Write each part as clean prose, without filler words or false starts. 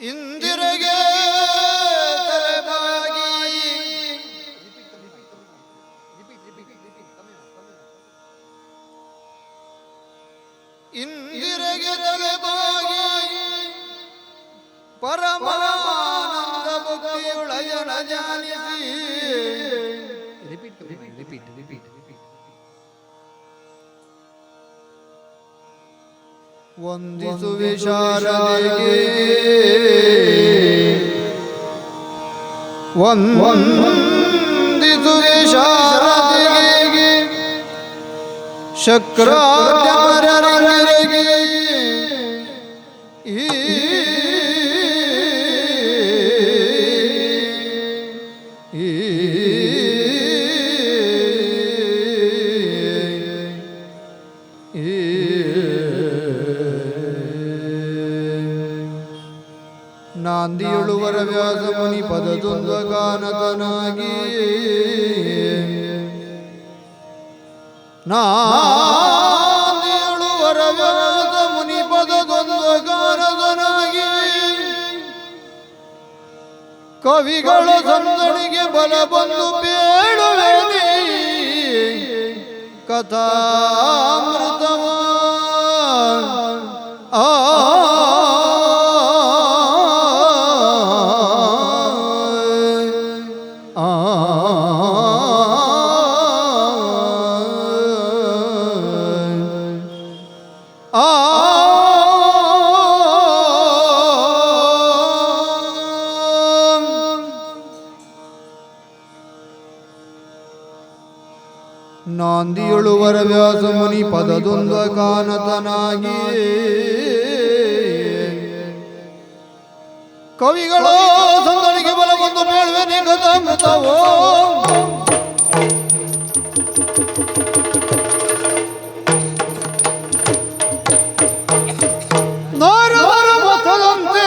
ಇಂದಿರೆಗೆ ತಲೆಬಾಗಿ ಇಂದಿರೆಗೆ ತಲೆಬಾಗಿ ಪರಮಾನಂದ ಭಕ್ತಿಯೊಳಯನ ಜಾನಿಸಿ ವಂದಿಸುವೆ ಶಾರದೆಗೆ ವಂದಿಸುವೆ ಶಾರದೆಗೆ ಶಕ್ರಾಚಾರ್ಯರಿಗೆ ಈ ನಾಂದಿಯಳುವರ ವ್ಯಾಸ ಮುನಿ ಪದದೊಂದು ಗಾನತನಾಗಿ ನಾಂದಿಯಳುವರ ವ್ಯಾಸ ಮುನಿ ಪದದೊಂದು ಗಾನತನಾಗಿ ಕವಿಗಳ ಸಂದಣಿಗೆ ಬಲ ಬಂದು ಬೇಡುವೆ ಕಥಾಮೃತವ ಆ ನಾಂದಿಯಳುವರ ವ್ಯಾಸ ಮುನಿ ಪದದೊಂದು ಕಾನತನಾಗಿ ಕವಿಗಳ ಸಂದಣಿಗೆ ಬಲ ಬಂದು ಬೇಡುವೆ ಕಥಾಮೃತವೋ ನಾರದರ ಮತದಂತೆ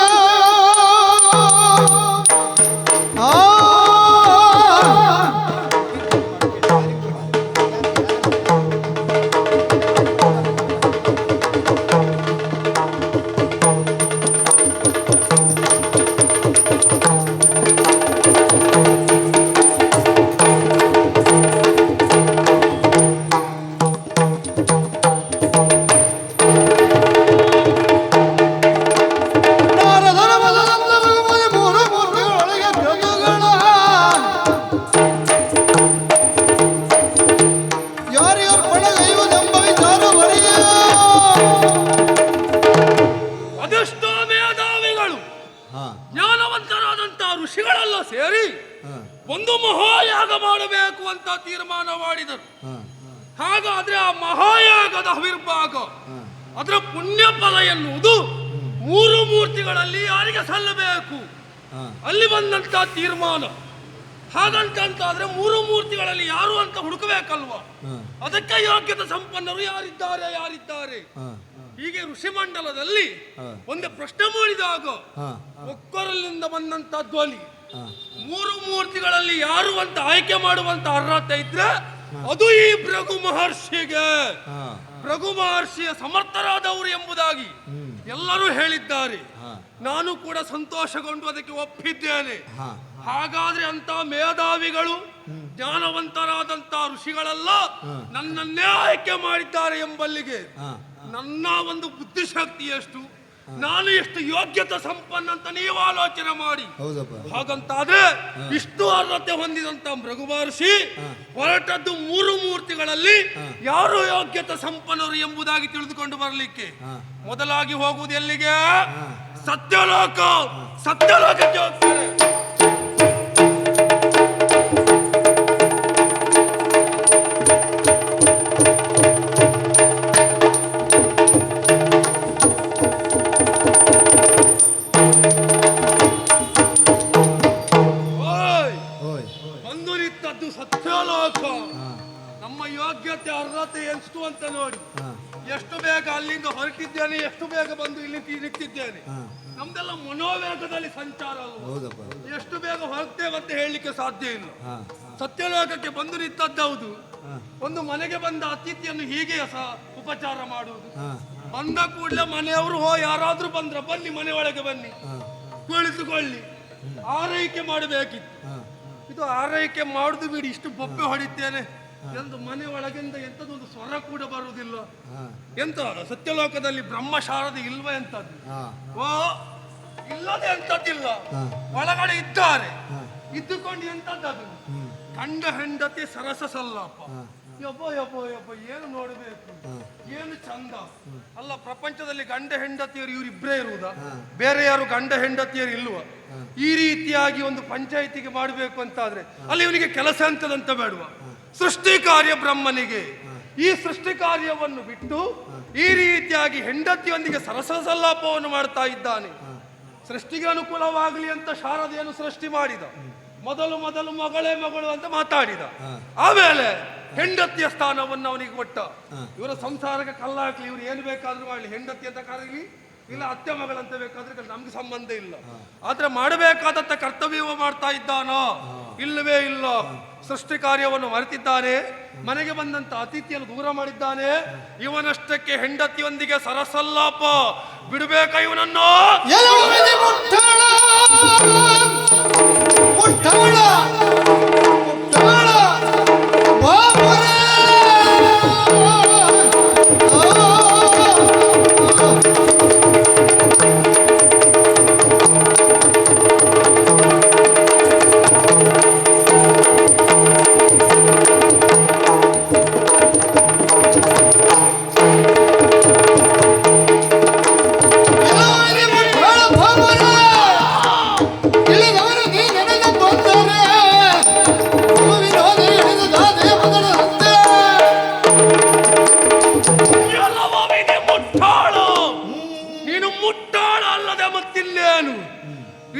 ಋಷಿಗಳೆಲ್ಲ ಸೇರಿ ಒಂದು ಮಹಾಯಾಗ ಮಾಡಬೇಕು ಅಂತ ತೀರ್ಮಾನ ಮಾಡಿದರು. ಹಾಗಾದ್ರೆ ಆ ಮಹಾಯಾಗದ ಆವಿರ್ಭಾಗ ಅದರ ಪುಣ್ಯ ಫಲ ಎನ್ನುವುದು ಮೂರು ಮೂರ್ತಿಗಳಲ್ಲಿ ಯಾರಿಗೆ ಸಲ್ಲಬೇಕು ಅಲ್ಲಿ ಬಂದಂತ ತೀರ್ಮಾನ. ಹಾಗಂತಾದ್ರೆ ಮೂರು ಮೂರ್ತಿಗಳಲ್ಲಿ ಯಾರು ಅಂತ ಹುಡುಕಬೇಕಲ್ವಾ? ಅದಕ್ಕೆ ಯೋಗ್ಯತೆ ಸಂಪನ್ನರು ಯಾರಿದ್ದಾರೆ ಹೀಗೆ ಋಷಿ ಮಂಡಲದಲ್ಲಿ ಒಂದು ಪ್ರಶ್ನೆ ಮಾಡಿದಾಗ ಒಕ್ಕರಲ್ಲಿಂದ ಬಂದಂತ ಧ್ವನಿ ಮೂರು ಮೂರ್ತಿಗಳಲ್ಲಿ ಯಾರು ಅಂತ ಆಯ್ಕೆ ಮಾಡುವಂತ ಅರ್ಹತೆ ಇದ್ರೆ ಅದು ಈ ಭೃಗು ಮಹರ್ಷಿಗೆ. ಭೃಗು ಮಹರ್ಷಿಯ ಸಮರ್ಥರಾದವರು ಎಂಬುದಾಗಿ ಎಲ್ಲರೂ ಹೇಳಿದ್ದಾರೆ. ನಾನು ಕೂಡ ಸಂತೋಷಗೊಂಡು ಅದಕ್ಕೆ ಒಪ್ಪಿದ್ದೇನೆ. ಹಾಗಾದ್ರೆ ಅಂತ ಮೇಧಾವಿಗಳು ಜ್ಞಾನವಂತರಾದಂತ ಋಷಿಗಳೆಲ್ಲ ನನ್ನನ್ನೇ ಆಯ್ಕೆ ಮಾಡಿದ್ದಾರೆ ಎಂಬಲ್ಲಿಗೆ ನನ್ನ ಒಂದು ಬುದ್ಧಿಶಕ್ತಿ ಎಷ್ಟು, ನಾನು ಎಷ್ಟು ಯೋಗ್ಯತೆ ಸಂಪನ್ನ ಅಂತ ನೀವು ಆಲೋಚನೆ ಮಾಡಿ. ಹಾಗಂತಾದ್ರೆ ಇಷ್ಟು ಅರ್ಹತೆ ಹೊಂದಿದಂತ ಭೃಗು ಮಹರ್ಷಿ ಹೊರಟದ್ದು ಮೂರು ಮೂರ್ತಿಗಳಲ್ಲಿ ಯಾರು ಯೋಗ್ಯತೆ ಸಂಪನ್ನರು ಎಂಬುದಾಗಿ ತಿಳಿದುಕೊಂಡು ಬರಲಿಕ್ಕೆ. ಮೊದಲಾಗಿ ಹೋಗುವುದು ಎಲ್ಲಿಗೆ? ಸತ್ಯಲೋಕಕ್ಕೆ ಹೋಗ್ತಾರೆ. ಸತ್ಯಲೋಕ ನಮ್ಮ ಯೋಗ್ಯತೆ ಅರ್ಹತೆ ಎಷ್ಟು ಅಂತ ನೋಡಿ. ಎಷ್ಟು ಬೇಗ ಅಲ್ಲಿಂದ ಹೊರಟಿದ್ದೇನೆ, ಎಷ್ಟು ಬೇಗ ಬಂದು ಇಲ್ಲಿ ನಿಂತಿದ್ದೇನೆ. ನಮ್ದೆಲ್ಲ ಮನೋವೇಗದಲ್ಲಿ ಸಂಚಾರ. ಎಷ್ಟು ಬೇಗ ಹೊರಡ್ತೇವೆ ಅಂತ ಹೇಳಲಿಕ್ಕೆ ಸಾಧ್ಯ ಇಲ್ಲ. ಸತ್ಯಲೋಕಕ್ಕೆ ಬಂದು ನಿಂತದ್ದೌದು. ಒಂದು ಮನೆಗೆ ಬಂದ ಅತಿಥಿಯನ್ನು ಹೀಗೆ ಉಪಚಾರ ಮಾಡುವುದು. ಬಂದ ಕೂಡಲೇ ಮನೆಯವರು ಯಾರಾದ್ರೂ ಬಂದ್ರ ಬನ್ನಿ ಮನೆ ಒಳಗೆ ಬನ್ನಿ, ಕುಳಿತುಕೊಳ್ಳಿ, ಆರೈಕೆ ಮಾಡಬೇಕಿತ್ತು. ಇದು ಆರೈಕೆ ಮಾಡುದು ಬಿಡಿ, ಇಷ್ಟು ಬೊಬ್ಬೆ ಹೊಡಿದ್ದೇನೆ ಎಂದು ಮನೆ ಒಳಗಿಂದ ಎಂಥದೊಂದು ಸ್ವರ ಕೂಡ ಬರುವುದಿಲ್ಲ. ಎಂತ ಸತ್ಯಲೋಕದಲ್ಲಿ ಬ್ರಹ್ಮ ಶಾರದೆ ಇಲ್ವ ಎಂತದ್ದು? ಓ, ಇಲ್ಲದೆ ಎಂತದ್ದಿಲ್ಲ, ಒಳಗಡೆ ಇದ್ದಾರೆ. ಇದ್ದುಕೊಂಡು ಎಂತದ್ದು ಗಂಡ ಹೆಂಡತಿ ಸರಸ ಸಲ್ಲಾಪ. ಯಬ್ಬ ಯಬ್ಬ ಯಬ್ಬ, ಏನು ನೋಡಬೇಕು, ಏನು ಚಂದ ಅಲ್ಲ. ಪ್ರಪಂಚದಲ್ಲಿ ಗಂಡ ಹೆಂಡತಿಯರು ಇವರಿಬ್ಬರೇ ಇರುವುದಾ? ಬೇರೆ ಯಾರು ಗಂಡ ಹೆಂಡತಿಯರು ಇಲ್ವ? ಈ ರೀತಿಯಾಗಿ ಒಂದು ಪಂಚಾಯಿತಿಗೆ ಮಾಡಬೇಕು ಅಂತಾದ್ರೆ ಅಲ್ಲಿ ಇವನಿಗೆ ಕೆಲಸ ಅಂತದಂತ ಬೇಡುವ? ಸೃಷ್ಟಿ ಕಾರ್ಯ ಬ್ರಹ್ಮನಿಗೆ. ಈ ಸೃಷ್ಟಿ ಕಾರ್ಯವನ್ನು ಬಿಟ್ಟು ಈ ರೀತಿಯಾಗಿ ಹೆಂಡತಿಯೊಂದಿಗೆ ಸರಸ ಸಲ್ಲಾಪವನ್ನು ಮಾಡ್ತಾ ಇದ್ದಾನೆ. ಸೃಷ್ಟಿಗೆ ಅನುಕೂಲವಾಗಲಿ ಅಂತ ಶಾರದೆಯನ್ನು ಸೃಷ್ಟಿ ಮಾಡಿದ. ಮೊದಲು ಮಗಳೇ ಮಗಳು ಅಂತ ಮಾತಾಡಿದ. ಆಮೇಲೆ ಹೆಂಡತಿಯ ಸ್ಥಾನವನ್ನು ಅವನಿಗೆ ಕೊಟ್ಟ. ಇವರ ಸಂಸಾರಕ್ಕೆ ಕಲ್ಲಾಕ್ಲಿ, ಇವ್ರು ಏನು ಬೇಕಾದ್ರೂ ಮಾಡಲಿ, ಹೆಂಡತಿ ಅಂತ ಕರೀಲಿ, ಇಲ್ಲ ಅತ್ತೆ ಮಗಳಂತ ಬೇಕಾದ್ರೆ ನಮ್ಗೆ ಸಂಬಂಧ ಇಲ್ಲ. ಆದ್ರೆ ಮಾಡಬೇಕಾದಂತ ಕರ್ತವ್ಯವ ಮಾಡ್ತಾ ಇದ್ದಾನೋ? ಇಲ್ಲವೇ ಇಲ್ಲ. ಸೃಷ್ಟಿ ಕಾರ್ಯವನ್ನು ಮರೆತಿದ್ದಾನೆ. ಮನೆಗೆ ಬಂದಂತ ಅತಿಥಿಯನ್ನು ದೂರ ಮಾಡಿದ್ದಾನೆ. ಇವನಷ್ಟಕ್ಕೆ ಹೆಂಡತಿಯೊಂದಿಗೆ ಸರಸಲ್ಲಾಪ ಬಿಡಬೇಕ ಇವನನ್ನು?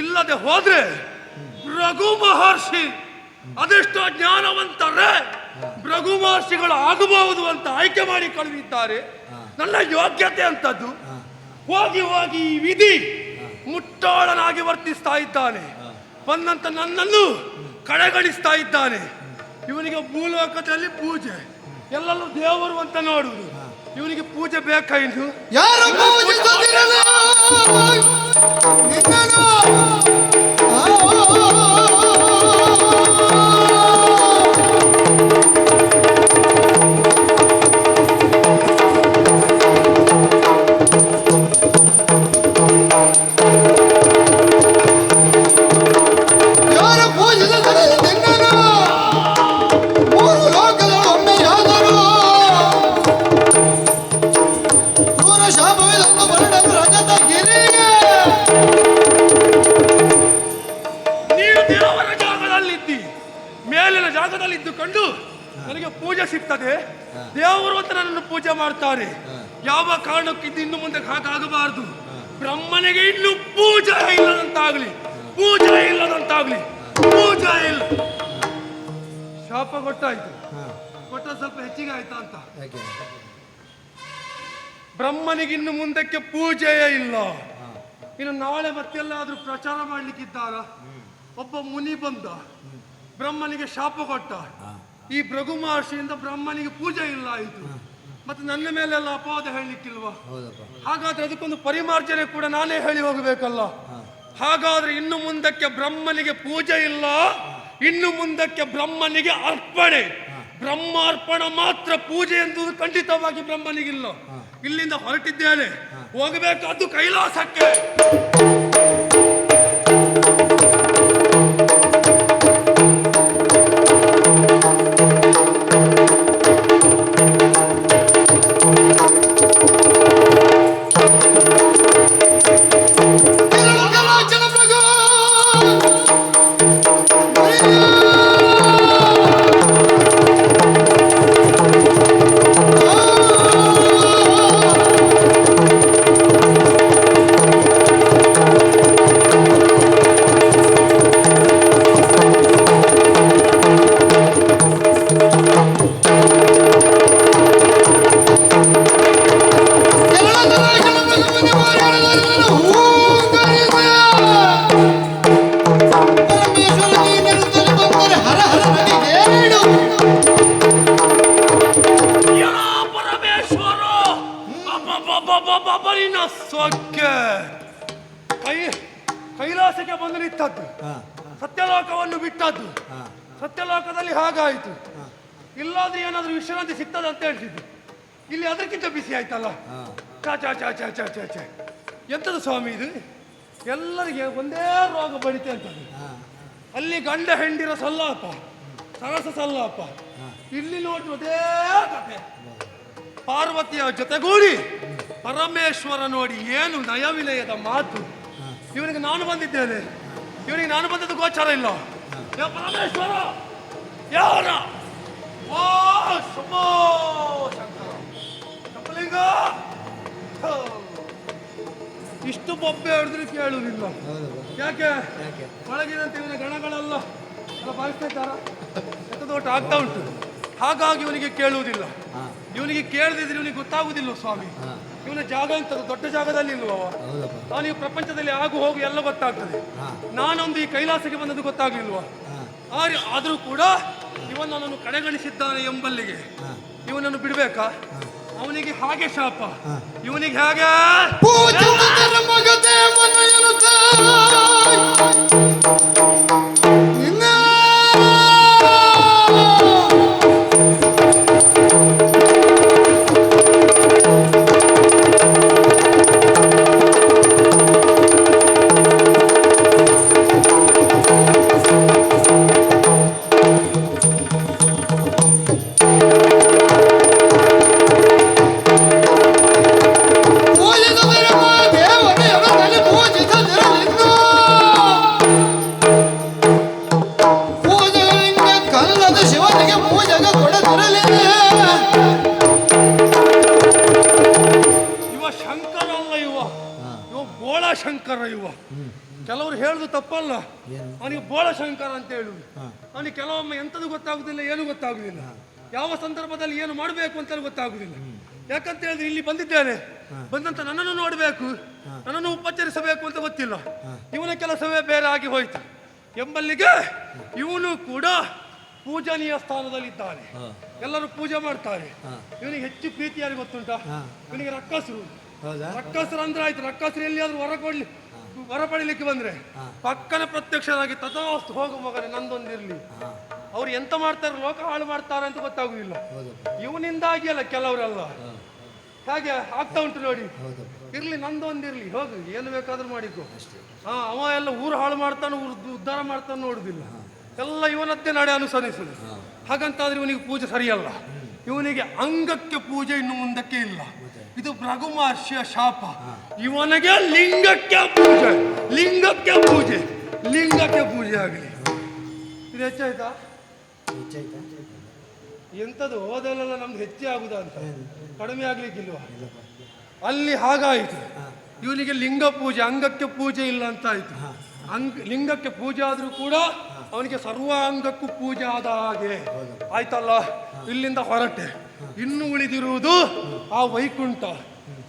ಇಲ್ಲದೆ ಹೋದ್ರೆ ಭೃಗು ಮಹರ್ಷಿ ಅದೆಷ್ಟೋ ಜ್ಞಾನವಂತರೇ ಭೃಗು ಮಹರ್ಷಿಗಳು ಆಗಬಹುದು ಅಂತ ಆಯ್ಕೆ ಮಾಡಿ ಕಳುಹಿದ್ದಾರೆ. ನನ್ನ ಯೋಗ್ಯತೆ ಅಂತದ್ದು. ಹೋಗಿ ಹೋಗಿ ಈ ವಿಧಿ ಮುಟ್ಟಾಳನಾಗಿ ವರ್ತಿಸ್ತಾ ಇದ್ದಾನೆ. ಬಂದಂತ ನನ್ನನ್ನು ಕಡೆಗಣಿಸ್ತಾ ಇದ್ದಾನೆ. ಇವನಿಗೆ ಭೂಲೋಕದಲ್ಲಿ ಪೂಜೆ, ಎಲ್ಲರೂ ದೇವರು ಅಂತ ನೋಡುವುದು. ಇವನಿಗೆ ಪೂಜೆ ಬೇಕಾ? ಇನ್ನು ಯಾರು ಇದ್ದುಕೊಂಡು ನನಗೆ ಪೂಜೆ ಸಿಗ್ತದೆ, ದೇವರು ಅಂತ ನನ್ನನ್ನು ಪೂಜೆ ಮಾಡ್ತಾರೆ. ಯಾವ ಕಾರಣಕ್ಕೂ ಇದು ಇನ್ನು ಮುಂದೆ ಹಾಗಾಗಬಾರದು. ಬ್ರಹ್ಮನಿಗೆ ಇನ್ನು ಪೂಜೆ ಇಲ್ಲದಂತಾಗ್ಲಿ, ಪೂಜೆ ಇಲ್ಲದಂತಾಗ್ಲಿ, ಪೂಜೆ ಇಲ್ಲ. ಶಾಪ ಕೊಟ್ಟಾಯ್ತು, ಕೊಟ್ಟ ಸ್ವಲ್ಪ ಹೆಚ್ಚಿಗೆ ಆಯ್ತಾ ಅಂತ. ಬ್ರಹ್ಮನಿಗೆ ಇನ್ನು ಮುಂದಕ್ಕೆ ಪೂಜೆಯೇ ಇಲ್ಲ. ಇನ್ನು ನಾಳೆ ಮತ್ತೆಲ್ಲಾದ್ರೂ ಪ್ರಚಾರ ಮಾಡ್ಲಿಕ್ಕಿದ್ದಾರ? ಒಬ್ಬ ಮುನಿ ಬಂದ, ಬ್ರಹ್ಮನಿಗೆ ಶಾಪ ಕೊಟ್ಟ. ಈ ಭೃಗು ಮಹರ್ಷಿಯಿಂದ ಬ್ರಹ್ಮನಿಗೆ ಪೂಜೆ ಇಲ್ಲ ಆಯಿತು. ಮತ್ತೆ ನನ್ನ ಮೇಲೆಲ್ಲ ಅಪವಾದ ಹೇಳಲಿಕ್ಕಿಲ್ವಾ? ಹಾಗಾದ್ರೆ ಅದಕ್ಕೊಂದು ಪರಿಮಾರ್ಜನೆ ಕೂಡ ನಾನೇ ಹೇಳಿ ಹೋಗಬೇಕಲ್ಲ. ಹಾಗಾದ್ರೆ ಇನ್ನು ಮುಂದಕ್ಕೆ ಬ್ರಹ್ಮನಿಗೆ ಪೂಜೆ ಇಲ್ಲ, ಇನ್ನು ಮುಂದಕ್ಕೆ ಬ್ರಹ್ಮನಿಗೆ ಅರ್ಪಣೆ. ಬ್ರಹ್ಮಾರ್ಪಣ ಮಾತ್ರ, ಪೂಜೆ ಎಂದು ಖಂಡಿತವಾಗಿ ಬ್ರಹ್ಮನಿಗಿಲ್ಲ. ಇಲ್ಲಿಂದ ಹೊರಟಿದ್ದೇನೆ, ಹೋಗಬೇಕಾದ್ದು ಕೈಲಾಸಕ್ಕೆ. ಕೈಲಾಸಕ್ಕೆ ಬಂದು ನಿಂತದ್ದು, ಹಾ ಸತ್ಯಲೋಕವನ್ನು ಬಿಟ್ಟದ್ದು. ಹಾ ಸತ್ಯಲೋಕದಲ್ಲಿ ಹಾಗಾಯಿತು. ಇಲ್ಲಾದ್ರೆ ಏನಾದ್ರೂ ವಿಶ್ರಾಂತಿ ಸಿಗ್ತದೆ ಅಂತ ಹೇಳ್ತಿದ್ದೆ, ಇಲ್ಲಿ ಅದಕ್ಕಿಂತ ಬಿಸಿ ಆಯ್ತಲ್ಲ. ಹಾ ಚಾ ಚಾ ಚಾ ಚಾ ಚಾ ಚಾ ಚಾ ಎಂಥದ್ದು ಸ್ವಾಮಿ ಇದು? ಎಲ್ಲರಿಗೆ ಒಂದೇ ರೋಗ ಬಡಿತೆ ಅಂತದ್ದು. ಹಾ ಅಲ್ಲಿ ಗಂಡ ಹೆಂಡಿರ ಸಲ್ಲಾಪ, ಸರಸ ಸಲ್ಲಾಪ. ಇಲ್ಲಿ ನೋಡಿದ್ರೆ ಅದೇ ಕಥೆ. ಪಾರ್ವತಿಯ ಜೊತೆಗೂಡಿ ಪರಮೇಶ್ವರ ನೋಡಿ ಏನು ನಯವಿನಯದ ಮಾತು. ಇವನಿಗೆ ನಾನು ಬಂದಿದ್ದೇನೆ, ಇವನಿಗೆ ನಾನು ಬಂದದ್ದು ಗೋಚಾರ ಇಲ್ಲ. ಯಾ ಪರಮೇಶ್ವರ ಯಾರ? ಓ ಶಂಭೋ ಶಂಕರ ಶಂಭಲಿಂಗ. ಇಷ್ಟು ಬೊಬ್ಬೆ ಹಿಡಿದ್ರೆ ಕೇಳುವುದಿಲ್ಲ. ಯಾಕೆ? ಒಳಗಿದಂತೆ ಇವನ ಗಣಗಳೆಲ್ಲ ಬಾರಿಸ್ತಾ ಇದ್ದಾರ, ಎತ್ತದೋಟ ಆಗ್ತಾ ಉಂಟು. ಹಾಗಾಗಿ ಇವನಿಗೆ ಕೇಳುವುದಿಲ್ಲ. ಇವನಿಗೆ ಕೇಳದಿದ್ರೆ ಇವನಿಗೆ ಗೊತ್ತಾಗುದಿಲ್ಲ ಸ್ವಾಮಿ. ಇವನ ಜಾಗ ಇಂಥದ್ದು ದೊಡ್ಡ ಜಾಗದಲ್ಲಿ ಇಲ್ವವ. ನಾನು ಈ ಪ್ರಪಂಚದಲ್ಲಿ ಆಗು ಹೋಗು ಎಲ್ಲ ಗೊತ್ತಾಗ್ತದೆ. ನಾನೊಂದು ಈ ಕೈಲಾಸಕ್ಕೆ ಬಂದದ್ದು ಗೊತ್ತಾಗ್ಲಿಲ್ವ? ಆದರೂ ಕೂಡ ಇವನ್ ನನ್ನನ್ನು ಕಡೆಗಣಿಸಿದ್ದಾನೆ ಎಂಬಲ್ಲಿಗೆ ಇವನನ್ನು ಬಿಡ್ಬೇಕಾ? ಅವನಿಗೆ ಹಾಗೆ ಶಾಪ, ಇವನಿಗೆ ಹೇಗೆ? ಶಂಕರ ಇವ. ಕೆಲವರು ಹೇಳುದು ತಪ್ಪಲ್ಲ, ಅವನಿಗೆ ಬೋಳ ಶಂಕರ ಅಂತ ಹೇಳುದು. ಅವನಿಗೆ ಕೆಲವೊಮ್ಮೆ ಎಂಥದ್ದು ಗೊತ್ತಾಗುದಿಲ್ಲ, ಏನು ಗೊತ್ತಾಗುದಿಲ್ಲ, ಯಾವ ಸಂದರ್ಭದಲ್ಲಿ ಏನು ಮಾಡಬೇಕು ಅಂತ ಗೊತ್ತಾಗುದಿಲ್ಲ. ಯಾಕಂತ ಹೇಳಿದ್ರೆ ಇಲ್ಲಿ ಬಂದಿದ್ದೇನೆ, ಬಂದಂತ ನನ್ನನ್ನು ನೋಡಬೇಕು, ನನ್ನನ್ನು ಉಪಚರಿಸಬೇಕು ಅಂತ ಗೊತ್ತಿಲ್ಲ. ಇವನ ಕೆಲಸವೇ ಬೇರೆ ಆಗಿ ಹೋಯ್ತು ಎಂಬಲ್ಲಿಗೆ ಇವನು ಕೂಡ ಪೂಜನೀಯ ಸ್ಥಾನದಲ್ಲಿದ್ದಾನೆ. ಎಲ್ಲರೂ ಪೂಜೆ ಮಾಡ್ತಾರೆ. ಇವನಿಗೆ ಹೆಚ್ಚು ಪ್ರೀತಿ ಯಾರಿಗೆ ಗೊತ್ತುಂಟಾ? ಇವನಿಗೆ ರಕ್ಕಸರು. ರಕ್ಕಸರು ಅಂದ್ರೆ ಆಯ್ತು, ರಕ್ಕಸರು ಎಲ್ಲಿಯಾದ್ರೂ ವರ ಪಡಿಲಿಕ್ಕೆ ಬಂದ್ರೆ ಪಕ್ಕನ ಪ್ರತ್ಯಕ್ಷರಾಗಿ ತಥಾಸ್ತು ಹೋಗು ಮಗನೇ ನಂದೊಂದಿರ್ಲಿ. ಅವ್ರು ಎಂತ ಮಾಡ್ತಾರೆ, ಲೋಕ ಹಾಳು ಮಾಡ್ತಾರೆ ಅಂತ ಗೊತ್ತಾಗುದಿಲ್ಲ. ಇವನಿಂದಾಗಿ ಅಲ್ಲ ಕೆಲವರೆಲ್ಲ ಹಾಗೆ ಆಗ್ತಾ ಉಂಟು ನೋಡಿ. ಇರ್ಲಿ ನಂದೊಂದಿರ್ಲಿ, ಹೋಗು ಏನು ಬೇಕಾದ್ರೂ ಮಾಡಿಕೊ. ಅವ ಎಲ್ಲ ಊರು ಹಾಳು ಮಾಡ್ತಾನೆ, ಊರು ಉದ್ಧಾರ ಮಾಡ್ತಾನೆ ನೋಡುದಿಲ್ಲ. ಎಲ್ಲ ಇವನದ್ದೇ ನಡೆ ಅನುಸರಿಸುದು. ಹಾಗಂತಾದ್ರೆ ಇವನಿಗೆ ಪೂಜೆ ಸರಿಯಲ್ಲ. ಇವನಿಗೆ ಅಂಗಕ್ಕೆ ಪೂಜೆ ಇನ್ನು ಮುಂದಕ್ಕೆ ಇಲ್ಲ. ಇದು ಭೃಗು ಮಹರ್ಷಿಯ ಶಾಪ. ಇವನಿಗೆ ಲಿಂಗಕ್ಕೆ ಪೂಜೆ, ಲಿಂಗಕ್ಕೆ ಪೂಜೆ, ಲಿಂಗಕ್ಕೆ ಪೂಜೆ ಆಗಲಿ. ಇದು ಹೆಚ್ಚಾಯ್ತಾ? ಎಂಥದ್ದು ಹೋದಲ್ಲೆಲ್ಲ ನಮ್ದು ಹೆಚ್ಚೇ ಆಗುದ ಅಂತ, ಕಡಿಮೆ ಆಗ್ಲಿಕ್ಕಿಲ್ವಾ? ಅಲ್ಲಿ ಹಾಗಾಯಿತು. ಇವನಿಗೆ ಲಿಂಗ ಪೂಜೆ, ಅಂಗಕ್ಕೆ ಪೂಜೆ ಇಲ್ಲ ಅಂತ ಆಯ್ತು. ಲಿಂಗಕ್ಕೆ ಪೂಜೆ ಆದ್ರೂ ಕೂಡ ಅವನಿಗೆ ಸರ್ವಾಂಗಕ್ಕೂ ಪೂಜೆ ಆದ ಹಾಗೆ ಆಯ್ತಲ್ಲ. ಇಲ್ಲಿಂದ ಹೊರಟೆ, ಇನ್ನು ಉಳಿದಿರುವುದು ಆ ವೈಕುಂಠ.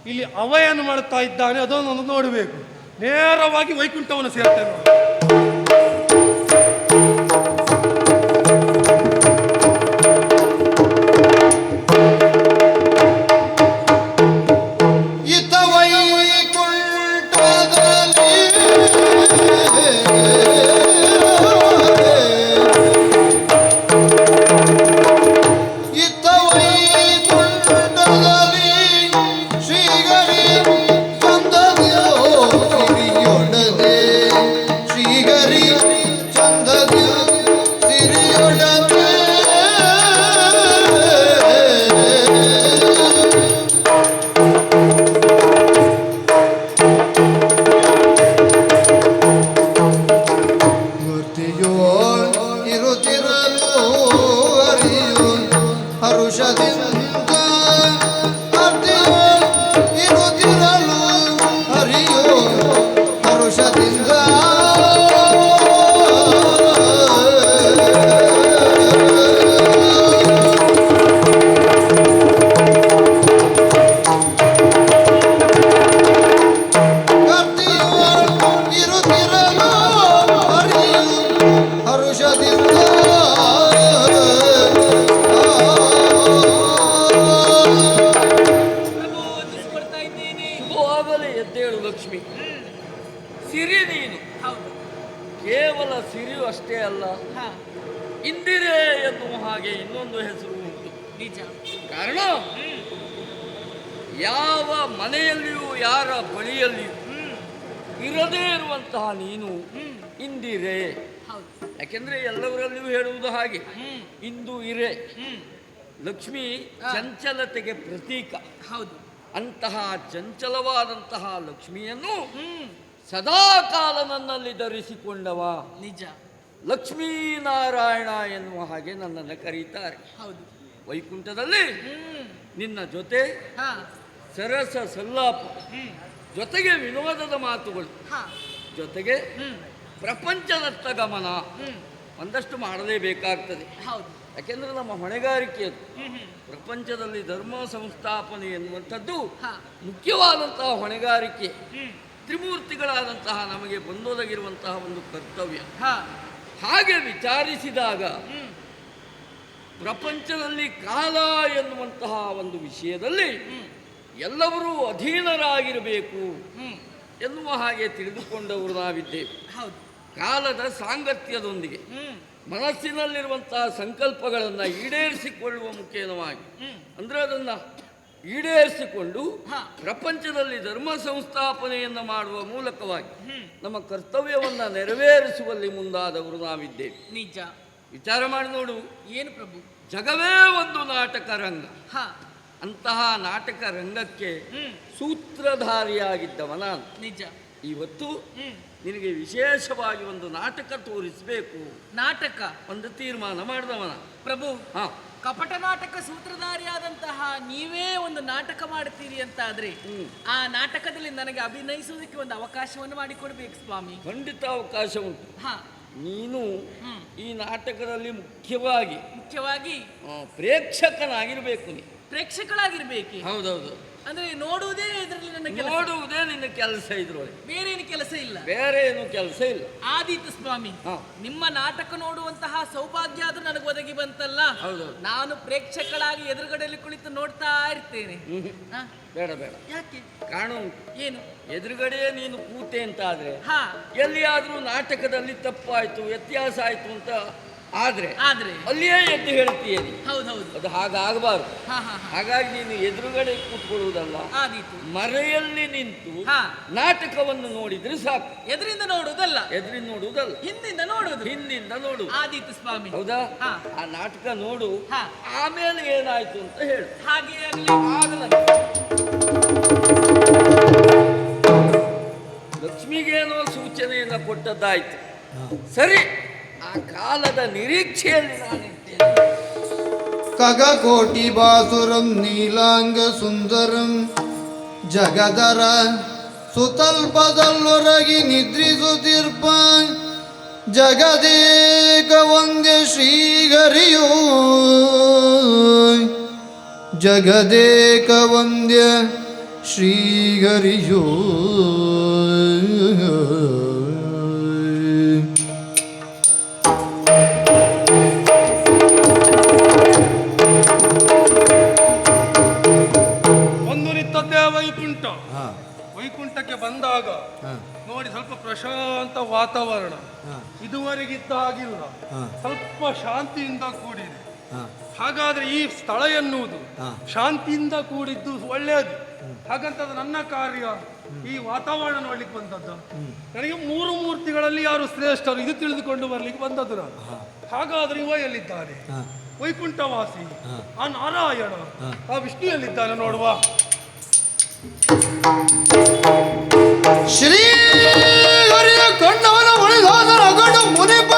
ಇಲ್ಲಿ ಅವಯನ್ನು ಮಾಡುತ್ತಾ ಇದ್ದಾನೆ, ಅದನ್ನು ನೋಡಬೇಕು. ನೇರವಾಗಿ ವೈಕುಂಠವನ್ನು ಸೇರ್ತೇನೆ. ಸಿರಿ ಹೌದು. ಕೇವಲ ಸಿರಿಯು ಅಷ್ಟೇ ಅಲ್ಲ, ಹಾ, ಇಂದಿರೆ ಎನ್ನುವ ಹಾಗೆ ಇನ್ನೊಂದು ಹೆಸರು ಉಂಟು. ನಿಜ. ಕಾರಣ ಯಾವ ಮನೆಯಲ್ಲಿಯೂ ಯಾರ ಬಳಿಯಲ್ಲಿಯೂ ಇರದೇ ಇರುವಂತಹ ನೀನು ಇಂದಿರೆ. ಹೌದು. ಯಾಕೆಂದ್ರೆ ಎಲ್ಲವರಲ್ಲಿಯೂ ಹೇಳುವುದು ಹಾಗೆ, ಹ್ಮ್ ಇಂದು ಇರೆ. ಹ್ಮ್ ಲಕ್ಷ್ಮಿ ಹಾ. ಚಂಚಲತೆಗೆ ಪ್ರತೀಕ. ಹೌದು. ಅಂತಹ ಚಂಚಲವಾದಂತಹ ಲಕ್ಷ್ಮಿಯನ್ನು ಹ್ಮ್ ಸದಾ ಕಾಲ ನನ್ನಲ್ಲಿ ಧರಿಸಿಕೊಂಡವ ನಿಜ. ಲಕ್ಷ್ಮೀನಾರಾಯಣ ಎನ್ನುವ ಹಾಗೆ ನನ್ನನ್ನು ಕರೀತಾರೆ. ಹೌದು. ವೈಕುಂಠದಲ್ಲಿ ಹ್ಮ್ ನಿನ್ನ ಜೊತೆ ಹಾ ಸರಸ ಸಲ್ಲಾಪ, ಹ್ಮ್ ಜೊತೆಗೆ ವಿನೋದದ ಮಾತುಗಳು, ಹಾ ಜೊತೆಗೆ ಹ್ಮ್ ಪ್ರಪಂಚದತ್ತ ಗಮನ ಹ್ಮ್ ಒಂದಷ್ಟು ಮಾಡಲೇಬೇಕಾಗ್ತದೆ. ಹೌದು. ಯಾಕೆಂದರೆ ನಮ್ಮ ಹೊಣೆಗಾರಿಕೆ ಅದು. ಹ್ಮ್ ಪ್ರಪಂಚದಲ್ಲಿ ಧರ್ಮ ಸಂಸ್ಥಾಪನೆ ಎನ್ನುವಂಥದ್ದು ಹಾ ಮುಖ್ಯವಾದಂತಹ ಹೊಣೆಗಾರಿಕೆ. ಹ್ಮ್ ತ್ರಿಮೂರ್ತಿಗಳಾದಂತಹ ನಮಗೆ ಬಂದೊದಗಿರುವಂತಹ ಒಂದು ಕರ್ತವ್ಯ. ಹಾ ಹಾಗೆ ವಿಚಾರಿಸಿದಾಗ ಹ್ಮ್ ಪ್ರಪಂಚದಲ್ಲಿ ಕಾಲ ಎನ್ನುವಂತಹ ಒಂದು ವಿಷಯದಲ್ಲಿ ಹ್ಮ್ ಎಲ್ಲರೂ ಅಧೀನರಾಗಿರಬೇಕು ಹ್ಮ್ ಎನ್ನುವ ಹಾಗೆ ತಿಳಿದುಕೊಂಡವರು ನಾವಿದ್ದೇವೆ. ಹೌದು. ಕಾಲದ ಸಾಂಗತ್ಯದೊಂದಿಗೆ ಹ್ಮ್ ಮನಸ್ಸಿನಲ್ಲಿರುವಂತಹ ಸಂಕಲ್ಪಗಳನ್ನು ಈಡೇರಿಸಿಕೊಳ್ಳುವ ಮುಖೇನವಾಗಿ, ಹ್ಮ್ ಅಂದರೆ ಅದನ್ನು ಈಡೇರಿಸಿಕೊಂಡು ಹಾ ಪ್ರಪಂಚದಲ್ಲಿ ಧರ್ಮ ಸಂಸ್ಥಾಪನೆಯನ್ನು ಮಾಡುವ ಮೂಲಕವಾಗಿ ಹ್ಮ್ ನಮ್ಮ ಕರ್ತವ್ಯವನ್ನು ನೆರವೇರಿಸುವಲ್ಲಿ ಮುಂದಾದವರು ನಾವಿದ್ದೇವೆ. ನಿಜ. ವಿಚಾರ ಮಾಡಿ ನೋಡು, ಏನು ಪ್ರಭು? ಜಗವೇ ಒಂದು ನಾಟಕ ರಂಗ. ಹಾ ಅಂತಹ ನಾಟಕ ರಂಗಕ್ಕೆ ಹ್ಮ್ ಸೂತ್ರಧಾರಿಯಾಗಿದ್ದವ ನಾನು. ನಿಜ. ಇವತ್ತು ಹ್ಮ್ ನಿನಗೆ ವಿಶೇಷವಾಗಿ ಒಂದು ನಾಟಕ ತೋರಿಸಬೇಕು ನಾಟಕ ಒಂದು ತೀರ್ಮಾನ ಮಾಡಿದವನ. ಪ್ರಭು, ಹಾ, ಕಪಟ ನಾಟಕ ಸೂತ್ರಧಾರಿಯಾದಂತಹ ನೀವೇ ಒಂದು ನಾಟಕ ಮಾಡ್ತೀರಿ ಅಂತ ಆದ್ರೆ ಆ ನಾಟಕದಲ್ಲಿ ನನಗೆ ಅಭಿನಯಿಸುವುದಕ್ಕೆ ಒಂದು ಅವಕಾಶವನ್ನು ಮಾಡಿಕೊಡ್ಬೇಕು ಸ್ವಾಮಿ. ಖಂಡಿತ ಅವಕಾಶ ಉಂಟು. ಹಾ ನೀನು ಹ್ಮ್ ಈ ನಾಟಕದಲ್ಲಿ ಮುಖ್ಯವಾಗಿ ಮುಖ್ಯವಾಗಿ ಪ್ರೇಕ್ಷಕನಾಗಿರ್ಬೇಕು. ನೀ ಪ್ರೇಕ್ಷಕಳಾಗಿರ್ಬೇಕೆ? ಹೌದೌದು, ಅಂದ್ರೆ ನೋಡುವುದೇ ಇದರಲ್ಲಿ ನನ್ನ ಕೆಲಸ, ನೋಡುವುದೇ ನಿನ್ನ ಕೆಲಸ. ಇದ್ರೊಳಗೆ ಬೇರೆ ಏನು ಕೆಲಸ ಇಲ್ಲ. ಬೇರೆ ಏನು ಕೆಲಸ ಇಲ್ಲ. ಆದೀತು ಸ್ವಾಮಿ. ಹಾ. ನಿಮ್ಮ ನಾಟಕ ನೋಡುವಂತಹ ಸೌಭಾಗ್ಯ ಆದ್ರೂ ನನಗೆ ಒದಗಿ ಬಂತಲ್ಲ. ಹೌದೌದು. ನಾನು ಪ್ರೇಕ್ಷಕಳಾಗಿ ಎದುರುಗಡೆಯಲ್ಲಿ ಕುಳಿತು ನೋಡ್ತಾ ಇರ್ತೇನೆ. ಹಾ? ಬೇಡ ಬೇಡ, ಯಾಕೆ? ಕಾರಣ ಉಂಟು. ಏನು? ಎದುರುಗಡೆಯೇ ನೀನು ಕೂತೆ ಅಂತ ಆದ್ರೆ, ಹಾ ಎಲ್ಲಿಯಾದ್ರೂ ನಾಟಕದಲ್ಲಿ ತಪ್ಪಾಯ್ತು, ವ್ಯತ್ಯಾಸ ಆಯ್ತು ಅಂತ ಆದ್ರೆ ಆದ್ರೆ ಅಲ್ಲಿಯೇ ಎದ್ದು ಹೇಳ್ತೀಯ ನೀ. ಹೌದೌದು. ಅದು ಹಾಗಾಗಬಾರ್ದು. ಹಾ ಹಾ ಹಾ ಹಾಗಾಗಿ ನೀನು ಎದುರುಗಡೆ ಕೂತ್ಕೊಳ್ಳುವುದಲ್ಲ, ಆದೀತು. ಮರೆಯಲ್ಲಿ ನಿಂತು ಹಾ ನಾಟಕವನ್ನು ನೋಡಿದ್ರೆ ಸಾಕು. ಎದುರಿಂದ ನೋಡುವುದಲ್ಲ, ಎದುರಿನ ನೋಡುವುದಲ್ಲ, ಹಿಂದಿಂದ ನೋಡುವುದು. ಹಿಂದಿಂದ ನೋಡು. ಆದೀತು ಸ್ವಾಮಿ. ಹೌದಾ? ಹಾ. ಆ ನಾಟಕ ನೋಡು, ಹಾ. ಆಮೇಲೆ ಏನಾಯ್ತು ಅಂತ ಹೇಳು. ಹಾಗೆ ಆಗಲಿ. ಆಗಲ್ಲ. ಲಕ್ಷ್ಮಿಗೇನೋ ಸೂಚನೆಯನ್ನು ಕೊಟ್ಟದ್ದಾಯ್ತು, ಸರಿ. ಆ ಕಾಲದ ನಿರೀಕ್ಷೆಯಲ್ಲಿ ನಾನಿರ್ತೇನೆ. ಖಗಕೋಟಿ ಬಾಸುರಂ ನೀಲಾಂಗ ಸುಂದರಂ ಜಗದರ ಸುತಲ್ಪದಲ್ಲೊರಗಿ ನಿದ್ರಿಸುತ್ತಿರ್ಪ ಜಗದೇಕ ವಂದ್ಯ ಶ್ರೀಹರಿಯೋ ಜಗದೇಕ ವಂದ್ಯ ಶ್ರೀಹರಿಯೋ. ಒಂದು ನಿಂತದ್ದೇ ವೈಕುಂಠ. ವೈಕುಂಠಕ್ಕೆ ಬಂದಾಗ ನೋಡಿ ಸ್ವಲ್ಪ ಪ್ರಶಾಂತ ವಾತಾವರಣ, ಇದುವರೆಗಿದ್ದ ಹಾಗಿಲ್ಲ, ಸ್ವಲ್ಪ ಶಾಂತಿಯಿಂದ ಕೂಡಿದೆ. ಹಾಗಾದ್ರೆ ಈ ಸ್ಥಳ ಎನ್ನುವುದು ಶಾಂತಿಯಿಂದ ಕೂಡಿದ್ದು ಒಳ್ಳೆಯದು. ಹಾಗಂತ ನನ್ನ ಕಾರ್ಯ ಈ ವಾತಾವರಣ ನೋಡ್ಲಿಕ್ಕೆ ಬಂದದ್ದು. ನನಗೆ ಮೂರು ಮೂರ್ತಿಗಳಲ್ಲಿ ಯಾರು ಶ್ರೇಷ್ಠರು ಇದು ತಿಳಿದುಕೊಂಡು ಬರ್ಲಿಕ್ಕೆ ಬಂದದ್ದು ನಾನು. ಹಾಗಾದ್ರೆ ಇವ ಎಲ್ಲಿದ್ದಾನೆ? ವೈಕುಂಠವಾಸಿ ಆ ನಾರಾಯಣ, ಆ ವಿಷ್ಣು ಎಲ್ಲಿದ್ದಾನೆ ನೋಡುವ. ಶ್ರೀ ಹರಿಯ ಕೊಂಡವನ ಉಳಿದೋದ ರಗಡು ಮುನಿಪ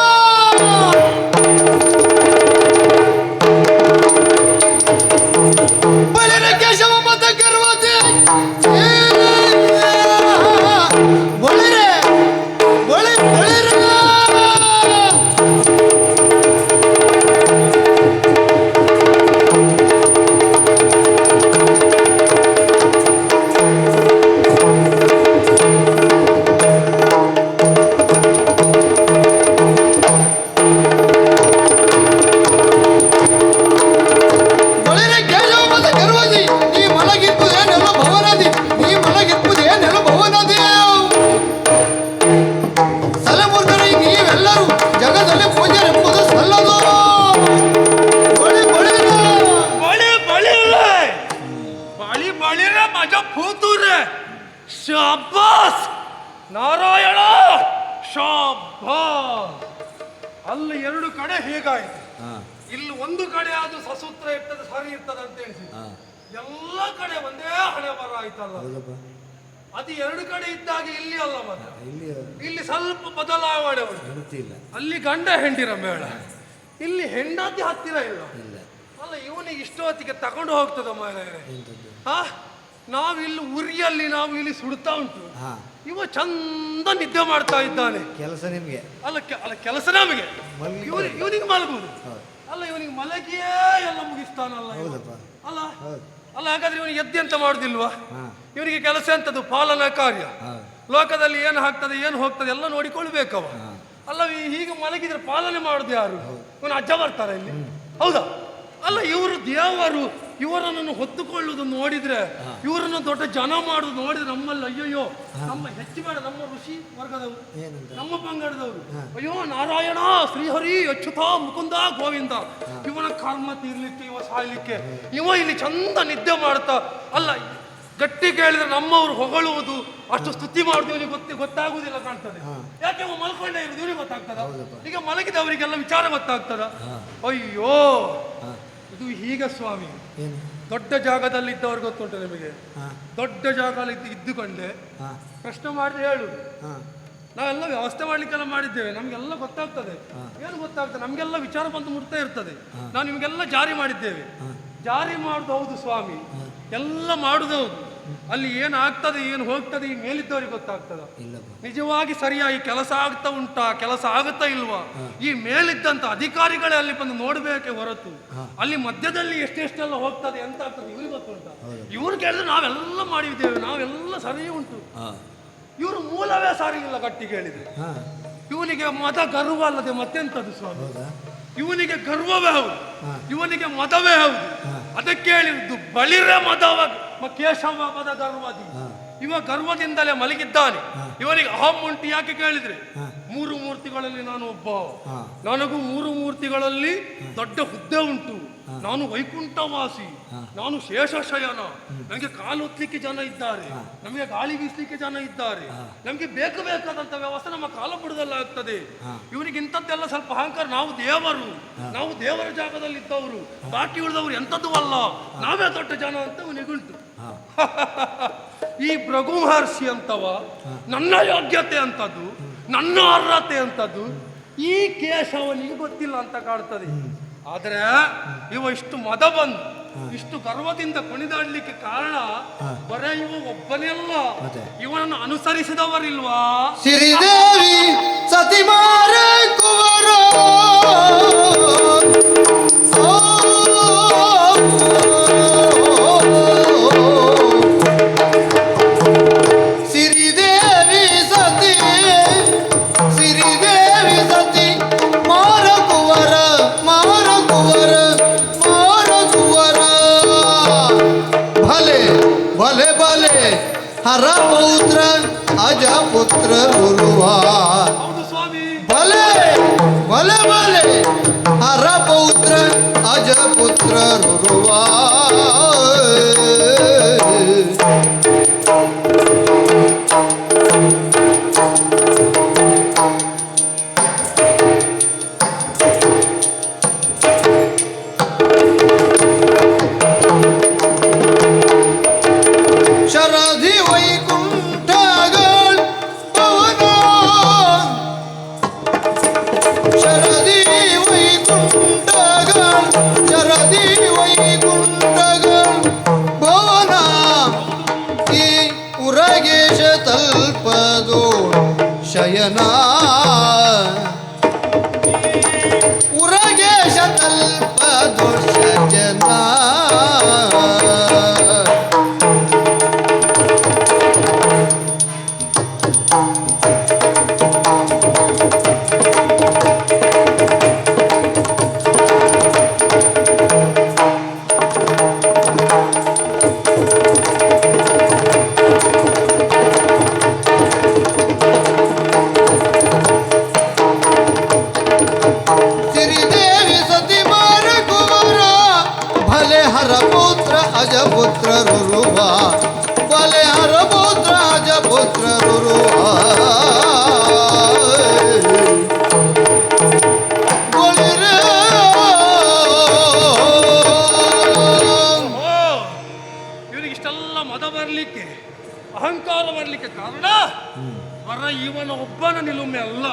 ಬಲಿರ ಕೇಶವ ಮತ ಗರ್ವತಿ ಬಳಿರೆ ಬಳಿ ಬಳಿರ ಶಾಬಾಸ್ ನಾರಾಯಣ ಶಾಬಾಸ್. ಅಲ್ಲಿ ಎರಡು ಕಡೆ ಹೀಗಾಯ್ತು, ಇಲ್ಲಿ ಒಂದು ಕಡೆ ಅದು ಸಸೂತ್ರ ಇರ್ತದೆ, ಸರಿ ಇರ್ತದೆ ಅಂತ ಎಣಿಸಿ ಎಲ್ಲ ಕಡೆ ಒಂದೇ ಹಣೆ ಬರ ಆಯ್ತಲ್ಲ. ಅದು ಎರಡು ಕಡೆ ಇದ್ದಾಗ ಇಲ್ಲಿ ಅಲ್ಲ, ಮತ್ತೆ ಇಲ್ಲಿ ಸ್ವಲ್ಪ ಬದಲಾವಣೆ ಉಂಟು. ಅಲ್ಲಿ ಗಂಡ ಹೆಂಡಿರ ಮೇಳ, ಇಲ್ಲಿ ಹೆಂಡತಿ ಹತ್ತಿರ ಇಲ್ಲ. ಅಲ್ಲ ಇವನಿಗೆ ಇಷ್ಟು ಹೊತ್ತಿಗೆ ತಗೊಂಡು ಹೋಗ್ತದ ಮಾರಾಯರೆ. ನಾವಿಲ್ಲಿ ಉರಿಯಲ್ಲಿ ನಾವು ಇಲ್ಲಿ ಸುಡ್ತಾ ಉಂಟು, ಇವ ಚಂದ ನಿದ್ದೆ ಮಾಡ್ತಾ ಇದ್ದಾನೆ. ಕೆಲಸ ನಿಮ್ಗೆ ಅಲ್ಲ ಕೆಲಸ ನಮಗೆ, ಇವನಿಗೆ ಮಲಗುವುದು ಅಲ್ಲ, ಇವನಿಗೆ ಮಲಗಿಯೇ ಎಲ್ಲ ಮುಗಿಸ್ತಾನಲ್ಲ. ಅಲ್ಲ ಅಲ್ಲ ಹಾಗಾದ್ರೆ ಇವನಿಗೆ ಎದ್ದೆ ಅಂತ ಮಾಡುದಿಲ್ವಾ? ಇವನಿಗೆ ಕೆಲಸ ಎಂತದ್ದು? ಪಾಲನಾ ಕಾರ್ಯ. ಲೋಕದಲ್ಲಿ ಏನು ಆಗ್ತದೆ ಏನು ಹೋಗ್ತದೆ ಎಲ್ಲ ನೋಡಿಕೊಳ್ಬೇಕವ. ಅಲ್ಲ ಹೀಗೆ ಮಲಗಿದ್ರೆ ಪಾಲನೆ ಮಾಡುದು ಯಾರು? ಇವನು ಅಜ್ಜ ಬರ್ತಾರೆ ಇಲ್ಲಿ, ಹೌದಾ? ಅಲ್ಲ ಇವರು ದೇವರು, ಇವರನ್ನು ಹೊತ್ತುಕೊಳ್ಳುವುದು ನೋಡಿದ್ರೆ, ಇವರನ್ನು ದೊಡ್ಡ ಜನ ಮಾಡುದು ನೋಡಿದ್ರೆ ನಮ್ಮಲ್ಲಿ ಅಯ್ಯಯ್ಯೋ, ನಮ್ಮ ಹೆಚ್ಚು ಬೇಡ, ನಮ್ಮ ಋಷಿ ವರ್ಗದವರು, ನಮ್ಮ ಪಂಗಡದವರು, ಅಯ್ಯೋ ನಾರಾಯಣ ಶ್ರೀಹರಿ ಅಚ್ಯುತ ಮುಕುಂದ ಗೋವಿಂದ, ಇವನ ಕರ್ಮ ತೀರ್ಲಿಕ್ಕೆ, ಇವ ಸಾಯ್ಲಿಕ್ಕೆ, ಇವ ಇಲ್ಲಿ ಚಂದ ನಿದ್ದೆ ಮಾಡ್ತಾ. ಅಲ್ಲ ಗಟ್ಟಿ ಕೇಳಿದ್ರೆ ನಮ್ಮವರು ಹೊಗಳುವುದು, ಅಷ್ಟು ಸ್ತುತಿ ಮಾಡುದು ಇವನಿಗೆ ಗೊತ್ತಾಗುವುದಿಲ್ಲ ಕಾಣ್ತದೆ. ಯಾಕೆ ಇವ ಮಲ್ಕೊಂಡೇ ಇರುವುದು ಇವನಿಗೆ ಗೊತ್ತಾಗ್ತದ? ಈಗ ಮಲಗಿದವರಿಗೆಲ್ಲ ವಿಚಾರ ಗೊತ್ತಾಗ್ತದ. ಅಯ್ಯೋ ಇದು ಹೀಗೆ ಸ್ವಾಮಿ, ದೊಡ್ಡ ಜಾಗದಲ್ಲಿ ಇದ್ದವ್ರು ಗೊತ್ತುಂಟು ನಿಮಗೆ, ದೊಡ್ಡ ಜಾಗದಲ್ಲಿ ಇದ್ದುಕೊಂಡೆ ಪ್ರಶ್ನೆ ಮಾಡಿದ್ರೆ ಹೇಳು, ನಾವೆಲ್ಲ ವ್ಯವಸ್ಥೆ ಮಾಡ್ಲಿಕ್ಕೆಲ್ಲ ಮಾಡಿದ್ದೇವೆ, ನಮ್ಗೆಲ್ಲ ಗೊತ್ತಾಗ್ತದೆ. ಏನು ಗೊತ್ತಾಗ್ತದೆ? ನಮ್ಗೆಲ್ಲ ವಿಚಾರ ಬಂದು ಮುಟ್ತಾ ಇರ್ತದೆ. ನಾವು ನಿಮ್ಗೆಲ್ಲ ಜಾರಿ ಮಾಡಿದ್ದೇವೆ. ಜಾರಿ ಮಾಡುದು ಹೌದು ಸ್ವಾಮಿ, ಎಲ್ಲ ಮಾಡುದು ಹೌದು. ಅಲ್ಲಿ ಏನು ಆಗ್ತದೆ ಏನು ಹೋಗ್ತದೆ ಈ ಮೇಲಿದ್ದವರಿಗೆ ಗೊತ್ತಾಗ್ತದ? ನಿಜವಾಗಿ ಸರಿಯಾಗಿ ಕೆಲಸ ಆಗ್ತಾ ಉಂಟಾ, ಕೆಲಸ ಆಗುತ್ತಾ ಇಲ್ವಾ, ಈ ಮೇಲಿದ್ದಂತ ಅಧಿಕಾರಿಗಳೇ ಅಲ್ಲಿ ಬಂದು ನೋಡ್ಬೇಕೆ ಹೊರತು ಅಲ್ಲಿ ಮಧ್ಯದಲ್ಲಿ ಎಷ್ಟೆಷ್ಟೆಲ್ಲ ಹೋಗ್ತದೆ ಎಂತ ಆಗ್ತದೆ ಇವ್ರಿಗೆ ಗೊತ್ತುಂಟಾ? ಇವ್ರು ಕೇಳಿದ್ರೆ ನಾವೆಲ್ಲ ಮಾಡಿದ್ದೇವೆ, ನಾವೆಲ್ಲ ಸರಿ ಉಂಟು. ಇವರು ಮೂಲವೇ ಸರಿ ಇಲ್ಲ ಗಟ್ಟಿ ಕೇಳಿದ್ರೆ. ಇವನಿಗೆ ಮದ ಗರ್ವ ಅಲ್ಲದೆ ಮತ್ತೆಂತದ್ದು ಸ್ವಾಮಿ? ಇವನಿಗೆ ಗರ್ವವೇ ಹೌದು, ಇವನಿಗೆ ಮದವೇ ಹೌದು. ಅದಕ್ಕೆ ಹೇಳಿದ್ದು ಬಳಿರೆ ಮದವ ಕೇಶವ ಮದ ಗರ್ವದಿ. ಇವ ಗರ್ವದಿಂದಲೇ ಮಲಗಿದ್ದಾನೆ. ಇವನಿಗೆ ಅಹಂ ಉಂಟು. ಯಾಕೆ ಕೇಳಿದ್ರೆ, ಮೂರು ಮೂರ್ತಿಗಳಲ್ಲಿ ನಾನು ಒಬ್ಬ, ನನಗೂ ಮೂರು ಮೂರ್ತಿಗಳಲ್ಲಿ ದೊಡ್ಡ ಹುದ್ದೆ ಉಂಟು, ನಾನು ವೈಕುಂಠವಾಸಿ, ನಾನು ಶೇಷಶಯನ, ನನಗೆ ಕಾಲು ಹೊತ್ತಲಿಕ್ಕೆ ಜನ ಇದ್ದಾರೆ, ನಮಗೆ ಗಾಳಿ ಬೀಸಲಿಕ್ಕೆ ಜನ ಇದ್ದಾರೆ, ನಮಗೆ ಬೇಕಾದಂತ ವ್ಯವಸ್ಥೆ ನಮ್ಮ ಕಾಲ ಬುಡದಲ್ಲಿ ಆಗ್ತದೆ. ಇವನಿಗೆ ಇಂಥದ್ದೆಲ್ಲ ಸ್ವಲ್ಪ ಅಹಂಕಾರ. ನಾವು ದೇವರು, ನಾವು ದೇವರ ಜಾಗದಲ್ಲಿ ಇದ್ದವರು, ಬಾಕಿ ಉಳಿದವರು ಎಂಥದ್ದು ಅಲ್ಲ, ನಾವೇ ದೊಡ್ಡ ಜನ ಅಂತ ಇವನಿಗುಂಟು. ಈ ಭೃಗು ಮಹರ್ಷಿ ಅಂತವ ನನ್ನ ಯೋಗ್ಯತೆ ಅಂತದ್ದು, ನನ್ನ ಅರ್ಹತೆ ಅಂತದ್ದು ಈ ಕೇಶವನಿಗೆ ಗೊತ್ತಿಲ್ಲ ಅಂತ ಕಾಡ್ತದೆ. ಆದ್ರೆ ಇವ ಇಷ್ಟು ಮದ ಬಂದು ಇಷ್ಟು ಗರ್ವದಿಂದ ಕುಣಿದಾಡ್ಲಿಕ್ಕೆ ಕಾರಣ ಬರೇ ಇವ ಒಬ್ಬನೆಲ್ಲ, ಇವನನ್ನು ಅನುಸರಿಸಿದವರಿಲ್ವಾ? ಸಿರಿದೇವಿ ಸತಿಮಾರ ಕುವರ ಹರಪೌತ್ರ ಅಜಪುತ್ರ ರುರುವಾ. ಭಲೆ ಭಲೆ ಭಲೆ ಹರಪೌತ್ರ ಅಜಪುತ್ರ ರುರುವಾ. ಶರಧಿ ವೈಕುಂಠಗಳು ಪವನ, ಶರಧಿ ವೈಕುಂಠಗಳು, ಶರಧಿ ವೈಕುಂಠಗಳು ಭವನ. ಈ ಉರಗೇಶ ತಲ್ಪದೋ ಶಯನ, ಉರಗೇಶ ತಲ್ಪದೋ ಶಯನ. ಹರಪುತ್ರ ಅಜಪುತ್ರ ರುರುವ, ಬಲೆ ಹರಪುತ್ರ ಅಜಪುತ್ರ ನಿಲುಮೆ ಅಲ್ಲ.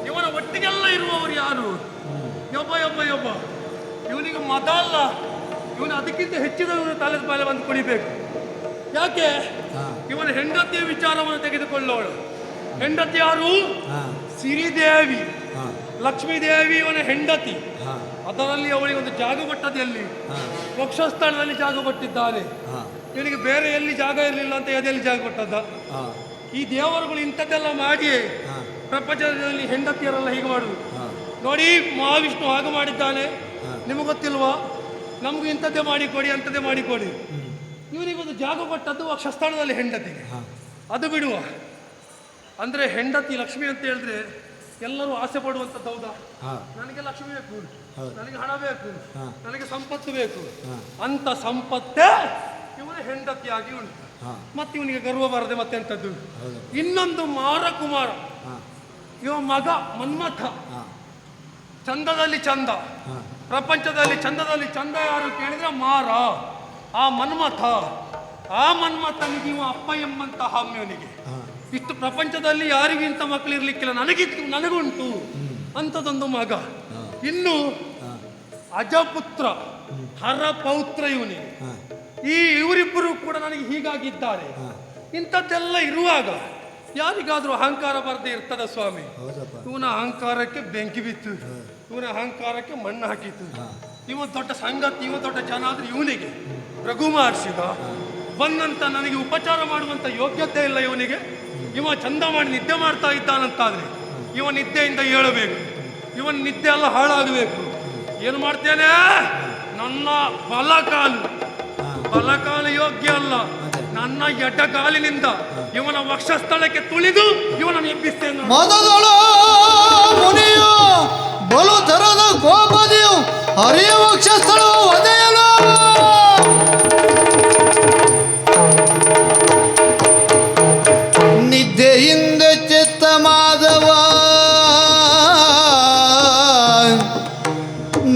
ಇವನ ಒಟ್ಟಿಗೆಲ್ಲ ಇರುವವರು ಯಾರು? ಯೊಬ್ಬ ಯೊಬ್ಬ ಯೊಬ್ಬ ಇವನಿಗೆ ಮತ ಅಲ್ಲ, ಇವನು ಅದಕ್ಕಿಂತ ಹೆಚ್ಚಿನ ತಲೆ ಬಾಲೆ ಬಂದು ಕುಡಿಬೇಕು. ಯಾಕೆ? ಇವನ ಹೆಂಡತಿಯ ವಿಚಾರವನ್ನು ತೆಗೆದುಕೊಳ್ಳೋಳು. ಹೆಂಡತಿ ಯಾರು? ಸಿರಿದೇವಿ, ಲಕ್ಷ್ಮೀದೇವಿ ಇವನ ಹೆಂಡತಿ. ಅದರಲ್ಲಿ ಅವಳಿಗೆ ಒಂದು ಜಾಗ ಕೊಟ್ಟದ್ದು ಎಲ್ಲಿ? ವಕ್ಷಸ್ಥಳದಲ್ಲಿ ಜಾಗ ಕೊಟ್ಟಿದ್ದಾನೆ. ಇವನಿಗೆ ಬೇರೆ ಎಲ್ಲಿ ಜಾಗ ಇರಲಿಲ್ಲ ಅಂತ ಎಲ್ಲಿ ಜಾಗ ಕೊಟ್ಟದ್ದ? ಈ ದೇವರುಗಳು ಇಂಥದ್ದೆಲ್ಲ ಮಾಡಿ ಪ್ರಪಂಚದಲ್ಲಿ ಹೆಂಡತಿಯರೆಲ್ಲ ಹೀಗೆ ಮಾಡುದು ನೋಡಿ. ಮಹಾವಿಷ್ಣು ಹಾಗೆ ಮಾಡಿದ್ದಾನೆ, ನಿಮಗೆ ಗೊತ್ತಿಲ್ವಾ? ನಮ್ಗೆ ಇಂಥದ್ದೇ ಮಾಡಿಕೊಡಿ, ಅಂಥದ್ದೇ ಮಾಡಿಕೊಡಿ. ಇವನಿಗೊಂದು ಜಾಗ ಕೊಟ್ಟದ್ದು ವಕ್ಷಸ್ಥಳದಲ್ಲಿ ಹೆಂಡತಿಗೆ. ಅದು ಬಿಡುವ. ಅಂದ್ರೆ ಹೆಂಡತಿ ಲಕ್ಷ್ಮಿ ಅಂತ ಹೇಳಿದ್ರೆ ಎಲ್ಲರೂ ಆಸೆ ಪಡುವಂಥದ್ದು. ಹೌದಾ? ನನಗೆ ಲಕ್ಷ್ಮಿ ಬೇಕು, ನನಗೆ ಹಣ ಬೇಕು, ನನಗೆ ಸಂಪತ್ತು ಬೇಕು ಅಂತ ಸಂಪತ್ತೇ ಇವನ ಹೆಂಡತಿಯಾಗಿ ಉಂಟು. ಮತ್ತೆ ಇವನಿಗೆ ಗರ್ವ ಬರದೆ ಮತ್ತೆ ಎಂಥದ್ದು? ಇನ್ನೊಂದು ಮಾರಕುಮಾರ, ಇವ ಮಗ ಮನ್ಮಥ. ಚಂದದಲ್ಲಿ ಚಂದ, ಪ್ರಪಂಚದಲ್ಲಿ ಚಂದದಲ್ಲಿ ಚಂದ ಯಾರು ಕೇಳಿದ್ರೆ ಮಾರ, ಆ ಮನ್ಮಥ. ಆ ಮನ್ಮಥನಿಗೆ ಇವ ಅಪ್ಪ ಎಂಬಂತಹ ಇವನಿಗೆ. ಇಷ್ಟು ಪ್ರಪಂಚದಲ್ಲಿ ಯಾರಿಗೂ ಇಂಥ ಮಕ್ಕಳು ಇರ್ಲಿಕ್ಕಿಲ್ಲ, ನನಗಿತ್ತು, ನನಗುಂಟು ಅಂಥದ್ದೊಂದು ಮಗ. ಇನ್ನು ಅಜಪುತ್ರ, ಹರಪೌತ್ರ ಇವನಿಗೆ. ಈ ಇವರಿಬ್ಬರು ಕೂಡ ನನಗೆ ಹೀಗಾಗಿದ್ದಾರೆ. ಇಂಥದ್ದೆಲ್ಲ ಇರುವಾಗ ಯಾರಿಗಾದ್ರೂ ಅಹಂಕಾರ ಬರದೆ ಇರ್ತದ ಸ್ವಾಮಿ? ಇವನ ಅಹಂಕಾರಕ್ಕೆ ಬೆಂಕಿ ಬಿತ್ತು, ಇವನ ಅಹಂಕಾರಕ್ಕೆ ಮಣ್ಣು ಹಾಕಿತ್ತು. ಇವ ದೊಡ್ಡ ಸಂಗತಿ, ಇವ ದೊಡ್ಡ ಜನ ಆದ್ರೆ ಇವನಿಗೆ ರಘು ಮಹರ್ಷಿಗ ಬಂದಂತ ನನಗೆ ಉಪಚಾರ ಮಾಡುವಂತ ಯೋಗ್ಯತೆ ಇಲ್ಲ ಇವನಿಗೆ. ಇವ ಚಂದ ಮಾಡಿ ನಿದ್ದೆ ಮಾಡ್ತಾ ಇದ್ದಾನಂತಾದ್ರೆ ಇವ ನಿದ್ದೆಯಿಂದ ಏಳಬೇಕು, ಇವನ್ ನಿದ್ದೆ ಎಲ್ಲ ಹಾಳಾಗಬೇಕು. ಏನು ಮಾಡ್ತೇನೆ? ನನ್ನ ಬಲಕಾಲು ಯೋಗ್ಯ ಅಲ್ಲ, ನನ್ನ ಎಡಗಾಲಿನಿಂದ ಇವನ ವಕ್ಷಸ್ಥಳಕ್ಕೆ ತುಳಿದು ಇವನನ್ನು ಎಬ್ಬಿಸ್ತೇನೆ. ಮದದಳು ಮುನಿಯು ಬಲು ತರದ ಗೋಪದಿಯು ಹರಿಯ ವಕ್ಷಸ್ಥಳವು ಒದೆಯಲು. ನಿದ್ದೆಯಿಂದ ಚಿತ್ತ ಮಾಧವ,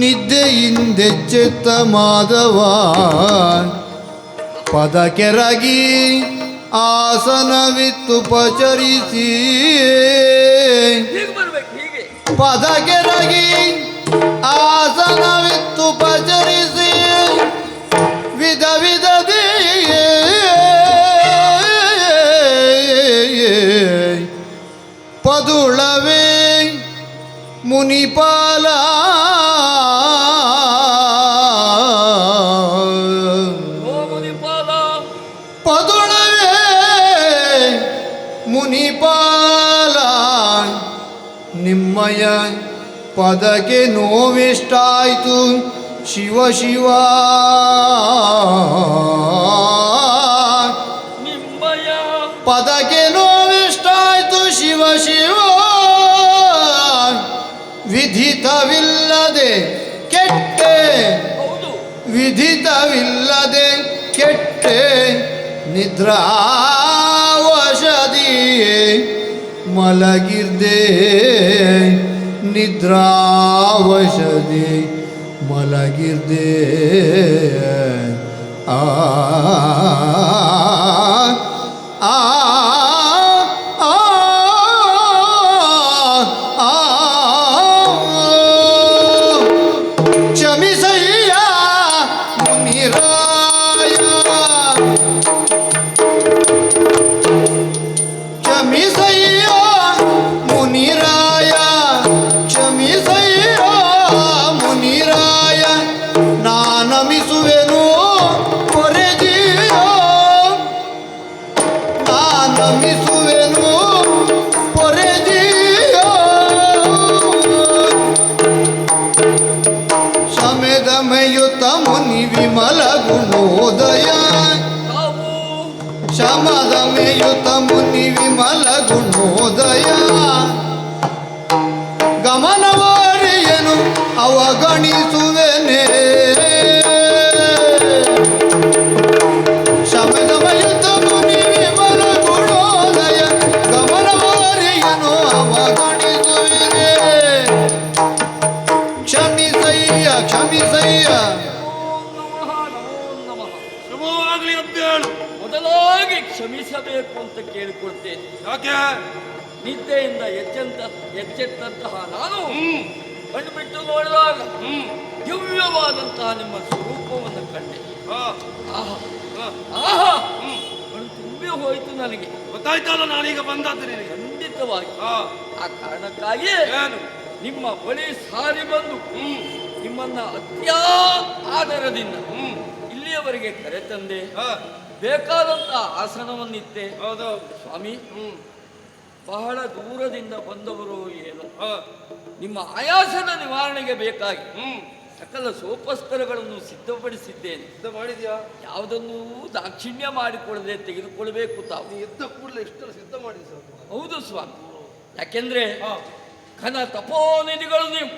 ನಿದ್ದೆಯಿಂದ ಚಿತ್ತ ಮಾಧವ ಪದ ಕೆರಗಿ ಆಸನವಿತ್ತು ಪಚರಿಸಿ. ಪದ ಕೆರಗಿ ಆಸನವಿತ್ತು ಪಚರಿಸಿ ವಿಧ ವಿಧದಿ ಪದುಳವೇ ಮುನಿಪಾಲ. ಪದುಳವೇ ಮುನಿಪಾಲ ನಿಮ್ಮಯ ಪದಕ್ಕೆ ನೋವಿಷ್ಟಾಯ್ತು ಶಿವ ಶಿವ. ನಿಮ್ಮಯ ಪದಕ್ಕೆ ನೋವಿಷ್ಟಾಯ್ತು ಶಿವ ಶಿವ. ವಿಧಿತವಿಲ್ಲದೆ ಕೆಟ್ಟೆ, ವಿಧಿತವಿಲ್ಲದೆ ಕೆಟ್ಟೆ ನಿದ್ರಾವಶದಿ ಮಲಗಿರ್ದೆ. ನಿದ್ರಾವಶದಿ ಮಲಗಿರ್ದೆ. ಆ ಆ ಕ್ಷಮಿಸಯ್ಯ ಮುನಿರಾಯ, ಕ್ಷಮಿಸಯ್ಯ ಮುನಿರಾಯ, ಕ್ಷಮಿಸಯ್ಯ ಮುನಿರಾಯ. ನಾನಮಿಸುವೆನು ಕೊರೆಜಿಯ, ನಾನಮಿಸುವೆನು ಕೊರೆಜಿಯ. ಶಮೆದಮಯುತ ಮುನಿ ವಿಮಲ ಗುಣೋದಯ, ಶಮದಮಯುತ ಮುನಿ ವಿಮಲ ಗುಣೋದಯ. ಗಮನವಾರಿಯನು ಅವಗಣಿಸುವೆನೆ. ಶಮದಮಯುತ ಮುನಿ ವಿಮಲ ಗುಣೋದಯ, ಗಮನವಾರಿಯನು ಅವಗಣಿಸುವೆನೆ. ಕ್ಷಮಿಸಯ್ಯ ಕ್ಷಮಿಸಯ್ಯ. ಶುಭವಾಗಲಿ ಅಂತ ಹೇಳು. ಮೊದಲಾಗಿ ಕ್ಷಮಿಸಬೇಕು ಅಂತ ಕೇಳಿಕೊಳ್ತೇನೆ. ಯಾಕೆ? ನಿದ್ದೆಯಿಂದ ಎಚ್ಚೆತ್ತಂತಹ ನಾನು ಕಣ್ಬಿಟ್ಟು ನೋಡಿದಾಗ ದಿವ್ಯವಾದಂತಹ ನಿಮ್ಮ ಸ್ವರೂಪವನ್ನು ಕಂಡೆ. ಆಹಾ ಆಹಾ ಕಣ್ಣು ತುಂಬಿ ಹೋಯಿತು ನನಗೆ. ಗೊತ್ತಾಯ್ತಲ್ಲ ನಾನೀಗ ಬಂದದ್ದು ನಿನಗೆ. ಖಂಡಿತವಾಗಿ ಆ ಕಾರಣಕ್ಕಾಗಿ ನಿಮ್ಮ ಬಳಿ ಸಾರಿ ಬಂದು ನಿಮ್ಮನ್ನ ಅತ್ಯಾ ಆದರದಿಂದ ಇಲ್ಲಿಯವರೆಗೆ ಕರೆತಂದೆ. ಬೇಕಾದಂತ ಆಸನವನ್ನಿತ್ತೆ. ಹೌದು ಸ್ವಾಮಿ, ಬಹಳ ದೂರದಿಂದ ಬಂದವರು ಏನು, ನಿಮ್ಮ ಆಯಾಸದ ನಿವಾರಣೆಗೆ ಬೇಕಾಗಿ ಸಕಲ ಸೋಪಸ್ತರಗಳನ್ನು ಸಿದ್ಧಪಡಿಸಿದ್ದೇನೆ. ಸಿದ್ಧ ಮಾಡಿದ್ಯಾ? ಯಾವುದನ್ನೂ ದಾಕ್ಷಿಣ್ಯ ಮಾಡಿಕೊಳ್ಳದೆ ತೆಗೆದುಕೊಳ್ಬೇಕು ತಾವು. ಎದ್ದ ಕೂಡಲೇ ಇಷ್ಟೆಲ್ಲ ಸಿದ್ಧ ಮಾಡಿದ ಸರ್. ಹೌದು ಸ್ವಾಮಿ, ಯಾಕೆಂದ್ರೆ ಘನ ತಪೋನಿಧಿಗಳು ನೀವು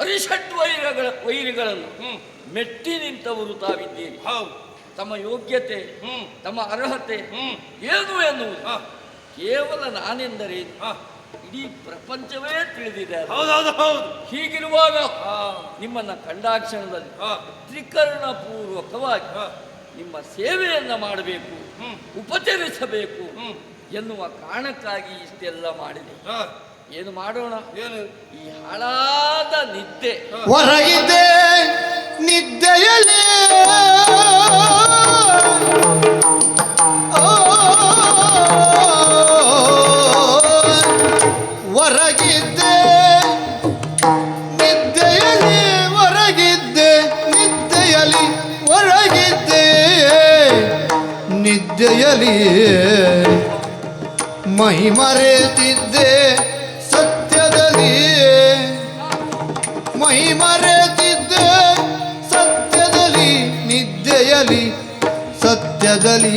ಅರಿಷಡ್ ವೈರಿಗಳನ್ನು ಮೆಟ್ಟಿ ನಿಂತವರು ತಾವಿದ್ದೀರಿ. ತಮ್ಮ ಯೋಗ್ಯತೆ ತಮ್ಮ ಅರ್ಹತೆ ಏನು ಎನ್ನುವುದು ಕೇವಲ ನಾನೆಂದರೆ ಇಡೀ ಪ್ರಪಂಚವೇ ತಿಳಿದಿದೆ. ಹೀಗಿರುವಾಗ ನಿಮ್ಮನ್ನ ಕಂಡಾಕ್ಷಣದಲ್ಲಿ ತ್ರಿಕರಣ ಪೂರ್ವಕವಾಗಿ ನಿಮ್ಮ ಸೇವೆಯನ್ನ ಮಾಡಬೇಕು, ಉಪಚರಿಸಬೇಕು ಎನ್ನುವ ಕಾರಣಕ್ಕಾಗಿ ಇಷ್ಟೆಲ್ಲ ಮಾಡಿದೆ. ಏನು ಮಾಡೋಣ? ಏನು ಈ ಹಾಳಾದ ನಿದ್ದೆ ಹೊರಗಿದೆ ನಿದ್ದೆಯಲ್ಲಿ ಹೊರಗಿದ್ದೆ ನಿದ್ದೆಯಲ್ಲಿ ಹೊರಗಿದ್ದೆ ನಿದ್ದೆಯಲ್ಲಿ ಹೊರಗಿದ್ದೆ ನಿದ್ದೆಯಲ್ಲಿ ಮೈ ಮರೆತಿದ್ದೆ ಸತ್ಯದಲ್ಲಿ ಮೈ ಮರೆತಿದ್ದೆ ಸತ್ಯದಲ್ಲಿ ನಿದ್ದೆಯಲ್ಲಿ ಸತ್ಯದಲ್ಲಿ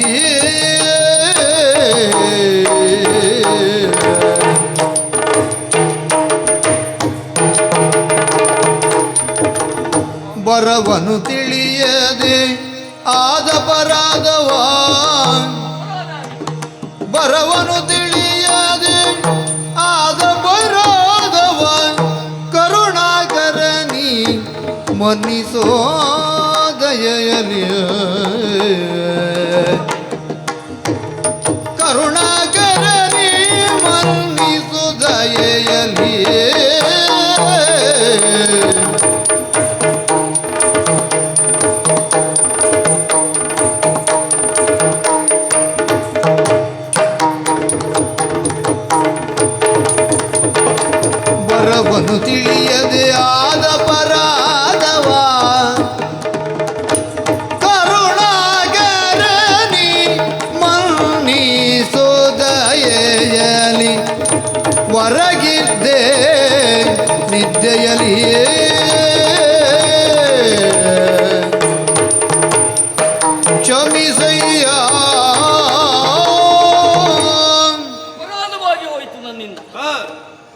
ಬರವನು ತಿಳಿಯದೆ ಆದ ಪರಾಧವ ಬರವನು ತಿಳಿಯದೆ ಆದ ಪರಾಧವ ಕರುಣಾಕರನಿ ಮನ್ನಿಸೋ ದಯೆಯಲಿ ಕರುಣಾಕರನಿ ಮನ್ನಿಸೋ ದಯೆಯಲಿ ಬರವನು ತಿಳಿಯದೆ ಆದ ಪರಾಧವ ಕರುಣಾಕರನಿ ಮನ್ನಿಸೋ ದಯೆಯಲಿ ಹೊರಗಿದ್ದೆ ನಿದ್ದೆಯಲಿ ಕ್ಷಮಿಸಯ್ಯ ಅಪರಾಧವಾಗಿ ಹೋಯಿತು ನನ್ನಿಂದ.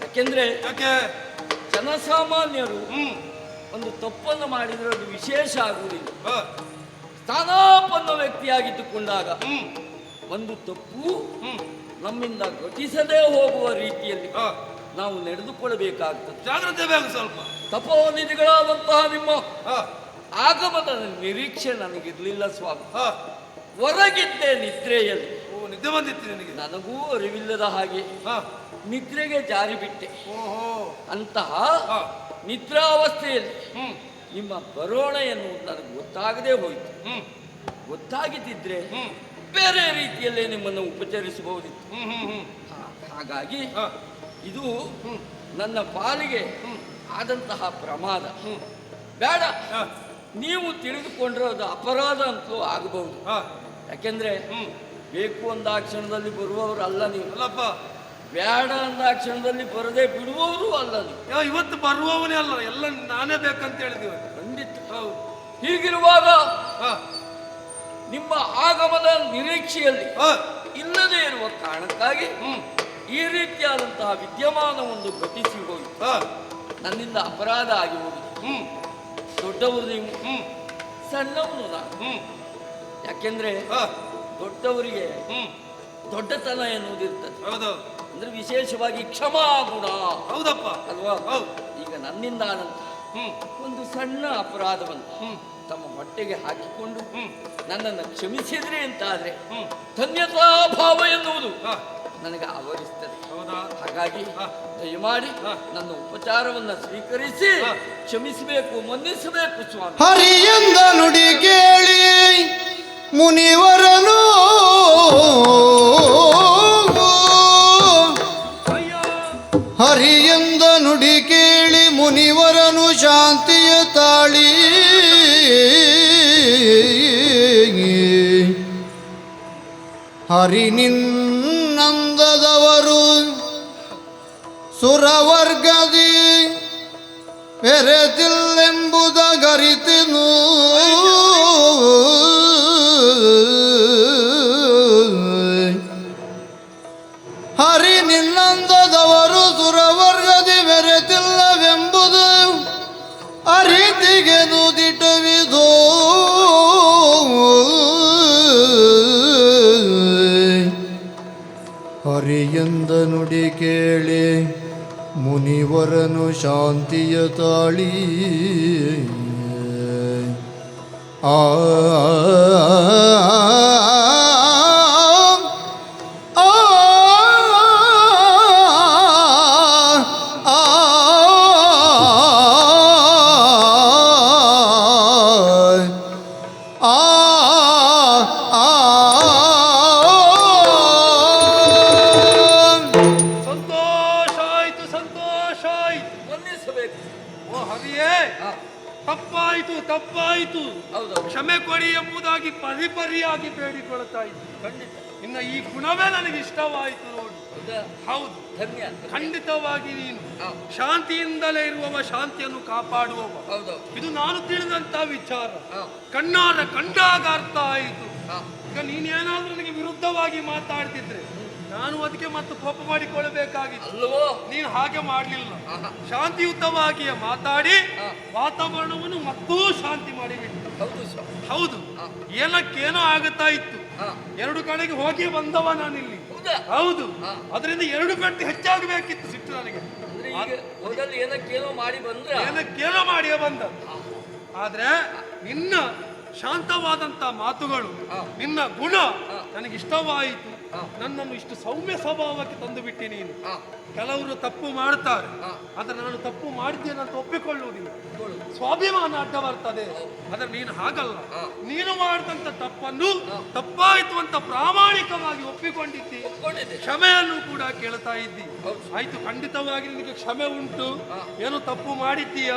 ಯಾಕೆಂದ್ರೆ ಯಾಕೆ? ಜನಸಾಮಾನ್ಯರು ಒಂದು ತಪ್ಪನ್ನು ಮಾಡಿದ್ರೆ ಅದು ವಿಶೇಷ ಆಗುವುದಿಲ್ಲ. ಸ್ಥಾನಾಪನ್ನ ವ್ಯಕ್ತಿಯಾಗಿದ್ದುಕೊಂಡಾಗ ಒಂದು ತಪ್ಪು ನಮ್ಮಿಂದ ಘಟಿಸದೇ ಹೋಗುವ ರೀತಿಯಲ್ಲಿ ನಾವು ನಡೆದುಕೊಳ್ಳಬೇಕಾಗ್ತದೆ. ಜಾಗ್ರತೆ ಬೇಕು ಸ್ವಲ್ಪ. ತಪೋನಿಧಿಗಳಾದಂತಹ ನಿಮ್ಮ ಆಗಮದ ನಿರೀಕ್ಷೆ ನನಗಿರ್ಲಿಲ್ಲ ಸ್ವಾಮಿ. ಹೊರಗಿದ್ದೆ ನಿದ್ರೆಯಲ್ಲಿ. ನಿದ್ದೆ ಬಂದಿತ್ತು ನಿನಗೆ? ನನಗೂ ಅರಿವಿಲ್ಲದ ಹಾಗೆ ನಿದ್ರೆಗೆ ಜಾರಿ ಬಿಟ್ಟೆ. ಅಂತಹ ನಿದ್ರಾವಸ್ಥೆಯಲ್ಲಿ ನಿಮ್ಮ ಬರೋಣ ಎನ್ನುವುದು ನನಗೆ ಗೊತ್ತಾಗದೆ ಹೋಯಿತು. ಗೊತ್ತಾಗಿದ್ದಿದ್ರೆ ಬೇರೆ ರೀತಿಯಲ್ಲೇ ನಿಮ್ಮನ್ನು ಉಪಚರಿಸಬಹುದಿತ್ತು. ಹಾಗಾಗಿ ಇದು ನನ್ನ ಪಾಲಿಗೆ ಆದಂತಹ ಪ್ರಮಾದ. ಬೇಡ, ನೀವು ತಿಳಿದುಕೊಂಡ್ರೆ ಅದು ಅಪರಾಧ ಅಂತಲೂ ಆಗಬಹುದು. ಯಾಕೆಂದ್ರೆ ಬೇಕು ಅಂದಾಕ್ಷಣದಲ್ಲಿ ಬರುವವರು ಅಲ್ಲ ನೀವು. ಅಲ್ಲಪ್ಪ, ಬೇಡ ಅಂದಾಕ್ಷಣದಲ್ಲಿ ಬರದೆ ಬಿಡುವವರು ಅಲ್ಲ ನೀವು. ಇವತ್ತು ಬರುವವನೇ ಅಲ್ಲ, ಎಲ್ಲ ನಾನೇ ಬೇಕಂತ ಹೇಳಿದೀವಿ. ಖಂಡಿತ. ಹೀಗಿರುವಾಗ ನಿಮ್ಮ ಆಗಮನ ನಿರೀಕ್ಷೆಯಲ್ಲಿ ಇಲ್ಲದೆ ಇರುವ ಕಾರಣಕ್ಕಾಗಿ ಈ ರೀತಿಯಾದಂತಹ ವಿದ್ಯಮಾನವೊಂದು ಘಟಿಸಿ ಹೋಯಿತು. ನನ್ನಿಂದ ಅಪರಾಧ ಆಗಿ ಹೋಗಿದೆ. ದೊಡ್ಡವರು ನೀವು, ಸಣ್ಣವನು ನಾನು. ಯಾಕೆಂದ್ರೆ ದೊಡ್ಡವರಿಗೆ ದೊಡ್ಡತನ ಎನ್ನುವುದಿರ್ತದೆ. ಹೌದು. ಅಂದ್ರೆ ವಿಶೇಷವಾಗಿ ಕ್ಷಮಾ ಗುಣ. ಹೌದಪ್ಪ ಅಲ್ವಾ? ಈಗ ನನ್ನಿಂದ ಆದಂತಹ ಒಂದು ಸಣ್ಣ ಅಪರಾಧವನ್ನು ತಮ್ಮ ಹೊಟ್ಟೆಗೆ ಹಾಕಿಕೊಂಡು ನನ್ನನ್ನು ಕ್ಷಮಿಸಿದ್ರಿ ಅಂತ ಆದ್ರೆ ಧನ್ಯತಾ ಭಾವ ಎನ್ನುವುದು ನನಗೆ ಆವರಿಸ್ತದೆ. ಹಾಗಾಗಿ ದಯಮಾಡಿ ನನ್ನ ಉಪಚಾರವನ್ನ ಸ್ವೀಕರಿಸಿ ಕ್ಷಮಿಸಬೇಕು, ಮನ್ನಿಸಬೇಕು ಸ್ವಾಮಿ. ಹರಿಯಂದ ನುಡಿ ಕೇಳಿ ಮುನಿವರನು ಹರಿಯಂದ ನುಡಿ ಕೇಳಿ ಮುನಿವರನು ಶಾಂತಿಯ ತಾಳಿ ಹರಿ ನಿನ್ನಂದದವರು ಸುರವರ್ಗದಿ ಬೆರೆತಿಲ್ಲೆಂಬುದ ಗರಿತಿನು ಹರಿ ನಿನ್ನಂದದವರು ಸುರವರ್ಗದಿ ಬೆರೆತಿಲ್ಲವೆಂಬುದು ಅರಿತಿಗೆದು ದಿಟವಿದು ಹರಿಯಂದ ನುಡಿ ಕೇಳಿ ಮುನಿವರನು ಶಾಂತಿಯ ತಾಳಿ ಆ ಸಂತೋಷ ಆಯ್ತು, ಸಂತೋಷ ಆಯ್ತು. ಮನ್ನಿಸಬೇಕು. ಓ ಹರಿಯೇ, ತಪ್ಪಾಯಿತು, ತಪ್ಪಾಯಿತು, ಹೌದು, ಕ್ಷಮೆ ಕೊಡಿ ಎಂಬುದಾಗಿ ಪರಿಪರಿಯಾಗಿ ಬೇಡಿಕೊಳ್ತಾ ಇದ್ದೆ. ಖಂಡಿತ. ಇನ್ನ ಈ ಗುಣವೇ ನನಗೆ ಇಷ್ಟವಾಯಿತು ನೋಡಿ. ಹೌದಾ? ಹೌದು, ಧನ್ಯ. ಖಂಡಿತವಾಗಿ ನೀನು ಹಾ. ಶಾಂತಿಯಿಂದಲೇ ಇರುವವ, ಶಾಂತಿಯನ್ನು ಕಾಪಾಡುವವ. ಹೌದು. ಇದು ನಾನು ತಿಳಿದಂತ ವಿಚಾರ. ಹಾ. ಕಣ್ಣಾರ ಕಂಡಾಗ ಅರ್ಥ ಆಯಿತು. ಹಾ. ಈಗ ನೀನೇನಾದ್ರೂ ನನಗೆ ವಿರುದ್ಧವಾಗಿ ಮಾತಾಡ್ತಿದ್ರೆ ನಾನು ಅದಕ್ಕೆ ಮತ್ತೆ ಕೋಪ ಮಾಡಿಕೊಳ್ಳಬೇಕಾಗಿತ್ತು. ಅಲ್ವೋ? ನೀನು ಹಾಗೆ ಮಾಡಲಿಲ್ಲ. ಆಹಾ. ಶಾಂತಿಯುತವಾಗಿಯೇ ಮಾತಾಡಿ ಹಾ. ವಾತಾವರಣವನ್ನು ಮತ್ತೂ ಶಾಂತಿ ಮಾಡಿಬಿಟ್ಟು. ಹೌದು ಸ್ವಾಮಿ. ಹೌದು, ಹಾ. ಏನಕ್ಕೇನೋ ಆಗುತ್ತಾ ಇತ್ತು. ಹಾ. ಎರಡು ಕಡೆಗೆ ಹೋಗಿ ಬಂದವ ನಾನಿಲ್ಲಿ. ಹೌದಾ? ಹೌದು, ಹಾ. ಅದರಿಂದ ಎರಡು ಪಟ್ಟು ಹೆಚ್ಚಾಗಬೇಕಿತ್ತು ಸಿಟ್ಟು ನನಗೆ. ಅಂದ್ರೆ ಈಗ ಮೊದಲು ಏನಕ್ಕೇನೋ ಮಾಡಿ ಬಂದ್ರೆ ಏನಕ್ಕೇನೋ ಮಾಡಿಯೇ ಬಂದ. ಆದ್ರೆ ನಿನ್ನ ಶಾಂತವಾದಂತ ಮಾತುಗಳು, ನಿನ್ನ ಗುಣ ನನಗೆ ಇಷ್ಟವಾಯಿತು. ನನ್ನನ್ನು ಇಷ್ಟು ಸೌಮ್ಯ ಸ್ವಭಾವಕ್ಕೆ ತಂದು ಬಿಟ್ಟಿ ನೀನು. ಕೆಲವರು ತಪ್ಪು ಮಾಡ್ತಾರೆ, ಆದ್ರೆ ನಾನು ತಪ್ಪು ಮಾಡಿದ್ದೇನೆ ಅಂತ ಒಪ್ಪಿಕೊಳ್ಳುವುದಿಲ್ಲ. ಸ್ವಾಭಿಮಾನ ಅಡ್ಡ ಬರ್ತದೆ. ಆದ್ರೆ ನೀನು ಹಾಗಲ್ಲ. ನೀನು ಮಾಡಿದಂತ ತಪ್ಪನ್ನು ತಪ್ಪಾಯಿತು ಅಂತ ಪ್ರಾಮಾಣಿಕವಾಗಿ ಒಪ್ಪಿಕೊಂಡಿದ್ದಿ. ಕ್ಷಮೆಯನ್ನು ಕೂಡ ಕೇಳ್ತಾ ಇದ್ದಿ. ಆಯ್ತು, ಖಂಡಿತವಾಗಿ ನಿನಗೆ ಕ್ಷಮೆ ಉಂಟು. ಏನು ತಪ್ಪು ಮಾಡಿದ್ದೀಯ,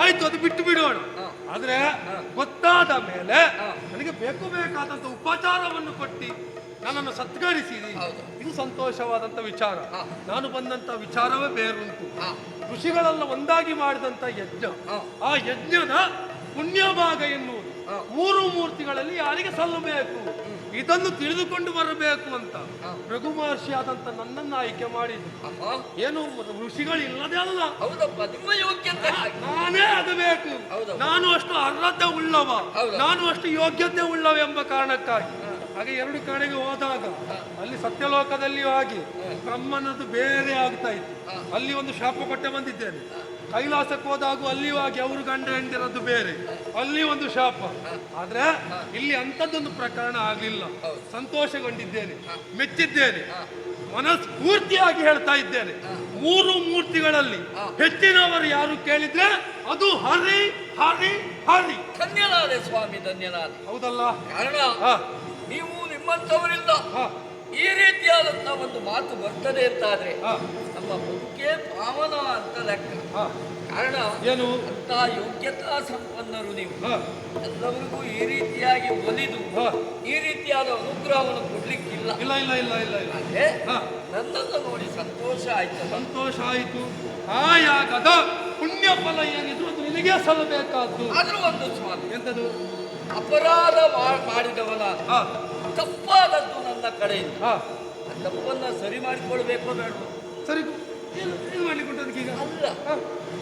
ಆಯ್ತು, ಅದು ಬಿಟ್ಟು ಬಿಡೋಣ. ಆದ್ರೆ ಗೊತ್ತಾದ ಮೇಲೆ ನನಗೆ ಬೇಕಾದಂತ ಉಪಚಾರವನ್ನು ಕೊಟ್ಟಿ ನನ್ನನ್ನು ಸತ್ಕರಿಸಿದಿ. ಇದು ಸಂತೋಷವಾದಂತ ವಿಚಾರ. ನಾನು ಬಂದಂತ ವಿಚಾರವೇ ಬೇರುಂಟು. ಋಷಿಗಳೆಲ್ಲ ಒಂದಾಗಿ ಮಾಡಿದಂತ ಯಜ್ಞ, ಆ ಯಜ್ಞದ ಪುಣ್ಯಭಾಗ ಎನ್ನುವುದು ಮೂರು ಮೂರ್ತಿಗಳಲ್ಲಿ ಯಾರಿಗೆ ಸಲ್ಲಬೇಕು, ಇದನ್ನು ತಿಳಿದುಕೊಂಡು ಬರಬೇಕು ಅಂತ ರಘು ಮಹರ್ಷಿ ಆದಂತ ನನ್ನನ್ನು ಆಯ್ಕೆ ಮಾಡಿದ್ರು. ಏನು ಋಷಿಗಳು ಇಲ್ಲದೆ ಅಲ್ಲ, ನಾನೇ ಆಗಬೇಕು. ನಾನು ಅಷ್ಟು ಅರ್ಹತೆ ಉಳ್ಳವ, ನಾನು ಅಷ್ಟು ಯೋಗ್ಯತೆ ಉಳ್ಳವ ಎಂಬ ಕಾರಣಕ್ಕಾಗಿ. ಹಾಗೆ ಎರಡು ಕಡೆಗೆ ಹೋದಾಗ ಅಲ್ಲಿ ಸತ್ಯಲೋಕದಲ್ಲಿಯೂ ಹಾಗೆ ಬ್ರಹ್ಮನದ್ದು ಬೇರೆ ಆಗ್ತಾ ಇತ್ತು. ಅಲ್ಲಿ ಒಂದು ಶಾಪ ಕೊಟ್ಟೆ ಬಂದಿದ್ದೇನೆ. ಕೈಲಾಸಕ್ಕೆ ಹೋದಾಗ ಅಲ್ಲಿಯೂ ಹಾಗೆ ಅವರು ಗಂಡ ಹೆಂಡಿರದ್ದು ಬೇರೆ, ಅಲ್ಲಿ ಒಂದು ಶಾಪ. ಆದ್ರೆ ಇಲ್ಲಿ ಅಂಥದ್ದೊಂದು ಪ್ರಕರಣ ಆಗ್ಲಿಲ್ಲ. ಸಂತೋಷಗೊಂಡಿದ್ದೇನೆ, ಮೆಚ್ಚಿದ್ದೇನೆ, ಮನಸ್ಫೂರ್ತಿಯಾಗಿ ಹೇಳ್ತಾ ಇದ್ದೇನೆ. ಮೂರು ಮೂರ್ತಿಗಳಲ್ಲಿ ಹೆಚ್ಚಿನವರು ಯಾರು ಕೇಳಿದ್ರೆ ಅದು ಹರಿ ಹರಿ ಹರಿ. ಧನ್ಯನಾದೆ ಸ್ವಾಮಿ, ಧನ್ಯನಾದೆ. ಹೌದಲ್ಲ? ಕಾರಣ ನೀವು ನಿಮ್ಮಂಥವರಿಂದ ಈ ರೀತಿಯಾದಂತಹ ಒಂದು ಮಾತು ಬರ್ತದೆ ಅಂತಾದ್ರೆ ನಮ್ಮ ಬದುಕೇ ಪಾವನ ಅಂತ ಲೆಕ್ಕ. ಕಾರಣ ಏನು? ಅಂತಹ ಯೋಗ್ಯತಾ ಸಂಪನ್ನರು ನೀವು. ಎಲ್ಲರಿಗೂ ಈ ರೀತಿಯಾಗಿ ಒಲಿದು ಈ ರೀತಿಯಾದ ಅನುಗ್ರಹವನ್ನು ಕೊಡ್ಲಿಕ್ಕಿಲ್ಲ. ಇಲ್ಲ ಇಲ್ಲ ಇಲ್ಲ ಇಲ್ಲ ಇಲ್ಲ. ನನ್ನನ್ನು ನೋಡಿ ಸಂತೋಷ ಆಯ್ತು. ಸಂತೋಷ ಆಯಿತು. ಆ ಯಾಗದ ಪುಣ್ಯ ಫಲ ಏನಿದ್ರು ಅದು ನಿನಗೆ ಸಲ್ಲಬೇಕಾದ್ದು. ಆದ್ರೂ ಒಂದು ಸ್ವಾಮಿ, ಎಂತದು? ಅಪರಾಧ ಮಾಡಿದವನ ತಪ್ಪಾದದ್ದು ನನ್ನ ಕಡೆಯಿಂದ. ತಪ್ಪನ್ನ ಸರಿ ಮಾಡಿಕೊಳ್ಬೇಕೋ ಬೇಡ? ಸರಿ, ಏನು ಮಾಡ್ಲಿಕ್ಕೆ ಅದಕ್ಕೀಗ ಅಲ್ಲ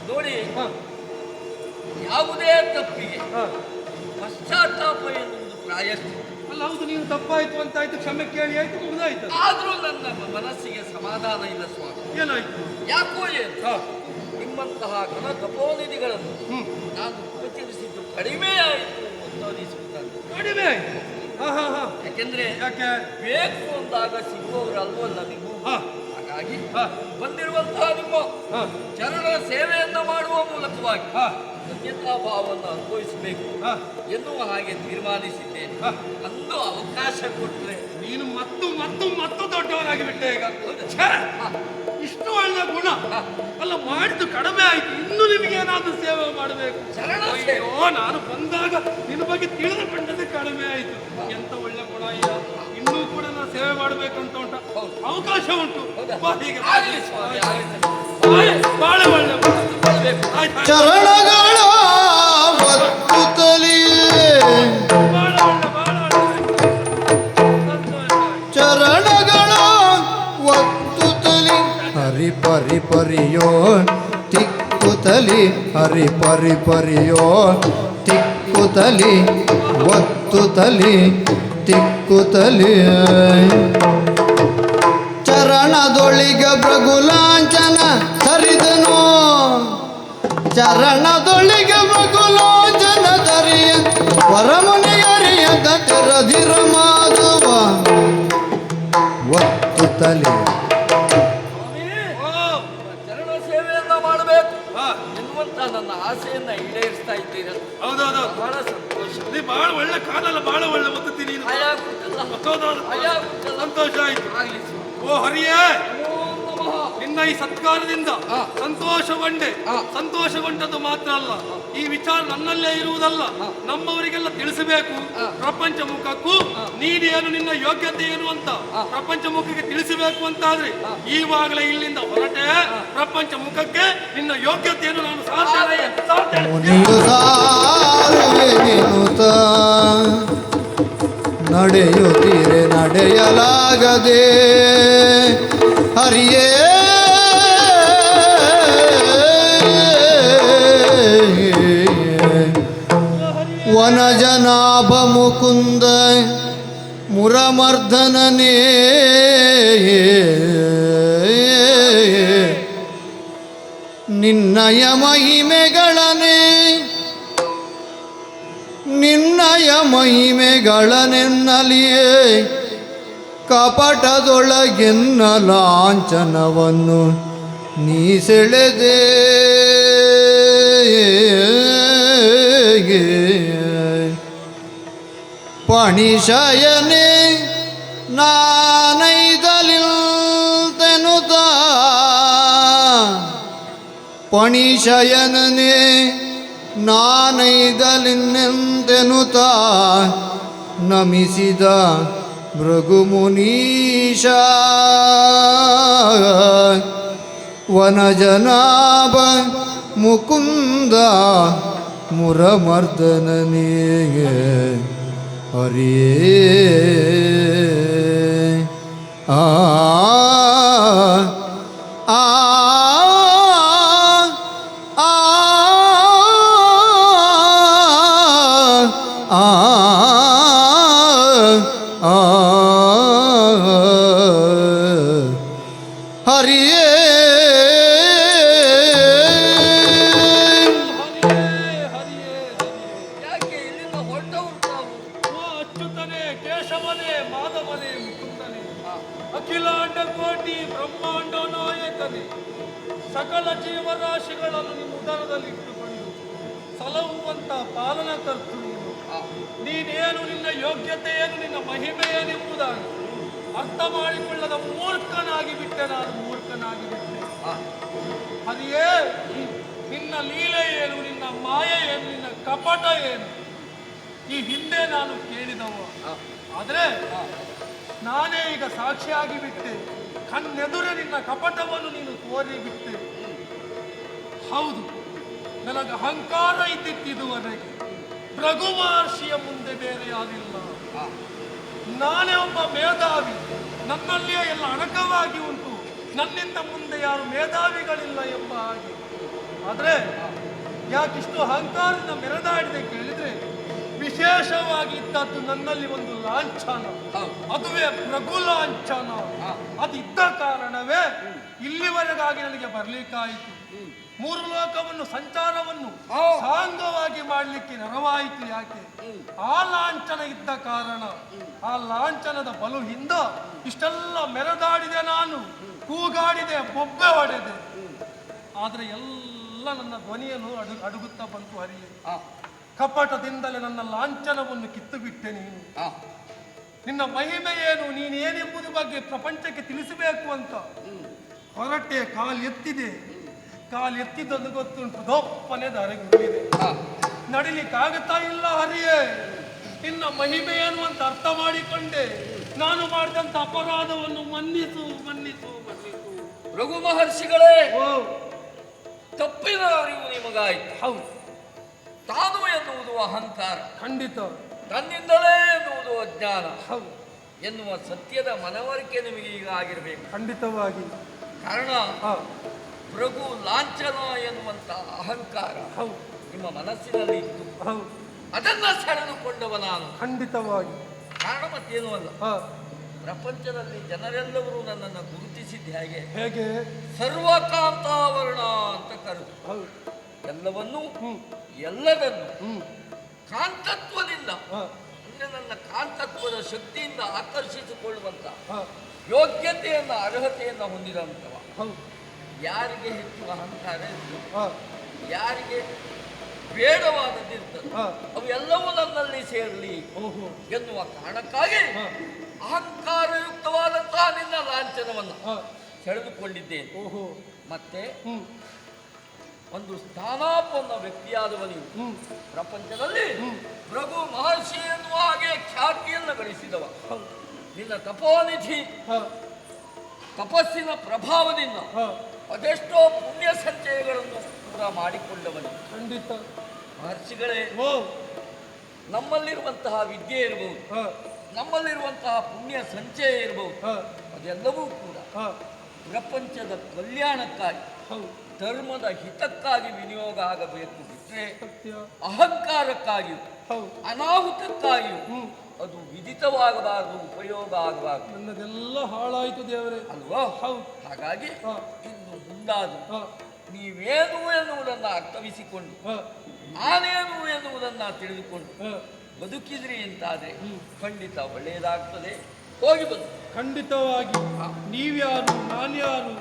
ನೋಡಿ, ಯಾವುದೇ ತಪ್ಪಿಗೆ ಪಶ್ಚಾತ್ತಾಪ ಎನ್ನುವುದು ಪ್ರಾಯಶ್ಚಿತ್ತ ಅಲ್ಲ. ಹೌದು, ನೀನು ತಪ್ಪಾಯ್ತು ಅಂತ ಆಯ್ತು, ಕ್ಷಮೆ ಕೇಳಿ ಆಯ್ತು, ಮುಗಿದಾಯ್ತು. ಆದ್ರೂ ನನ್ನ ಮನಸ್ಸಿಗೆ ಸಮಾಧಾನ ಇಲ್ಲ ಸ್ವಾಮಿ. ಏನಾಯ್ತು? ಯಾಕೋ ಏನು ನಿಮ್ಮಂತಹ ಘನ ತಪೋನಿಧಿಗಳನ್ನು ನಾನು ಉಪಚರಿಸಿದ್ದು ಕಡಿಮೆ ಆಯಿತು ಅಂತ ಅನಿಸುತ್ತದೆ. ಕಡಿಮೆ ಆಯ್ತು? ಯಾಕೆಂದ್ರೆ ಯಾಕೆ? ಬೇಕು ಅಂದಾಗ ಸಿಗುವವರು ಅಲ್ವಲ್ಲ ನೀವು. ಹಾಗಾಗಿ ಬಂದಿರುವಂತಹ ನಿಮ್ಮ ಚರಣ ಸೇವೆಯನ್ನ ಮಾಡುವ ಮೂಲಕವಾಗಿ ಅನ್ಯತಾ ಭಾವವನ್ನು ಅನುಭವಿಸಬೇಕು ಎನ್ನುವ ಹಾಗೆ ತೀರ್ಮಾನಿಸಿದ್ದೇನೆ. ಅಂದು ಅವಕಾಶ ಕೊಟ್ಟರೆ ನೀನು ಮತ್ತು ದೊಡ್ಡವರಾಗಿ ಬಿಟ್ಟೆ ಈಗ. ಛೇ! ಇಷ್ಟು ಒಳ್ಳೆ ಗುಣ ಅಲ್ಲ, ಮಾಡಿದ್ದು ಕಡಿಮೆ ಆಯ್ತು, ಇನ್ನು ನಿಮಗೆ ಏನಾದ್ರೂ ಸೇವೆ ಮಾಡಬೇಕು. ಚರಣ ಸೇವೆ. ಅಯ್ಯೋ, ನಾನು ಬಂದಾಗ ನಿನ್ನ ಬಗ್ಗೆ ತಿಳಿದುಕೊಂಡದ್ದು ಕಡಿಮೆ ಆಯ್ತು. ಎಂತ ಒಳ್ಳೆ ಗುಣ ಇಲ್ಲ, ಇನ್ನೂ ಕೂಡ ನಾನು ಸೇವೆ ಮಾಡಬೇಕಂತ ಉಂಟ, ಅವಕಾಶ ಉಂಟು. ಬಾ, ಹೀಗೆ ಬಾ. ಆಗಲಿ ಸ್ವಾಮಿ, ಆಗಲಿ. ಬಹಳ ಒಳ್ಳೆ ಗುಣ. ಆಯ್ತು, ಚರಣಗಳ ಒತ್ತುತ್ತಲೇ ಬಹಳ ಒಳ್ಳೆ ಸಂತೋಷ ಆಯ್ತು. ಚರಣಗಳ ಒತ್ತುತ್ತಲಿ ಹರಿ ಪರಿ ಪರಿಯೋ ತಿಕ್ಕುತ್ತಲಿ ಹರಿ ಪರಿ ಪರಿಯೋ ತಿಕ್ಕುತ್ತಲಿ ಒತ್ತುತ್ತಲಿ ತಿಕ್ಕುತ್ತಲಿ ಚರಣದೊಳಿಗ ಭೃಗುಲಾಂಚನ ಹರಿದನು ಚರಣದೊಳಿಗ ಭೃಗುಲಾಂಚನ ಧರಿಯ ವರಮುನಿಯರಿಯ ಗತಿರಧಿರ ಮಾಧವ ಒತ್ತುತ್ತಲಿ ಚರಣ ಸೇವೆಯನ್ನ ಮಾಡಬೇಕು ಹಾ, ಎನ್ನುವಂತ ನನ್ನ ಆಸೆಯನ್ನ ಈಡೇರಿಸ್ತಾ ಇದ್ದೀರಲ್ಲ, ಹೌದೌದು. ಬಹಳ ಸಂತೋಷ. ನೀ ಬಹಳ ಒಳ್ಳೆ ಕಾಲಲ್ಲ, ಬಹಳ ಒಳ್ಳೆ ಓದುತ್ತೀನಿ ನೀನು. ಭಯ ಆಗುತ್ತಲ್ಲ, ಹೌದೌದು. ಭಯ ಆಗುತ್ತಲ್ಲ. ಸಂತೋಷ ಆಯ್ತು. ಆಗ್ಲಿ ಸ್ವಾಮಿ. ಓ ಹರಿಯೇ, ಓಂ ನಮಃ. ನಿನ್ನ ಈ ಸತ್ಕಾರದಿಂದ ಸಂತೋಷಗೊಂಡೆ. ಸಂತೋಷಗೊಂಡದ್ದು ಮಾತ್ರ ಅಲ್ಲ, ಈ ವಿಚಾರ ನನ್ನಲ್ಲೇ ಇರುವುದಲ್ಲ, ನಮ್ಮವರಿಗೆಲ್ಲ ತಿಳಿಸಬೇಕು. ಪ್ರಪಂಚ ಮುಖಕ್ಕೂ ನೀನೇನು, ನಿನ್ನ ಯೋಗ್ಯತೆ ಏನು ಅಂತ ಪ್ರಪಂಚ ಮುಖಕ್ಕೆ ತಿಳಿಸಬೇಕು ಅಂತಾದ್ರೆ ಈವಾಗಲೇ ಇಲ್ಲಿಂದ ಹೊರಟೆ ಪ್ರಪಂಚ ಮುಖಕ್ಕೆ ನಿನ್ನ ಯೋಗ್ಯತೆಯನ್ನು ನಾನು ಸಾರ್ತೇನೆ. ಮುನಿಯು ಸಾರುವೆನೆನುತ ನಡೆಯುತ್ತೀರೆ ನಡೆಯಲಾಗದೆ ಹರಿಯೇ ವನಜನಾಭ ಮುಕುಂದ ಮುರಮರ್ದನನೇ ನಿನ್ನಯ ಮಹಿಮೆಗಳನೆ ನಿನ್ನಯ ಮಹಿಮೆಗಳನೆನ್ನಲಿಯೇ ಕಪಟದೊಳಗೆನ್ನ ಲಾಂಛನವನ್ನು ನೀ ಸೆಳೆದೆ ಪಣಿಶಯನೆ ನಾನೈದಲಿಲ್ತೆನುತ ಪಣಿಶಯನನೆ ನಾನೈದಲಿನ್ನೆಂತೆನುತ ನಮಿಸಿದ ಭೃಗುಮುನೀಶ ವನಜನಾಭ ಮುಕುಂದ ಮುರಮರ್ದನನಿಗೆ ಹರಿಯೇ ಆ ಆ ಹರಿಯೇ ಯಾಕೆ ಇಲ್ಲಿಂದ ಹೊರಟವರು ತಾವು? ಓ ಅಚ್ಯುತನೇ, ಕೇಶವನೇ, ಮಾಧವನೇ, ಮುಕುಂದನೇ, ಅಖಿಲಾಂಡ ಕೋಟಿ ಬ್ರಹ್ಮಾಂಡ ನಾಯಕನೇ, ಸಕಲ ಜೀವರಾಶಿಗಳನ್ನು ನಿಮ್ಮ ಉದರದಲ್ಲಿ ಇಟ್ಟುಕೊಂಡು ಸಲಹುವಂತ ಪಾಲನಕರ್ತು ನೀನು. ನೀನೇನು, ನಿನ್ನ ಯೋಗ್ಯತೆ ಏನು, ನಿನ್ನ ಮಹಿಮೆ ಏನೆಂಬುದಾಗಿ ಅರ್ಥ ಮಾಡಿಕೊಳ್ಳದ ಮೂರ್ಖನಾಗಿ ಬಿಟ್ಟೆ. ನಾನು ಮೂರ್ಖನಾಗಿ ಬಿಟ್ಟೆ. ಅದೇ ನಿನ್ನ ಲೀಲೆ ಏನು, ನಿನ್ನ ಮಾಯೆ ಏನು, ನಿನ್ನ ಕಪಟ ಏನು, ಈ ಹಿಂದೆ ನಾನು ಕೇಳಿದವ. ಆದ್ರೆ ನಾನೇ ಈಗ ಸಾಕ್ಷಿಯಾಗಿ ಬಿಟ್ಟೆ. ಕಣ್ಣೆದುರೇ ನಿನ್ನ ಕಪಟವನ್ನು ನೀನು ತೋರಿ ಬಿಟ್ಟೆ. ಹೌದು, ನನಗೆ ಅಹಂಕಾರ ಇದ್ದಿದ್ದುವರೆಗೆ ಭೃಗು ಮಹರ್ಷಿಯ ಮುಂದೆ ಬೇರೆ ಯಾರಿಲ್ಲ. ನಾನೇ ಒಬ್ಬ ಮೇಧಾವಿ, ನನ್ನಲ್ಲಿಯೇ ಎಲ್ಲ ಅಣಕವಾಗಿ ಉಂಟು, ನನ್ನಿಂದ ಮುಂದೆ ಯಾರು ಮೇಧಾವಿಗಳಿಲ್ಲ ಎಂಬ ಹಾಗೆ. ಆದ್ರೆ ಯಾಕಿಷ್ಟು ಅಹಂಕಾರದಿಂದ ಮೆರೆದಾಡಿದೆ ಕೇಳಿದ್ರೆ, ವಿಶೇಷವಾಗಿ ಇದ್ದದ್ದು ನನ್ನಲ್ಲಿ ಒಂದು ಲಾಂಛನ, ಅದುವೇ ಭೃಗು ಲಾಂಛನ. ಅದಿದ್ದ ಕಾರಣವೇ ಇಲ್ಲಿವರೆಗಾಗಿ ನನಗೆ ಬರ್ಲಿಕ್ಕಾಯಿತು. ಮೂರು ಲೋಕವನ್ನು ಸಂಚಾರವನ್ನು ಸಾಂಗವಾಗಿ ಮಾಡಲಿಕ್ಕೆ ನೆರವಾಯಿತು. ಯಾಕೆ? ಆ ಲಾಂಛನ ಇದ್ದ ಕಾರಣ. ಆ ಲಾಂಛನದ ಬಲುಹಿಂದ ಇಷ್ಟೆಲ್ಲ ಮೆರೆದಾಡಿದೆ ನಾನು. ಕೂಗಾಡಿದೆ, ಬೊಬ್ಬೆ ಹೊಡೆದೆ. ಆದ್ರೆ ಎಲ್ಲ ನನ್ನ ಧ್ವನಿಯನ್ನು ಅಡುಗುತ್ತಾ ಬಂತು ಹರಿಯೇ. ಕಪಟದಿಂದಲೇ ನನ್ನ ಲಾಂಛನವನ್ನು ಕಿತ್ತು ಬಿಟ್ಟೆ ನೀನು. ನಿನ್ನ ಮಹಿಮೆ ಏನು, ನೀನೇನೆಂಬುದು ಬಗ್ಗೆ ಪ್ರಪಂಚಕ್ಕೆ ತಿಳಿಸಬೇಕು ಅಂತ ಹೊರಟೆ. ಕಾಲು ಎತ್ತಿದ್ದೊಂದು ಗೊತ್ತುಂಟು, ದೊಪ್ಪನೆ ದಾರಿಗೆ ಉಳಿದೆ. ನಡಿಲಿಕ್ಕಾಗುತ್ತಾ ಇಲ್ಲ ಹರಿಯೇ. ನಿನ್ನ ಮಹಿಮೆ ಏನು ಅಂತ ಅರ್ಥ ಮಾಡಿಕೊಂಡೆ. ನಾನು ಮಾಡಿದಂತ ಅಪರಾಧವನ್ನು ಮನ್ನಿಸು ಮನ್ನಿಸು ಮನ್ನಿಸು. ರಘು ಮಹರ್ಷಿಗಳೇ, ಓ ತಪ್ಪಿನ ಅರಿವು ನಿಮಗಾಯಿತು. ಹೌದು, ತಾನು ಎನ್ನುವುದು ಅಹಂಕಾರ, ಖಂಡಿತ. ತನ್ನಿಂದಲೇ ಎನ್ನುವುದು ಅಜ್ಞಾನ ಹೌದು ಎನ್ನುವ ಸತ್ಯದ ಮನವರಿಕೆ ನಿಮಗೆ ಈಗ ಆಗಿರಬೇಕು. ಖಂಡಿತವಾಗಿ. ಕಾರಣ ರಘು ಲಾಂಛನ ಎನ್ನುವಂತ ಅಹಂಕಾರ ಹೌದು ನಿಮ್ಮ ಮನಸ್ಸಿನಲ್ಲಿ ಇತ್ತು. ಹೌದು, ಅದನ್ನ ಸೆಳೆದುಕೊಂಡವ ನಾನು. ಖಂಡಿತವಾಗಿ. ಕಾರಣ ಮತ್ತೇನು ಅಲ್ಲ, ಹ, ಪ್ರಪಂಚದಲ್ಲಿ ಜನರೆಲ್ಲರೂ ನನ್ನನ್ನು ಗುರುತಿಸಿದ್ದು ಹೇಗೆ? ಸರ್ವಕಾಂತಾವರಣ ಅಂತ ಕರೆದು ಹೌದು, ಎಲ್ಲವನ್ನೂ ಎಲ್ಲದನ್ನು ಕಾಂತತ್ವದಿಂದ ಹ, ಅಂದ್ರೆ ನನ್ನ ಕಾಂತತ್ವದ ಶಕ್ತಿಯಿಂದ ಆಕರ್ಷಿಸಿಕೊಳ್ಳುವಂತ ಹ, ಯೋಗ್ಯತೆಯನ್ನ ಅರ್ಹತೆಯನ್ನ ಹೊಂದಿದಂತವ. ಹೌದು, ಯಾರಿಗೆ ಹೆಚ್ಚು ಅಹಂಕಾರ ಇರ್ತದೆ, ಹ, ಯಾರಿಗೆ ಬೇಡವಾದದ್ದಿರ್ತದೆ, ಹ, ಅವೆಲ್ಲವೂ ನನ್ನಲ್ಲಿ ಸೇರಲಿ ಓಹೋ, ಎನ್ನುವ ಕಾರಣಕ್ಕಾಗಿ ಹ, ಅಹಂಕಾರಯುಕ್ತವಾದಂತಹ ನಿನ್ನ ಲಾಂಛನವನ್ನು ಹ, ಸೆಳೆದುಕೊಂಡಿದ್ದೇನೆ. ಓಹೋ, ಮತ್ತೆ ಹ್ಮ್ ಒಂದು ಸ್ಥಾನಾಪನ್ನ ವ್ಯಕ್ತಿಯಾದವನು ಪ್ರಪಂಚದಲ್ಲಿ ರಘು ಮಹರ್ಷಿ ಎನ್ನುವ ಹಾಗೆ ಖ್ಯಾತಿಯನ್ನು ಗಳಿಸಿದವ. ಹೌದು, ನಿನ್ನ ತಪೋನಿಧಿ ಹ, ತಪಸ್ಸಿನ ಪ್ರಭಾವದಿಂದ ಹ, ಅದೆಷ್ಟೋ ಪುಣ್ಯ ಸಂಚಯಗಳನ್ನು ಪೂರ ಮಾಡಿಕೊಂಡವನು. ಖಂಡಿತ. ಮಹರ್ಷಿಗಳೇ, ಓ, ನಮ್ಮಲ್ಲಿರುವಂತಹ ವಿದ್ಯೆ ಇರಬಹುದು, ಹ, ನಮ್ಮಲ್ಲಿರುವಂತಹ ಪುಣ್ಯ ಸಂಚಯ ಇರಬಹುದು, ಹ, ಅದೆಲ್ಲವೂ ಕೂಡ ಹ, ಪ್ರಪಂಚದ ಕಲ್ಯಾಣಕ್ಕಾಗಿ ಹೌದು, ಧರ್ಮದ ಹಿತಕ್ಕಾಗಿ ವಿನಿಯೋಗ ಆಗಬೇಕು ಬಿಟ್ಟರೆ ಸತ್ಯ. ಅಹಂಕಾರಕ್ಕಾಗಿಯೂ ಹೌದು, ಅನಾಹುತಕ್ಕಾಗಿಯೂ ಅದು ವಿದಿತವಾಗಬಾರದು, ಉಪಯೋಗ ಆಗಬಾರದು. ನನ್ನದೆಲ್ಲ ಹಾಳಾಯಿತು ದೇವರೇ. ಅಲ್ವಾ? ಹೌದು. ಹಾಗಾಗಿ ಹ, ಇನ್ನು ಮುಂದಾದು ಹ, ನೀವೇನು ಎನ್ನುವುದನ್ನು ಅರ್ಥವಿಸಿಕೊಂಡು ಹ, ನಾನೇನು ಎನ್ನುವುದನ್ನು ತಿಳಿದುಕೊಂಡು ಹ, ಬದುಕಿದ್ರಿ ಅಂತಾದ್ರೆ ಖಂಡಿತ ಒಳ್ಳೆಯದಾಗ್ತದೆ. ಹೋಗಿ ಬಂದು ಖಂಡಿತವಾಗಿ. ನೀವ್ಯಾರು, ನಾನ್ಯಾರು,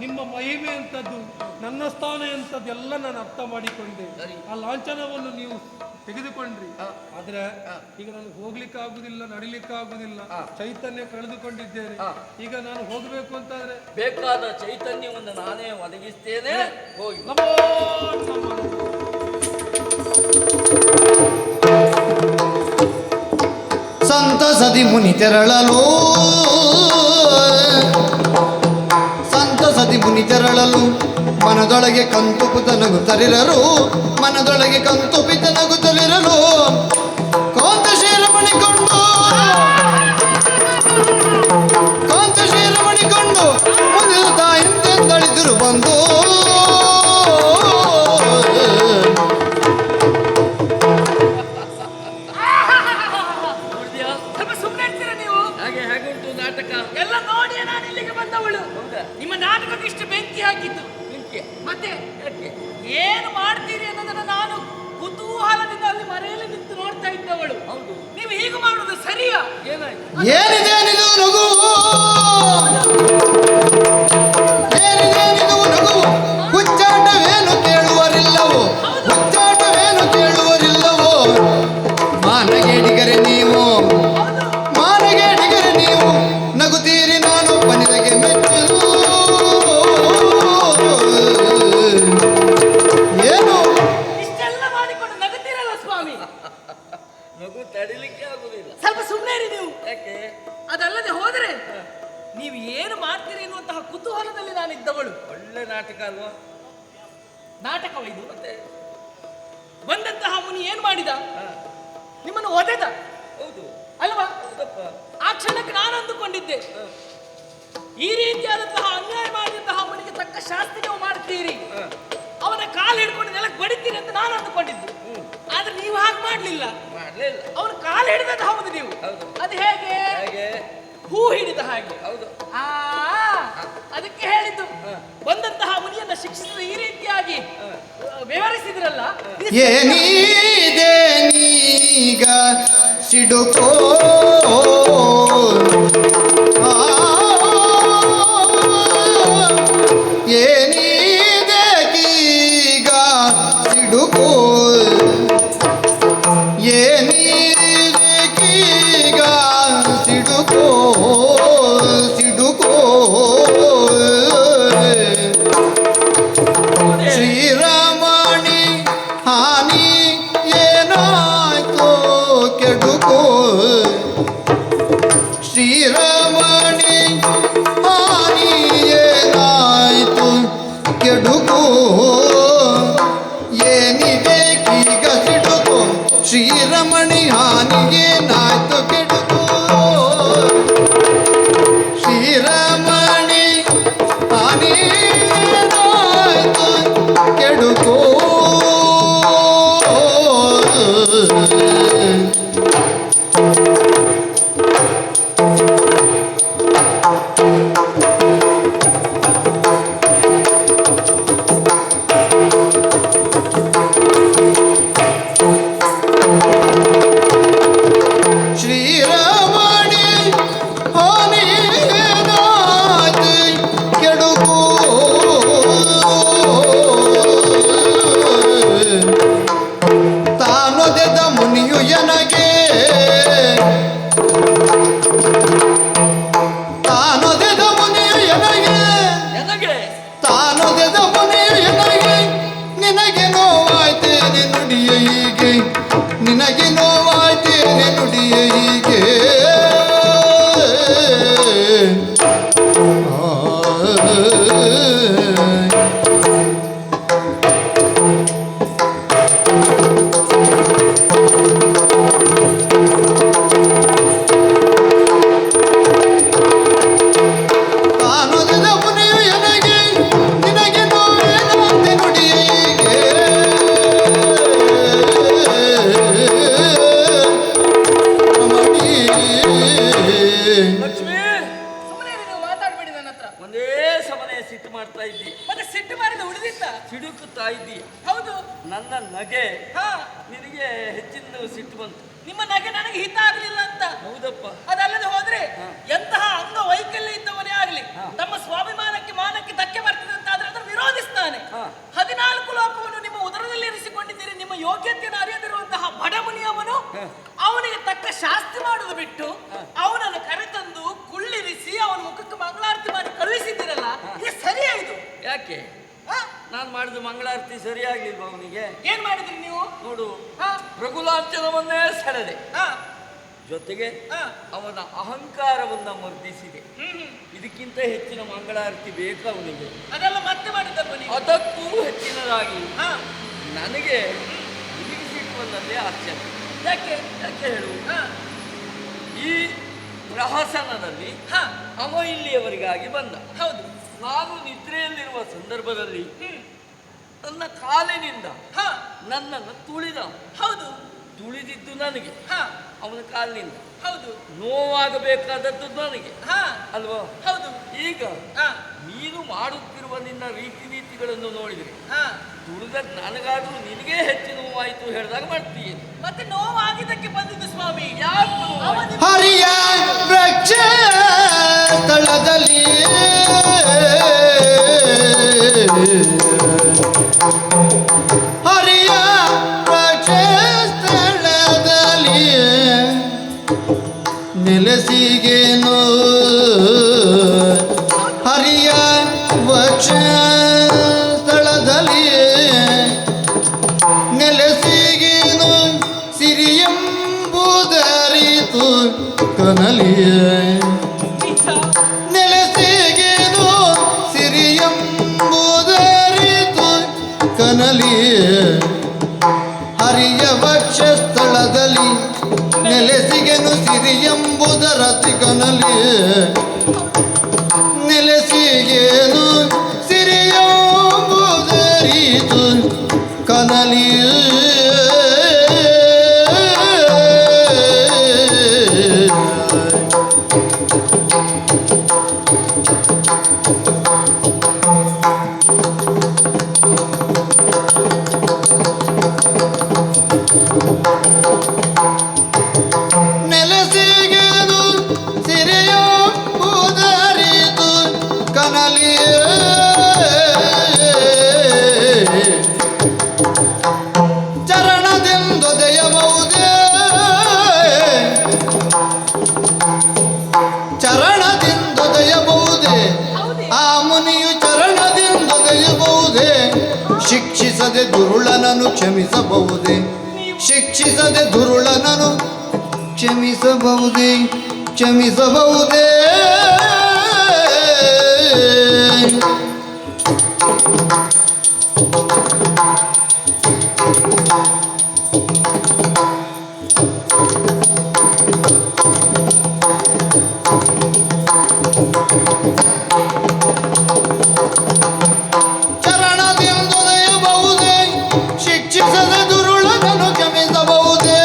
ನಿಮ್ಮ ಮಹಿಮೆ ಅಂತದ್ದು, ನನ್ನ ಸ್ಥಾನ ಎಂಥದ್ದು ಎಲ್ಲ ನಾನು ಅರ್ಥ ಮಾಡಿಕೊಂಡೆ. ಸರಿ. ಆ ಲಾಂಛನವನ್ನು ನೀವು ತೆಗೆದುಕೊಂಡ್ರಿ. ಆದ್ರೆ ಈಗ ನನಗೆ ಹೋಗ್ಲಿಕ್ಕೆ ಆಗುದಿಲ್ಲ, ನಡಿಲಿಕ್ಕೆ ಆಗುದಿಲ್ಲ, ಚೈತನ್ಯ ಕಳೆದುಕೊಂಡಿದ್ದೇನೆ. ಈಗ ನಾನು ಹೋಗ್ಬೇಕು ಅಂತಾದ್ರೆ ಬೇಕಾದ ಚೈತನ್ಯವನ್ನು ನಾನೇ ಒದಗಿಸ್ತೇನೆ. ಹೋಗಿ ನಮೋ ನಮಃ. ಸಂತಸದಿ ಮುನಿ ತೆರಳಲು, ಸಂತಸದಿ ಮುನಿ ತೆರಳಲು, ಮನದೊಳಗೆ ಕಂತುಪಿತ ನಗುತ್ತಲಿರಲು, ಮನದೊಳಗೆ ಕಂತುಪಿತ ನಗುತ್ತಲಿರಲು, ಕಾಂತಶೀಲ ಮಣಿಕೊಂಡು, ಕಾಂತಶೀಲ ಮಣಿಕೊಂಡು ಮುಂದಿನ ಹಿಂದೆಂದಳಿದಿರು ಬಂದು, ಹೇಗುಂಟು ನಾಟಕ ಎಲ್ಲ ನೋಡಿ ನಾನು ಇಲ್ಲಿಗೆ ಬಂದವಳು. ನಿಮ್ಮ ನಾಟಕಕ್ಕೆ ಇಷ್ಟು ಬೆಂಕಿ ಹಾಕಿದ್ದು ಮತ್ತೆ ಏನು ಮಾಡ್ತೀರಿ ಅನ್ನೋದನ್ನ ನಾನು ಕುತೂಹಲದಿಂದ ಅಲ್ಲಿ ಮರೆಯಲ್ಲಿ ನಿಂತು ನೋಡ್ತಾ ಇದ್ದವಳು. ಹೌದು, ನೀವು ಹೀಗೆ ಮಾಡುವುದು ಸರಿಯಾ? ಏನಾಯ್ತು? ಏನಿದೇನಿದು ನಗು, ಏನಿದೇನಿದು ನಗು, ಹುಚ್ಚಾಟವೇನು ಕೇಳುವರಿಲ್ಲವೋ, ಹುಚ್ಚಾಟವೇನು ಕೇಳುವರಿಲ್ಲವೋ, ಮಾನಗೇಡಿಗರೆ ನೀವು, ಮಾನಗೇಡಿಗರೆ ನೀವು, ನಗುತ್ತೀರಿ ನಾನು ಪನಿದಗೆ ಮೆಚ್ಚು. ಏನು ಇಷ್ಟೆಲ್ಲ ಮಾಡಿಕೊಂಡು ನಗುತ್ತೀರಲ್ಲ ಸ್ವಾಮಿ, ನಗು ತಡಿಲಿಕ್ಕೆ ಆಗುದಿಲ್ಲ. ಸ್ವಲ್ಪ ಸುಮ್ಮನೆ ಇರಿ ನೀವು. ಯಾಕೆ? ಅದಲ್ಲದೆ ಹೋದರೆ ನೀವು ಏನು ಮಾಡ್ತೀರಿ ಎನ್ನುವಂತಹ ಕುತೂಹಲದಲ್ಲಿ ನಾನು ಇದ್ದವಳು. ಒಳ್ಳೆ ನಾಟಕ ಅಲ್ವಾ? ನಾಟಕವೈದು. ಮತ್ತೆ ಬಂದಂತಹ ಮುನಿ ಏನು ಮಾಡಿದ? ನಿಮ್ಮನ್ನು ಒದೆದ ಹೌದು ಅಲ್ವಾ? ಹೌದಪ್ಪ. ಆ ಕ್ಷಣಕ್ಕೆ ನಾನು ಅಂದುಕೊಂಡಿದ್ದೆ, ಈ ರೀತಿಯಾದಂತಹ ಅನ್ಯಾಯ ಮಾಡಿದಂತಹ ಮುನಿಗೆ ತಕ್ಕ ಶಾಸ್ತಿ ನೀವು ಮಾಡ್ತೀರಿ, ಅವನ ಕಾಲು ಹಿಡ್ಕೊಂಡು ನೆಲಕ್ಕೆ ಬಡಿತೀರಿ ಅಂತ ನಾನು ಅಂದುಕೊಂಡಿದ್ದೆ. ಆದ್ರೆ ನೀವು ಹಾಗೆ ಮಾಡ್ಲಿಲ್ಲ. ಮಾಡ್ಲಿಲ್ಲ. ಅವನ ಕಾಲು ಹಿಡಿದದ್ದು ಹೌದು ನೀವು. ಹೌದು. ಅದು ಹೇಗೆ? ಹಾಗೆ ಹೂ ಹಿಡಿದ ಹಾಗೆ. ಹೌದು. ಅದಕ್ಕೆ ಹೇಳಿದ್ದು, ಬಂದಂತಹ ಮುನಿಯನ್ನ ಶಿಕ್ಷಿಸಿದ ಈ ರೀತಿಯಾಗಿ ವಿವರಿಸಿದ್ರಲ್ಲ. ಏನಿದೆ ನೀಗ ಸಿಡುಕೋ, ಆ ಸಿಡುಕು ಏನಿಗೀಗ ಸಿಡುಕು ಸಿಡುಕು ಶ್ರೀರಾಮಣಿ ಹಾನಿ ಏನಾಯ್ತು ಕೆಡುಕು ಶ್ರೀರಾಮಣಿ ಹಾನಿ ಏನಾಯ್ತು ಕೆಡುಕು ಏನಿದೆ ಕೀಗ ಸಿಡುಕು ಶ್ರೀರಮಣಿ ಹಾನಿ ಏನಾಯ್ತು ಕೆಡುಕು ಶ್ರೀರಮಣಿ ಹಾನಿ ಏನಾಯ್ತು ಕೆಡುಕು ಶ್ರೀರಾಮಣಿ ಹಾನಿ ಏನಾಯ್ತು ಕೆಡುಕು ತಾನೊದೆದ ಮುನಿಯು ಎನಗೆ ತಾನೊದೆದ ಮುನಿಯು ಎನಗೆ ನನಗೆ ತಾನೊದೆದ ಮುನಿಯು ಎನಗೆ ನಿನಗೆ ನೋವಾಯ್ತೇನೆ ನುಡಿಯ ಹೀಗೆ ನಿನಗೆ ನೋವಾಯ್ತೇನೆ ನುಡಿಯ ಹೀಗೆ ತಾನೊದೆದ ಮುನಿಯು ಎನಗೆ ನಿನಗೆ ನೋವೇನಂತೆ ನುಡಿಯ ಹೀಗೆ ಲಕ್ಷ್ಮಿ ಸುಮ್ಮನೆ ನೀವು ಮಾತಾಡ್ಬೇಡಿ ನನ್ನ ಹತ್ರ. ಒಂದೇ ಸಮನೆ ಸಿಟ್ಟು ಮಾಡ್ತಾ ಇದ್ದಿ, ಮತ್ತೆ ಸಿಟ್ಟು ಮಾಡಿದ ಉಳಿದಿತ್ತ? ಸಿಡುಕುತ್ತಾ ಇದ್ದಿ. ಹೌದು. ನನ್ನ ನಗೆ ಹಾ, ನಿನಗೆ ಹೆಚ್ಚಿನ ಸಿಟ್ಟು ಬಂತು. ನಿಮ್ಮ ನಗೆ ನನಗೆ ಹಿತ ಆಗ್ಲಿಲ್ಲ ಅಂತ. ಹೌದಪ್ಪ. ಅದಲ್ಲದೆ ಹೋದ್ರೆ ಹಾ. ಎಂತಹ ಅಂಗವೈಕಲ್ಯ ಇದ್ದವನೇ ಆಗ್ಲಿ ಹಾ. ತಮ್ಮ ಸ್ವಾಭಿಮಾನಕ್ಕೆ ಮಾನಕ್ಕೆ ಧಕ್ಕೆ ಬರ್ತದೆ ಅಂತ ಆದ್ರೆ ಅದನ್ನು ವಿರೋಧಿಸ್ತಾನೆ. ಹಾ. 14 ಲೋಕವನ್ನು ನಿಮ್ಮ ಉದರದಲ್ಲಿ ಇರಿಸಿಕೊಂಡಿದ್ದೀರಿ. ನಿಮ್ಮ ಯೋಗ್ಯತೆಯನ್ನು ಅರಿಯದಿರುವಂತಹ ಬಡಮುನಿಯವನು ಹಾ. ಅವನಿಗೆ ತಕ್ಕ ಶಾಸ್ತಿ ಮಾಡುವುದು ಬಿಟ್ಟು ಹಾ. ಅವನನ್ನು ಕರೆತಂದು ಕುಳ್ಳಿರಿಸಿ ಅವನ ಮುಖಕ್ಕೆ ಮಂಗಳಾರತಿ ಮಾಡಿ ಕಳುಹಿಸಿದ್ದೀರಲ್ಲ, ಇದು ಸರಿಯಾ ಇದು? ಯಾಕೆ ಹಾ? ನಾನು ಮಾಡಿದ ಮಂಗಳಾರತಿ ಸರಿಯಾಗ್ಲಿಲ್ವ ಅವನಿಗೆ? ಏನ್ ಮಾಡಿದ್ರಿ ನೀವು? ನೋಡು, ಹಾ? ರಘುಲಾಂಛನವನ್ನೇ ಸೆಳೆದೆ, ಹಾ? ಜೊತೆಗೆ ಹಾ? ಅವನ ಅಹಂಕಾರವನ್ನ ಮರ್ದಿಸಿದೆ. ಹ್ಮ್. ಇದಕ್ಕಿಂತ ಹೆಚ್ಚಿನ ಮಂಗಳಾರತಿ ಬೇಕು ಅವನಿಗೆ. ಅದೆಲ್ಲ ಮತ್ತೆ ಮಾಡಿದ್ದಪ್ಪ ನೀವು? ಅದಕ್ಕೂ ಹೆಚ್ಚಿನದಾಗಿ ಹಾ? ನನಗೆ ನಿಲ್ಲಿಸಿರುವಲ್ಲೇ ಆಶ್ಚರ್ಯ. ಯಾಕೆ? ಯಾಕೆ ಹೇಳು, ಹಾ? ಈ ಪ್ರಹಸನದಲ್ಲಿ ಹಾ? ಅವ ಇಲ್ಲಿಯವರೆಗಾಗಿ ಬಂದ. ಹೌದು. ನಾನು ನಿದ್ರೆಯಲ್ಲಿರುವ ಸಂದರ್ಭದಲ್ಲಿ ಹ್ಮ್. ನನ್ನ ಕಾಲಿನಿಂದ ಹಾ? ನನ್ನನ್ನು ತುಳಿದ. ಹೌದು. ತುಳಿದಿದ್ದು ನನಗೆ, ಹಾ? ಅವನ ಕಾಲಿನಿಂದ ಹೌದು. ನೋವಾಗಬೇಕಾದದ್ದು ನನಗೆ ಹಾ? ಅಲ್ವಾ? ಹೌದು. ಈಗ ಹಾ? ನೀನು ಮಾಡುತ್ತಿರುವ ನಿನ್ನ ರೀತಿ ನೀತಿಗಳನ್ನು ನೋಡಿದರೆ ಹಾ? ತುಳಿದ ನನಗಾದ್ರೂ ನಿನಗೆ ಹೆಚ್ಚು ನೋವಾಯಿತು ಹೇಳಿದಾಗ ಮಾಡ್ತೀಯ. ಮತ್ತೆ ನೋವಾಗಿದ್ದಕ್ಕೆ ಬಂದಿದ್ದು ಸ್ವಾಮಿ. ಯಾಕೆ ಅವ ನೋವಾಯ್ತು? ನಿಮ್ಮ- ಹರಿಯ ವೃಕ್ಷ ಸ್ಥಳದಲ್ಲಿ ಹರಿಯ ವೃಕ್ಷ ಸ್ಥಳದಲ್ಲಿ ನೆಲೆಸಿಗೇನು ಹರಿಯ ವೃಕ್ಷ ಸ್ಥಳದಲ್ಲಿ ನೆಲೆಸಿಗೇನು ಸಿರಿಯಂಬುದರಿತು ಕನಲಿಯ ನಿಜ. ನೆಲೆಸಿಗೇನು ಸಿರಿಯಂಬುದರಿತು ಕನಲಿಯ ಹರಿಯ ವಕ್ಷಸ್ಥಳದಲ್ಲಿ ನೆಲೆಸಿಗೆನು ಸಿರಿಯಂಬುದರತಿ ಕನಲಿಯ ನೆಲೆಸಿಗೇನು ಸಿರಿಯಂಬುದರಿತು ಕನಲಿಯ ನೆಲೆಸಿಗೆನು ಸಿರಿಯಂಬುದರಿತು ಕನಲಿಯ ಶಿಕ್ಷಿಸದೆ ದುರುಳನನ್ನು ಕ್ಷಮಿಸಬಹುದೇ ಶಿಕ್ಷಿಸದೆ ದುರುಳನನ್ನು ಕ್ಷಮಿಸಬಹುದೇ ಕ್ಷಮಿಸಬಹುದೇ ಚರಣದಿಂದೊದೆಯಬಹುದೇ ಶಿಕ್ಷಿಸದೆ ದುರುಳನನ್ನು ಕ್ಷಮಿಸಬಹುದೇ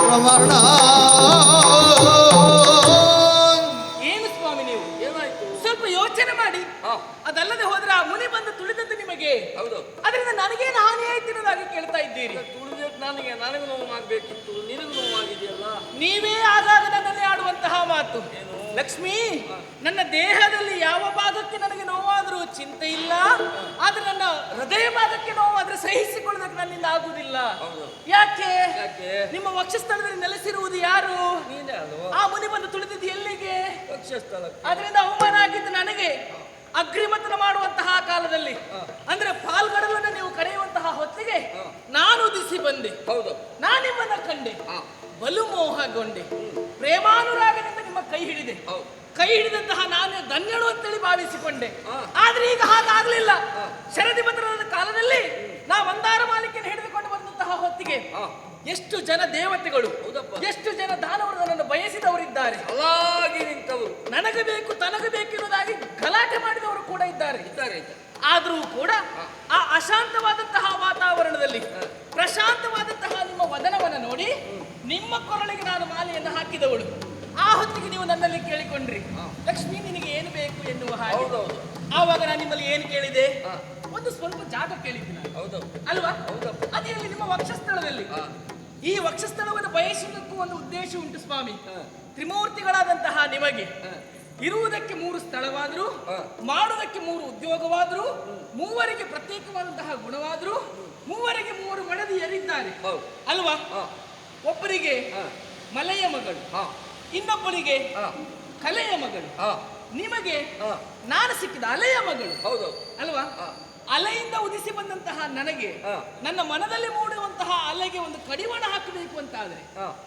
ಪ್ರಮಾಣ ಏನು ಸ್ವಾಮಿ ನೀವು ಏನಾಯ್ತು? ಸ್ವಲ್ಪ ಯೋಚನೆ ಮಾಡಿ. ಹಾ. ಅದಲ್ಲದೆ ಹೋದ್ರೆ ಆ ಮುನಿ ಬಂದು ತುಳಿದದ್ದು ನಿಮಗೆ, ಹೌದು. ಅದರಿಂದ ನನಗೇನು ಹಾನಿ ಆಯ್ತು ಅನ್ನೋದಾಗಿ ಕೇಳ್ತಾ ಇದ್ದೀರಿ. ತುಳಿದಕ್ಕೆ ನನಗೂ ನೋವಾಗಬೇಕಿತ್ತು, ನಿನಗೂ ನೋವಾಗಿದೆಯಲ್ಲ. ನೀವೇ ಆಗಾಗ ನನ್ನಲ್ಲಿ ಆಡುವಂತಹ ಮಾತು, ಲಕ್ಷ್ಮಿ ನನ್ನ ದೇಹದಲ್ಲಿ ಯಾವ ಭಾಗಕ್ಕೆ ನನಗೆ ನೋವಾದ್ರೂ ಚಿಂತೆ ಇಲ್ಲ, ಆದ್ರೆ ನನ್ನ ಹೃದಯ ಭಾಗಕ್ಕೆ ನೋವಾದ್ರೆ ಸಹಿಸಿಕೊಳ್ಳೋದಕ್ಕೆ ನನ್ನಿಂದ ಆಗುದಿಲ್ಲ. ಯಾಕೆ? ನಿಮ್ಮ ವಕ್ಷಸ್ಥಳದಲ್ಲಿ ನೆಲೆಸಿರುವುದು ಯಾರು? ನೀನೇ ಅಲ್ವಾ? ಆ ಮುನಿ ಬಂದು ತುಳಿದಿದ್ದು ಎಲ್ಲಿಗೆ? ವಕ್ಷಸ್ಥಳ. ಅದರಿಂದ ಅವಮಾನ ಆಗಿದ್ದು ನನಗೆ. ಅಗ್ರಿಮತನ ಮಾಡುವಂತಹ ಕಾಲದಲ್ಲಿ ಅಂದ್ರೆ ಪಾಲ್ಗಡಲನ್ನು ನೀವು ಕರೆಯುವಂತಹ ಹೊತ್ತಿಗೆ ನಾನು ಉದಿಸಿ ಬಂದೆ. ಹೌದು. ನಾನು ನಿಮ್ಮನ್ನ ಕಂಡೆ, ಬಲು ಮೋಹಗೊಂಡೆ, ಪ್ರೇಮಾನುರಾಗದಿಂದ ನಿಮ್ಮ ಕೈ ಹಿಡಿದೆ. ಕೈ ಹಿಡಿದಂತಹ ನಾನು ಧನ್ಯಳು ಅಂತೇಳಿ ಭಾವಿಸಿಕೊಂಡೆ. ಆದ್ರೆ ಈಗ ಹಾಗಾಗ್ಲಿಲ್ಲ. ಶರದಿ ಮಂದಿರದ ಕಾಲದಲ್ಲಿ ನಾ ಮಂದಾರ ಮಾಲಿಕೆಯನ್ನು ಹಿಡಿದುಕೊಂಡು ಬಂದಂತಹ ಹೊತ್ತಿಗೆ ಎಷ್ಟು ಜನ ದೇವತೆಗಳು, ಎಷ್ಟು ಜನ ದಾನವರು ನನ್ನನ್ನು ಬಯಸಿದವರಿದ್ದಾರೆ. ನಿಂತವರು ನನಗೆ ಬೇಕು ತನಗೆ ಬೇಕೆನ್ನುವುದಾಗಿ ಗಲಾಟೆ ಮಾಡಿದವರು ಕೂಡ ಇದ್ದಾರೆ. ಆದರೂ ಕೂಡ ಆ ಅಶಾಂತವಾದಂತಹ ವಾತಾವರಣದಲ್ಲಿ ಪ್ರಶಾಂತವಾದಂತಹ ನಿಮ್ಮ ವದನವನ್ನು ನೋಡಿ ನಿಮ್ಮ ಕೊರಳಿಗೆ ನಾನು ಮಾಲೆಯನ್ನು ಹಾಕಿದವಳು. ಆ ಹೊತ್ತಿಗೆ ನೀವು ನನ್ನಲ್ಲಿ ಕೇಳಿಕೊಂಡ್ರಿ, ಲಕ್ಷ್ಮಿ ನಿನಗೆ ಏನು ಬೇಕು ಎನ್ನುವ ಹಾಗೆ. ಆವಾಗ ನಾನು ನಿಮ್ಮಲ್ಲಿ ಏನು ಕೇಳಿದೆ? ಒಂದು ಸ್ವಲ್ಪ ಜಾಗ ಕೇಳಿದ್ದೆ ನಾನು, ಅಲ್ವಾ? ಅದೇ ನಿಮ್ಮ ವಕ್ಷಸ್ಥಳದಲ್ಲಿ. ಈ ವಕ್ಷಸ್ಥಳವನ್ನು ಬಯಸುವುದಕ್ಕೂ ಒಂದು ಉದ್ದೇಶ ಉಂಟು ಸ್ವಾಮಿ. ತ್ರಿಮೂರ್ತಿಗಳಾದಂತಹ ನಿಮಗೆ ಇರುವುದಕ್ಕೆ 3 ಸ್ಥಳವಾದರೂ, ಮಾಡುವುದಕ್ಕೆ 3 ಉದ್ಯೋಗವಾದರೂ, ಮೂವರಿಗೆ ಪ್ರತ್ಯೇಕವಾದಂತಹ ಗುಣವಾದರೂ, ಮೂವರಿಗೆ 3 ಮಡದಿಯರಿದ್ದಾರೆ ಅಲ್ವಾ? ಒಬ್ಬರಿಗೆ ಮಲೆಯ ಮಗಳು, ಇನ್ನೊಬ್ಬರಿಗೆ ಕಲೆಯ ಮಗಳು, ನಿಮಗೆ ನಾನು ಸಿಕ್ಕಿದ ಅಲೆಯ ಮಗಳು ಅಲ್ವಾ? ಅಲೆಯಿಂದ ಉದಿಸಿ ಬಂದಂತಹ ನನಗೆ ನನ್ನ ಮನದಲ್ಲಿ ಮೂಡುವಂತಹ ಅಲೆಗೆ ಒಂದು ಕಡಿವಾಣ ಹಾಕಬೇಕು ಅಂತ ಆದ್ರೆ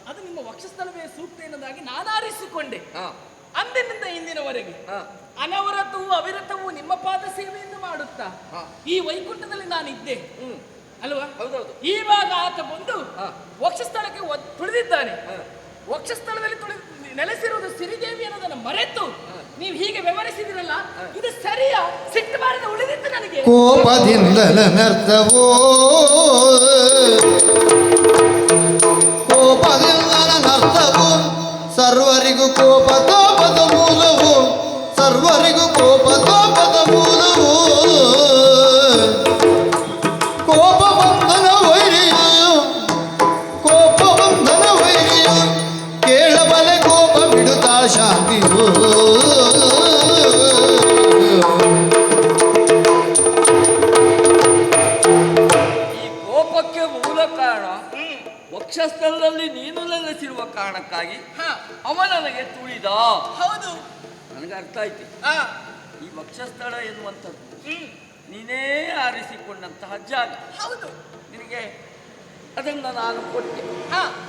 ಅದು ನಿಮ್ಮ ವಕ್ಷಸ್ಥಳವೇ ಸೂಕ್ತ ಎನ್ನುವುದಾಗಿ ನಾನು ಆರಿಸಿಕೊಂಡೆ. ಅಂದಿನಿಂದ ಇಂದಿನವರೆಗೆ ಅನವರತವೂ ಅವಿರತವೂ ನಿಮ್ಮ ಪಾದ ಸೇವೆಯನ್ನು ಮಾಡುತ್ತಾ ಈ ವೈಕುಂಠದಲ್ಲಿ ನಾನಿದ್ದೆ ಅಲ್ವಾ? ಈವಾಗ ಆತ ಬಂದು ವಕ್ಷಸ್ಥಳಕ್ಕೆ ತುಳಿದಿದ್ದಾನೆ. ವಕ್ಷಸ್ಥಳದಲ್ಲಿ ನೆಲೆಸಿರುವುದು ಸಿರಿದೇವಿ ಅನ್ನೋದನ್ನು ಮರೆತು ನೀವು ಹೀಗೆ ವ್ಯವಹರಿಸಿದಿರಲ್ಲ, ಇದು ಸರಿಯಾ? ಸಿಟ್ಟು ಬಾರದ ಉಳಿದಿತ್ತು ನನಗೆ. ಕೋಪದಿಂದ ನರ್ತವೋ ಕೋಪದಿಂದ ನರ್ತವು ಸರ್ವರಿಗೂ ಕೋಪ ತಾಪದ ಮೂಲವು, ಸರ್ವರಿಗೂ ಕೋಪ ತಾಪದ ಮೂಲವು. ಕೋಪ ಬಂಧನ ವೈರಿಯು, ಕೋಪ ಬಂಧನ ವೈರಿಯು, ಕೇಳಬಲೆ ಕೋಪ ಬಿಡುತ್ತಾ ಶಾಂತಿಯು. ಈ ಕೋಪಕ್ಕೆ ಮೂಲ ಕಾರಣ ವಕ್ಷಸ್ಥಳದಲ್ಲಿ ನೀನು ನೆಲೆಸಿರುವ ಕಾರಣಕ್ಕಾಗಿ ಅವ ನನಗೆ ತುಳಿದ. ಹೌದು, ನನಗೆ ಅರ್ಥ ಆಯ್ತು. ಈ ವಕ್ಷಸ್ಥಳ ಎನ್ನುವಂಥದ್ದು ನೀನೇ ಆರಿಸಿಕೊಂಡಂತಹ ಜಾಗ. ಹೌದು, ನಿನಗೆ ಅದನ್ನು ನಾನು ಕೊಟ್ಟೆ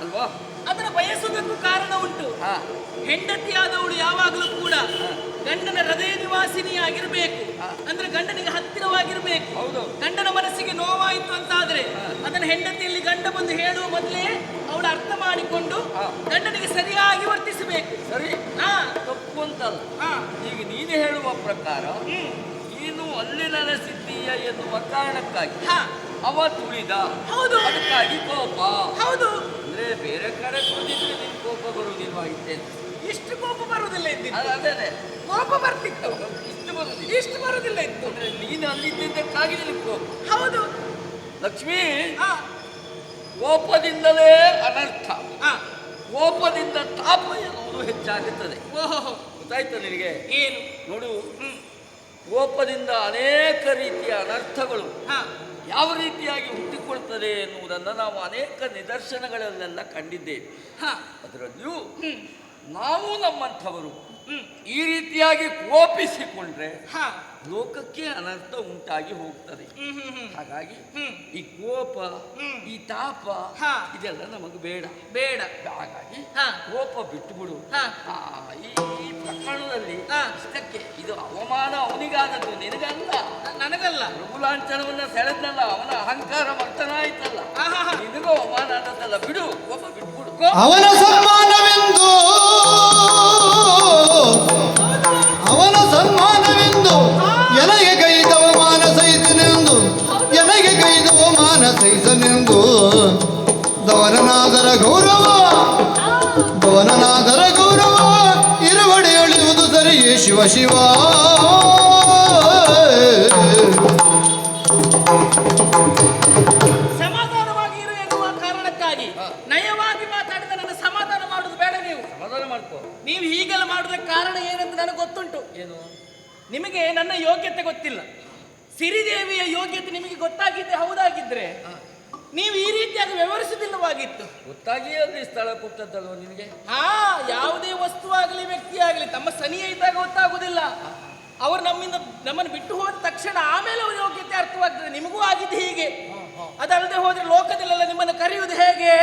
ಅಲ್ವಾ? ಅದನ್ನು ಬಯಸುವುದಕ್ಕೂ ಕಾರಣ ಉಂಟು. ಹೆಂಡತಿಯಾದವಳು ಯಾವಾಗಲೂ ಕೂಡ ಗಂಡನ ಹೃದಯ ನಿವಾಸಿನಿಯಾಗಿರ್ಬೇಕು, ಅಂದ್ರೆ ಗಂಡನಿಗೆ ಹತ್ತಿರವಾಗಿರ್ಬೇಕು. ಗಂಡನ ಮನಸ್ಸಿಗೆ ನೋವಾಯಿತು ಅಂತಾದ್ರೆ ಅದನ್ನ ಹೆಂಡತಿಯಲ್ಲಿ ಗಂಡ ಬಂದು ಹೇಳುವ ಮೊದಲೇ ಅವಳು ಅರ್ಥ ಮಾಡಿಕೊಂಡು ಗಂಡನಿಗೆ ಸರಿಯಾಗಿ ವರ್ತಿಸಬೇಕು. ಸರಿ, ತಪ್ಪು ಅಂತಲ್ಲ. ಈಗ ನೀನು ಹೇಳುವ ಪ್ರಕಾರ ನೀನು ಅಲ್ಲಿ ನೆಲೆಸಿದ್ದೀಯ ಎನ್ನುವ ಕಾರಣಕ್ಕಾಗಿ ಅವ ತುಳಿದ. ಹೌದು, ಅದಕ್ಕಾಗಿ ಕೋಪ. ಹೌದು, ಅಂದ್ರೆ ಬೇರೆ ಕಡೆ ತುಳಿದಿದ್ರೆ ನಿನ್ ಕೋಪ ಬರುವುದಿಲ್ವಾಗಿತ್ತೆ. ಇಷ್ಟು ಕೋಪ ಬರುವುದಿಲ್ಲ ಇದ್ದಿತ್ತು. ಅದೇ ಕೋಪ ಬರ್ತಿತ್ತು, ಇಷ್ಟು ಬರುವುದಿಲ್ಲ ಇತ್ತು. ನೀನು ಅಲ್ಲಿದ್ದಕ್ಕಾಗಿ ನಿನಗೆ ಕೋಪ. ಹೌದು ಲಕ್ಷ್ಮಿ, ಕೋಪದಿಂದಲೇ ಅನರ್ಥ, ಕೋಪದಿಂದ ತಾಪ ಎನ್ನುವುದು ಹೆಚ್ಚಾಗುತ್ತದೆ. ಗೊತ್ತಾಯ್ತು ನಿನಗೆ? ಏನು ನೋಡು, ಕೋಪದಿಂದ ಅನೇಕ ರೀತಿಯ ಅನರ್ಥಗಳು ಯಾವ ರೀತಿಯಾಗಿ ಹುಟ್ಟಿಕೊಳ್ತದೆ ಎನ್ನುವುದನ್ನು ನಾವು ಅನೇಕ ನಿದರ್ಶನಗಳಲ್ಲೆಲ್ಲ ಕಂಡಿದ್ದೇವೆ. ಅದರಲ್ಲಿಯೂ ನಾವು ನಮ್ಮಂಥವರು ಈ ರೀತಿಯಾಗಿ ಕೋಪಿಸಿಕೊಂಡ್ರೆ ಹಾ ಲೋಕಕ್ಕೆ ಅನರ್ಥ ಉಂಟಾಗಿ ಹೋಗ್ತದೆ. ಹಾಗಾಗಿ ಈ ಕೋಪ, ಈ ತಾಪ ಹಾ. ಇದೆಲ್ಲ ನಮಗೆ ಬೇಡ. ಬೇಡ. ಹಾಗಾಗಿ ಹಾ. ಕೋಪ ಬಿಟ್ಟು ಬಿಡು. ಹಾ. ಈ ಪ್ರಕರಣದಲ್ಲಿ ಹಾ. ಇಷ್ಟಕ್ಕೆ ಇದು ಅವಮಾನ ಅವನಿಗಾದದ್ದು, ನಿನಗಲ್ಲ. ನನಗಲ್ಲ. ರಘುಲಾಂಛನವನ್ನ ಸೆಳೆದ್ನಲ್ಲ, ಅವನ ಅಹಂಕಾರ ಮರ್ತನಾಯ್ತಲ್ಲ, ಆಹಾಹಾ. ನಿನಗೂ ಅವಮಾನ ಆದದ್ದಲ್ಲ. ಬಿಡು, ಕೋಪ ಬಿಟ್ಬಿಡು. ಅವನ ಸನ್ಮಾನವೆಂದು ಅವನ ಸನ್ಮಾನವೆಂದು ಎನಗೆ ಕೈದವ ಮಾನಸೈಸನೆಂದು ಎನಗೆ ಕೈದವ ಮಾನಸೈಸನೆಂದು ದವನನಾದರ ಗೌರವ ದವನನಾದರ ಗೌರವ ಇರುವಡೆ ಎಳೆಯುವುದು ಸರಿಯೇ ಶಿವ ಶಿವ. ಸಮಾಧಾನವಾಗಿ ಇರು ಎನ್ನುವ ಕಾರಣಕ್ಕಾಗಿ ನಯವಾಗಿ ಮಾತಾಡಿದ ನನ್ನ ಸಮಾಧಾನ ಮಾಡುದು ಬೇಡ. ನೀವು ಸಮಾಧಾನ ಮಾಡ್ಕೋ. ನೀವು ಹೀಗೆಲ್ಲ ಮಾಡುವುದಕ್ಕೆ ಕಾರಣ ಏನಂತ ನನಗೆ ಗೊತ್ತುಂಟು. ಏನು? ನಿಮಗೆ ನನ್ನ ಯೋಗ್ಯತೆ ಗೊತ್ತಿಲ್ಲ. ಸಿರಿದೇವಿಯ ಯೋಗ್ಯತೆ ನಿಮಗೆ ಗೊತ್ತಾಗಿದ್ದೆ ಹೌದಾಗಿದ್ರೆ ನೀವು ಈ ರೀತಿಯಾಗಿ ವ್ಯವಹರಿಸುವುದಿಲ್ಲವಾಗಿತ್ತು. ಗೊತ್ತಾಗಿಯೇ ಅಲ್ಲಿ ಸ್ಥಳ ಕೊಟ್ಟದ್ದಲ್ವ ನಿನಗೆ? ಹಾ, ಯಾವುದೇ ವಸ್ತು ಆಗಲಿ ವ್ಯಕ್ತಿ ಆಗಲಿ ತಮ್ಮ ಸನಿಯ ಇದ್ದಾಗ ಗೊತ್ತಾಗುದಿಲ್ಲ. ಅವರು ನಮ್ಮನ್ನು ಬಿಟ್ಟು ಹೋದ ತಕ್ಷಣ ಆಮೇಲೆ ಅವ್ರ ಯೋಗ್ಯತೆ ಅರ್ಥವಾಗ್ತದೆ. ನಿಮಗೂ ಆಗಿದ್ದು ಹೀಗೆ. ಅದಲ್ಲದೆ ಹೋದ್ರೆ ಲೋಕದಲ್ಲೆಲ್ಲ ನಿಮ್ಮನ್ನು ಕರೆಯುವುದು ಹೇಗೆ?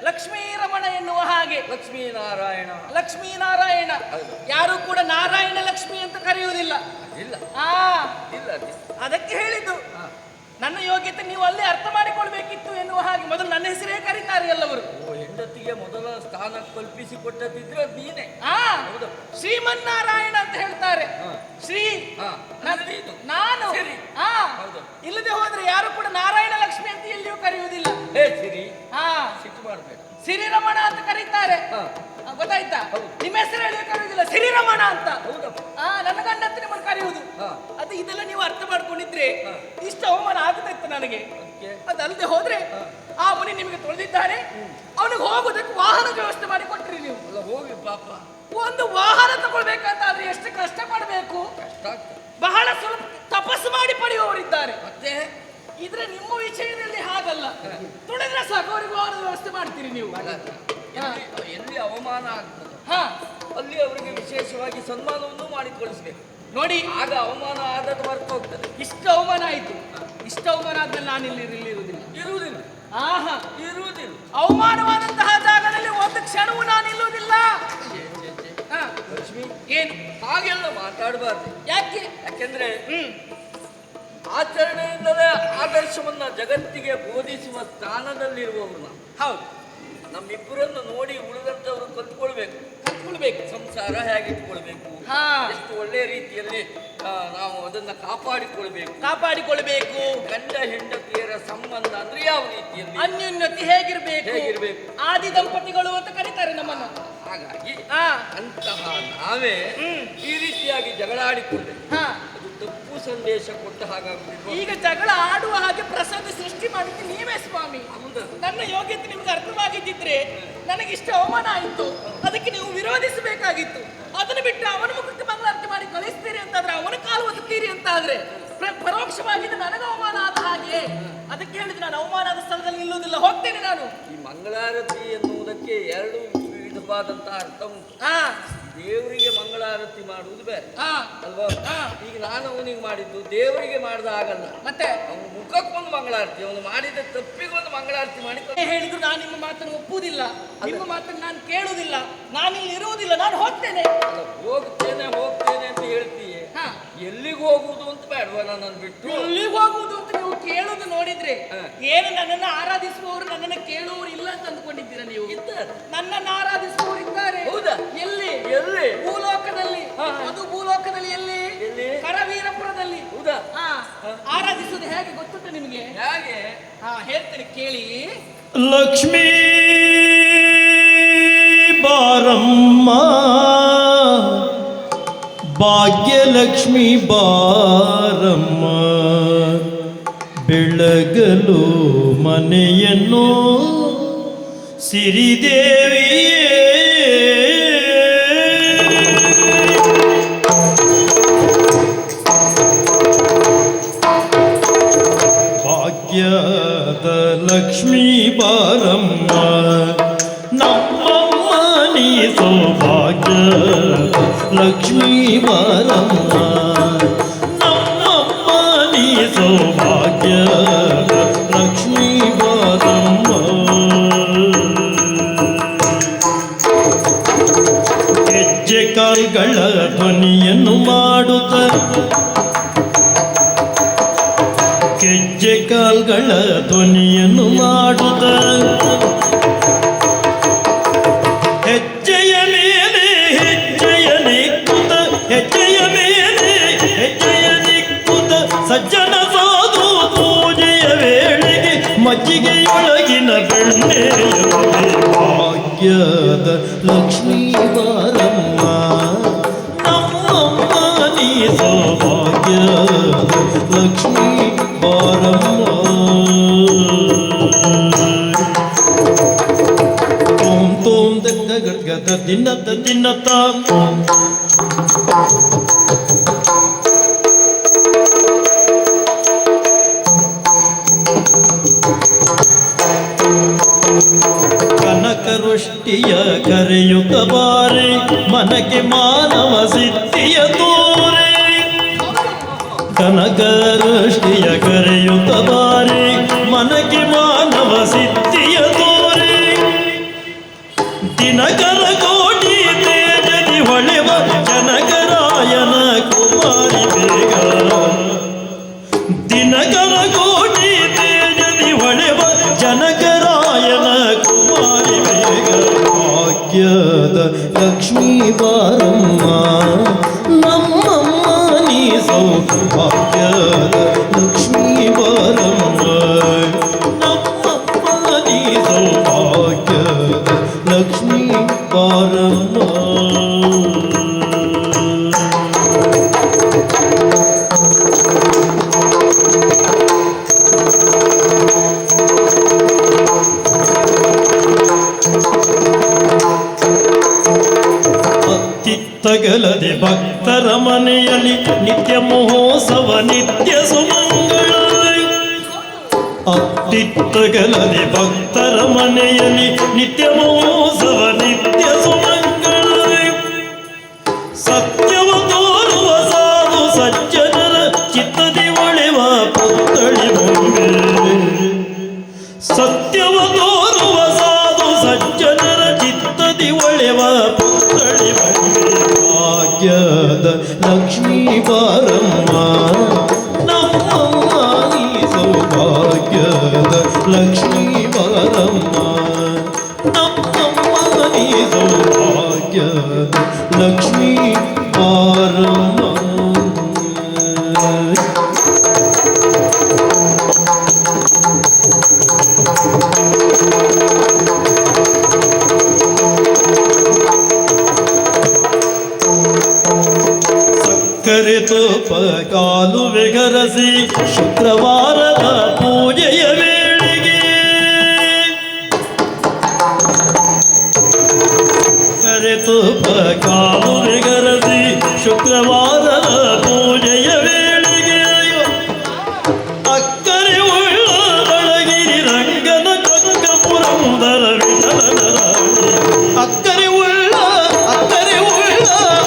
ಲಕ್ಷ್ಮೀ ರಮಣ ಎನ್ನುವ ಹಾಗೆ. ಲಕ್ಷ್ಮೀನಾರಾಯಣ. ಲಕ್ಷ್ಮೀನಾರಾಯಣ. ಯಾರು ಕೂಡ ನಾರಾಯಣ ಲಕ್ಷ್ಮಿ ಅಂತ ಕರೆಯುವುದಿಲ್ಲ. ಇಲ್ಲ ಇಲ್ಲ. ಅದಕ್ಕೆ ಹೇಳಿದ್ದು ನನ್ನ ಯೋಗ್ಯತೆ ನೀವು ಅಲ್ಲೇ ಅರ್ಥ ಮಾಡಿಕೊಳ್ಬೇಕಿತ್ತು ಎನ್ನುವ ಹಾಗೆ. ಮೊದಲು ನನ್ನ ಹೆಸರೇ ಕರೀತಾರೆ ಎಲ್ಲವರು. ಹೆಂಡತಿಗೆ ಮೊದಲ ಸ್ಥಾನ ಕಲ್ಪಿಸಿ ಕೊಟ್ಟದಿದ್ರೆ ಅದು ನೀನೆ. ಶ್ರೀಮನ್ನಾರಾಯಣ ಅಂತ ಹೇಳ್ತಾರೆ. ಶ್ರೀ ನಾನು. ಇಲ್ಲದೆ ಹೋದ್ರೆ ಯಾರು ಕೂಡ ನಾರಾಯಣ ಲಕ್ಷ್ಮಿ ಅಂತ ಎಲ್ಲಿಯೂ ಕರೆಯುವುದಿಲ್ಲ. ಸಿಟ್ಟು ಮಾಡಬೇಡ. ಸಿರಿರಮಣ ಅಂತ ಕರೀತಾರೆ. ಗೊತ್ತಾಯ್ತಾ? ನಿಮ್ಮ ಹೆಸರು ಹೇಳಿ ಕರೆಯುವುದಿಲ್ಲ, ಸಿರಿರಮಣ ಅಂತ. ನನ್ನ ಗಂಡ ಅಂತ ನಿಮ್ಮನ್ನು ಕರೆಯುವುದು. ಅದು ಇದೆಲ್ಲ ನೀವು ಅರ್ಥ ಮಾಡ್ಕೊಂಡಿದ್ರೆ ಇಷ್ಟ ಅವಮಾನ ಆಗುತ್ತಿತ್ತು ನನಗೆ. ಅದಲ್ಲದೆ ಹೋದ್ರೆ ಆ ಮುನಿ ನಿಮಗೆ ತೊಳೆದಿದ್ದಾನೆ, ಅವನಿಗೆ ಹೋಗುವುದಕ್ಕೆ ವಾಹನ ವ್ಯವಸ್ಥೆ ಮಾಡಿ ಕೊಟ್ರಿ ನೀವು. ಹೋಗಿ ಪಾಪ. ಒಂದು ವಾಹನ ತಗೊಳ್ಬೇಕಂತಾದ್ರೆ ಎಷ್ಟು ಕಷ್ಟ ಪಡಬೇಕು. ಬಹಳ ಸ್ವಲ್ಪ ತಪಸ್ಸು ಮಾಡಿ ಪಡೆಯುವವರಿದ್ದಾರೆ. ಮತ್ತೆ ಇದ್ರೆ ನಿಮ್ಮ ವಿಷಯದಲ್ಲಿ ಹಾಗಲ್ಲ. ತುಳಿದ್ರೆ ಸಾಕು ಅವರಿಗೆ ವಾಹನದ ವ್ಯವಸ್ಥೆ ಮಾಡ್ತೀರಿ ನೀವು. ಎಲ್ಲಿ ಅವಮಾನ ಆಗ್ತದೆ ಅಲ್ಲಿ ಅವರಿಗೆ ವಿಶೇಷವಾಗಿ ಸನ್ಮಾನವನ್ನು ಮಾಡಿಕೊಳಿಸ್ಬೇಕು ನೋಡಿ. ಆಗ ಅವಮಾನ ಆದದ್ದು ಹೊರತು ಹೋಗ್ತದೆ. ಇಷ್ಟು ಅವಮಾನ ಆಯ್ತು. ಇಷ್ಟು ಅವಮಾನ ಆದ್ಮೇಲೆ ನಾನು ಇರುವುದಿಲ್ಲ. ಇರುವುದಿಲ್ಲ. ಅವಮಾನವಾದಂತಹ ಜಾಗದಲ್ಲಿ ಒಂದು ಕ್ಷಣವೂ ನಾನು ನಿಲ್ಲುವುದಿಲ್ಲ. ಲಕ್ಷ್ಮಿ, ಏನು ಹಾಗೆಲ್ಲ ಮಾತಾಡಬಾರ್ದು. ಯಾಕೆಂದ್ರೆ ಆಚರಣೆಯಿಂದಲೇ ಆದರ್ಶವನ್ನ ಜಗತ್ತಿಗೆ ಬೋಧಿಸುವ ಸ್ಥಾನದಲ್ಲಿರುವವರು. ಹೌದು. ನಮ್ಮಿಬ್ಬರನ್ನು ನೋಡಿ ಉಳಿದಂತವರು ಕಲ್ತ್ಕೊಳ್ಬೇಕು. ಸಂಸಾರ ಹೇಗಿಟ್ಕೊಳ್ಬೇಕು, ಎಷ್ಟು ಒಳ್ಳೆಯ ರೀತಿಯಲ್ಲಿ ನಾವು ಅದನ್ನ ಕಾಪಾಡಿಕೊಳ್ಬೇಕು. ಗಂಡ ಹೆಂಡತಿಯರ ಸಂಬಂಧ ಅಂದ್ರೆ ಯಾವ ರೀತಿಯಲ್ಲಿ, ಅನ್ಯೋನ್ಯತೆ ಹೇಗಿರ್ಬೇಕು. ಆದಿ ದಂಪತಿಗಳು ಅಂತ ಕರೀತಾರೆ ನಮ್ಮನ್ನು. ಹಾಗಾಗಿ ಅಂತಹ ನಾವೇ ಈ ರೀತಿಯಾಗಿ ಜಗಳಾಡಿಕೊಂಡ್ರೆ ಅದು ತಪ್ಪು ಸಂದೇಶ ಕೊಟ್ಟ ಹಾಗಾಗುತ್ತಿಲ್ಲ. ಈಗ ಜಗಳ ಆಡುವ ಹಾಗೆ ಪ್ರಸಂಗ ಸೃಷ್ಟಿ ಮಾಡಿದ್ದು ನೀವೇ ಸ್ವಾಮಿ. ನನ್ನ ಯೋಗ್ಯತೆ ನಿಮ್ಗೆ ಅರ್ಥವಾಗಿದ್ದಿದ್ರೆ ನನಗಿಷ್ಟ ಅವಮಾನ ಆಯಿತು, ಅದಕ್ಕೆ ನೀವು ವಿರೋಧಿಸಬೇಕಾಗಿತ್ತು. ಅದನ್ನು ಬಿಟ್ಟು ಅವನ ಮುಖಕ್ಕೆ ಮಂಗಳಾರತಿ ಮಾಡಿ ಕಳಿಸ್ತೀರಿ ಅಂತಾದ್ರೆ, ಅವನ ಕಾಲು ಒತ್ತುತ್ತೀರಿ ಅಂತ ಆದ್ರೆ ಪರೋಕ್ಷವಾಗಿ ನನಗೆ ಅವಮಾನ ಆದ ಹಾಗೆ. ಅದಕ್ಕೆ ಹೇಳಿದ್ರೆ ನಾನು ಅವಮಾನದ ಸ್ಥಳದಲ್ಲಿ ನಿಲ್ಲುವುದಿಲ್ಲ, ಹೋಗ್ತೇನೆ ನಾನು. ಈ ಮಂಗಳಾರತಿ ಎನ್ನುವುದಕ್ಕೆ ಎರಡು ವಿಧವಾದಂತಹ ಅರ್ಥ ಉಂಟು. ದೇವರಿಗೆ ಮಂಗಳಾರತಿ ಮಾಡುವುದು ಬೇರೆ ಅಲ್ವಾ? ಈಗ ನಾನು ಅವನಿಗೆ ಮಾಡಿದ್ದು ದೇವರಿಗೆ ಮಾಡಿದ ಆಗಲ್ಲ. ಮತ್ತೆ ಅವನು ಮುಖಕ್ಕೊಂದು ಮಂಗಳಾರತಿ, ಅವನು ಮಾಡಿದ ತಪ್ಪಿಗೊಂದು ಮಂಗಳಾರತಿ ಮಾಡಿ ಹೇಳಿದ್ರು ನಾನು ನಿಮ್ಮ ಮಾತನ್ನು ಒಪ್ಪುವುದಿಲ್ಲ, ನಿಮ್ಮ ಮಾತನ್ನು ನಾನು ಕೇಳುವುದಿಲ್ಲ, ನಾನಿಲ್ಲಿ ಇರುವುದಿಲ್ಲ, ನಾನು ಹೋಗ್ತೇನೆ. ಹೋಗ್ತೇನೆ ಅಂತ ಹೇಳ್ತೀಯ, ಎಲ್ಲಿಗೆ ಹೋಗುವುದು ಅಂತ ಬೇಡವಾ? ನನ್ನನ್ನು ಬಿಟ್ಟು ಎಲ್ಲಿಗೆ ಹೋಗುವುದು ಅಂತ ನೀವು ಕೇಳುವುದು ನೋಡಿದ್ರೆ ಏನು ನನ್ನನ್ನು ಆರಾಧಿಸುವವರು ನನ್ನನ್ನು ಕೇಳುವವರು ಇಲ್ಲ ಅಂತ ಅಂದ್ಕೊಂಡಿದ್ದೀರಾ ನೀವು? ನನ್ನನ್ನು ಆರಾಧಿಸುವವರು ಇದ್ದಾರೆ. ಹೌದಾ? ಎಲ್ಲಿ? ಭೂಲೋಕದಲ್ಲಿ. ಅದು ಭೂಲೋಕದಲ್ಲಿ ಎಲ್ಲಿ? ಕರವೀರಪುರದಲ್ಲಿ. ಹೌದಾ? ಆರಾಧಿಸುವುದು ಹೇಗೆ ಗೊತ್ತುಂಟು ನಿಮಗೆ? ಹೇಗೆ? ಹೇಳ್ತೇನೆ ಕೇಳಿ. ಲಕ್ಷ್ಮೀ ಬಾರಮ್ಮ, ಭಾಗ್ಯಲಕ್ಷ್ಮಿ ಬಾರಮ್ಮ, ಬೆಳಗಲು ಮನೆಯನ್ನು ಸಿರಿದೇವಿಯೇ. ಭಾಗ್ಯದ ಲಕ್ಷ್ಮೀ ಬಾರಮ್ಮ, ನಮ್ಮಮ್ಮ ನೀ ಸೌಭಾಗ್ಯ ಬಾರಮ್ಮ ನಮ್ಮಮ್ಮ ನೀ ಸೌಭಾಗ್ಯ ಲಕ್ಷ್ಮೀ ಬಾರಮ್ಮ ಹೆಜ್ಜೆ ಕಾಲ್ಗಳ ಧ್ವನಿಯನ್ನು ಮಾಡುತ್ತ ಹೆಜ್ಜೆ ಕಾಲ್ಗಳ ಧ್ವನಿಯನ್ನು ಮಾಡುತ್ತ ಹೆಜ್ಜೆಯ ಮೇಲೆ ಹೆಜ್ಜೆಯ ನಿಕ್ಕುತ್ತ ಹೆಜ್ಜೆಯ ಮೇಲೆ ಹೆಜ್ಜೆಯ ನಿಕ್ಕುತ್ತ ಸಜ್ಜನ ಸಾಧು ಪೂಜೆಯ ವೇಳೆಗೆ ಮಜ್ಜಿಗೆಯೊಳಗಿನ ಬೆಣ್ಣೆಯೊಳಗೆ ಭಾಗ್ಯದ ಲಕ್ಷ್ಮೀ ಬಾರಮ್ಮ ನಮ್ಮಮ್ಮ ನೀ ಸೌಭಾಗ್ಯದ ಲಕ್ಷ್ಮೀ ಬಾರಮ್ಮ ತೋಂ ತೋಂ ದಗ್ಗ ಗಡ್ಗದ ದಿನದ ದಿನತ ಕನಕವೃಷ್ಟಿಯ ಕರೆಯುತ್ತ ಬಾರೆ ಮನಕ್ಕೆ ಮಾನವ ಸಿದ್ಧಿಯ ತೋರೆ ಕನಕವೃಷ್ಟಿಯ ಕರೆಯುತ್ತ ಬಾರೆ ಮನಕ್ಕೆ ಮಾನವ ಸಿದ್ಧಿಯ ತೋರೆ ದಿನಕರ ಕೋಟಿ ತೇಜದಿ ಹೊಳೆವ ಜನಕರಾಯನ ಕುಮಾರಿ ಬೇಗ ದಿನಕರ ಕೋಟಿ ತೇಜದಿ ಹೊಳೆವ ಜನಕರಾಯನ ಕುಮಾರಿ ಬೇಗ ಭಾಗ್ಯದ ಲಕ್ಷ್ಮೀ ಬಾರಮ್ಮ ನಮ್ಮಮ್ಮ ನೀ ಸೌಭಾಗ್ಯದ ಲಕ್ಷ್ಮೀ ಬಾರಮ್ಮ ನಮ್ಮಮ್ಮ ನೀ ಸೌಭಾಗ್ಯದ ಲಕ್ಷ್ಮೀ ಬಾರಮ್ಮ ತಗಲದೆ ಭಕ್ತರ ಮನೆಯಲ್ಲಿ ನಿತ್ಯ ಮಹೋತ್ಸವ ನಿತ್ಯ ಸುಮಂಗಳ ಅತ್ತಿತ್ತಗಲದೆ ಭಕ್ತರ ಮನೆಯಲ್ಲಿ ನಿತ್ಯ ಮಹೋತ್ಸವ ನಿತ್ಯ ಸುಮಂಗಳ ಸತ್ಯವ ತೋರುವ ಸಾಧು ಸಜ್ಜನರ ಚಿತ್ತದಿ ಒಳೆವ ಪುತ್ತಳಿ ಬೊಂಬೆ ಸತ್ಯವ ತೋರುವ ಸಾಧು ಸಜ್ಜನರ ಚಿತ್ತದಿ ಒಳೆವ ಪುತ್ತಳಿ ಬೊಂಬೆ ಭಾಗ್ಯದ ಲಕ್ಷ್ಮೀ ಬಾರಮ್ಮ ನಮ್ಮಮ್ಮ ನೀ ಸೌಭಾಗ್ಯದ ಲಕ್ಷ್ಮೀ ಬಾರಮ್ಮ ನಮ್ಮಮ್ಮ ನೀ ಸೌಭಾಗ್ಯದ ಲಕ್ಷ್ಮೀ ಬಾರಮ್ಮ ಸಕ್ಕರೆ ತುಪ್ಪ ಕಾಲುವೆ ಗರಸಿ ಶುಕ್ರವಾರದ ಪೂಜೆಯ ವೇಳೆಗೆ ಸಕ್ಕರೆ ತುಪ್ಪ ಕಾಲುವೆ ಗರಸಿ ಶುಕ್ರವಾರದ ಪೂಜೆಯ ವೇಳೆಗೆ ಅಕ್ಕರೆ ಉಳ್ಳ ಅಳಗಿರಿ ರಂಗನ ಚೊಕ್ಕ ಪುರಂದರ ವಿಠಲನ ರಾಣಿ ಅಕ್ಕರೆ ಉಳ್ಳ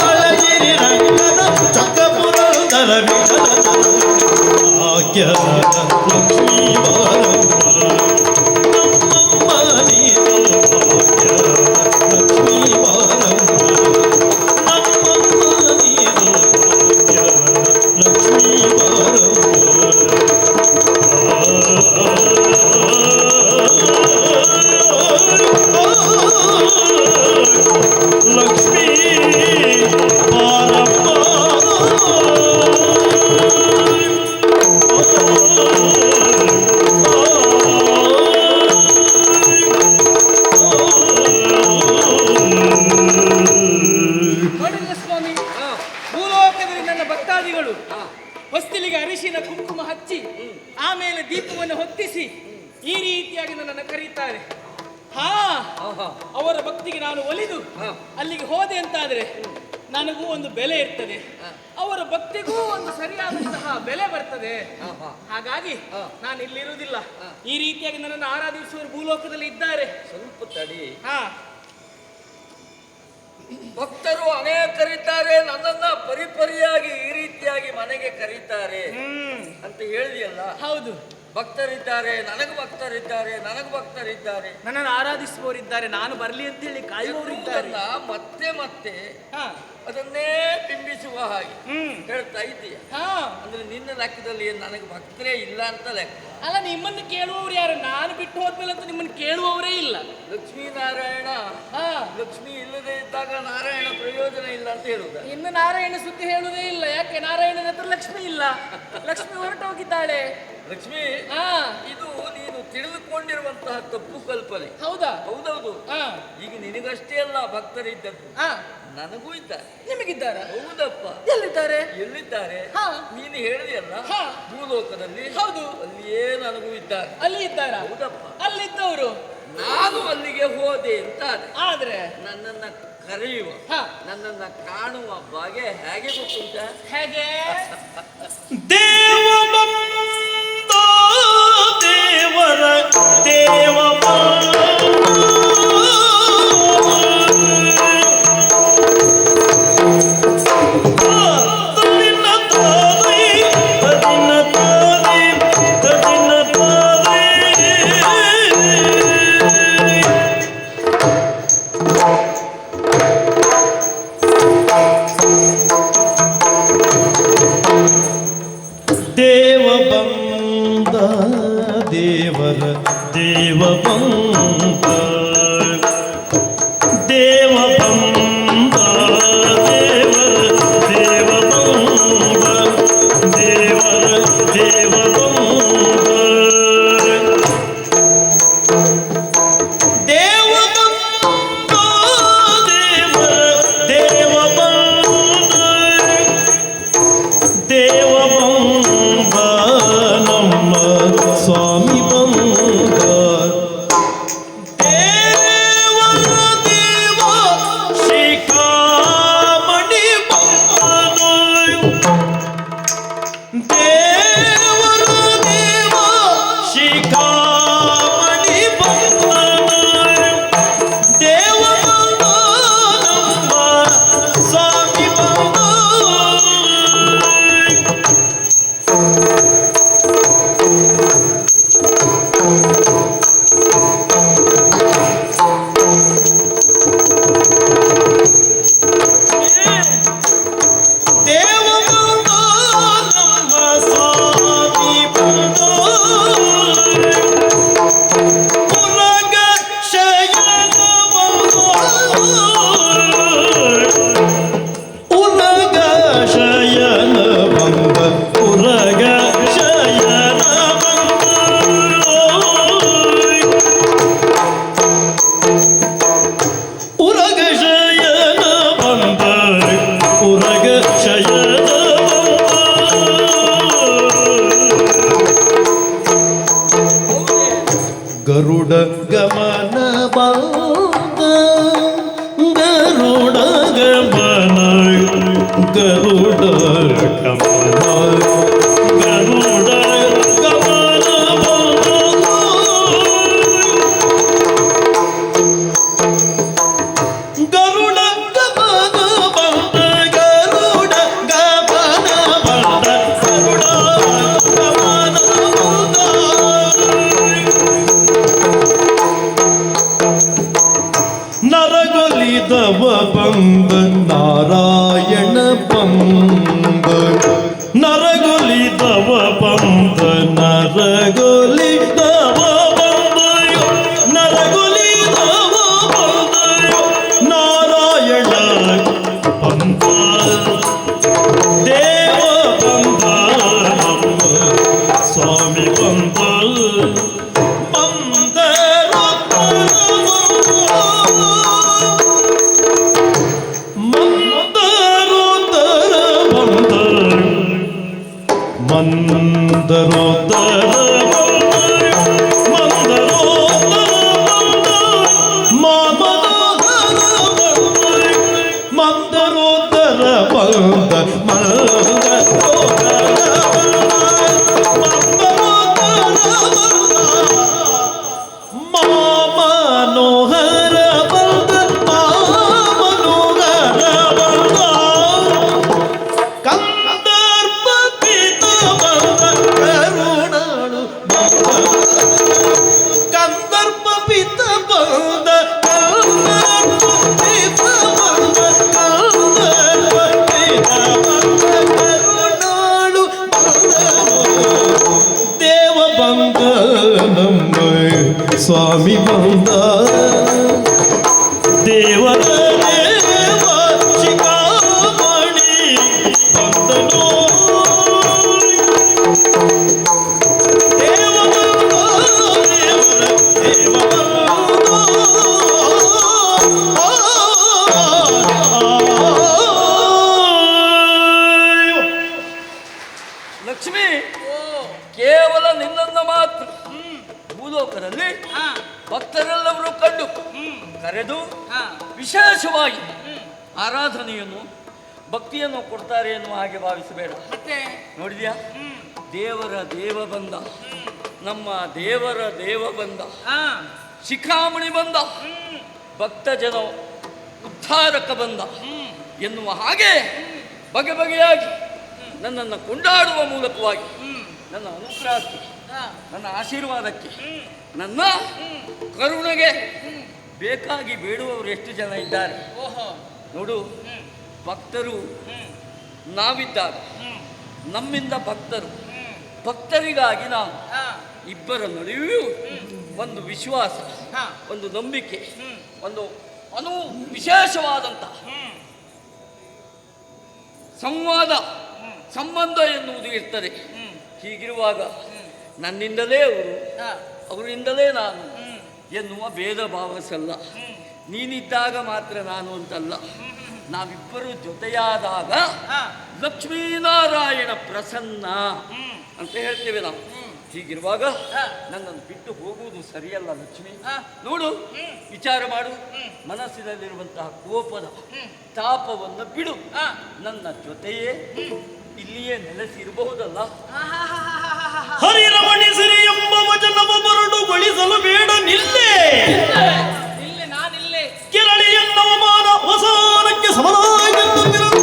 ಅಳಗಿರಿ ರಂಗನ ಚೊಕ್ಕ ಪುರಂದರ ವಿಠಲನ ಭಾಗ್ಯದ ಲಕ್ಷ್ಮೀ ಬಾರಮ್ಮ ನಮ್ಮಮ್ಮ ನೀ ಸೌಭಾಗ್ಯದ ಲಕ್ಷ್ಮೀ ಬಾರಮ್ಮ ನಮ್ಮಮ್ಮ ನೀ ಸೌಭಾಗ್ಯದ ಲಕ್ಷ್ಮೀ ಬಾರಮ್ಮ ಲಕ್ಷ್ಮೀ ಬಾರಮ್ಮ ನೋಡಿಲ್ಲ ಸ್ವಾಮಿ, ಭೂಲೋಕದಲ್ಲಿ ನನ್ನ ಭಕ್ತಾದಿಗಳು ಹೊಸ್ತಿಲಿಗೆ ಅರಿಶಿನ ಕುಂಕುಮ ಹಚ್ಚಿ ಆಮೇಲೆ ದೀಪವನ್ನು ಹೊತ್ತಿಸಿ ಈ ರೀತಿಯಾಗಿ ನನ್ನನ್ನು ಕರೀತಾರೆ. ಅವರ ಭಕ್ತಿಗೆ ನಾನು ಒಲಿದು ಅಲ್ಲಿಗೆ ಹೋದೆ ಅಂತಾದ್ರೆ ನನಗೂ ಒಂದು ಬೆಲೆ ಇರ್ತದೆ, ಅವರ ಭಕ್ತಿಗೂ ಒಂದು ಸರಿಯಾದಂತಹ ಬೆಲೆ ಬರ್ತದೆ. ಹಾಗಾಗಿ ನಾನು ಇಲ್ಲಿರುವುದಿಲ್ಲ. ಈ ರೀತಿಯಾಗಿ ನನ್ನನ್ನು ಆರಾಧಿಸುವವರು ಭೂಲೋಕದಲ್ಲಿ ಇದ್ದಾರೆ. ಸ್ವಲ್ಪ ತಡಿ. ಭಕ್ತರು ಅನೇಕರಿದ್ದಾರೆ, ನನ್ನನ್ನ ಪರಿಪರಿಯಾಗಿ ಮನೆಗೆ ಕರೀತಾರೆ ಅಂತ ಹೇಳಿದೆಯಲ್ಲ. ಹೌದು, ಭಕ್ತರಿದ್ದಾರೆ, ನನಗೆ ಭಕ್ತರಿದ್ದಾರೆ, ನನಗೆ ಭಕ್ತರಿದ್ದಾರೆ, ನನ್ನನ್ನು ಆರಾಧಿಸುವವರಿದ್ದಾರೆ, ನಾನು ಬರ್ಲಿ ಅಂತ ಹೇಳಿ ಕಾಯುವವರಿದ್ದಾರೆ. ಎನ್ನುವುದನ್ನ ಮತ್ತೆ ಮತ್ತೆ ಹಾ, ಅದನ್ನೇ ಬಿಂಬಿಸುವ ಹಾಗೆ ಹೇಳ್ತಾ ಇದ್ದೀಯ. ಹಾ. ಅಂದ್ರೆ ನಿನ್ನ ಲೆಕ್ಕದಲ್ಲಿ ಏನ್ ನನಗೆ ಭಕ್ತರೇ ಇಲ್ಲ ಅಂತ ಲೆಕ್ಕ. ಅಲ್ಲ, ನಿಮ್ಮನ್ನು ಕೇಳುವವರು ಯಾರು? ನಾನು ಬಿಟ್ಟು ಹೋದ್ಮೇಲೆ ಅಂತ ನಿಮ್ಮನ್ನು ಕೇಳುವವರೇ ಇಲ್ಲ. ಲಕ್ಷ್ಮೀನಾರಾಯಣ, ಹಾ, ಲಕ್ಷ್ಮಿ ಇಲ್ಲದೆ ಇದ್ದಾಗ ನಾರಾಯಣ ಪ್ರಯೋಜನ ಇಲ್ಲ ಅಂತ ಹೇಳುದ. ಇನ್ನು ನಾರಾಯಣ ಸುದ್ದಿ ಹೇಳುವುದೇ ಇಲ್ಲ. ಯಾಕೆ? ನಾರಾಯಣನ ಹತ್ರ ಲಕ್ಷ್ಮಿ ಇಲ್ಲ, ಲಕ್ಷ್ಮಿ ಹೊರಟೋಗಿದ್ದಾಳೆ. ಲಕ್ಷ್ಮಿ, ಹಾ, ಇದು ನೀನು ತಿಳಿದುಕೊಂಡಿರುವಂತಹ ತಪ್ಪು ಕಲ್ಪನೆ. ಹೌದಾ? ಹೌದೌದು. ಹಾ, ಈಗ ನಿನಗಷ್ಟೇ ಅಲ್ಲ ಭಕ್ತರಿದ್ದದ್ದು, ಹಾ, ನನಗೂ ಇದ್ದಾರೆ. ನಿಮಗಿದ್ದಾರ? ಹೌದಪ್ಪ. ಎಲ್ಲಿದ್ದಾರೆ? ಎಲ್ಲಿದ್ದಾರೆ? ಹಾ, ನೀನು ಹೇಳಿದೆಯಲ್ಲ ಹಾ, ಭೂಲೋಕದಲ್ಲಿ. ಹೌದು, ಅಲ್ಲಿಯೇ ನನಗೂ ಇದ್ದಾರೆ. ಅಲ್ಲಿ ಇದ್ದಾರ? ಹೌದಪ್ಪ. ಅಲ್ಲಿದ್ದವರು ನಾನು ಅಲ್ಲಿಗೆ ಹೋದೆ ಅಂತ ಆದ್ರೆ ನನ್ನನ್ನ ಕರೆಯುವ, ಹಾ, ನನ್ನನ್ನ ಕಾಣುವ ಬಗೆ ಹೇಗೆ ಗೊತ್ತುಂಟ? ಹೇಗೆ? ದೇವ ಬಂದ ದೇವರ ದೇವ ದೇವ ಬಂದ ದೇವರ ದೇವ ಬಂದ ದೇವ ಬಂದ ದೇವರ ದೇವ ಬಂದ ದೇವರ ದೇವ ಬಂದ ದೇವ ಬಂದ ದೇವರ ದೇವ ಬಂದ ದೇವ ಬಂದ ನಮ್ಮ ಸ್ವಾಮಿ ಬಂದ ದೇವರ ದೇವ ಶಿಖಾಮಣಿ ಬಂದನು ದೇವರ ದೇವ ಶಿಖಾಮಣಿ ಬಂದನು ದೇವ ಬಂದ ನಮ್ಮ ಸ್ವಾಮಿ ಬಂದ ದೇವ ಬಂದ ನಮ್ಮ ಸ್ವಾಮಿ ಬಂದ ಪುರಗ ಶಯನ ಬಂದ ಉರಗ ಶಯನ ಬಂದ ಉರಗ ಶಯನ ಬಂದ ಉರಗ ಶಯನ ಬಂದ ಉರಗ ಶಯನ ಗರುಡ ಗಮನ ಬಂದ ಗರುಡ ಗಮನ ಗರುಡ ಗಮನ ಗರುಡ ಗಮನ ಬಂದ ಗರುಡ ಗಮನ ಬಂದ ಗರುಡ ಗಮನ ಬಂದ ಗರುಡ ಗಮನ ಬಂದ ನರಗೊಲಿದವ ಬಂದ ನಾರಾಯಣ ಬಂದ ನರಗೊಲಿದವ ಬಂದ ನರಗೊಲಿದವ ಬಂದ ನರಗೊಲಿದವ ಬಂದ ನಾರಾಯಣ ಬಂದ ದೇವ ಬಂದ ನಮ್ಮ ಸ್ವಾಮಿ ಬಂದ ಬಂದರು ಮಂದರೋದರ ಬಂದ ಮಂದರೋದರ ಮಂದರೋದರ ಬಂದ ಮನೋಹರ ಬಂದ ಮನೋಹರ ಬಂದ ಕಂದರ್ಪ ಸ್ವಾಮಿ ಬಂದ ದೇವರ ದೇವ ಶಿಖಾಮಣಿ ಬಂದನೋ ದೇವ ಬಂದ ದೇವರ ದೇವ ಲಕ್ಷ್ಮಿ ಕೇವಲ ನಿನ್ನನ್ನು ಮಾತ್ರ ಭೂಲೋಕದಲ್ಲಿ ಭಕ್ತರೆಲ್ಲವರು ಕಂಡು ಕರೆದು ವಿಶೇಷವಾಗಿ ಆರಾಧನೆಯನ್ನು ಭಕ್ತಿಯನ್ನು ಕೊಡ್ತಾರೆ ಎನ್ನುವ ಹಾಗೆ ಭಾವಿಸಬೇಡ. ನೋಡಿದ್ಯಾ, ದೇವರ ದೇವ ಬಂದ, ನಮ್ಮ ದೇವರ ದೇವ ಬಂದ, ಶಿಖಾಮಣಿ ಬಂದ, ಭಕ್ತ ಜನ ಉದ್ಧಾರಕ ಬಂದ ಎನ್ನುವ ಹಾಗೆ ಬಗೆ ಬಗೆಯಾಗಿ ನನ್ನನ್ನು ಕೊಂಡಾಡುವ ಮೂಲಕವಾಗಿ ನನ್ನ ಅನುಗ್ರಹಕ್ಕೆ, ನನ್ನ ಆಶೀರ್ವಾದಕ್ಕೆ, ನನ್ನ ಕರುಣೆಗೆ ಬೇಕಾಗಿ ಬೇಡುವವರು ಎಷ್ಟು ಜನ ಇದ್ದಾರೆ ನೋಡು. ಭಕ್ತರು ನಾವಿದ್ದಾಗ ನಮ್ಮಿಂದ ಭಕ್ತರು, ಭಕ್ತರಿಗಾಗಿ ನಾವು ಇಬ್ಬರ ನಡುವೆಯೂ ಒಂದು ವಿಶ್ವಾಸ, ಒಂದು ನಂಬಿಕೆ, ಒಂದು ವಿಶೇಷವಾದಂಥ ಸಂವಾದ ಸಂಬಂಧ ಎನ್ನುವುದು ಇರ್ತದೆ. ಹೀಗಿರುವಾಗ ನನ್ನಿಂದಲೇ ಅವರು, ಅವರಿಂದಲೇ ನಾನು ಎನ್ನುವ ಭೇದ ಭಾವ ಸಲ್ಲ. ನೀನಿದ್ದಾಗ ಮಾತ್ರ ನಾನು ಅಂತಲ್ಲ, ನಾವಿಬ್ಬರು ಜೊತೆಯಾದಾಗ ಲಕ್ಷ್ಮೀನಾರಾಯಣ ಪ್ರಸನ್ನ ಅಂತ ಹೇಳ್ತೇವೆ ನಾವು. ಹೀಗಿರುವಾಗ ನನ್ನನ್ನು ಬಿಟ್ಟು ಹೋಗುವುದು ಸರಿಯಲ್ಲ ಲಕ್ಷ್ಮಿ. ನೋಡು, ವಿಚಾರ ಮಾಡು, ಮನಸ್ಸಿನಲ್ಲಿರುವಂತಹ ಕೋಪದ ತಾಪವನ್ನು ಬಿಡು, ನನ್ನ ಜೊತೆಯೇ ಇಲ್ಲಿಯೇ ನೆಲೆಸಿರಬಹುದಲ್ಲ. ಹರಿರಮಣಿ ಸಿರಿ ಎಂಬ ವಚನವ ಬರಡುಗೊಳಿಸಲು ಬೇಡ, ನಿಲ್ಲೇ ನಾನಿಲ್ಲೇ ಕೆರಳಿ ಎನ್ನುವ ಮಾನ ಹೊಸಾನಕ್ಕೆ ಸಮನಾಗಿರುತ್ತಿರಲು.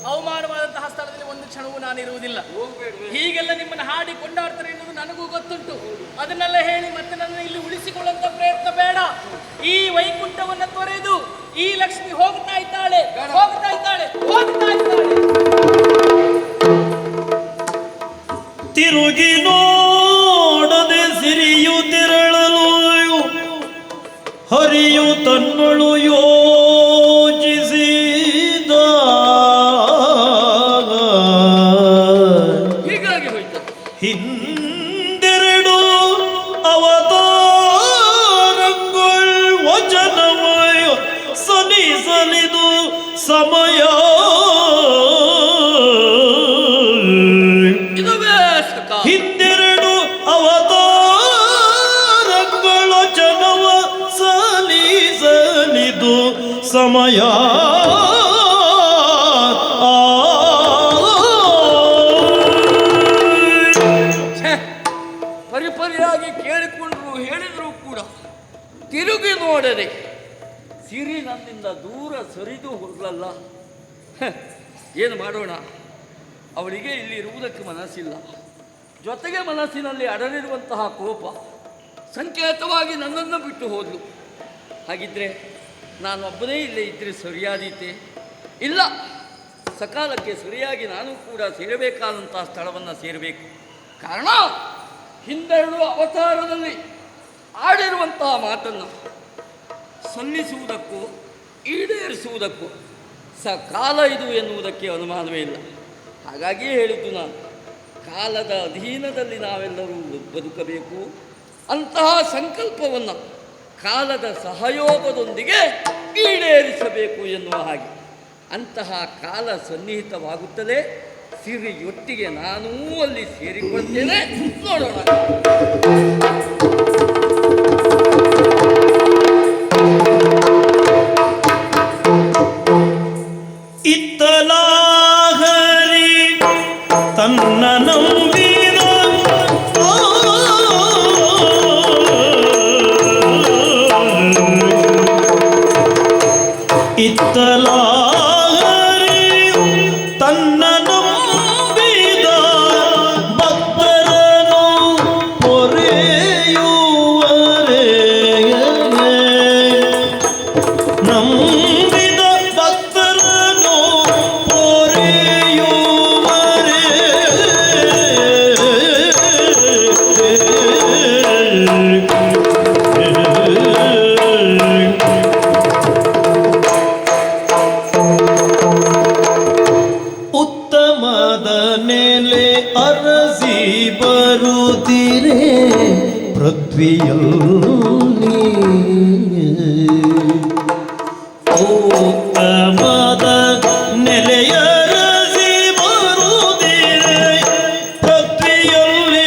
ಅವಮಾನವಾದಂತಹ ಸ್ಥಳದಲ್ಲಿ ಒಂದು ಕ್ಷಣವೂ ನಾನಿರುವುದಿಲ್ಲ. ಹೀಗೆಲ್ಲ ನಿಮ್ಮನ್ನು ಹಾಡಿ ಕೊಂಡಾಡ್ತಾರೆ ಎನ್ನುವುದು ನನಗೂ ಗೊತ್ತುಂಟು. ಅದನ್ನೆಲ್ಲ ಹೇಳಿ ಮತ್ತೆ ನನ್ನ ಇಲ್ಲಿ ಉಳಿಸಿಕೊಳ್ಳುವಂತ ಪ್ರಯತ್ನ ಬೇಡ. ಈ ವೈಕುಂಠವನ್ನು ತೊರೆದು ಈ ಲಕ್ಷ್ಮಿ ಹೋಗ್ತಾ ಇದ್ದಾಳೆ, ಹೋಗ್ತಾ ಇದ್ದಾಳೆ, ಹೋಗ್ತಾ ಇದ್ದಾಳೆ. ತಿರುಗಿ ನೋಡದೆ ಸಿರಿಯು ತೆರಳಲು ಹರಿಯು ತನ್ನಳು ಯೋಚಿಸಿದ. ಹೀಗಾಗಿ ಹೋಯ್ತು. ಹಿಂದೆರಡು ಅವತಾರಗಳು ವಚನವಯ ಸಲಿಸಲಿದು ಸಮಯ. ಹಿಂದೆರಡು ಅವತಾರಗಳ ಜನವ ಸಲಿಸಲಿದು ಸಮಯ. ಪರಿಪರಿಯಾಗಿ ಕೇಳಿಕೊಂಡ್ರು ಹೇಳಿದ್ರು ಕೂಡ ತಿರುಗಿ ನೋಡದೆ ಸಿರಿ ನನ್ನಿಂದ ದೂರ ಸರಿದು ಹೋಗಲಲ್ಲ. ಏನು ಮಾಡೋಣ, ಅವಳಿಗೆ ಇಲ್ಲಿ ಇರುವುದಕ್ಕೆ ಮನಸ್ಸಿಲ್ಲ, ಜೊತೆಗೆ ಮನಸ್ಸಿನಲ್ಲಿ ಅಡಲಿರುವಂತಹ ಕೋಪ ಸಂಕೇತವಾಗಿ ನನ್ನನ್ನು ಬಿಟ್ಟು ಹೋದ್ಲು. ಹಾಗಿದ್ರೆ ನಾನೊಬ್ಬನೇ ಇಲ್ಲೇ ಇದ್ದರೆ ಸರಿಯಾದೀತೆ? ಇಲ್ಲ, ಸಕಾಲಕ್ಕೆ ಸರಿಯಾಗಿ ನಾನು ಕೂಡ ಸೇರಬೇಕಾದಂತಹ ಸ್ಥಳವನ್ನು ಸೇರಬೇಕು. ಕಾರಣ, ಹಿಂದೆರಡು ಅವತಾರದಲ್ಲಿ ಆಡಿರುವಂತಹ ಮಾತನ್ನು ಸಲ್ಲಿಸುವುದಕ್ಕೂ ಈಡೇರಿಸುವುದಕ್ಕೂ ಸಕಾಲ ಇದು ಎನ್ನುವುದಕ್ಕೆ ಅನುಮಾನವೇ ಇಲ್ಲ. ಹಾಗಾಗಿಯೇ ಹೇಳಿದ್ದು ನಾನು, ಕಾಲದ ಅಧೀನದಲ್ಲಿ ನಾವೆಲ್ಲರೂ ಬದುಕಬೇಕು. ಅಂತಹ ಸಂಕಲ್ಪವನ್ನು ಕಾಲದ ಸಹಯೋಗದೊಂದಿಗೆ ಈಡೇರಿಸಬೇಕು ಎನ್ನುವ ಹಾಗೆ ಅಂತಹ ಕಾಲ ಸನ್ನಿಹಿತವಾಗುತ್ತದೆ. ಸಿರಿಯೊಟ್ಟಿಗೆ ನಾನೂ ಅಲ್ಲಿ ಸೇರಿಕೊಳ್ತೇನೆ. ನೋಡೋಣ. ಇತ್ತಲಾಹರಿ ತನ್ನ ನಂಬಿದ ಇತ್ತಲಾಹರಿ ತನ್ನ ನಂಬಿದ ಭಕ್ತರನು ಪೊರೆಯುವರೆ. ನಂಬಿದ ಭಕ್ತರನು ಪೊರೆಯುವರೆ. ಪೃಥ್ವಿಯಲ್ಲಿ ಉತ್ತಮದ ನೆಲೆಯರಸಿ ಬರುವುದಿರೆ ಪೃಥ್ವಿಯಲ್ಲಿ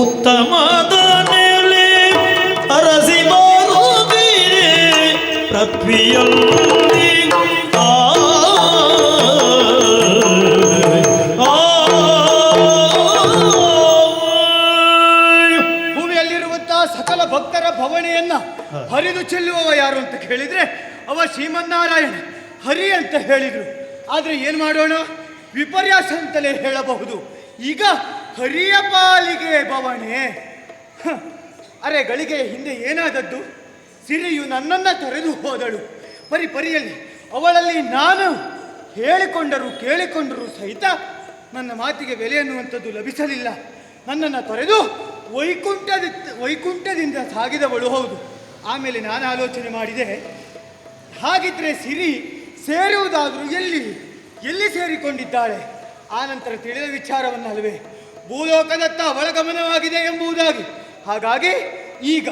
ಉತ್ತಮದ ನೆಲೆ ಅರಸಿ ಬರುವುದಿರೆ ಪೃಥ್ವಿಯಲ್ಲಿ ಭೂಮಿಯಲ್ಲಿರುವಂತಹ ಸಕಲ ಭಕ್ತರ ಭವನೆಯನ್ನ ಹರಿದು ಚೆಲ್ಲುವವ ಯಾರು ಅಂತ ಕೇಳಿದ್ರೆ ಅವ ಶ್ರೀಮನ್ನಾರಾಯಣ ಹರಿ ಅಂತ ಹೇಳಿದ್ರು. ಆದ್ರೆ ಏನ್ ಮಾಡೋಣ, ವಿಪರ್ಯಾಸ ಅಂತಲೇ ಹೇಳಬಹುದು. ಈಗ ಹರಿಯ ಪಾಲಿಗೆ ಭವನೆ. ಅರೆ ಗಳಿಗೆ ಹಿಂದೆ ಏನಾದದ್ದು? ಸಿರಿಯು ನನ್ನನ್ನ ತೊರೆದು ಹೋದಳು. ಪರಿಯಲ್ಲಿ ಅವಳಲ್ಲಿ ನಾನು ಹೇಳಿಕೊಂಡರೂ ಕೇಳಿಕೊಂಡರೂ ಸಹಿತ ನನ್ನ ಮಾತಿಗೆ ಬೆಲೆ ಅನ್ನುವಂಥದ್ದು ಲಭಿಸಲಿಲ್ಲ. ನನ್ನನ್ನು ತೊರೆದು ವೈಕುಂಠದಿಂದ ಸಾಗಿದವಳು ಹೌದು. ಆಮೇಲೆ ನಾನು ಆಲೋಚನೆ ಮಾಡಿದೆ, ಹಾಗಿದ್ರೆ ಸಿರಿ ಸೇರುವುದಾದರೂ ಎಲ್ಲಿ ಸೇರಿಕೊಂಡಿದ್ದಾಳೆ? ಆನಂತರ ತಿಳಿದ ವಿಚಾರವನ್ನಲ್ವೇ ಭೂಲೋಕದತ್ತ ಅವಳ ಗಮನವಾಗಿದೆ ಎಂಬುದಾಗಿ. ಹಾಗಾಗಿ ಈಗ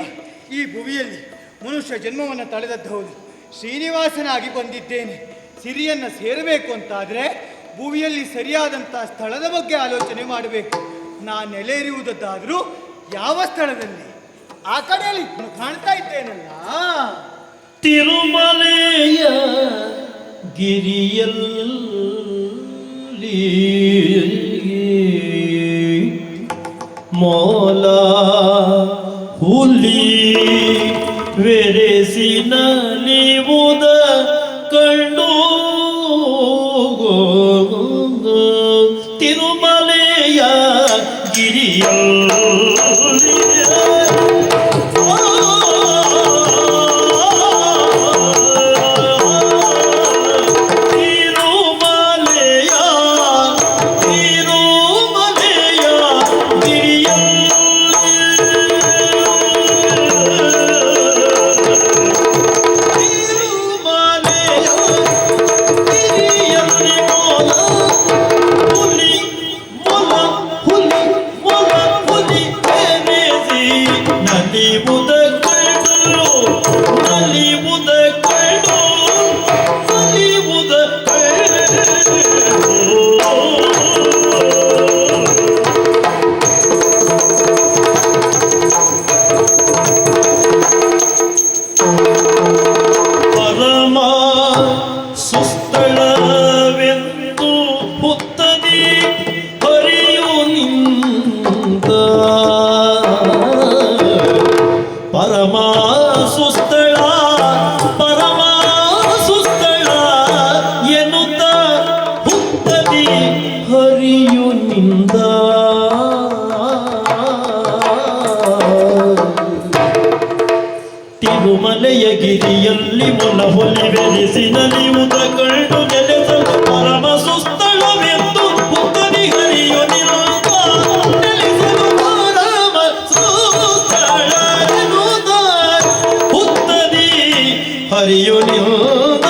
ಈ ಭುವಿಯಲ್ಲಿ ಮನುಷ್ಯ ಜನ್ಮವನ್ನು ತಳೆದದ್ದು ಹೌದು, ಶ್ರೀನಿವಾಸನಾಗಿ ಬಂದಿದ್ದೇನೆ. ಸಿರಿಯನ್ನು ಸೇರಬೇಕು ಅಂತಾದರೆ ಭುವಿಯಲ್ಲಿ ಸರಿಯಾದಂಥ ಸ್ಥಳದ ಬಗ್ಗೆ ಆಲೋಚನೆ ಮಾಡಬೇಕು. ನಾನು ನೆಲೆ ಇರುವುದಾದರೂ ಯಾವ ಸ್ಥಳದಲ್ಲಿ? ಆ ಕಡೆಯಲ್ಲಿ ಕಾಣ್ತಾ ಇದ್ದೇನಲ್ಲ, ತಿರುಮಲೆಯ ಗಿರಿಯಲ್ಲಿ ಮೋಲ ಹುಲಿ ವೆರೆಸಿನ ನೀವುದ ಕಂಡು ತಿರುಮಲೆಯ ಗಿರಿಯಲ್ಲಿ ತಿರುಮಲೆಯ ಗಿರಿಯಲ್ಲಿ ಮೊಲ ಹೊಲಿ ವೆಲಿಸಿನ ನೀವುದ ಕಂಡು ನೆಲೆಸಲು ಪರಮ ಸುಸ್ಥಳವೆಂದು ಹುತ್ತದಿ ಹರಿಯು ನಿಂತ ನೆಲೆಸಲು ಪರಮ ಸುಸ್ಥಳ ಎನ್ನುವುದ ಹುತ್ತದಿ ಹರಿಯು ನಿಂತ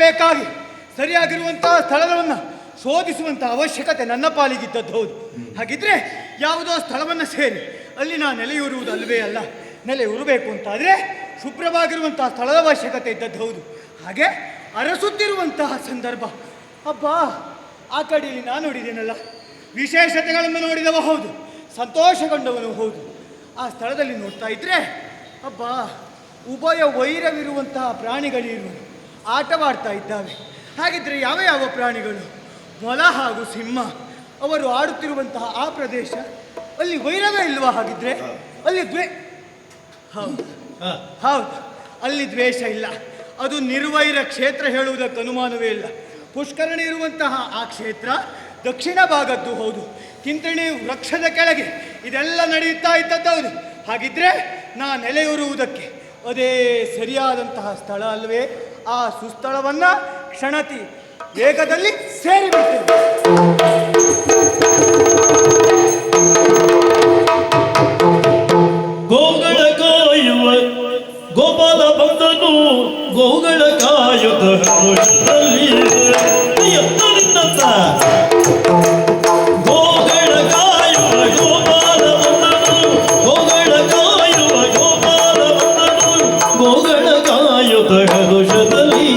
ಬೇಕಾಗಿ ಸರಿಯಾಗಿರುವಂತಹ ಸ್ಥಳವನ್ನು ಶೋಧಿಸುವಂತಹ ಅವಶ್ಯಕತೆ ನನ್ನ ಪಾಲಿಗಿದ್ದದ್ದು ಹೌದು. ಹಾಗಿದ್ರೆ ಯಾವುದೋ ಸ್ಥಳವನ್ನು ಸೇರಿ ಅಲ್ಲಿ ನಾ ನೆಲೆಯೂರುವುದು ಅಲ್ವೇ ಅಲ್ಲ. ನೆಲೆಯೂರಬೇಕು ಅಂತಾದರೆ ಶುಭ್ರವಾಗಿರುವಂತಹ ಸ್ಥಳದ ಅವಶ್ಯಕತೆ ಇದ್ದದ್ದು ಹೌದು. ಹಾಗೆ ಅರಸುತ್ತಿರುವಂತಹ ಸಂದರ್ಭ, ಅಬ್ಬಾ ಆ ಕಡೆಯಲ್ಲಿ ನಾನು ನೋಡಿದ್ದೇನಲ್ಲ, ವಿಶೇಷತೆಗಳನ್ನು ನೋಡಿದವ ಹೌದು, ಸಂತೋಷಗೊಂಡವನು ಹೌದು. ಆ ಸ್ಥಳದಲ್ಲಿ ನೋಡ್ತಾ ಇದ್ರೆ ಅಬ್ಬಾ ಉಭಯ ವೈರವಿರುವಂತಹ ಪ್ರಾಣಿಗಳಿರುವರು ಆಟವಾಡ್ತಾ ಇದ್ದಾವೆ. ಹಾಗಿದ್ರೆ ಯಾವ ಯಾವ ಪ್ರಾಣಿಗಳು? ಮೊಲ ಹಾಗೂ ಸಿಂಹ ಅವರು ಆಡುತ್ತಿರುವಂತಹ ಆ ಪ್ರದೇಶ, ಅಲ್ಲಿ ವೈರವೇ ಇಲ್ವಾ? ಹಾಗಿದ್ರೆ ಅಲ್ಲಿ ಹೌದು ಹೌದು, ಅಲ್ಲಿ ದ್ವೇಷ ಇಲ್ಲ. ಅದು ನಿರ್ವೈರ ಕ್ಷೇತ್ರ ಹೇಳುವುದಕ್ಕೆ ಅನುಮಾನವೇ ಇಲ್ಲ. ಪುಷ್ಕರಣಿ ಇರುವಂತಹ ಆ ಕ್ಷೇತ್ರ ದಕ್ಷಿಣ ಭಾಗದ್ದು ಹೌದು. ಕಿಂತಣಿ ವೃಕ್ಷದ ಕೆಳಗೆ ಇದೆಲ್ಲ ನಡೆಯುತ್ತಾ ಇದ್ದದ್ದು ಹೌದು. ಹಾಗಿದ್ರೆ ನಾ ನೆಲೆಯೂರುವುದಕ್ಕೆ ಅದೇ ಸರಿಯಾದಂತಹ ಸ್ಥಳ ಅಲ್ವೇ? ಆ ಸುಸ್ಥಳವನ್ನ ಕ್ಷಣತಿ ವೇಗದಲ್ಲಿ ಸೇರಿಬಿಡ್ತೇವೆ. ಗೋಗಳ ಕಾಯುವ ಗೋಪಾಲ ಬಂದನು, ಗೋಗಳ ಕಾಯುತ್ತ ಗೋಗಳ ಕಾಯುವ ಗೋಪಾಲ ಬಂದನು, ಗೋಗಳ ಕಾಯುವ ಗೋಪಾಲ ಬಂದನು, ಗೋಗಳ ಕಾಯುತ್ತ ಹರುಷದಲ್ಲಿ,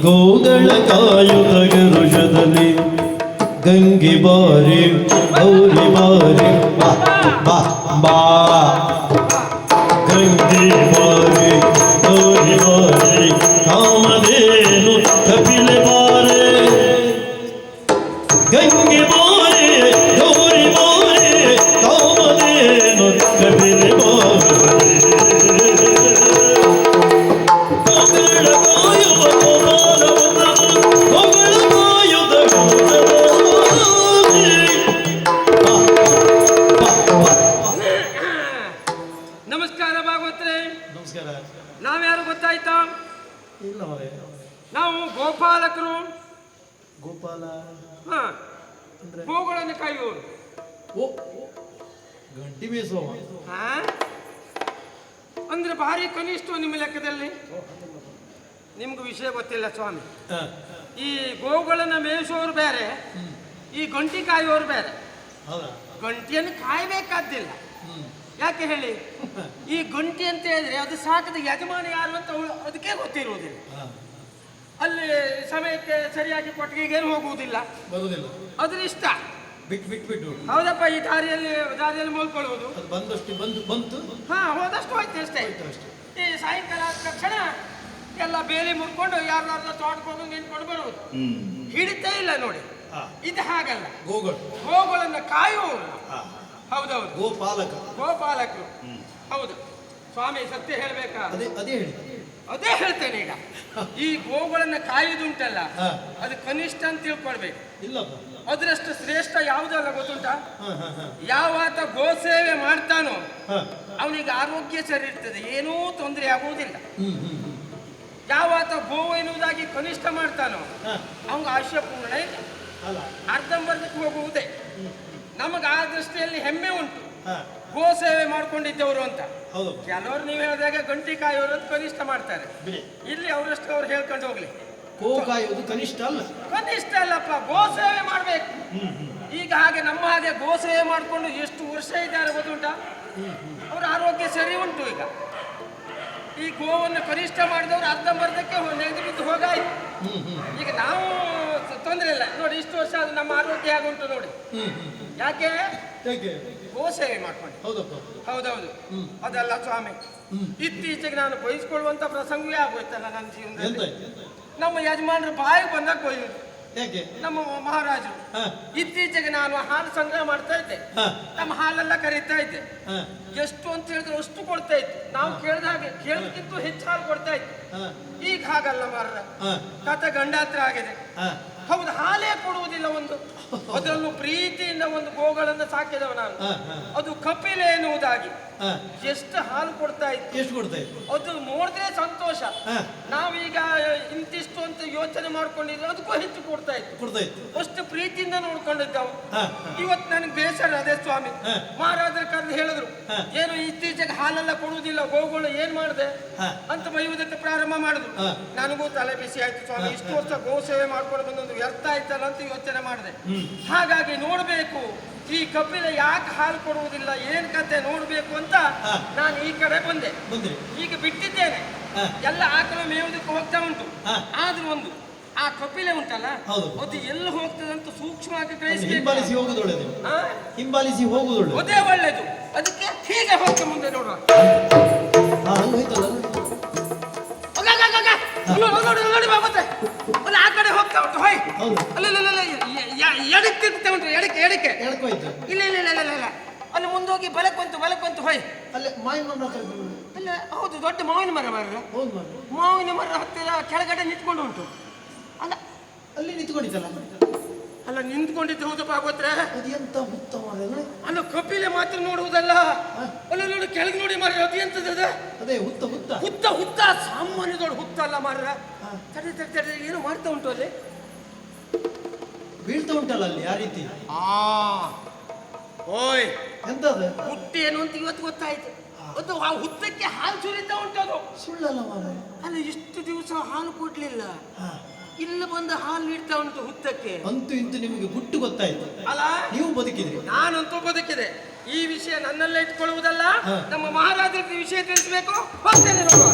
ಗೋಗಳ ಕಾಯುತ್ತ ಹರುಷದಲ್ಲಿ. ಗಂಗೆ ಬಾರಿ ಗೌರಿ ಬಾರಿ ಬಾ ಬಾ ಬಾ, ಗಂಗೆ ಬಾರಿ ಗೌರಿ ಬಾರಿ ಕಾಮಧೇನು ಕಪಿಲೆ ಬಾರೆ, ಗಂಗೆ ಬಾರಿ ಗೌರಿ ಬಾರಿ ಕಾಮಧೇನು ಕಪಿಲೆ ಬಾರೆ. ಗೋಗಳ ಕಾಯುವ ಗೋಪಾಲ ಬಂದನು, ಗೋಗಳ ಕಾಯುವ ನಮಸ್ಕಾರ ಭಾಗವತ್ರೆ. ನಮಸ್ಕಾರ. ನಾವ್ಯಾರು ಗೊತ್ತಾಯ್ತಾ? ಇಲ್ಲ ಮಾರೆ. ನಾವು ಗೋಪಾಲಕರು. ಗೋಪಾಲ ಹಾ, ಅಂದ್ರೆ ಗೋಗಳನ್ನು ಕಾಯುವವರು. ಓ ಗಂಟಿ ಬೀಸುವ. ಹಾ, ಅಂದ್ರೆ ಭಾರಿ ಕನಿಷ್ಠ ನಿಮ್ಮ ಲೆಕ್ಕದಲ್ಲಿ. ನಿಮ್ಗೆ ವಿಷಯ ಗೊತ್ತಿಲ್ಲ ಸ್ವಾಮಿ. ಈ ಗೋಗಳನ್ನು ಮೇಯಿಸುವವರು ಬೇರೆ, ಈ ಗಂಟಿ ಕಾಯುವವರು ಬೇರೆ. ಹೌದಾ? ಗಂಟಿಯನ್ನು ಕಾಯಬೇಕಾದ್ದಿಲ್ಲ. ಯಾಕೆ ಹೇಳಿ? ಈ ಗಂಟಿ ಅಂತ ಹೇಳಿದ್ರೆ ಅದು ಸಾಕದ ಯಜಮಾನ ಯಾರು ಅಂತ ಅದಕ್ಕೆ ಗೊತ್ತಿರುವುದಿಲ್ಲ. ಅಲ್ಲಿ ಸಮಯಕ್ಕೆ ಸರಿಯಾಗಿ ಕೊಟ್ಟಿಗೆಗೆ ಹೋಗುವುದಿಲ್ಲ, ಬರುವುದಿಲ್ಲ, ಅದ್ರ ಇಷ್ಟ. ಬಿಟ್ಟು ಬಿಟ್ಟು ಬಿಟ್ಟು ಹೌದಪ್ಪ, ಈ ದಾರಿಯಲ್ಲಿ ಮಲ್ಕೊಳ್ಳುವುದು. ಅದು ಬಂದಷ್ಟು ಬಂತು. ಹಾ, ಹೋದಷ್ಟು ಹೋಯ್ತು ಅಷ್ಟೇ. ಈ ಸಾಯಂಕಾಲ ಆದ ತಕ್ಷಣ ಎಲ್ಲ ಬೇಲಿ ಮುರ್ಕೊಂಡು ಯಾರು ತೋಟಕ್ಕೆ ನಿಂತ್ಕೊಂಡು ಬರುವುದು. ಹಿಡಿತೇ ಇಲ್ಲ ನೋಡಿ. ಇದು ಹಾಗಲ್ಲ, ಗೋಗಳನ್ನು ಕಾಯುವವರು. ಹೌದೌದು, ಗೋಪಾಲಕರು. ಹೌದು ಸ್ವಾಮಿ, ಸತ್ಯ ಹೇಳ್ಬೇಕಾ? ಅದೇ ಹೇಳ್ತೇನೆ ಈಗ. ಈ ಗೋಗಳನ್ನು ಕಾಯುದುಂಟಲ್ಲ, ಅದು ಕನಿಷ್ಠ ಅಂತ ತಿಳ್ಕೊಳ್ಬೇಕು. ಅದರಷ್ಟು ಶ್ರೇಷ್ಠ ಯಾವುದಲ್ಲ ಗೊತ್ತುಂಟ? ಯಾವಾತ ಗೋ ಸೇವೆ ಮಾಡ್ತಾನೋ ಅವನಿಗೆ ಆರೋಗ್ಯ ಸರಿ ಇರ್ತದೆ, ಏನೂ ತೊಂದರೆ ಆಗುವುದಿಲ್ಲ. ಯಾವಾತ ಗೋ ಎನ್ನುವುದಾಗಿ ಕನಿಷ್ಠ ಮಾಡ್ತಾನೋ ಅವನಿಗೆ ಆಯುಷ್ಯ ಪೂರ್ಣ ಇಲ್ಲ, ಅರ್ಧಂಬರ್ಧಕ್ಕೆ ಹೋಗುವುದೇ. ನಮಗೆ ಆ ದೃಷ್ಟಿಯಲ್ಲಿ ಹೆಮ್ಮೆ ಉಂಟು, ಗೋ ಸೇವೆ ಮಾಡ್ಕೊಂಡಿದ್ದವರು ಅಂತ. ಕೆಲವರು ನೀವು ಹೇಳಿದಾಗ ಗಂಟಿ ಕಾಯೋರು ಅಂತ ಕನಿಷ್ಠ ಮಾಡ್ತಾರೆ. ಇಲ್ಲಿ ಅವರಷ್ಟು ಅವ್ರು ಹೇಳ್ಕೊಂಡು ಹೋಗ್ಲಿ. ಗೋ ಕಾಯುವುದು ಕನಿಷ್ಠ ಅಲ್ಲ. ಕನಿಷ್ಠ ಅಲ್ಲಪ್ಪ, ಗೋ ಸೇವೆ ಮಾಡ್ಬೇಕು. ಈಗ ಹಾಗೆ ನಮ್ಮ ಹಾಗೆ ಗೋ ಸೇವೆ ಮಾಡಿಕೊಂಡು ಎಷ್ಟು ವರ್ಷ ಇದ್ದಾರೆ ಗೊತ್ತುಂಟ? ಅವ್ರ ಆರೋಗ್ಯ ಸರಿ ಉಂಟು. ಈಗ ಈ ಗೋವನ್ನು ಕನಿಷ್ಠ ಮಾಡಿದವರು ಅರ್ಧಂಬರ್ಧಕ್ಕೆ ನೆಗೆದು ಬಿದ್ದು ಹೋಗಾಯ್ತು. ಈಗ ನಾವು ತೊಂದರೆ ಇಲ್ಲ ನೋಡಿ, ಇಷ್ಟು ವರ್ಷ ಅದು ನಮ್ಮ ಆರೋಗ್ಯ ಹೇಗುಂಟು ನೋಡಿ. ಯಾಕೆ? ಗೋ ಸೇವೆ ಮಾಡ್ಕೊಂಡು. ಹೌದೌದು, ಅದಲ್ಲ ಸ್ವಾಮಿ. ಇತ್ತೀಚೆಗೆ ನಾನು ಬಯಸ್ಕೊಳ್ಳುವಂತ ಪ್ರಸಂಗವೇ ಆಗೋಯ್ತಲ್ಲ ನನ್ನ ಜೀವನದಲ್ಲಿ. ನಮ್ಮ ಯಜಮಾನರು ಬಾಯಿಗೆ ಬಂದಾಗ ಕೊಯ್ಯುದು. ನಮ್ಮ ಮಹಾರಾಜರು ಇತ್ತೀಚೆಗೆ ನಾನು ಹಾಲು ಸಂಗ್ರಹ ಮಾಡ್ತಾ ಇದ್ದೆ, ನಮ್ಮ ಹಾಲೆಲ್ಲ ಕರೀತಾ ಇದ್ದೆ. ಎಷ್ಟು ಅಂತ ಹೇಳಿದ್ರೆ ಅಷ್ಟು ಕೊಡ್ತಾ ಇತ್ತು. ನಾವು ಕೇಳಿದ ಹಾಗೆ ಕೇಳೋದಕ್ಕಿಂತ ಹೆಚ್ಚು ಹಾಲು ಕೊಡ್ತಾ ಇತ್ತು. ಈಗ ಹಾಗಲ್ಲ ಮಾರ್ರ, ಕತೆ ಗಂಡಾತ್ರ ಆಗಿದೆ. ಹೌದು, ಹಾಲೇ ಕೊಡುವುದಿಲ್ಲ ಒಂದು. ಅದರಲ್ಲೂ ಪ್ರೀತಿಯಿಂದ ಒಂದು ಗೋಗಳನ್ನು ಸಾಕಿದವ ನಾನು. ಅದು ಕಪಿಲೆ ಎನ್ನುವುದಾಗಿ ಹಾ. ಎಷ್ಟು ಹಾಲು ಕೊಡ್ತಾ ಇತ್ತು ಎಷ್ಟು ಕೊಡ್ತಾ ಇತ್ತು? ಅದು ನೋಡಿದ್ರೆ ಸಂತೋಷ. ಹಾ. ನಾವೀಗ ಇಂತಿಷ್ಟು ಅಂತ ಯೋಚನೆ ಮಾಡ್ಕೊಂಡಿದ್ರೆ ಅದಕ್ಕೂ ಹೆಚ್ಚು ಕೊಡ್ತಾ ಇತ್ತು. ಕೊಡ್ತಾ ಇತ್ತು. ಅಷ್ಟು ಪ್ರೀತಿಯಿಂದ ನೋಡ್ಕೊಂಡಿದ್ದವು. ಹಾ. ಇವತ್ತು ನನಗೆ ಬೇಸರ ಅದೇ ಸ್ವಾಮಿ. ಹಾ. ಮಹಾರಾಜರ ಕರೆದು ಹೇಳಿದ್ರು, ಹಾ. ಏನು ಇತ್ತೀಚೆಗೆ ಹಾಲೆಲ್ಲ ಕೊಡುವುದಿಲ್ಲ, ಗೋಗಳು ಏನ್ ಮಾಡಿದೆ ಹಾ. ಅಂತ ಬೈಯುವುದಕ್ಕೆ ಪ್ರಾರಂಭ ಮಾಡಿದ್ರು. ಹಾ. ನನಗೂ ತಲೆ ಬಿಸಿ ಆಯ್ತು ಸ್ವಾಮಿ. ಇಷ್ಟು ವರ್ಷ ಗೋ ಸೇವೆ ಮಾಡ್ಕೊಂಡು ಬಂದೊಂದು ವ್ಯರ್ಥ ಆಯ್ತಲ್ಲ ಅಂತ ಯೋಚನೆ ಮಾಡಿದೆ. ಹ್ಮ್. ಹಾಗಾಗಿ ನೋಡ್ಬೇಕು ಈ ಕಪಿಲ ಯಾಕೆ ಹಾಲು ಕೊಡುವುದಿಲ್ಲ, ಏನ್ ಕತೆ ನೋಡ್ಬೇಕು ಅಂತ ಹಾ. ನಾನು ಈ ಕಡೆ ಬಂದೆ. ಬಂದ್ರಿ? ಈಗ ಬಿಟ್ಟಿದ್ದೇನೆ. ಹಾ. ಎಲ್ಲ ಆಕಳ ಮೇಯುವುದಕ್ಕೆ ಹೋಗ್ತಾ ಉಂಟು. ಹಾ. ಆದ್ರೂ ಒಂದು ಆ ಕಪಿಲೆ ಉಂಟಲ್ಲ, ಹೌದು. ಅದು ಎಲ್ಲ ಹೋಗ್ತದಂತ ಸೂಕ್ಷ್ಮವಾಗಿ ಹಿಂಬಾಲಿಸಿ ಗ್ರಹಿಸಬೇಕು. ಹೋಗುದು ಒಳ್ಳೇದು. ಹಾ? ಹಿಂಬಾಲಿಸಿ ಹೋಗುದು ಒಳ್ಳೇದು. ಅದೇ ಒಳ್ಳೇದು. ಅದಕ್ಕೆ ಹೀಗೆ ಹೋಗ್ತಾ ಮುಂದೆ ನೋಡುವ. ಅಲ್ಲಿ ಹೋಯ್ತಲ್ಲ. ನೋಡಿ ಬಾಬತ್ತೆ, ಅಲ್ಲಿ ಆ ಕಡೆ ಹೋಗ್ತಾ ಉಂಟು. ಹೋಯ್ ಹೌದು. ಅಲ್ಲ ಎಡಕ್ಕೆ ತಿರ್ಗ್ತಾ ಉಂಟು. ಎಡಕ್ಕೆ ಎಳ್ಕೋಯ್ತು. ಇಲ್ಲ ಅಲ್ಲಿ ಮುಂದೋಗಿ ಬಲಕ್ಕಂತು ಹೋಯ್. ಅಲ್ಲೇ ಮಾಯಿನ ಹತ್ರ ಅಲ್ಲ ಹೌದು, ದೊಡ್ಡ ಮಾವಿನ ಮರ ಮಾರ. ಹೌದು ಮಾಡಿ. ಮಾವಿನ ಮರ ಹತ್ತಿರ ಕೆಳಗಡೆ ನಿಂತ್ಕೊಂಡು ಉಂಟು. ಅಲ್ಲ ಅಲ್ಲಿ ನಿಂತ್ಕೊಂಡಿದ್ದಲ್ಲ. ಅಲ್ಲ ನಿಂತ್ಕೊಂಡಿದ್ದು ಹೌದು ಭಾಗವತ್ರೆ. ಅದು ಎಂತ ಹುತ್ತ ಮಾರ್ರೆ. ಅಲ್ಲ ಕಪಿಲೆ ಮಾತ್ರ ನೋಡುವುದಲ್ಲ. ಅಲ್ಲ ನೋಡಿ ಕೆಳಗೆ ನೋಡಿ ಮಾರ. ಅದು ಎಂತದ? ಅದೇ ಹುತ್ತ ಸಾಮಾನ್ಯ ದೊಡ್ಡ ಹುತ್ತ ಅಲ್ಲ ಮಾರ. ತಡೆ ಏನು ಮಾಡ್ತಾ ಉಂಟು ಅಲ್ಲಿ. ಬೀಳ್ತಾ ಉಂಟಲ್ಲ ಅಲ್ಲಿ ಆ ರೀತಿ. ಓಯ್ ಎಂತದ? ಹುಟ್ಟಿ ಏನು ಅಂತ ಇವತ್ತು ಗೊತ್ತಾಯ್ತು. ಅದು ಆ ಹುತ್ತಕ್ಕೆ ಹಾಲು ಸುರಿತಾ ಉಂಟು. ಅದು ಸುಳ್ಳಲ್ಲ ಮಾರ್ರೆ. ಅಲ್ಲ ಇಷ್ಟು ದಿವಸ ಹಾಲು ಕೊಡ್ಲಿಲ್ಲ, ಇಲ್ಲ ಬಂದು ಹಾಲು ನೀಡ್ತಾ ಉಂಟು ಹುತ್ತಕ್ಕೆ. ಅಂತೂ ಇಂತೂ ನಿಮಗೆ ಗುಟ್ಟು ಗೊತ್ತಾಯ್ತು ಅಲ್ಲ, ನೀವು ಬದುಕಿದ್ರಿ. ನಾನಂತೂ ಬದುಕಿದೆ. ಈ ವಿಷಯ ನನ್ನಲ್ಲೇ ಇಟ್ಕೊಳ್ಳುವುದಲ್ಲ, ಹಾ. ನಮ್ಮ ಮಹಾರಾಜರಿಗೆ ವಿಷಯ ತಿಳಿಸಬೇಕು. ಹೋಗ್ತೇನೆ ನೋಡುವ.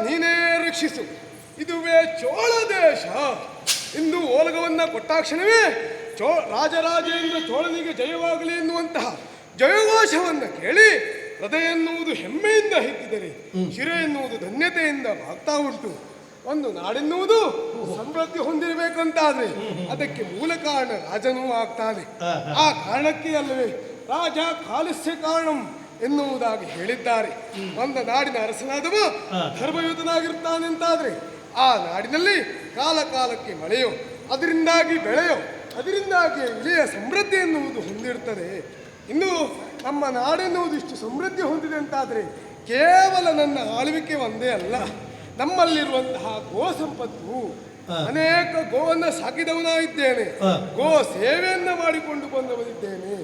ನೀನೇ ರಕ್ಷಿಸು. ಇದುವೇ ಚೋಳ ದೇಶ. ಇಂದು ಓಲಗವನ್ನ ಕೊಟ್ಟಾಕ್ಷಣವೇ ರಾಜರಾಜೇಂದ್ರ ಚೋಳನಿಗೆ ಜಯವಾಗಲಿ ಎನ್ನುವಂತಹ ಜಯಘೋಷವನ್ನು ಕೇಳಿ ಹೃದಯ ಎನ್ನುವುದು ಹೆಮ್ಮೆಯಿಂದ ಹಿಗ್ಗಿದರೆ, ಶಿರೆ ಎನ್ನುವುದು ಧನ್ಯತೆಯಿಂದ ಬಾಗ್ತಾ ಉಂಟು. ಒಂದು ನಾಡೆನ್ನುವುದು ಸಮೃದ್ಧಿ ಹೊಂದಿರಬೇಕಂತಾದ್ರೆ ಅದಕ್ಕೆ ಮೂಲ ಕಾರಣ ರಾಜನೂ ಆಗ್ತಾನೆ. ಆ ಕಾರಣಕ್ಕೆ ಅಲ್ಲವೇ ರಾಜ ಕಾಲಸ್ಯ ಕಾರಣಂ ಎನ್ನುವುದಾಗಿ ಹೇಳಿದ್ದಾರೆ. ಒಂದು ನಾಡಿನ ಅರಸನಾದವ ಧರ್ಮಯುತನಾಗಿರ್ತಾನೆಂತಾದ್ರೆ ಆ ನಾಡಿನಲ್ಲಿ ಕಾಲ ಕಾಲಕ್ಕೆ ಮಳೆಯೋ, ಅದರಿಂದಾಗಿ ಬೆಳೆಯೋ, ಅದರಿಂದಾಗಿ ಇಳೆಯ ಸಮೃದ್ಧಿ ಎನ್ನುವುದು ಹೊಂದಿರ್ತದೆ. ಇನ್ನು ನಮ್ಮ ನಾಡೆನ್ನುವುದು ಇಷ್ಟು ಸಮೃದ್ಧಿ ಹೊಂದಿದೆ ಅಂತಾದ್ರೆ ಕೇವಲ ನನ್ನ ಆಳ್ವಿಕೆ ಒಂದೇ ಅಲ್ಲ, ನಮ್ಮಲ್ಲಿರುವಂತಹ ಗೋ ಸಂಪತ್ತು. ಅನೇಕ ಗೋವನ್ನ ಸಾಕಿದವನಾಗಿದ್ದೇನೆ, ಗೋ ಸೇವೆಯನ್ನ ಮಾಡಿಕೊಂಡು ಬಂದವನಿದ್ದೇನೆ.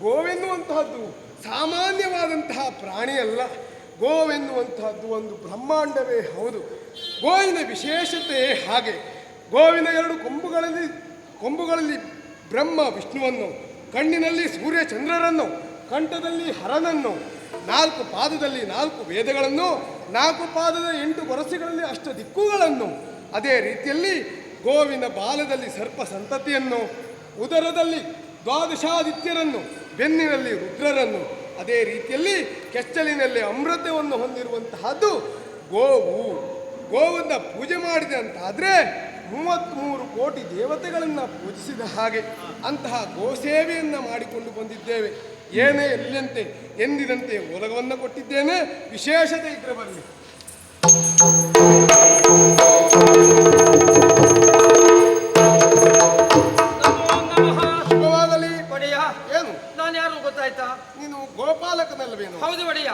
ಗೋವೆನ್ನುವಂತಹದ್ದು ಸಾಮಾನ್ಯವಾದಂತಹ ಪ್ರಾಣಿ ಅಲ್ಲ. ಗೋವೆನ್ನುವಂತಹದ್ದು ಒಂದು ಬ್ರಹ್ಮಾಂಡವೇ ಹೌದು. ಗೋವಿನ ವಿಶೇಷತೆ ಹಾಗೆ. ಗೋವಿನ ಎರಡು ಕೊಂಬುಗಳಲ್ಲಿ ಬ್ರಹ್ಮ ವಿಷ್ಣುವನ್ನು, ಕಣ್ಣಿನಲ್ಲಿ ಸೂರ್ಯ ಚಂದ್ರರನ್ನು, ಕಂಠದಲ್ಲಿ ಹರನನ್ನು, 4 ಪಾದದಲ್ಲಿ 4 ವೇದಗಳನ್ನು, 4 ಪಾದದ 8 ವರಸೆಗಳಲ್ಲಿ 8 ದಿಕ್ಕುಗಳನ್ನು, ಅದೇ ರೀತಿಯಲ್ಲಿ ಗೋವಿನ ಬಾಲದಲ್ಲಿ ಸರ್ಪ ಸಂತತಿಯನ್ನು, ಉದರದಲ್ಲಿ 12 ಬೆನ್ನಿನಲ್ಲಿ ರುದ್ರರನ್ನು, ಅದೇ ರೀತಿಯಲ್ಲಿ ಕೆಚ್ಚಲಿನಲ್ಲಿ ಅಮೃತವನ್ನು ಹೊಂದಿರುವಂತಹದ್ದು ಗೋವು. ಗೋವನ್ನು ಪೂಜೆ ಮಾಡಿದೆ ಅಂತಾದರೆ 33 ಕೋಟಿ ದೇವತೆಗಳನ್ನು ಪೂಜಿಸಿದ ಹಾಗೆ. ಅಂತಹ ಗೋಸೇವೆಯನ್ನು ಮಾಡಿಕೊಂಡು ಬಂದಿದ್ದೇವೆ. ಏನೇ ಎಲ್ಲಂತೆ ಎಂದಿನಂತೆ ಒಲಗವನ್ನು ಕೊಟ್ಟಿದ್ದೇನೆ. ವಿಶೇಷತೆ ಇದ್ರೆ ಬರಲಿ. ಶುಭವಾಗಲಿ. ಒಡೆಯ, ಏನು ನಾನು ಯಾರು ಗೊತ್ತಾಯ್ತಾ? ಹೌದು ಒಡೆಯ.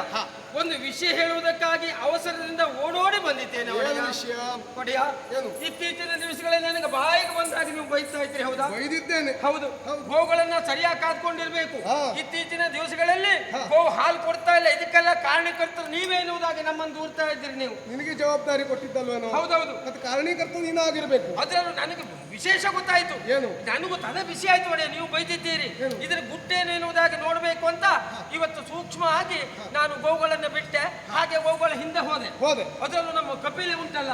ಒಂದು ವಿಷಯ ಹೇಳುವುದಕ್ಕಾಗಿ ಅವಸರದಿಂದ ಓಡೋಡಿ ಬಂದಿದ್ದೇನೆ ಒಡೆಯ. ವಿಷಯ ಒಡೆಯ, ಇತ್ತೀಚಿನ ದಿವಸಗಳಲ್ಲಿ ನನಗೆ ಬಾಯಿಗೆ ಬಂದಾಗ ನೀವು ಬೈತಾ ಇದ್ದೀರಿ, ಹೌದಾ? ಬೈದಿದ್ದೇನೆ. ಹೌದು. ಗೋಗಳನ್ನ ಸರಿಯಾಗಿ ಕಾದ್ಕೊಂಡಿರ್ಬೇಕು. ಇತ್ತೀಚಿನ ದಿವಸಗಳಲ್ಲಿ ಗೋ ಹಾಲು ಕೊಡ್ತಾ ಇಲ್ಲ, ಇದಕ್ಕೆಲ್ಲ ಕಾರಣಕರ್ತರು ನೀವೇ ಎನ್ನುವುದಾಗಿ ನಮ್ಮನ್ನು ದೂರ್ತಾ ಇದ್ದೀರಿ ನೀವು. ನಿನಗೆ ಜವಾಬ್ದಾರಿ ಕೊಟ್ಟಿದ್ದಲ್ವೇನೋ? ಹೌದೌದು. ಮತ್ತೆ ಕಾರಣೀಕರ್ತ ನೀನು ಆಗಿರ್ಬೇಕು. ಅದ್ರಲ್ಲೂ ನನಗೆ ವಿಶೇಷ ಗೊತ್ತಾಯ್ತು. ಏನು? ನನಗೂ ತಲೆ ಬಿಸಿ ಆಯ್ತು ಒಡೆಯ, ನೀವು ಬೈದಿದ್ದೀರಿ. ಇದರ ಗುಟ್ಟೇನು ಎನ್ನುವುದಾಗಿ ನೋಡ್ಬೇಕು ಅಂತ ಇವತ್ತು ಸೂಕ್ಷ್ಮ ಆಗಿ ನಾನು ಗೋಗಳನ್ನ ಬಿಟ್ಟೆ, ಹಾಗೆ ಗೋಗಳ ಹಿಂದೆ ಹೋದೆ. ಅದರಲ್ಲೂ ನಮ್ಮ ಕಪಿಲೆ ಉಂಟಲ್ಲ,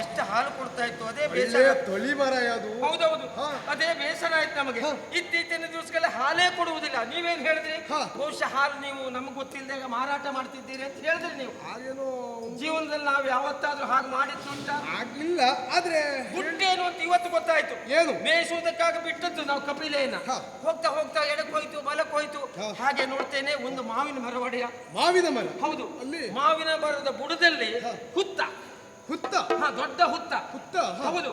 ಎಷ್ಟು ಹಾಲು ಕೊಡ್ತಾ ಇತ್ತು, ಅದೇ ಬೇಸರ. ತೊಳಿ ಮರ ಯಾವುದು? ಹೌದೌದು, ಅದೇ ಬೇಸರ ಆಯ್ತು ನಮಗೆ. ಇತ್ತೀಚಿನ ದಿವಸಗಳ ಹಾಲೇ ಕೊಡುವುದಿಲ್ಲ. ನೀವೇನ್ ಹೇಳಿದ್ರಿ? ಬಹುಶಃ ಹಾಲು ನೀವು ನಮ್ಗೆ ಗೊತ್ತಿಲ್ಲದೆ ಮಾರಾಟ ಮಾಡ್ತಿದ್ದೀರಿ ಅಂತ ಹೇಳಿದ್ರಿ ನೀವು. ಹಾಗೇನೋ ಜೀವನದಲ್ಲಿ ನಾವು ಯಾವತ್ತಾದ್ರೂ ಹಾಗೆ ಮಾಡಿದ್ದುಂಟ? ಆಗ್ಲಿಲ್ಲ. ಆದ್ರೆ ಗುಟ್ಟೇನು ಅಂತ ಇವತ್ತು ಗೊತ್ತಾಯ್ತು. ಏನು? ಮೇಯಿಸುವುದಕ್ಕಾಗಿ ಬಿಟ್ಟದ್ದು ನಾವು ಕಪಿಲೆಯನ್ನ. ಹೋಗ್ತಾ ಹೋಗ್ತಾ ಎಡಕ್ಕೆ ಹೋಯ್ತು, ಬಲಕ್ಕೆ ಹೋಯ್ತು. ಹಾಗೆ ನೋಡ್ತೇನೆ ಒಂದು ಮಾವಿನ ಮರ ಒಡೆಯ. ಮಾವಿನ ಮರ? ಹೌದು. ಅಲ್ಲಿ ಮಾವಿನ ಮರದ ಬುಡದಲ್ಲಿ ಹುತ್ತ. ದೊಡ್ಡ ಹುತ್ತ. ಹೌದು.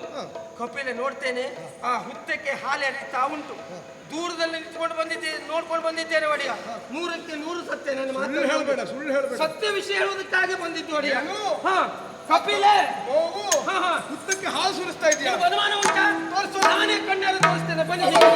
ಕಪಿಲೆ ನೋಡ್ತೇನೆ, ಆ ಹುತ್ತಕ್ಕೆ ಹಾಲು ಹರಿತಾ ಉಂಟು. ದೂರದಲ್ಲಿ ನಿಂತ್ಕೊಂಡು ಬಂದಿದ್ದೇನೆ, ನೋಡ್ಕೊಂಡು ಬಂದಿದ್ದೇನೆ ಒಡೆಯ. 100ಕ್ಕೆ 100 ಸತ್ಯ. ನನ್ನ ಮಾತು ಹೇಳ್ಬೇಡ, ಸುಳ್ಳು ಹೇಳ್ಬೇಡ. ಸತ್ಯ ವಿಷಯ ಹೇಳುವುದಕ್ಕಾಗಿ ಬಂದಿದ್ದು ಒಡೆಯ. ಕಪಿಲೆ, ಹುತ್ತಕ್ಕೆ ಹಾಲು ಸುರಿಸ್ತಾ ಇದೆಯಾ? ಅನುಮಾನ ಉಂಟಾ? ನಾನೇ ಕಣ್ಣಾರೆ ತೋರಿಸ್ತೇನೆ, ಬನ್ನಿ. ಹೀಗೆ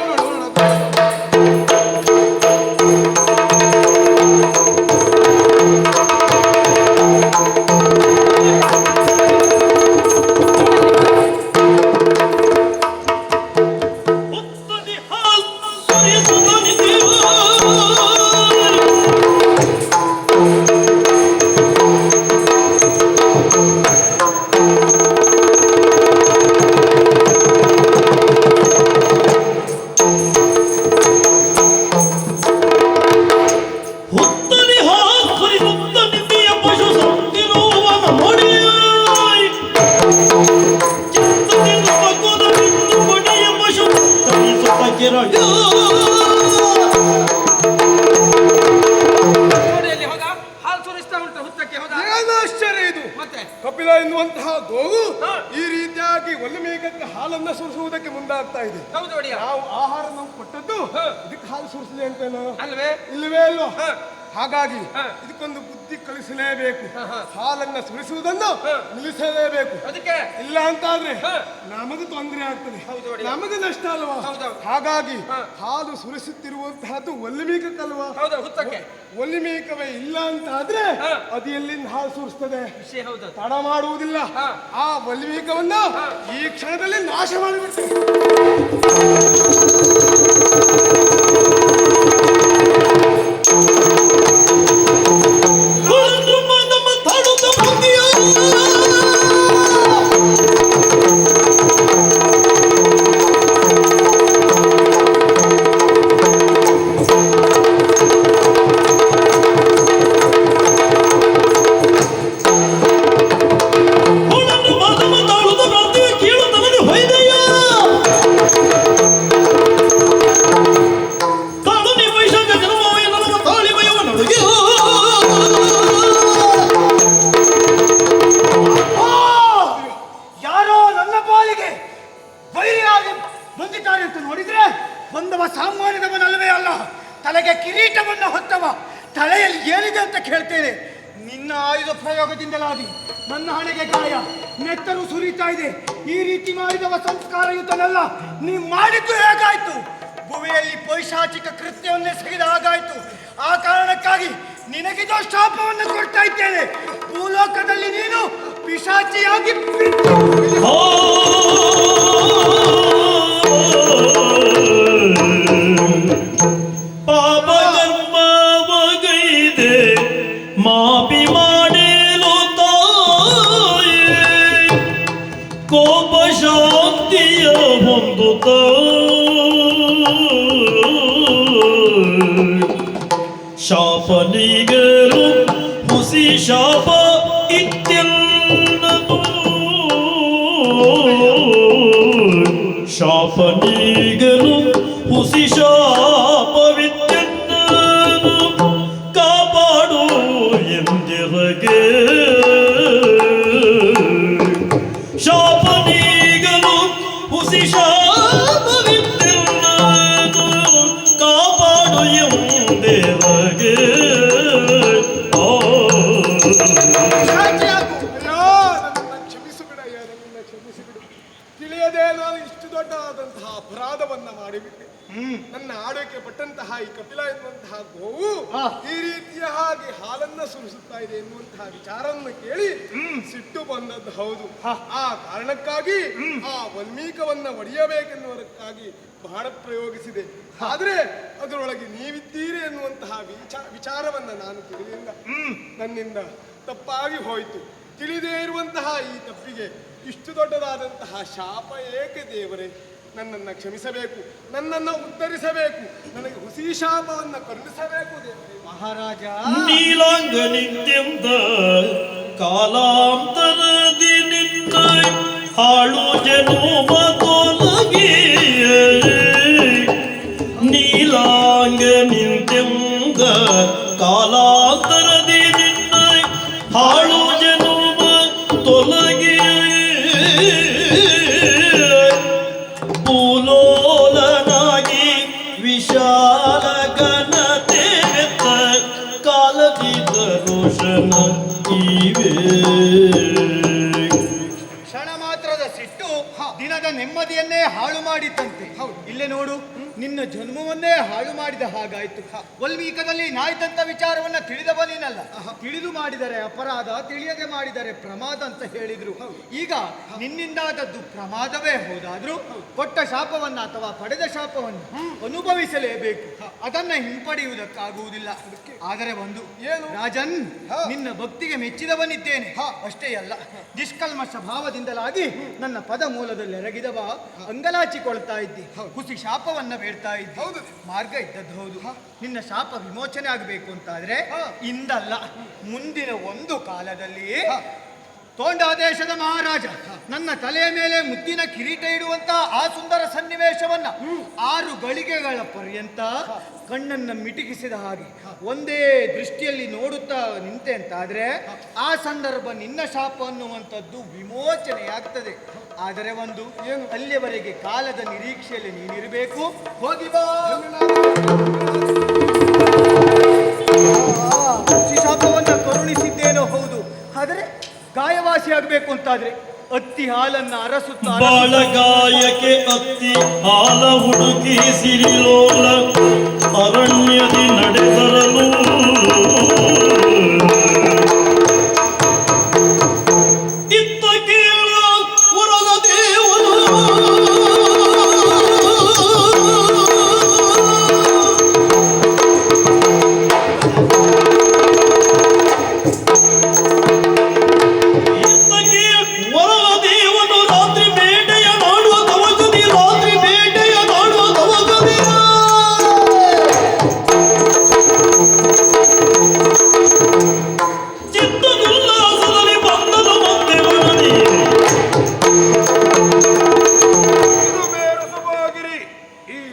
ಹಾಲು ಸುರಿಸ್ತಾ ಉಂಟು ಹುತ್ತಕ್ಕೆ. ಹೌದಾ? ಏನು ಆಶ್ಚರ್ಯ ಇದು! ಮತ್ತೆ ಕಪಿಲ ಎನ್ನುವಂತಹ ಗೋವು ಈ ರೀತಿಯಾಗಿ ಒಳ್ಳೆ ಮೇಘಕ್ಕೆ ಹಾಲನ್ನ ಸುರಿಸುವುದಕ್ಕೆ ಮುಂದಾಗ್ತಾ ಇದೆ. ಹೌದು ಒಡೆಯ. ನಾವು ಆಹಾರ ನಾವು ಕೊಟ್ಟದ್ದು ಇದಕ್ಕೆ ಹಾಲು ಸುರಿಸಲಿ ಅಂತೇನೋ ಅಲ್ವೇ? ಇಲ್ಲವೇ ಅಲ್ವಾ? ಹಾಗಾಗಿ ಇದಕ್ಕೊಂದು ಬುದ್ಧಿ ಕಲಿಸಲೇಬೇಕು. ಹಾಲನ್ನ ಸುರಿಸುವುದನ್ನು ನಿಲ್ಲಿಸಲೇಬೇಕು. ಅದಕ್ಕೆ ಇಲ್ಲ ಅಂತಾದ್ರೆ ನಮಗೆ ತೊಂದರೆ ಆಗ್ತದೆ, ನಮಗೆ ನಷ್ಟ ಅಲ್ವಾ? ಹಾಗಾಗಿ ಹಾಲು ಸುರಿಸುತ್ತಿರುವಂತಹದ್ದು ಒಲ್ಲಿಮೀಕಲ್ವಾ? ಹುತ್ತಕ್ಕೆ ಒಲ್ಲಿಮೀಕವೇ ಇಲ್ಲ ಅಂತಾದ್ರೆ ಅದು ಎಲ್ಲಿಂದ ಹಾಲು ಸುರಿಸ್ತದೆ? ಹೌದು. ತಡ ಮಾಡುವುದಿಲ್ಲ. ಆ ಒಲ್ಲಿಮೀಕವನ್ನ ಈ ಕ್ಷಣದಲ್ಲಿ ನಾಶ ಮಾಡಿಬಿಡ್ತೇವೆ. ಸಾಮಾನ್ಯದವನಲ್ಲವೇ ಅಲ್ಲ, ತಲೆಗೆ ಕಿರೀಟವನ್ನು ಹೊತ್ತವ. ತಲೆಯಲ್ಲಿ ಏನಿದೆ ಅಂತ ಕೇಳ್ತೇನೆ. ನಿನ್ನ ಆಯುಧ ಪ್ರಯೋಗದಿಂದಲಾಗಿ ನನ್ನ ಹಣೆಗೆ ಗಾಯ, ನೆತ್ತರು ಸುರಿತಾ ಇದೆ. ಈ ರೀತಿ ಮಾಡಿದವ ಸಂಸ್ಕಾರಯುತನಲ್ಲ. ನೀ ಮಾಡಿದ್ದು ಹೇಗಾಯ್ತು? ಭುವಿಯಲ್ಲಿ ಪೈಶಾಚಿಕ ಕೃತ್ಯವನ್ನೇ ಸಗಿದ ಹಾಗಾಯ್ತು. ಆ ಕಾರಣಕ್ಕಾಗಿ ನಿನಗಿದು ಶಾಪವನ್ನು ಕೊಡ್ತಾ ಇದ್ದೇನೆ. ಭೂಲೋಕದಲ್ಲಿ ನೀನು ಪಿಶಾಚಿಯಾಗಿ ಪಾಪ ಕರ್ಮವಗೈದೆ ಮಾಪಿ ಮಾಡೇನು ತಾಯೇ ಕೋಪ ಶಾಂತಿಯ ಹೊಂದುತ್ತ ಶಾಪನಿಗರು ಹುಸಿ ಶಾಪ ಇತ್ತೆಲ್ಲದು ಶಾಪನಿಗರು ಹುಸಿ ಶಾಪವಿತ್ತೆನ್ನನು ಕಾಪಾಡು ಎಂದಿರಗೆ ಶಾಪನಿಗರು ಹುಸಿ ಶಾಪವಿತ್ತೆನ್ನನು ಕಾಪಾಡು ಎಂದಿರಗೆ ಅಯ್ಯೋ, ನನ್ನನ್ನು ಕ್ಷಮಿಸಿಬಿಡಯ್ಯ, ನನ್ನನ್ನು ಕ್ಷಮಿಸಿಬಿಡು. ತಿಳಿಯದೆ ನಾನು ಇಷ್ಟು ದೊಡ್ಡದಾದಂತಹ ಅಪರಾಧವನ್ನ ಮಾಡಿಬಿಟ್ಟೆ. ನನ್ನ ಆಡೋಕೆ ಪಟ್ಟಂತಹ ಈ ಕಪಿಲ ಎನ್ನುವಂತಹ ಗೋವು ಈ ರೀತಿಯ ಹಾಗೆ ಹಾಲನ್ನ ಸುರಿಸುತ್ತಾ ಇದೆ ಎನ್ನುವಂತಹ ವಿಚಾರವನ್ನು ಕೇಳಿ ಸಿಟ್ಟು ಬಂದದ್ದು ಹೌದು. ಆ ಕಾರಣಕ್ಕಾಗಿ ಆ ವಲ್ಮೀಕವನ್ನ ಒಡೆಯಬೇಕೆನ್ನುವುದಕ್ಕಾಗಿ ಬಾಣ ಪ್ರಯೋಗಿಸಿದೆ. ಆದ್ರೆ ಅದರೊಳಗೆ ನೀವಿದ್ದೀರಿ ಎನ್ನುವಂತಹ ವಿಚಾರವನ್ನ ನಾನು ತಿಳಿಲಿಲ್ಲ. ನನ್ನಿಂದ ತಪ್ಪಾಗಿ ಹೋಯಿತು. ತಿಳಿದೇ ಇರುವಂತಹ ಈ ತಪ್ಪಿಗೆ ಇಷ್ಟು ದೊಡ್ಡದಾದಂತಹ ಶಾಪ ಏಕೆ ದೇವರೇ? ನನ್ನನ್ನು ಕ್ಷಮಿಸಬೇಕು, ನನ್ನನ್ನು ಉದ್ಧರಿಸಬೇಕು, ನನಗೆ ಹುಸಿ ಶಾಪವನ್ನು ಕರುಣಿಸಬೇಕು ದೇವರೇ. ಮಹಾರಾಜ, ನೀಲಾಂಗ ನಿತ್ಯಂದ ಕಾಲಾಂತರದಿ ನಿನ್ನ ಹಾಳು ಜನುಮ ತೊಲಗಿ ನೀಲಾಂಗ ನಿತ್ಯಂದ ಕಾಲಾಂತರದಿ ನಿನ್ನ ಹಾಳು ಜನುಮ ತೊಲಗಿ ಭೂಲೋಲನಾಗಿ ವಿಶಾಲ ಘನತೆ ಕಾಲದೀತ ರೋಷನ ಇವೆ. ಕ್ಷಣ ಮಾತ್ರದ ಸಿಟ್ಟು ದಿನದ ನೆಮ್ಮದಿಯನ್ನೇ ಹಾಳು ಮಾಡಿತಂತೆ. ಇಲ್ಲೇ ನೋಡು, ನಿನ್ನ ಜನ್ಮವನ್ನೇ ಹಾಳು ಮಾಡಿದ ಹಾಗಾಯ್ತು. ವಲ್ಮೀಕದಲ್ಲಿ ನಾಯ್ತಂತ ವಿಚಾರವನ್ನ ತಿಳಿದವನೇನಲ್ಲ. ತಿಳಿದು ಮಾಡಿದರೆ ಅಪರಾಧ, ತಿಳಿಯದೆ ಮಾಡಿದರೆ ಪ್ರಮಾದ ಅಂತ ಹೇಳಿದ್ರು. ಈಗ ನಿನ್ನಿಂದಾದದ್ದು ಪ್ರಮಾದವೇ ಹೋದಾದ್ರೂ ಕೊಟ್ಟ ಶಾಪವನ್ನ ಅಥವಾ ಪಡೆದ ಶಾಪವನ್ನು ಅನುಭವಿಸಲೇಬೇಕು. ಅದನ್ನ ಹಿಂಪಡೆಯುವುದಕ್ಕಾಗುವುದಿಲ್ಲ. ಆದರೆ ಒಂದು ಏನು ರಾಜನ್, ನಿನ್ನ ಭಕ್ತಿಗೆ ಮೆಚ್ಚಿದವನಿದ್ದೇನೆ. ಅಷ್ಟೇ ಅಲ್ಲ, ನಿಷ್ಕಲ್ಮಶ ಭಾವದಿಂದಲಾಗಿ ನನ್ನ ಪದ ಮೂಲದಲ್ಲಿ ಎರಗಿದವ ಅಂಗಲಾಚಿಕೊಳ್ತಾ ಇದ್ದಿ. ಹುಸಿ ಶಾಪವನ್ನ ಬೇಡ್ತಾ ಇದ್ದಿ. ಮಾರ್ಗ ಇದ್ದದ್ದು ಹೌದು. ನಿನ್ನ ಶಾಪ ವಿಮೋಚನೆ ಆಗಬೇಕು ಅಂತಾದ್ರೆ ಇಂದಲ್ಲ, ಮುಂದಿನ ಒಂದು ಕಾಲದಲ್ಲಿ ತೋಂಡಾದೇಶದ ಮಹಾರಾಜ ನನ್ನ ತಲೆಯ ಮೇಲೆ ಮುದ್ದಿನ ಕಿರೀಟ ಇಡುವಂತ ಆ ಸುಂದರ ಸನ್ನಿವೇಶವನ್ನ 6 ಗಳಿಗೆಗಳ ಪರ್ಯಂತ ಕಣ್ಣನ್ನ ಮಿಟಿಕಿಸಿದ ಹಾಗೆ ಒಂದೇ ದೃಷ್ಟಿಯಲ್ಲಿ ನೋಡುತ್ತಾ ನಿಂತೆ ಅಂತಾದ್ರೆ ಆ ಸಂದರ್ಭ ನಿನ್ನ ಶಾಪ ಅನ್ನುವಂಥದ್ದು ವಿಮೋಚನೆಯಾಗ್ತದೆ. ಆದರೆ ಒಂದು ಅಲ್ಲಿಯವರೆಗೆ ಕಾಲದ ನಿರೀಕ್ಷೆಯಲ್ಲಿ ನೀನಿರಬೇಕು. ಹೋಗಿ ಬಾ. ಶಾಪವನ್ನ ಕರುಣಿಸಿದ್ದೇನೋ ಹೌದು, ಆದರೆ ಗಾಯವಾಸಿ ಆಗಬೇಕು ಅಂತಾದ್ರೆ ಅತ್ತಿ ಹಾಲನ್ನ ಅರಸುತ್ತಾ ಬಾಳಗಾಯಕ್ಕೆ ಅತ್ತಿ ಹಾಲ ಹುಡುಕಿ ಸಿರಿಲೋಲ ಅರಣ್ಯದಿ ನಡೆದರಲು ಇತ್ತ ಕೇಳ ಹೊರಗ ದೇವನು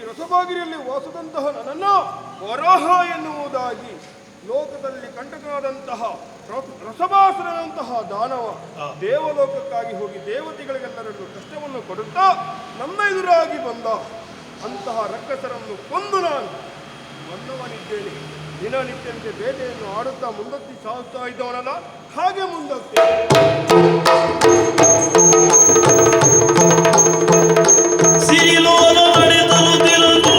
ರಸಭಾಗಿರಿಯಲ್ಲಿ ವಾಸದಂತಹ ನನ್ನನ್ನು ವರಾಹ ಎನ್ನುವುದಾಗಿ ಲೋಕದಲ್ಲಿ ಕಂಟಕನಾದಂತಹ ರಸಭಾಸುರನಂತಹ ದಾನವ ದೇವಲೋಕಕ್ಕಾಗಿ ಹೋಗಿ ದೇವತೆಗಳಿಗೆಲ್ಲರನ್ನು ಕಷ್ಟವನ್ನು ಕೊಡುತ್ತಾ ನಮ್ಮ ಎದುರಾಗಿ ಬಂದ ಅಂತಹ ರಕ್ಕಸರನ್ನು ಕೊಂದು ನಾನು ಬಂದವನಿದ್ದೇನೆ. ದಿನನಿತ್ಯಂತೆ ಬೇಟೆಯನ್ನು ಆಡುತ್ತಾ ಮುಂದಕ್ಕೆ ಸಾಗುತ್ತಾ ಇದ್ದವನಲ್ಲ, ಹಾಗೆ ಮುಂದಕ್ಕೆ ಸಿರಿಲೋಲ ನಡೆದಲು ತಿರುಗು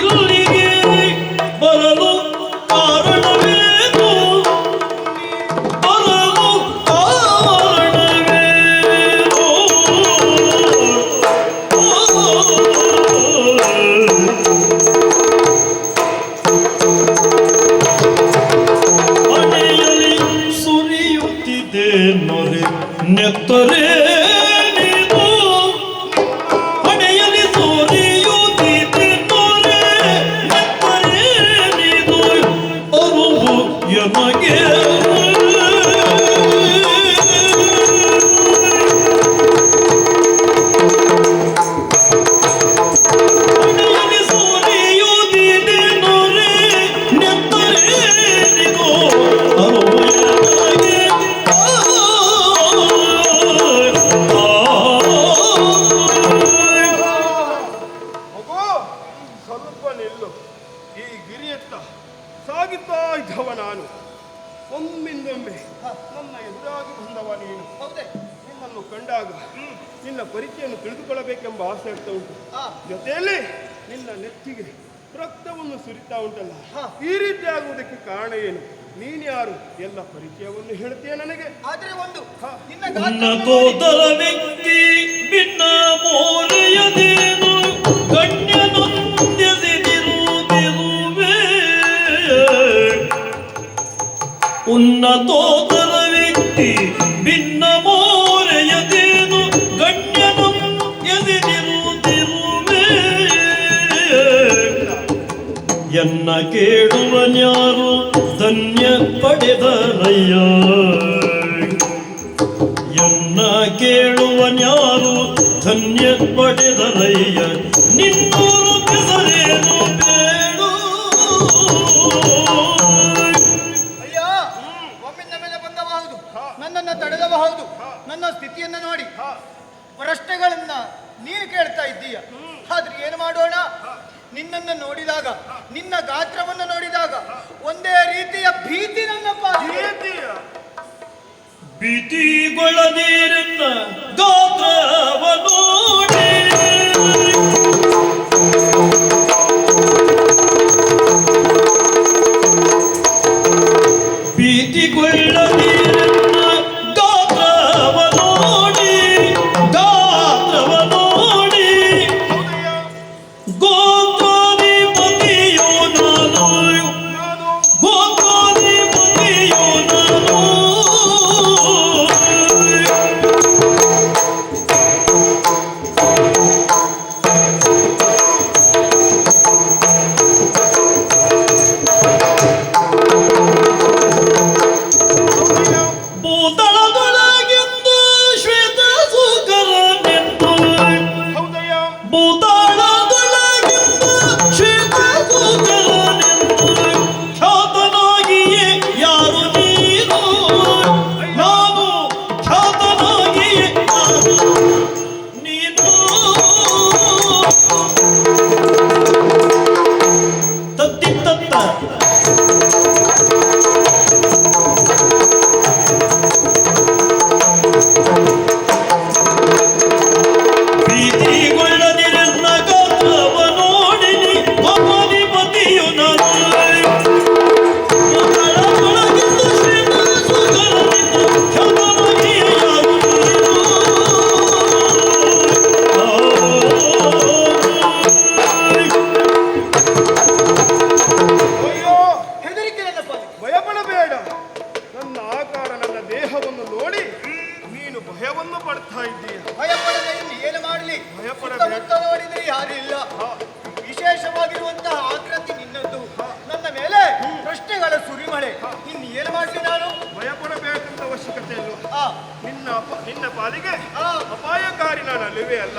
ಇಲ್ಲಿಗೆ ಬರಲು ಕಾರಣವೇ ಬಂದವ ನಾನು, ಒಮ್ಮಿಂದೊಮ್ಮೆ ನನ್ನ ಎದುರಾಗಿ ಬಂದವ ನೀನು. ಹೌದೇ? ನಿನ್ನನ್ನು ಕಂಡಾಗ ನಿನ್ನ ಪರಿಚಯವನ್ನು ತಿಳಿದುಕೊಳ್ಳಬೇಕೆಂಬ ಆಸೆ ಆಗ್ತಾ ಉಂಟು. ಜೊತೆಯಲ್ಲಿ ನಿನ್ನ ನೆತ್ತಿಗೆ ರಕ್ತವನ್ನು ಸುರಿತಾ ಉಂಟಲ್ಲ, ಈ ರೀತಿ ಆಗುವುದಕ್ಕೆ ಕಾರಣ ಏನು? ನೀನು ಯಾರು? ಎಲ್ಲ ಪರಿಚಯವನ್ನು ಹೇಳ್ತೀಯ ನನಗೆ. ಆದ್ರೆ ಒಂದು ನಿನ್ನ ಉನ್ನತೋದರ ವ್ಯಕ್ತಿ ಭಿನ್ನ ಮೋರೆಯದೇನು ಗಣ್ಯನೊಂದಿರುವೆ. ಉನ್ನತೋದರ ವ್ಯಕ್ತಿ ಭಿನ್ನ ಮೋರೆಯದೇನು ಗಣ್ಯನೊಂದಿರುವೆ. ಎನ್ನ ಕೇಳುವನ್ಯಾರು ಧನ್ಯ ಪಡೆದರಯ್ಯ. ಎನ್ನ ಕೇಳುವನ್ಯಾರು ಧನ್ಯ ಪಡೆದರಯ್ಯ. ನಿನ್ನೂರು ಹೆಸರೇನು ಬೇಡು. ಅಯ್ಯ, ಒಮ್ಮಿಂದ ಮೇಲೆ ಬಂದಬಹುದು, ನನ್ನನ್ನು ತಡೆದಬಹುದು. ನನ್ನ ಸ್ಥಿತಿಯನ್ನು ನೋಡಿ ಪ್ರಶ್ನೆಗಳನ್ನ ನೀನು ಕೇಳ್ತಾ ಇದ್ದೀಯ. ಆದ್ರೆ ಏನು ಮಾಡೋಣ? ನಿನ್ನನ್ನು ನೋಡಿದಾಗ, ನಿನ್ನ ಗಾತ್ರವನ್ನು ನೋಡಿದಾಗ ಒಂದೇ ರೀತಿಯ ಭೀತಿ ನನ್ನ ಭೀತಿಗೊಳ್ಳದಿರನ್ನ ಗಾತ್ರವ ನೋಡಿ. ಭೀತಿಗೊಳ್ಳದಿರನ್ನ ಗಾತ್ರವ ನೋಡಿ. ಗಾತ್ರವ ನೋಡಿ ಗೋತ್ರಾಧಿಪತಿಯೋ ನಾನು. ಗೋತ್ರಾಧಿಪತಿಯೋ ನಾನು. ಭೂತಳದೊಳಗಿಂದು ಶ್ವೇತ ಸುಕರನೆಂದು. ಭೂತಾಳದೊಳಗಿಂದು ಶ್ವೇತ ಸುಕರನೆಂದು ಖ್ಯಾತನಾಗಿಯೇ ಯಾರು ನೀನು. ನಾನು ಖ್ಯಾತನಾಗಿಯೇ ಯಾರು ನೀನು. ತತ್ತಿತ್ತತ್ತ ಭೀತಿಗೊಳ್ಳದಿರನ್ನ ಗಾತ್ರವ ನೋಡಿನಿ. ಗೋಪಾಧಿಪತಿಯು ನಾನು. ಭೂತಳದೊಳಗಿಂದು ಶ್ವೇತ ಸುಕರನೆಂದು ಖ್ಯಾತನಾಗಿಯೇ ಯಾರು ನೀನು. ಅಯ್ಯೋ, ಹೆದರಿಕೆ ನನ್ನ ಪಾಲಿಗೆ. ಭಯಪಡಬೇಡ. ನನ್ನ ಆಕಾರ, ನನ್ನ ದೇಹವನ್ನು ನೋಡಿ ನೀನು ಭಯವನ್ನು ಪಡ್ತಾ ಇದ್ದೀಯ. ಭಯಪಡದೆ ಇನ್ನು ಏನು ಮಾಡಲಿ? ಭಯಪಡಬೇಡ. ಸುತ್ತಮುತ್ತ ನೋಡಿದ್ರೆ ಯಾರು ಇಲ್ಲ. ವಿಶೇಷವಾಗಿರುವಂತಹ ಆಕೃತಿ ನಿನ್ನದ್ದು. ನನ್ನ ಮೇಲೆ ಪ್ರಶ್ನೆಗಳ ಸುರಿಮಳೆ. ಇನ್ನು ಏನು ಮಾಡಲಿ ನಾನು? ಭಯಪಡಬೇಕಂತ ಅವಶ್ಯಕತೆ ಇಲ್ವ? ಆ, ನಿನ್ನ ಪಾಲಿಗೆ ಆ, ಅಪಾಯಕಾರಿ ನಾನು ಅಲ್ಲವೇ ಅಲ್ಲ.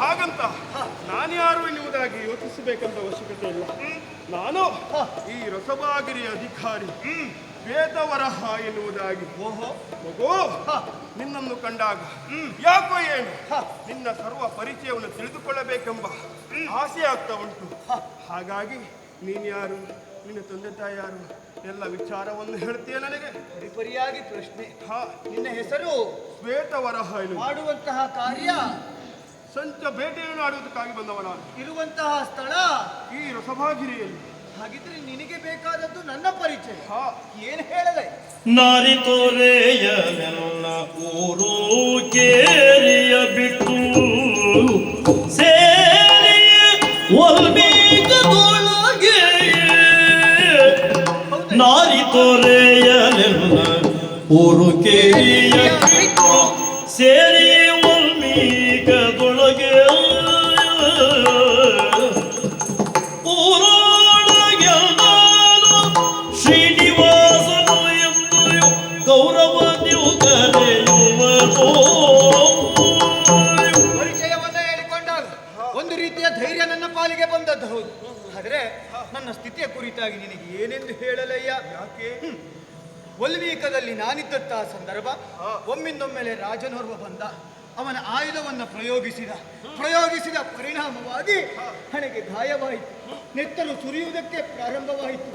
ಹಾಗಂತ ನಾನ್ಯಾರು ಎನ್ನುವುದಾಗಿ ಯೋಚಿಸಬೇಕಂತ ಅವಶ್ಯಕತೆ ಇಲ್ಲ. ನಾನು ಈ ರಸಭಾಗಿರಿಯ ಅಧಿಕಾರಿ ವೇದವರಹ ಎನ್ನುವುದಾಗಿ. ಓಹೋ, ಮಗು, ನಿನ್ನನ್ನು ಕಂಡಾಗ ಯಾಕೋ ಏನು ನಿನ್ನ ಸರ್ವ ಪರಿಚಯವನ್ನು ತಿಳಿದುಕೊಳ್ಳಬೇಕೆಂಬ ಆಸೆ ಆಗ್ತಾ ಉಂಟು. ಹಾಗಾಗಿ ನೀನು ಯಾರು, ನಿನ್ನ ತಂದೆ ತಾಯಿ ಯಾರು, ಎಲ್ಲ ವಿಚಾರವನ್ನು ಹೇಳ್ತೀಯ ನನಗೆ. ಪರಿಪರಿಯಾಗಿ ಪ್ರಶ್ನೆ. ಹಾ, ನಿನ್ನ ಹೆಸರು, ಶ್ವೇತವರಹ ಎನ್ನುವುದು. ಮಾಡುವಂತಹ ಕಾರ್ಯ, ಸಂಚ ಬೇಟೆಯನ್ನು ಆಡುವುದಕ್ಕಾಗಿ ಬಂದವ ನಾನು. ಇರುವಂತಹ ಸ್ಥಳ. ಈ ರಸಭಾಗಿರಿಯಲ್ಲಿ. ಹಾಗಿದ್ರೆ ನಿನಗೆ ಬೇಕಾದದ್ದು ನನ್ನ ಪರಿಚಯ. ಹಾ, ಏನು ಹೇಳದೆ? ನಾರಿ ತೋರೆಯ ನನ್ನ ಊರು ಕೇರಿಯ ಬಿಟ್ಟು ಸೇರಿಯ ಒಲ್ಮೀಗದೊಳಗೆ. ನಾರಿ ತೋರೆಯ ನನ್ನ ಊರು ಕೇರಿಯ ಬಿಟ್ಟು ಸೇರಿ ಒಲ್ಮೀಗದೊಳಗೆ. ಶ್ರೀನಿವಾಸನು ಎಂದು ಗೌರವ ನೀವು ಕರೆಯುವರು. ಪರಿಚಯವನ್ನ ಹೇಳಿಕೊಂಡಾಗ ಒಂದು ರೀತಿಯ ಧೈರ್ಯ ನನ್ನ ಪಾಲಿಗೆ ಬಂದದ್ದು ಹೌದು. ಆದ್ರೆ ನನ್ನ ಸ್ಥಿತಿಯ ಕುರಿತಾಗಿ ನಿನಗೆ ಏನೆಂದು ಹೇಳಲಯ್ಯ? ಯಾಕೆ? ಒಲ್ವೀಕದಲ್ಲಿ ನಾನಿದ್ದಂತಹ ಸಂದರ್ಭ ಒಮ್ಮಿಂದೊಮ್ಮೆಲೆ ರಾಜನೋರ್ವ ಬಂದ. ಅವನ ಆಯುಧವನ್ನು ಪ್ರಯೋಗಿಸಿದ ಪರಿಣಾಮವಾಗಿ ಹಣೆಗೆ ಗಾಯವಾಯಿತು. ನೆತ್ತಲು ಸುರಿಯುವುದಕ್ಕೆ ಪ್ರಾರಂಭವಾಯಿತು.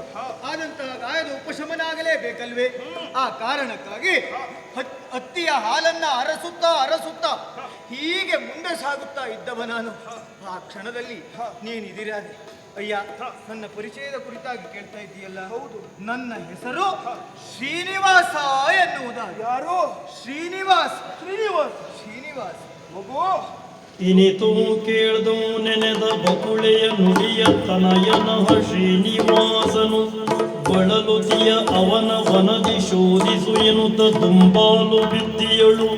ಆದಂತಹ ಗಾಯದ ಉಪಶಮನ ಆಗಲೇಬೇಕಲ್ವೇ? ಆ ಕಾರಣಕ್ಕಾಗಿ ಹತ್ತಿಯ ಹಾಲನ್ನ ಅರಸುತ್ತಾ ಹೀಗೆ ಮುಂದೆ ಸಾಗುತ್ತಾ ಇದ್ದವ ನಾನು. ಆ ಕ್ಷಣದಲ್ಲಿ ನೀನಿದಿರಾದೆ. ಅಯ್ಯ, ನನ್ನ ಪರಿಚಯದ ಕುರಿತಾಗಿ ಕೇಳ್ತಾ ಇದ್ದೀಯಲ್ಲ? ಹೌದು. ನನ್ನ ಹೆಸರು ಶ್ರೀನಿವಾಸ ಎನ್ನುವುದ. ಯಾರು? ಶ್ರೀನಿವಾಸ. ಮಗು ಇನಿತು ಕೇಳ್ದು ನೆನೆದ ಬಕುಳೆಯ ನುಡಿಯ ತನಯನ ಶ್ರೀನಿವಾಸನು ಬಳಲುತಿಯ ಅವನ ವನದಿ ಶೋಧಿಸು ಎನ್ನುತ್ತ ದುಂಬಾಲು ಬಿದ್ದಿಯಳು.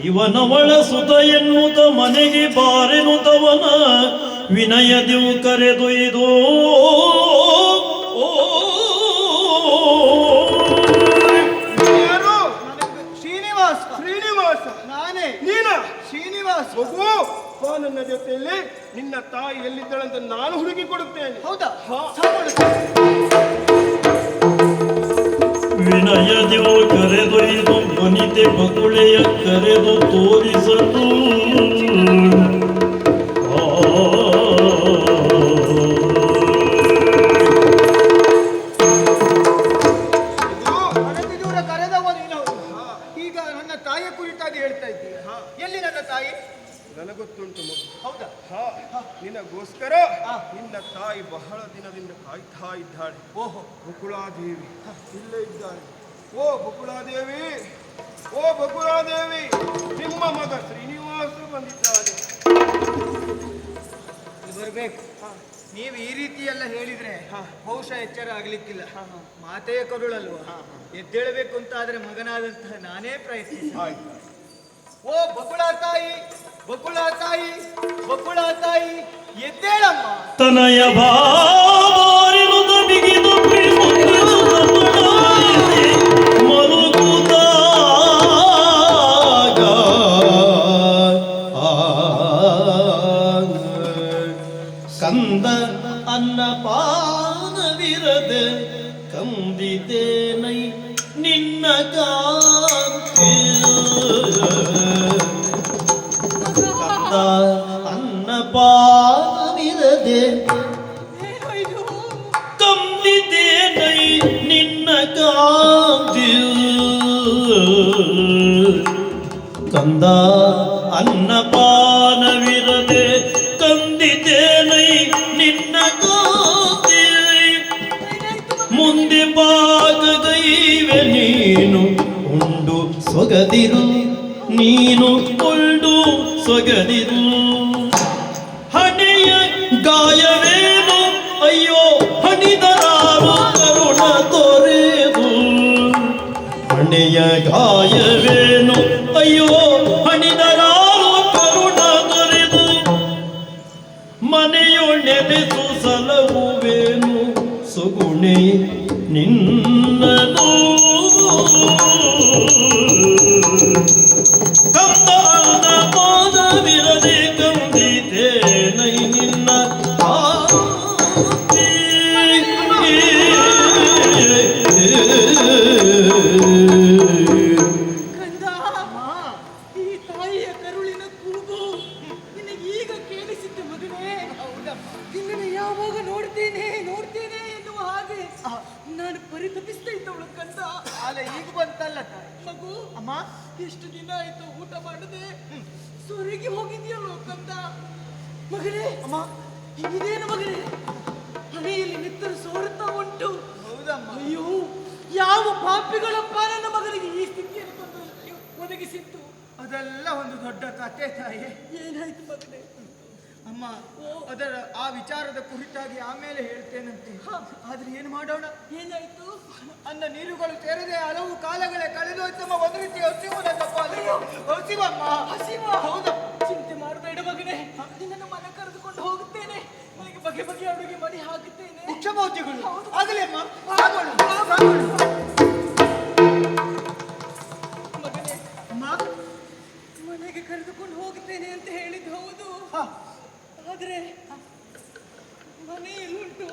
ಇವನವಳ ಸುತ ಎನ್ನುತ್ತ ಮನೆಗೆ ಬಾರೆನುತ್ತವನ ವಿನಯದಿವು ಕರೆದೊಯ್ದು ಶ್ರೀನಿವಾಸ ನಾನೇ. ನೀನ? ಶ್ರೀನಿವಾಸ. ಮಗು, ಬಾ ನನ್ನ ಜೊತೆಯಲ್ಲಿ. ನಿನ್ನ ತಾಯಿ ಎಲ್ಲಿದ್ದಾಳಂತ ನಾನು ಹುಡುಕಿ ಕೊಡುತ್ತೇನೆ. ಹೌದಾ? ವಿನಯದಿವು ಕರೆದೊಯ್ದು ವನಿತೆ ಬಕುಳೆಯ ಕರೆದು ತೋರಿಸಲು ದೂರ ಕರೆದವ ನೀನು. ಈಗ ನನ್ನ ತಾಯಿಯ ಕುರಿತಾಗಿ ಹೇಳ್ತಾ ಇದ್ದೀಯ. ಎಲ್ಲಿ ನನ್ನ ತಾಯಿ? ನನಗೊತ್ತುಂಟು ಮಗು. ಹೌದಾ? ನಿನಗೋಸ್ಕರ ನಿನ್ನ ತಾಯಿ ಬಹಳ ದಿನದಿಂದ ಕಾಯ್ತಾ ಇದ್ದಾಳೆ. ಓಹೋ, ಬಕುಳಾದೇವಿ ಇಲ್ಲೇ ಇದ್ದಾಳೆ. ಓ ಬಕುಳಾದೇವಿ, ಓ ಬಕುಳಾದೇವಿ, ನಿಮ್ಮ ಮಗ ಶ್ರೀನಿವಾಸ ಬಂದಿದ್ದಾನೆ. ಬರಬೇಕು. ನೀವು ಈ ರೀತಿ ಎಲ್ಲ ಹೇಳಿದ್ರೆ ಬಹುಶಃ ಎಚ್ಚರ ಆಗ್ಲಿಕ್ಕಿಲ್ಲ. ಮಾತೆಯ ಕರುಳಲ್ವ? ಎದ್ದೇಳಬೇಕು ಅಂತ ಆದ್ರೆ ಮಗನಾದಂತಹ ನಾನೇ ಪ್ರಯತ್ನಿಸ. ಓ ಬಕುಳ ತಾಯಿ, ಎದ್ದೇಳಮ್ಮ. ತನಯ ಬಾರಿನುದ ಬಿಗಿದು ಮರುಗುದಾಗ ಕಂದ ಅನ್ನಪಾನವಿರದೆ ಕಂದಿದ್ದೇನೈ ನಿನ್ನ ಅನ್ನಪಾನವಿರದೆ ಕಂದಿದ್ದೇನೈ ನಿನ್ನ ಕಂದ ಅನ್ನಪಾನವಿರದೆ ಕಂದಿದ್ದೇನೈ ನಿನ್ನ ಮುಂದೆ ಬಾಗಗೈವೆ ನೀನು ಉಂಡು ಸೊಗದಿರು, ನೀನು ಉಂಡು ಸೊಗದಿರು. ಹಣೆಯ ಗಾಯವೇನು ಅಯ್ಯೋ ಹಣಿದರಾರು ಕರುಣ ತೊರೆದು. ಹಣೆಯ ಗಾಯವೇನು ಅಯ್ಯೋ ಹಣಿದರಾರು ಕರುಣ ತೊರೆದು. ಮನೆಯು ನೆನೆಸು ಸಲಹುವೇನು ಸುಗುಣೆ ನಿನ್ನನು. ಕಂದನ ಪಾದವಿರದೆ ಕಂದಿದ್ದೇನೈ ನಿನ್ನ ಕಂದ, ಈ ತಾಯಿಯ ಕರುಳಿನ ಕೂಗು ನಿನಗೀಗ ಕೇಳಿಸಿತ್ತು ಮಗನೇ. ನಿನ್ನನ್ನು ಯಾವಾಗ ನೋಡ್ತೇನೆ ಎನ್ನುವ ಹಾಗೆ ನಾನು ಪರಿತಪಿಸ್ತಾ ಇದ್ದವಳು ಕಂದ. ಅಲ್ಲ, ಈಗ ಬಂತಲ್ಲ ತಾಯಿ. ಮಗು, ಅಮ್ಮ, ಎಷ್ಟು ದಿನ ಆಯ್ತು ಊಟ ಮಾಡದೆ ಸೊರಗಿ ಹೋಗಿದ್ಯಲ್ಲೋ ಕಂದ. ಮಗನೇ, ಅಮ್ಮ, ಇದೇನು ಮಗನೇ, ಹಣೆಯಲ್ಲಿ ನಿತ್ತರು ಸೋರುತ್ತಾ ಉಂಟು. ಹೌದಮ್ಮ. ಅಯ್ಯೋ, ಯಾವ ಪಾಪಿಗಳಪ್ಪ ನನ್ನ ಮಗನಿಗೆ ಈ ಸ್ಥಿತಿಯನ್ನು ತಂದು ಒದಗಿಸಿತ್ತು. ಅದೆಲ್ಲ ಒಂದು ದೊಡ್ಡ ಕಥೆ ತಾಯಿ. ಏನಾಯ್ತು ಮಗನೇ? ಅಮ್ಮ, ಅದರ ಆ ವಿಚಾರದ ಕುರಿತಾಗಿ ಆಮೇಲೆ ಹೇಳ್ತೇನಂತೆ. ಆದ್ರೆ ಏನು ಮಾಡೋಣ? ಏನಾಯ್ತು? ಅನ್ನ ನೀರುಗಳು ಸೇರದೆ ಹಲವು ಕಾಲಗಳೇ ಕಳೆದೋಯ್ತಮ್ಮ. ಒಂದು ರೀತಿ ಹಸಿವು ನನ್ನ ಪಾಲಿಗೆ. ಹಸಿವಮ್ಮ. ಹಸಿವ? ಹೌದಮ್ಮ. ಚಿಂತೆ ಮಾಡಬೇಡ ಮಗನೇ, ನಿನ್ನನ್ನು ಮನೆ ಕರೆದುಕೊಂಡು ಹೋಗುತ್ತೇನೆ. ನನಗೆ ಬಗೆ ಬಗೆ ಅಡುಗೆ ಮಾಡಿ ಹಾಕುತ್ತೇನೆ. ಮುಖ್ಯಮೌಜ್ಯಗಳು ಹೌದು. ಆಗಲಿ ಅಮ್ಮ, ಸಾಗೋಣ, ಸಾಗೋಣ. ಮಗನೇ, ಅಮ್ಮ, ಮನೆಗೆ ಕರೆದುಕೊಂಡು ಹೋಗುತ್ತೇನೆ ಅಂತ ಹೇಳಿದ್ದು ಹೌದು. ಆದ್ರೆ ಮನೆ ಎಲ್ಲುಂಟು?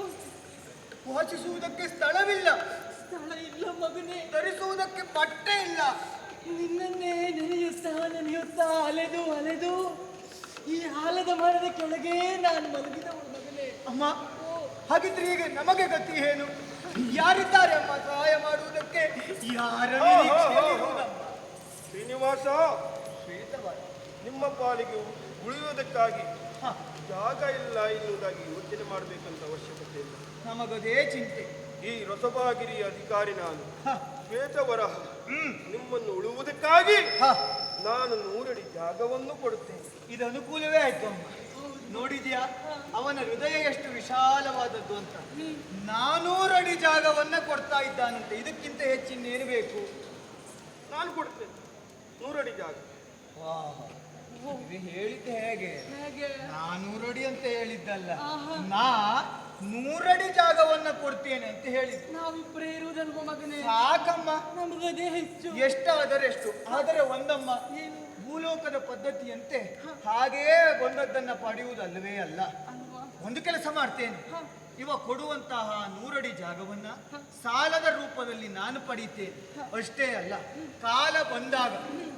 ವಾಸಿಸುವುದಕ್ಕೆ ಸ್ಥಳವಿಲ್ಲ. ಸ್ಥಳ ಇಲ್ಲ ಮಗನೇ. ಧರಿಸುವುದಕ್ಕೆ ಬಟ್ಟೆ ಇಲ್ಲ. ನಿನ್ನನ್ನೇ ನೆನೆಯುತ್ತಾ ಅಲೆದು ಈ ಆಲದ ಮರದ ಕೆಳಗೆ ನಾನು ಮಲಗಿದವಳು ಮಗನೇ. ಅಮ್ಮ, ಓ ಹಾಗಿದ್ರೆ ಈಗ ನಮಗೆ ಗತಿ ಏನು? ಯಾರಿದ್ದಾರೆ ಅಮ್ಮ ಸಹಾಯ ಮಾಡುವುದಕ್ಕೆ? ಯಾರ ನಿರೀಕ್ಷೆಯಲ್ಲಿರುವುದಮ್ಮ? ಶ್ರೀನಿವಾಸ, ನಿಮ್ಮ ಪಾಲಿಗೆ ಉಳಿಯುವುದಕ್ಕಾಗಿ ಜಾಗ ಇಲ್ಲ ಎನ್ನುವುದಾಗಿ ಯೋಚನೆ ಮಾಡಬೇಕಂತ ಅವಶ್ಯಕತೆ ಇಲ್ಲ. ನಮಗದೇ ಚಿಂತೆ. ಈ ರಸಭಾಗಿರಿಯ ಅಧಿಕಾರಿ ನಾನು ಶ್ವೇತವರಹ. ನಿಮ್ಮನ್ನು ಉಳುವುದಕ್ಕಾಗಿ ನಾನು 100 ಅಡಿ ಜಾಗವನ್ನು ಕೊಡುತ್ತೇನೆ. ಇದು ಅನುಕೂಲವೇ ಆಯ್ತು ಅಮ್ಮ. ನೋಡಿದ್ಯಾ ಅವನ ಹೃದಯ ಎಷ್ಟು ವಿಶಾಲವಾದದ್ದು ಅಂತ. 400 ಅಡಿ ಜಾಗವನ್ನ ಕೊಡ್ತಾ ಇದ್ದಾನಂತೆ. ಇದಕ್ಕಿಂತ ಹೆಚ್ಚಿನ್ನೇನು ಬೇಕು? ನಾನು ಕೊಡ್ತೇನೆ 100 ಅಡಿ ಜಾಗ. ಹೇಳಿದ್ದು ಹೇಗೆ? 400 ಅಡಿ ಅಂತ ಹೇಳಿದ್ದಲ್ಲ, ನಾ 100 ಅಡಿ ಜಾಗವನ್ನ ಕೊಡ್ತೇನೆ ಅಂತ ಹೇಳಿದ್ದು. ನಾವಿಬ್ಬರೇ ಇರುವುದಲ್ವ ಮಗನೇ? ಸಾಕಮ್ಮ, ನಮಗದೇ ಹೆಚ್ಚು. ಎಷ್ಟಾದರೆ ಎಷ್ಟು. ಆದರೆ ಒಂದಮ್ಮ, ಭೂಲೋಕದ ಪದ್ಧತಿಯಂತೆ ಹಾಗೇ ಒಂದದ್ದನ್ನ ಪಡೆಯುವುದಲ್ಲವೇ ಅಲ್ಲ. ಒಂದು ಕೆಲಸ ಮಾಡ್ತೇನೆ, ಇವ ಕೊಡುವಂತಹ 100 ಅಡಿ ಜಾಗವನ್ನ ಸಾಲದ ರೂಪದಲ್ಲಿ ನಾನು ಪಡೀತೇನೆ. ಅಷ್ಟೇ ಅಲ್ಲ, ಕಾಲ ಬಂದಾಗ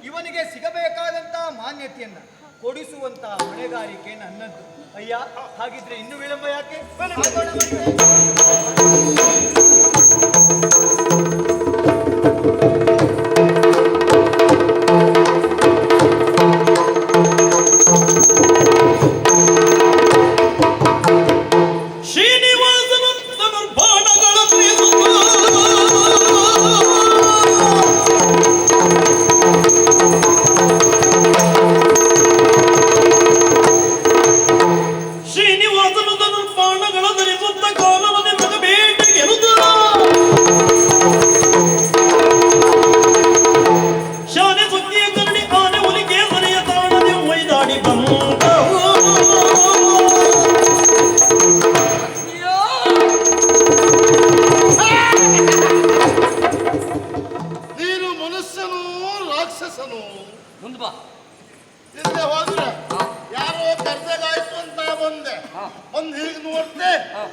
ಇವನಿಗೆ ಸಿಗಬೇಕಾದಂತಹ ಮಾನ್ಯತೆಯನ್ನ ಕೊಡಿಸುವಂತಹ ಹೊಣೆಗಾರಿಕೆ ನನ್ನದ್ದು. ಅಯ್ಯ, ಹಾಗಿದ್ರೆ ಇನ್ನು ವಿಳಂಬ ಯಾಕೆ? ಮುಂದೆ ಬಾ. ಹಿಂದೆ ಹೋದ್ರೆ ಯಾರೋ ಕರ್ದಾಗಾಯ್ತು ಅಂತ ಬಂದೆ. ಒಂದ್ ಹೀಗೆ ನೋಡ್ತೆ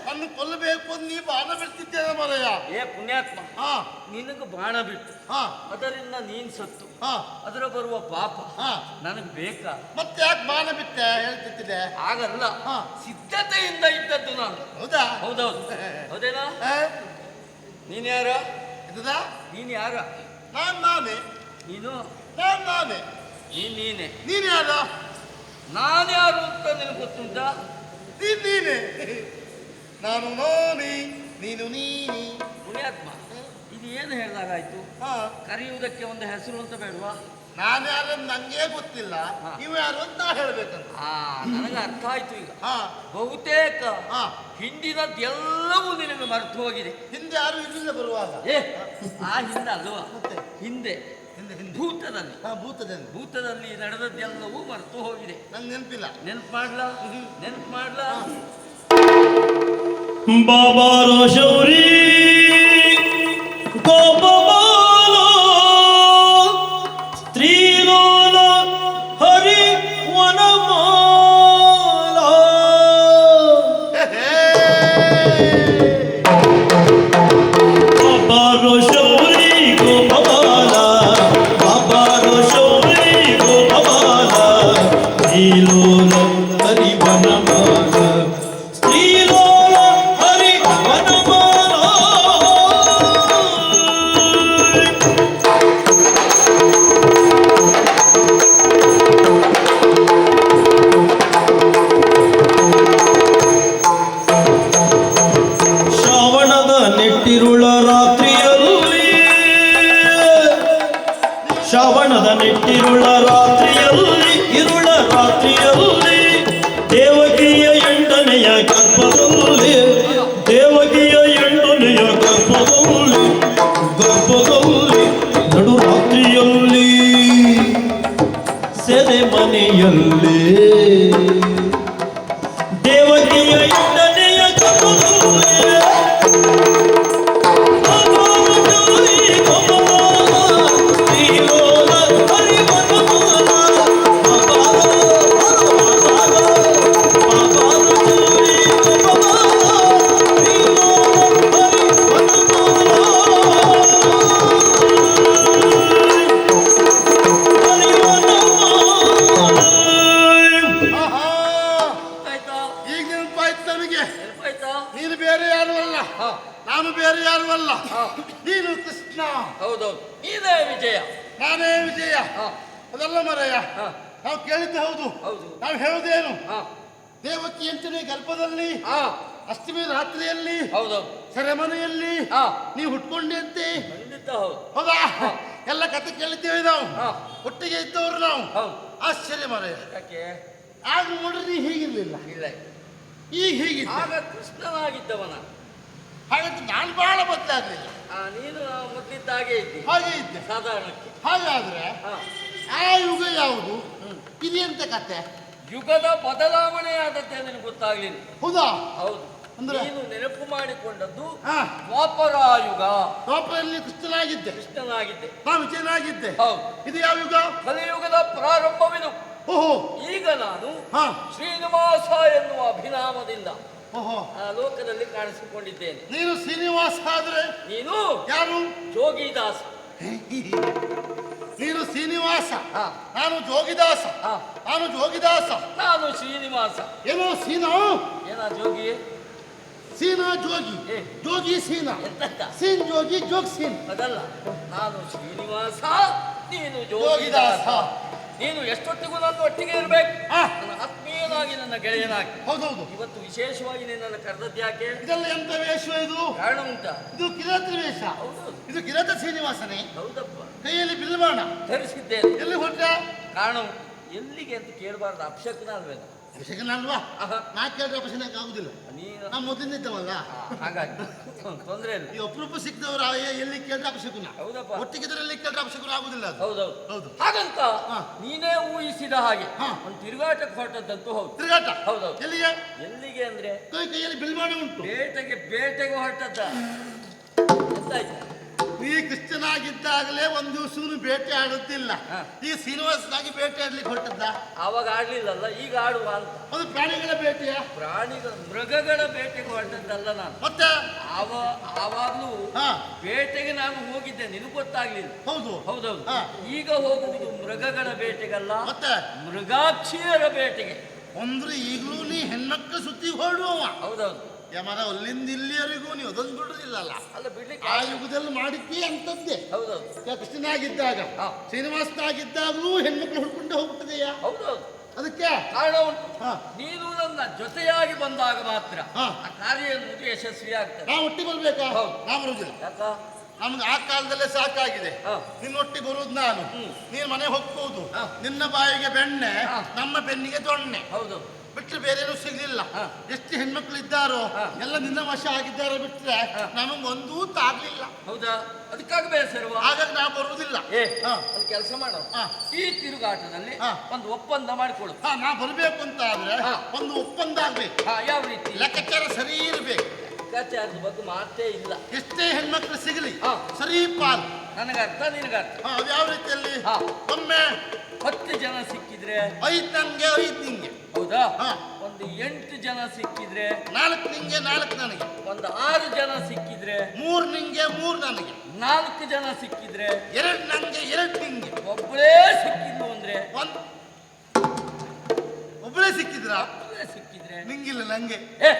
ನನ್ನ ಕೊಲ್ಲಬೇಕು ಅಂತ ನೀ ಬಾಣ ಬಿಡ್ತಿದ್ದೇನೆ ಮರಯ್ಯ. ಏ ಪುಣ್ಯಾತ್ಮ, ಹಾ ನಿನಗೆ ಬಾಣ ಬಿಟ್ಟು ಹಾ ಅದರಿಂದ ನೀನ್ ಸತ್ತು ಹಾ ಅದರ ಬರುವ ಪಾಪ ಹಾ ನನಗೆ ಬೇಕಾ? ಮತ್ತೆ ಯಾಕೆ ಬಾಣ ಬಿಟ್ಟೆ ಹೇಳ್ತಿದ್ದೆ? ಆಗಲ್ಲ, ಹಾ. ಸಿದ್ಧತೆಯಿಂದ ಇದ್ದದ್ದು ನಾನು. ಹೌದಾ? ಹೌದೌದು. ಹೌದೇನಾ? ನೀನ್ ಯಾರ? ಇದಾ ನೀನ್ ಯಾರ? ನಾನೇ ನೀನು ನಾನೇ. ನೀನೇ. ನೀನ್ ಯಾರು? ನಾನ್ಯಾರು ಅಂತ ನಿನಗೆ ಗೊತ್ತುಂಟಾ? ನೀನೇ. ನಾನು ನಾನೇ, ನೀನು ನೀನಿ. ಪುಣ್ಯಾತ್ಮ, ಇದು ಏನು ಹೇಳಿದಾಗಾಯ್ತು? ಹಾ, ಕರೆಯುವುದಕ್ಕೆ ಒಂದು ಹೆಸರು ಅಂತ ಬೇಡವಾ? ನಾನು ಯಾರು ನಂಗೆ ಗೊತ್ತಿಲ್ಲ, ನೀವು ಯಾರು ಅಂತ ಹೇಳ್ಬೇಕಂತ. ನನಗೆ ಅರ್ಥ ಆಯ್ತು ಈಗ. ಹಾ, ಬಹುತೇಕ ಹಾ. ಹಿಂದಿನದ್ದೆಲ್ಲವೂ ನಿನಗೆ ಮರೆತು ಹೋಗಿದೆ. ಹಿಂದೆ ಯಾರು ಇರಲಿಲ್ಲ ಬರುವಾಗ. ಆ ಹಿಂದೆ ಅಲ್ವಾ? ಮತ್ತೆ ಹಿಂದೆ ಭೂತದಲ್ಲಿ. ಹಾ, ಭೂತದಲ್ಲಿ. ಭೂತದಲ್ಲಿ ನಡೆದದ್ದೆಲ್ಲವೂ ಮರೆತು ಹೋಗಿದೆ. ನಂಗೆ ನೆನಪಿಲ್ಲ. ನೆನ್ಪು ಮಾಡ್ಲಾ? ಬಾಬಾರೋ ಶೌರಿ ಗೋಪಮಾಲ ಸ್ತ್ರೀಲೋಲ ಹರಿ ವನಮಾಲ. ಬಾಬಾರೋ ಶೌರಿ ಗೋಪಮಾಲ, ಬಾಬಾರೋ ಶೌರಿ ಗೋಪಮಾಲ ಸ್ತ್ರೀಲೋಲ ಹರಿ ವನಮಾಲ, ಸ್ತ್ರೀಲೋಲ ಹರಿ ವನಮಾಲ. ಶ್ರಾವಣದ ನೆಟ್ಟಿರುಳ ರಾತ್ರಿಯಲ್ಲಿ, ಶ್ರಾವಣದ ನೆಟ್ಟಿರುಳ ರಾತ್ರಿಯಲ್ಲಿ, ಇರುಳ ರಾತ್ರಿಯಲ್ಲಿ ದೇವಕಿಯ 8ನೆಯ ಗರ್ಭದಲ್ಲಿ, ದೇವಕಿಯ 8ನೆಯ ಗರ್ಭದಲ್ಲಿ, ಗರ್ಭದಲ್ಲಿ ನಡು ರಾತ್ರಿಯಲ್ಲಿ ಸೆರೆ ಮನೆಯಲ್ಲಿ, ದೇವಕಿಯ 8ನೆಯ ಗರ್ಭದಲ್ಲಿ ಆಯ್ತಾ? ಈಗ ನೆನಪಾಯ್ತು ನನಗೆ. ನೆನಪಾಯ್ತಾ? ನೀನು ಬೇರೆ ಯಾರು ಅಲ್ಲ, ಹಾ. ನಾನು ಬೇರೆ ಯಾರು ಅಲ್ಲ. ಹಾ. ನೀನು ಕೃಷ್ಣ, ಹೌದೌದು, ನೀನೇ ವಿಜಯ. ನಾನೇ ವಿಜಯ. ಹಾ. ಅದಲ್ಲ ಮರಯ್ಯ, ಹಾ. ನಾವು ಕೇಳಿದ್ದೆ ಹೌದು. ಹೌದು. ನಾವು ಹೇಳುವುದೇನು, ಹಾ. ದೇವಕಿ ಅಂತನೇ ಗರ್ಭದಲ್ಲಿ ಹಾ. ಅಷ್ಟಮಿ ರಾತ್ರಿಯಲ್ಲಿ ಹೌದೌದು. ಸೆರೆಮನೆಯಲ್ಲಿ ಹಾ. ನೀವು ಹುಟ್ಕೊಂಡೆ ಅಂತೆ. ಖಂಡಿತ ಹೌದು. ಹೌದಾ? ಎಲ್ಲ ಕತೆ ಕೇಳಿದ್ದೇವೆ ನಾವು, ಹಾ. ಒಟ್ಟಿಗೆ ಇದ್ದವರು ನಾವು. ಹೌದು. ಆಶ್ಚರ್ಯ ಮರಯ್ಯ, ಯಾಕೆ? ಆಗ ನೋಡ್ರಿ ನೀ ಹೀಗಿರ್ಲಿಲ್ಲ, ಇಲ್ಲ, ಈಗ ಹೀಗಿದ್ದ. ಆಗ ಕೃಷ್ಣನಾಗಿದ್ದವನ. ಹಾಗಂತ ನಾನು ಬಹಳ ಬದಲಾಗ್ಲಿಲ್ಲ, ನೀನು ಮೊದಲಿದ್ದಾಗೆ ಇದ್ದಿ, ಹಾಗೆ ಇದ್ದೆ. ಸಾಧಾರಣಕ್ಕೆ. ಹಾಗಾದ್ರೆ ಹಾ. ಆ ಯುಗ ಯಾವುದು, ಇದೆಂತ ಕತೆ? ಯುಗದ ಬದಲಾವಣೆ ಆದದ್ದೇ ನಿನಗೆ ಗೊತ್ತಾಗ್ಲಿಲ್ಲ. ಹೌದಾ? ಹೌದು. ಅಂದ್ರೆ? ನೀನು ನೆನಪು ಮಾಡಿಕೊಂಡದ್ದು ಹಾ. ದ್ವಾಪರಾಯುಗ. ದ್ವಾಪರಲ್ಲಿ ಕೃಷ್ಣನಾಗಿದ್ದೆ, ಕೃಷ್ಣನಾಗಿದ್ದೆ. ನಾನು ವಿಜಯನಾಗಿದ್ದೆ. ಹೌದು. ಇದು ಯಾವ ಯುಗ? ಕಲಿಯುಗದ ಪ್ರಾರಂಭವಿದು. ಓಹೋ. ಈಗ ನಾನು ಹಾ. ಶ್ರೀನಿವಾಸ ಎನ್ನುವ ಅಭಿನಾಮದಿಂದ ಓಹೋ. ಆ ಲೋಕದಲ್ಲಿ ಕಾಣಿಸಿಕೊಂಡಿದ್ದೇನೆ. ನೀನು ಶ್ರೀನಿವಾಸ ಆದ್ರೆ ನೀನು ಯಾರು? ಜೋಗಿದಾಸ. ನೀನು ಶ್ರೀನಿವಾಸ, ಹಾ. ನಾನು ಜೋಗಿದಾಸ. ಹಾ. ನಾನು ಜೋಗಿದಾಸ. ನಾನು ಶ್ರೀನಿವಾಸ. ಏನೋ ಸೀನಾ, ಏನ ಜೋಗಿ? ಸೀನಾ ಜೋಗಿ, ಏ. ಜೋಗಿ ಸೀನಾ, ಎಂತಕ್ಕ? ಸೀನ್ ಜೋಗಿ, ಜೋಗ್ ಸೀನ್. ಅದಲ್ಲ, ನಾನು ಶ್ರೀನಿವಾಸ, ನೀನು ಜೋಗಿದಾಸ. ಜೋಗಿದಾಸ. ನೀನು ಎಷ್ಟೊತ್ತಿಗೂ ನನ್ನ ಒಟ್ಟಿಗೆ ಇರ್ಬೇಕು, ಹಾ. ನನ್ನ ಆತ್ಮೀಯನಾಗಿ, ನನ್ನ ಗೆಳೆಯನಾಗಿ. ಹೌದೌದು. ಇವತ್ತು ವಿಶೇಷವಾಗಿ ನಿನ್ನನ್ನು ಕರೆದದ್ದು ಯಾಕೆ? ಇದೆಲ್ಲ ಎಂತ ವೇಷ ಇದು? ಕಾರಣ ಉಂಟಾ? ಇದು ಕಿರಾತ ವೇಷ. ಹೌದು. ಇದು ಕಿರಾತ ಶ್ರೀನಿವಾಸನೇ. ಹೌದಪ್ಪ, ಕೈಯಲ್ಲಿ ಬಿಲ್ವಾಣ. ಧರಿಸಿದ್ದೇನೆ. ಎಲ್ಲಿ ಹೊರಟ? ಕಾರಣ ಉಂಟು. ಎಲ್ಲಿಗೆ ಅಂತ ಕೇಳಬಾರ್ದು, ಅಪ್ಶಕನಲ್ವೇನು? ಅಭಿಷೇಕನಲ್ವಾ? ಆಹಾ. ನಾ ಕೇಳಿದ್ರೆ ಅಭಿಷೇಕ ಆಗುದಿಲ್ಲ, ನೀನು ನಾ ಮೊದಲಿಂದ ಇದ್ದವಲ್ಲ. ಹಾಗಾಗಿ ತೊಂದ್ರೆ ಇಲ್ಲ. ಈ ಅಪರೂಪ ಸಿಕ್ತವ್ರ ಎಲ್ಲಿ ಕೇಳಿದ್ರೆ ಅಭಿಷೇಕನ, ಹೌದಪ್ಪ. ಒಟ್ಟಿಗಿದ್ರಲ್ಲಿ ಕೇಳಿದ್ರೆ ಅಭಿಷೇಕನ ಆಗುದಿಲ್ಲ ಅದು. ಹೌದೌದು. ಹೌದು. ಹಾಗಂತ ಹಾ. ನೀನೇ ಊಹಿಸಿದ ಹಾಗೆ ಹಾ. ಒಂದು ತಿರುಗಾಟಕ್ಕೆ ಹೊರಟದ್ದಂತೂ ಹೌದು. ತಿರುಗಾಟ. ಹೌದೌದು. ಎಲ್ಲಿಗೆ? ಎಲ್ಲಿಗೆ ಅಂದ್ರೆ ಕೈಯಲ್ಲಿ ಬಿಲ್ವಾಣ ಉಂಟು. ಬೇಟೆಗೆ ಹೊರಟದ್ದ. ಎಂತಾಯ್ತು? ನೀ ಕ್ರಿಶ್ಚನಾಗಿದ್ದಾಗಲೇ ಒಂದು ದಿವಸನು ಬೇಟೆ ಆಡುತ್ತಿಲ್ಲ. ಹಾ. ಈ ಶ್ರೀನಿವಾಸನಾಗಿ ಬೇಟೆ ಆಡ್ಲಿಕ್ಕೆ ಹೊರಟದ್ದ. ಆವಾಗ ಆಡ್ಲಿಲ್ಲಲ್ಲ, ಈಗ ಆಡುವ ಅಂತ. ಅದು ಪ್ರಾಣಿಗಳ ಬೇಟೆಯ? ಪ್ರಾಣಿಗಳ, ಮೃಗಗಳ ಬೇಟೆಗೆ ಹೊರಟದ್ದಲ್ಲ ನಾನು. ಮತ್ತೆ ಆವಾಗ್ಲೂ ಹಾ. ಬೇಟೆಗೆ ನಾನು ಹೋಗಿದ್ದೆ, ನಿನಗೆ ಗೊತ್ತಾಗ್ಲಿಲ್ಲ. ಹೌದು. ಹೌದೌದು. ಹಾ. ಈಗ ಹೋಗುವುದು ಮೃಗಗಳ ಬೇಟೆಗಲ್ಲ, ಮತ್ತೆ ಮೃಗಾಕ್ಷಿಯರ ಬೇಟೆಗೆ. ಅಂದ್ರೆ ಈಗಲೂ ನೀ ಹೆಣ್ಮಕ್ಳ ಸುತ್ತಿ ಹೊರಡುವವ. ಹೌದೌದು. ಯಮನ ಅಲ್ಲಿಂದ ಇಲ್ಲಿಯವರೆಗೂ ನೀವು ಅದೊಂದು ಬಿಡುದಿಲ್ಲಲ್ಲ. ಅಲ್ಲ, ಬಿಡ್ಲಿಕ್ಕೆ. ಆ ಯುಗದಲ್ಲಿ ಮಾಡಿದ್ದೇ ಅಂತದ್ದೇ. ಹೌದೌದು. ಕೃಷ್ಣನಾಗಿದ್ದಾಗ, ಹಾ. ಶ್ರೀನಿವಾಸನಾಗಿದ್ದಾಗಲೂ ಹೆಣ್ಮಕ್ಳು ಹುಡ್ಕೊಂಡು ಹೋಗ್ತದೆಯಾ? ಹೌದೌದು. ಅದಕ್ಕೆ ಕಾರಣ ಉಂಟು. ಹಾ. ನೀನು ನನ್ನ ಜೊತೆಯಾಗಿ ಬಂದಾಗ ಮಾತ್ರ ಹಾ. ಆ ಕಾರ್ಯ ಎನ್ನುವುದು ಯಶಸ್ವಿ ಆಗ್ತದೆ. ನಾವು ಒಟ್ಟಿಗೆ ಬರ್ಬೇಕಾ? ಹೌದು. ನಾವು ಬರುದಿಲ್ಲ. ಯಾಕ? ನಮ್ಗೆ ಆ ಕಾಲದಲ್ಲೇ ಸಾಕಾಗಿದೆ. ಹಾ. ನಿನ್ನೊಟ್ಟಿಗೆ ಬರುವುದು ನಾನು, ನೀನು ಮನೆ ಹೋಗ್ಬೋದು. ಹಾ. ನಿನ್ನ ಬಾಯಿಗೆ ಬೆಣ್ಣೆ, ಹಾ. ನಮ್ಮ ಬೆನ್ನಿಗೆ ದೊಣ್ಣೆ, ಹೌದು. ಬಿಟ್ರೆ ಬೇರೇನು ಸಿಗ್ಲಿಲ್ಲ. ಹಾ. ಎಷ್ಟು ಹೆಣ್ಮಕ್ಳು ಇದ್ದಾರೋ ಹಾ. ಎಲ್ಲ ನಿನ್ನ ವಶ ಆಗಿದ್ದಾರೆ, ಬಿಟ್ರೆ ಹಾ. ನಮಗೊಂದೂ ತಾಗ್ಲಿಲ್ಲ. ಹೌದಾ? ಅದಕ್ಕಾಗಿ ಬೇಸರುವ. ಹಾಗಾಗಿ ನಾವು ಬರುವುದಿಲ್ಲ. ಏ, ಹಾ. ಒಂದು ಕೆಲಸ ಮಾಡೋ. ಹಾ. ಈ ತಿರುಗಾಟದಲ್ಲಿ ಹಾ. ಒಂದು ಒಪ್ಪಂದ ಮಾಡಿಕೊಡು. ಹಾ, ನಾ ಬರ್ಬೇಕು ಅಂತ ಆದ್ರೆ ಹಾ. ಒಂದು ಒಪ್ಪಂದ ಆಗ್ಬೇಕು. ಯಾವ ರೀತಿ? ಲೆಕ್ಕಾಚಾರ ಸರಿ ಇರ್ಬೇಕು. ಲೆಕ್ಕಾಚಾರದ ಬಗ್ಗೆ ಮಾತೇ ಇಲ್ಲ. ಎಷ್ಟೇ ಹೆಣ್ಮಕ್ಳು ಸಿಗಲಿ, ಹಾ. ಸರಿ ಪಾಲ್. ನನಗರ್ಥ, ನಿನಗರ್ಥ. ಅದು ಯಾವ ರೀತಿಯಲ್ಲಿ? ಹಾ. ಒಮ್ಮೆ 10 ಜನ ಸಿಕ್ಕಿದ್ರೆ 5 ನಂಗೆ 5 ನಿಂಗೆ. ಹೌದಾ? ಹಾ. ಒಂದು 8 ಜನ ಸಿಕ್ಕಿದ್ರೆ 4 ನಿಂಗೆ 4 ನನಗೆ. ಒಂದು 6 ಜನ ಸಿಕ್ಕಿದ್ರೆ 3 ನಿಂಗೆ 3 ನನಗೆ. 4 ಜನ ಸಿಕ್ಕಿದ್ರೆ 2 ನಂಗೆ 2 ನಿಂಗೆ. ಒಬ್ಬಳೇ ಸಿಕ್ಕಿದ್ದು ಅಂದ್ರೆ ಒಬ್ಬಳೇ ಸಿಕ್ಕಿದ್ರ? ಒಬ್ಬಳೇ ಸಿಕ್ಕಿದ್ರೆ ನಿಂಗಿಲ್ಲ ನಂಗೆ. ಏ,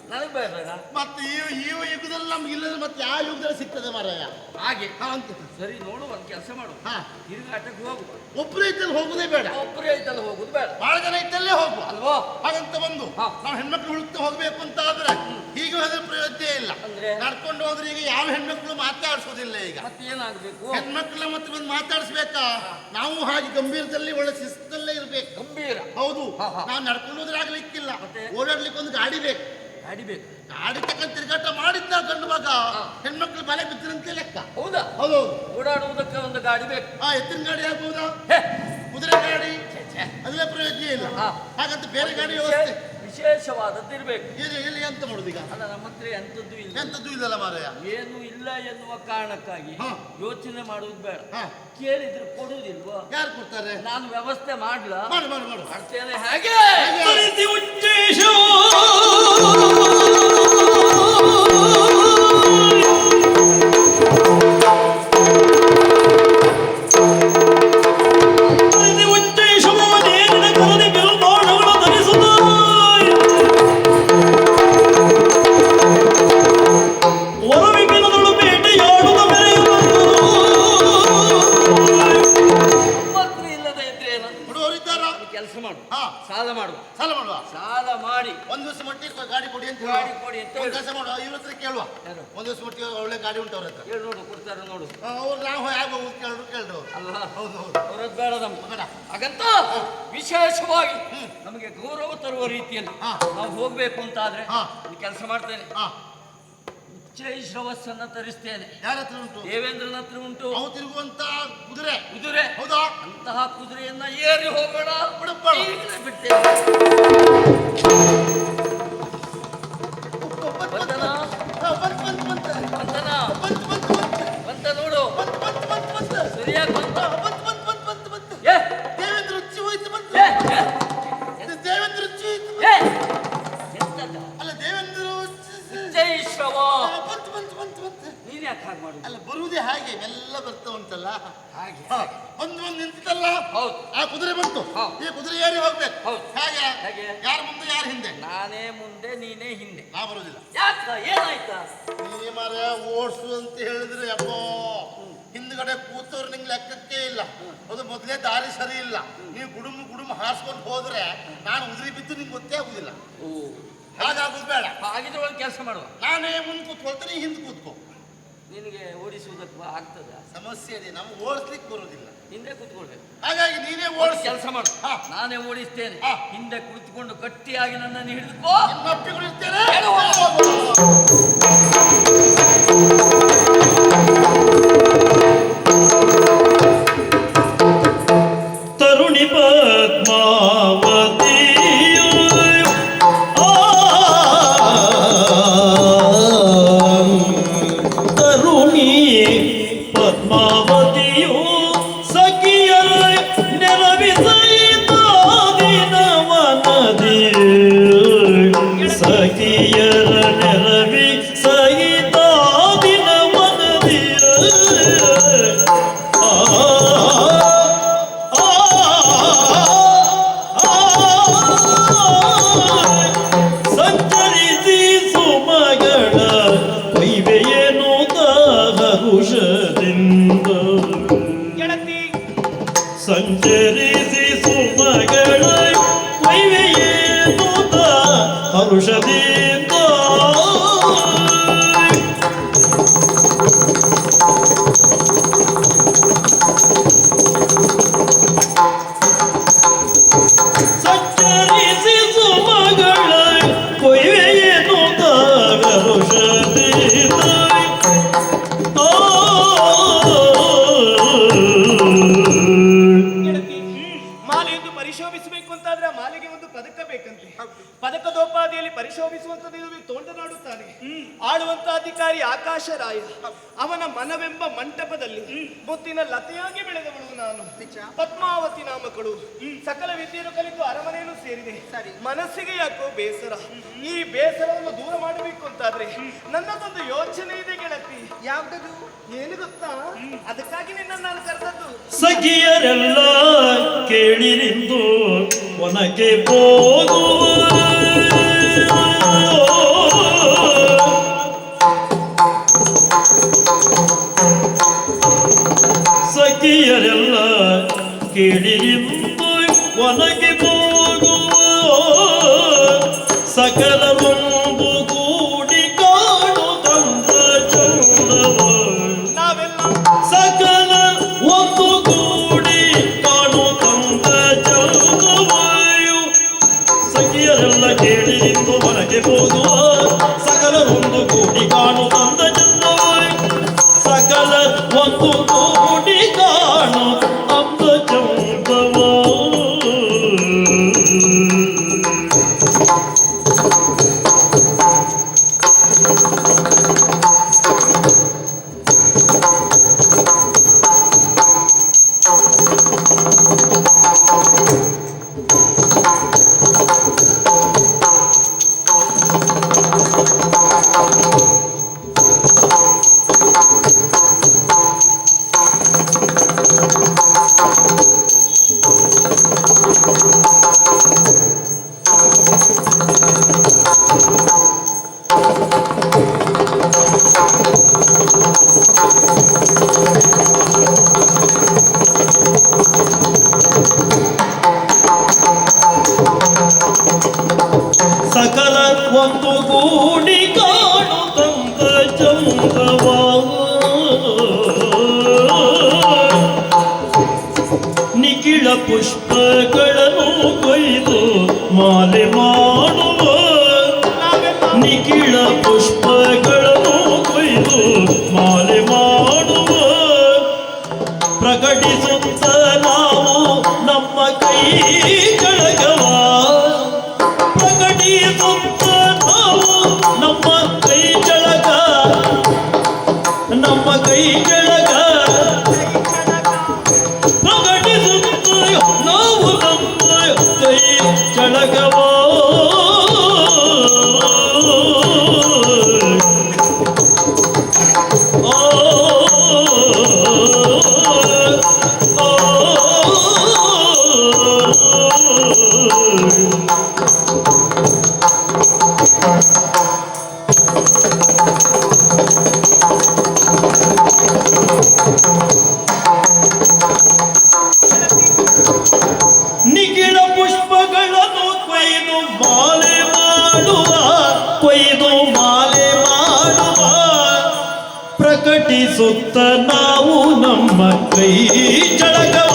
ನನಗೆ ಬೇಡ. ಮತ್ತೆ ಈ ಯುಗದಲ್ಲಿ ನಮ್ಗೆ ಇಲ್ಲದ್ರೆ ಮತ್ತೆ ಯಾವ ಯುಗದಲ್ಲಿ ಸಿಗ್ತದೆ ಮಾರಾಯ? ಹಾಗೆ ಅಂತ ಸರಿ, ನೋಡು, ಒಂದು ಕೆಲಸ ಮಾಡು. ಹಾ. ತಿರುಗಾಟಕ್ಕೆ ಹೋಗು. ಒಬ್ಬರೇ ಇದ್ದಲ್ಲಿ ಹೋಗುದೇ ಬೇಡ, ಒಬ್ಬರೇ ಇದ್ದಲ್ಲ ಹೋಗುದು ಬೇಡ. ಬಹಳ ಜನ ಇದ್ದಲ್ಲೇ ಹೋಗುವ ಅಲ್ವಾ? ಹಾಗಂತ ಬಂದು ಹಾ. ನಾವು ಹೆಣ್ಮಕ್ಳು ಹುಡುಕ್ತಾ ಹೋಗ್ಬೇಕು ಅಂತ ಆದ್ರೆ ಹೀಗೆ ಹೋದ್ರೆ ಪ್ರಯೋಜನ ಇಲ್ಲ. ಅಂದ್ರೆ? ನಡ್ಕೊಂಡು ಹೋದ್ರೆ ಈಗ ಯಾವ ಹೆಣ್ಮಕ್ಳು ಮಾತಾಡ್ಸೋದಿಲ್ಲ. ಈಗ ಮತ್ತೆ ಏನಾಗ್ಬೇಕು? ಹೆಣ್ಮಕ್ಳ ಮತ್ತೆ ಬಂದು ಮಾತಾಡಿಸ್ಬೇಕಾ? ನಾವು ಹಾಗೆ ಗಂಭೀರದಲ್ಲಿ ಒಳ್ಳೆ ಶಿಸ್ತಲ್ಲೇ ಇರ್ಬೇಕು. ಗಂಭೀರ. ಹೌದು. ಹಾ, ಹಾ. ನಾವು ನಡ್ಕೊಂಡು ಹೋದ್ರೆ ಆಗ್ಲಿಕ್ಕಿಲ್ಲ, ಮತ್ತೆ? ಓಡಾಡ್ಲಿಕ್ಕೆ ಒಂದು ಗಾಡಿ ಬೇಕು. ಗಾಡಿ ಬೇಕು. ಗಾಡಿ ತಕ್ಕ ತಿರುಗಾಟ ಮಾಡಿದ್ದ ಗಂಡು ಮಗ ಹೆಣ್ಮಕ್ಳು ಬಲೆ ಬಿದ್ದಂತೆ ಲೆಕ್ಕ. ಹೌದಾ? ಹೌದೌದು. ಓಡಾಡುವುದಕ್ಕೆ ಒಂದು ಗಾಡಿ ಬೇಕು. ಎತ್ತಿನ ಗಾಡಿ ಆಗ್ಬೋದಾ? ಹೇ, ಕುದುರೆ ಗಾಡಿ? ಛೆ. ಅದೆಲ್ಲ ಪ್ರಯೋಜನ ಇಲ್ಲ. ಹಾ. ಹಾಗಂತ ಬೇರೆ ಗಾಡಿ ವ್ಯವಸ್ಥೆ ವಿಶೇಷವಾದದ್ದು ಇರ್ಬೇಕು. ಎಲ್ಲಿ ಎಂತ ಮಾಡುದು ಈಗ? ಅಲ್ಲ, ನಮ್ಮ ಹತ್ರ ಎಂಥದ್ದು ಇಲ್ಲ. ಎಂತದ್ದು ಇಲ್ಲಲ್ಲ ಮಾರಾಯ. ಏನು ಇಲ್ಲ ಎನ್ನುವ ಕಾರಣಕ್ಕಾಗಿ ಹಾ. ಯೋಚನೆ ಮಾಡುವುದು ಬೇಡ. ಹಾ. ಕೇಳಿದ್ರೆ ಕೊಡುವುದಿಲ್ವಾ? ಯಾರು ಕೊಡ್ತಾರೆ? ನಾನು ವ್ಯವಸ್ಥೆ ಮಾಡ್ಲಾ? ಮಾಡು ಮಾಡು ಮಾಡು. ಮಾಡ್ತೇನೆ. ಹೇಗೆ? ಪರಿಧಿ ಉದ್ದೇಶ ಮಾಡಿ ಒಂದ್ ದಿವಸ ಮಟ್ಟಿಗೆ ಗಾಡಿ ಕೊಡಿ ಅಂತ ಗಾಡಿ ಕೊಡಿ ಅಂತ ಒಂದು ಕೆಲಸ ಮಾಡುವ ಇವ್ರ ಹತ್ರ ಕೇಳುವ ಯಾರು? ಒಂದ್ ದಿವಸ ಮಟ್ಟಿಗೆ ಒಳ್ಳೆ ಗಾಡಿ ಉಂಟು ಅವ್ರ ಹತ್ರ ಹೇಳಿ ನೋಡು, ಕೊಡ್ತಾರೆ ನೋಡು. ಅವ್ರು ನಾವು ಯಾಕೆ ಹೋಗುದು ಕೇಳ್ರು ಅಲ್ಲ, ಹೌದು ಹೌದು ಅವ್ರದ್ದು ಬೇಡ ನಮ್ಗೆ. ಬೇಡ. ಹಾಗಂತ ವಿಶೇಷವಾಗಿ ನಮಗೆ ಗೌರವ ತರುವ ರೀತಿಯಲ್ಲಿ ಹಾ. ನಾವು ಹೋಗ್ಬೇಕು ಅಂತ ಆದ್ರೆ ಹಾ. ಒಂದು ಕೆಲಸ ಮಾಡ್ತೇನೆ. ಹಾ ಉಚ್ಚೈಶ್ರವಸ್ಸನ್ನ ತರಿಸ್ತೇನೆ. ಯಾರ ಹತ್ರ ಉಂಟು? ದೇವೇಂದ್ರನ ಹತ್ರ ಉಂಟು. ಅವು ತಿರುಗುವಂತ ಕುದುರೆ ಕುದುರೆ. ಹೌದಾ? ಅಂತಹ ಕುದುರೆಯನ್ನ ಏರಿ ಹೋಗೋಣ. ಬಿಡಪ್ಪ. ಈಗಲೇ ಬಿಡ್ತೇನೆ. ಬಂತನ? ಬಂತನ? ಬಂತ ನೋಡು. ಸರಿಯಾಗಿ ಬಂತ. ಏ, ದೇವೇಂದ್ರ ರುಚಿ ಹೋಯ್ತು ಬಂತು. ಏ, ಏ, ದೇವೇಂದ್ರ ರುಚಿ ಹೋಯ್ತು. ಏ, ಎಂತದ? ಅಲ್ಲ ದೇವೇಂದ್ರ ಉಚ್ಚೈಶ್ರವ. ಬಂತು ನೀನ್ ಯಾಕೆ ಹಾಗೆ ಮಾಡುದು? ಅಲ್ಲ ಬರುವುದೇ ಹಾಗೆ ಎಲ್ಲ ಬರ್ತಾ ಉಂಟಲ್ಲ ಹಾಗೆ ಬಂದು ನಿಂತಲ್ಲ. ಹೌದು. ಆ ಕುದುರೆ ಬಂತು. ಹೌದು. ಈ ಕುದುರೆ ಏರಿ ಹೋಗ್ಬೇಕು. ಹೌದು. ಹೇಗೆ? ಹೇಗೆ? ಯಾರು ಮುಂದೆ ಯಾರು ಹಿಂದೆ? ನಾನೇ ಮುಂದೆ ನೀನೇ ಹಿಂದೆ. ನಾ ಬರುವುದಿಲ್ಲ. ಯಾಕ ಏನಾಯ್ತಾ? ನೀ ಮರ ಓಡಿಸು ಅಂತ ಹೇಳಿದ್ರೆ ಅಪ್ಪೋ ಹಿಂದ್ಗಡೆ ಕೂತವ್ರು ನಿಂಗೆ ಲೆಕ್ಕಕ್ಕೆ ಇಲ್ಲ. ಅದು ಮೊದಲೇ ದಾರಿ ಸರಿ ಇಲ್ಲ. ನೀವು ಗುಡುಮ ಹಾರಿಸ್ಕೊಂಡು ಹೋದ್ರೆ ನಾನು ಉದುರಿ ಬಿದ್ದು ನಿಂಗೆ ಗೊತ್ತೇ ಆಗುದಿಲ್ಲ. ಓ, ಹಾಗಾಗುದು ಬೇಡ. ಹಾಗಿದ್ರೆ ಒಂದು ಕೆಲಸ ಮಾಡುವ. ನಾನೇ ಮುಂದೆ ಕೂತ್ಕೊಳ್ತೇನೆ, ಹಿಂದೆ ಕೂತ್ಕೋ. ನಿನಗೆ ಓಡಿಸುವುದಕ್ಕೆ ಆಗ್ತದ? ಸಮಸ್ಯೆ ಇದೆ, ನಮ್ಗೆ ಓಡಿಸ್ಲಿಕ್ಕೆ ಬರುವುದಿಲ್ಲ. ಹಿಂದೆ ಕೂತ್ಕೊಳ್ಬೇಕು. ಹಾಗಾಗಿ ನೀನೇ ಒಂದು ಓಡಿಸಿ. ಕೆಲಸ ಮಾಡು. ಹಾ. ನಾನೇ ಓಡಿಸ್ತೇನೆ. ಹಾ. ಹಿಂದೆ ಕುಳಿತುಕೊಂಡು ಗಟ್ಟಿಯಾಗಿ ನನ್ನನ್ನು ಹಿಡಿದುಕೋ. ಇನ್ನೊಪ್ಪಿಕೊಂಡಿರ್ತೇನೆ. ತರುಣಿ ಪದ್ಮಾವತಿಯು ತರುಣಿ ಪದ್ಮಾವತಿಯು ಸಖಿಯ ನೆರವಿಸೈತ ದಿನವನದಿ ಸಖಿಯರ ನೆರವಿ ಸಹಿತ ದಿನವನದಿಯ ಸಂಚರಿಸಿ ಸುಮಗಳ ಕೈವೆಯೇನು ಹರುಷದಿಂದ ಗೆಳತಿ ಸಂಚರಿಸಿ ಸುಮಗಳ ಕೈವೆಯೇನು ಹರುಷದಿಂದ ಸಂಚರಿಸಿ ಸುಮಗಳ ಕೊಯ್ವೆಯೇನು ಹರುಷದಿಂದ ಗೆಳತಿ ಮಾಲೆಯನ್ನು ಪರಿಶೋಭಿಸಬೇಕು ಅಂತಾದ್ರೆ ಆ ಮಾಲೆಗೆ ಒಂದು ಪದಕ ಬೇಕಂತೆ. ಪದಕದೋಪಾದಿಯಲ್ಲಿ ಪರಿಶೋಭಿಸುವಂತದ್ದು ಇದು ತೋಂಡನಾಡುತ್ತಾನೆ. ಆಳುವಂತ ಅಧಿಕಾರಿ ಆಕಾಶ ರಾಯ. ಅವನ ಮನವೆಂಬ ಮಂಟಪದಲ್ಲಿ ಮುತ್ತಿನ ಲತೆಯಾಗಿ ಬೆಳೆದವಳು ನಾನು. ಪದ್ಮಾವತಿ ನಾಮಕಳು. ಸಕಲ ವಿದ್ಯೆಯನ್ನು ಕಲಿತು ಅರಮನೆಯನ್ನು ಸೇರಿದೆ. ಮನಸ್ಸಿಗೆ ಯಾಕೋ ಬೇಸರ. ಈ ಬೇಸರವನ್ನು ದೂರ ಮಾಡಬೇಕು ಅಂತಾದ್ರೆ ನನ್ನದೊಂದು ಯೋಚನೆ ಇದೆ ಗೆಳತಿ. ಯಾವ್ದದು? ಏನು ಗೊತ್ತಾ? ಅದಕ್ಕಾಗಿ ನಿನ್ನ ನಾನು ಕರೆದದ್ದು. ಸಖಿಯರೆಲ್ಲ ಕೇಳಿರಿಂದು ಒನಕೆ ಹೋಗುವ ಸಖಿಯರೆಲ್ಲ ಕೇಳಿರಿಂದು ಒನಕೆ ಹೋಗುವ ಸಕಲ ಒಂದು ಕೂಡಿ ಕಾಣು ತಂದ ಚಂದವ ನಾವೆಲ್ಲ ಸಕಲ ಒಂದು ಕೂಡಿ ಕಾಣು ತಂದ ಚಂದವಾಯು ಸಖಿಯರೆಲ್ಲ ಕೇಳಿ ಇಂದು ಮನೆಗೆ ಹೋಗುವ ಸಕಲ ಒಂದು ಕೂಡಿ ಕಾಣು ತಂದ ಚಂದವಾಯು ಸಕಲ ಒಂದು ಕೂಡಿ ಕಾಣು ತಂದ ಚಂದವ ಒಂದುಗೂಡಿ ಕಾಣುತ್ತಂತ ಚಂದವ ನಿಖಿಳ ಪುಷ್ಪಗಳನ್ನು ಕೊಯ್ದು ಮಾಲೆ ಮಾಡುವ ನಿಖಿಳ ಪುಷ್ಪಗಳನ್ನು ಕೊಯ್ದು ಮಾಲೆ ಮಾಡುವ ಪ್ರಕಟಿಸುತ್ತ ನಾವು ನಮ್ಮ ಕೈ ಜಳಗವ ಪ್ರಕಟಿಸುತ್ತ ನಾವು ನಮ್ಮ ಕೈ ಜಳಗ ನಮ್ಮ ಕೈ ಜಳಗ ಪ್ರಕಟಿಸುತ್ತ ನಾವು ನಮ್ಮ ಕೈ ಜಳಗವ ನಿಖಿಳ ಪುಷ್ಪಗಳನ್ನು ಕೊಯ್ದು ಮಾಲೆ ಮಾಡುವ ಪ್ರಕಟಿಸುತ್ತ ನಾವು ನಮ್ಮ ಕೈ ಜಳಗವ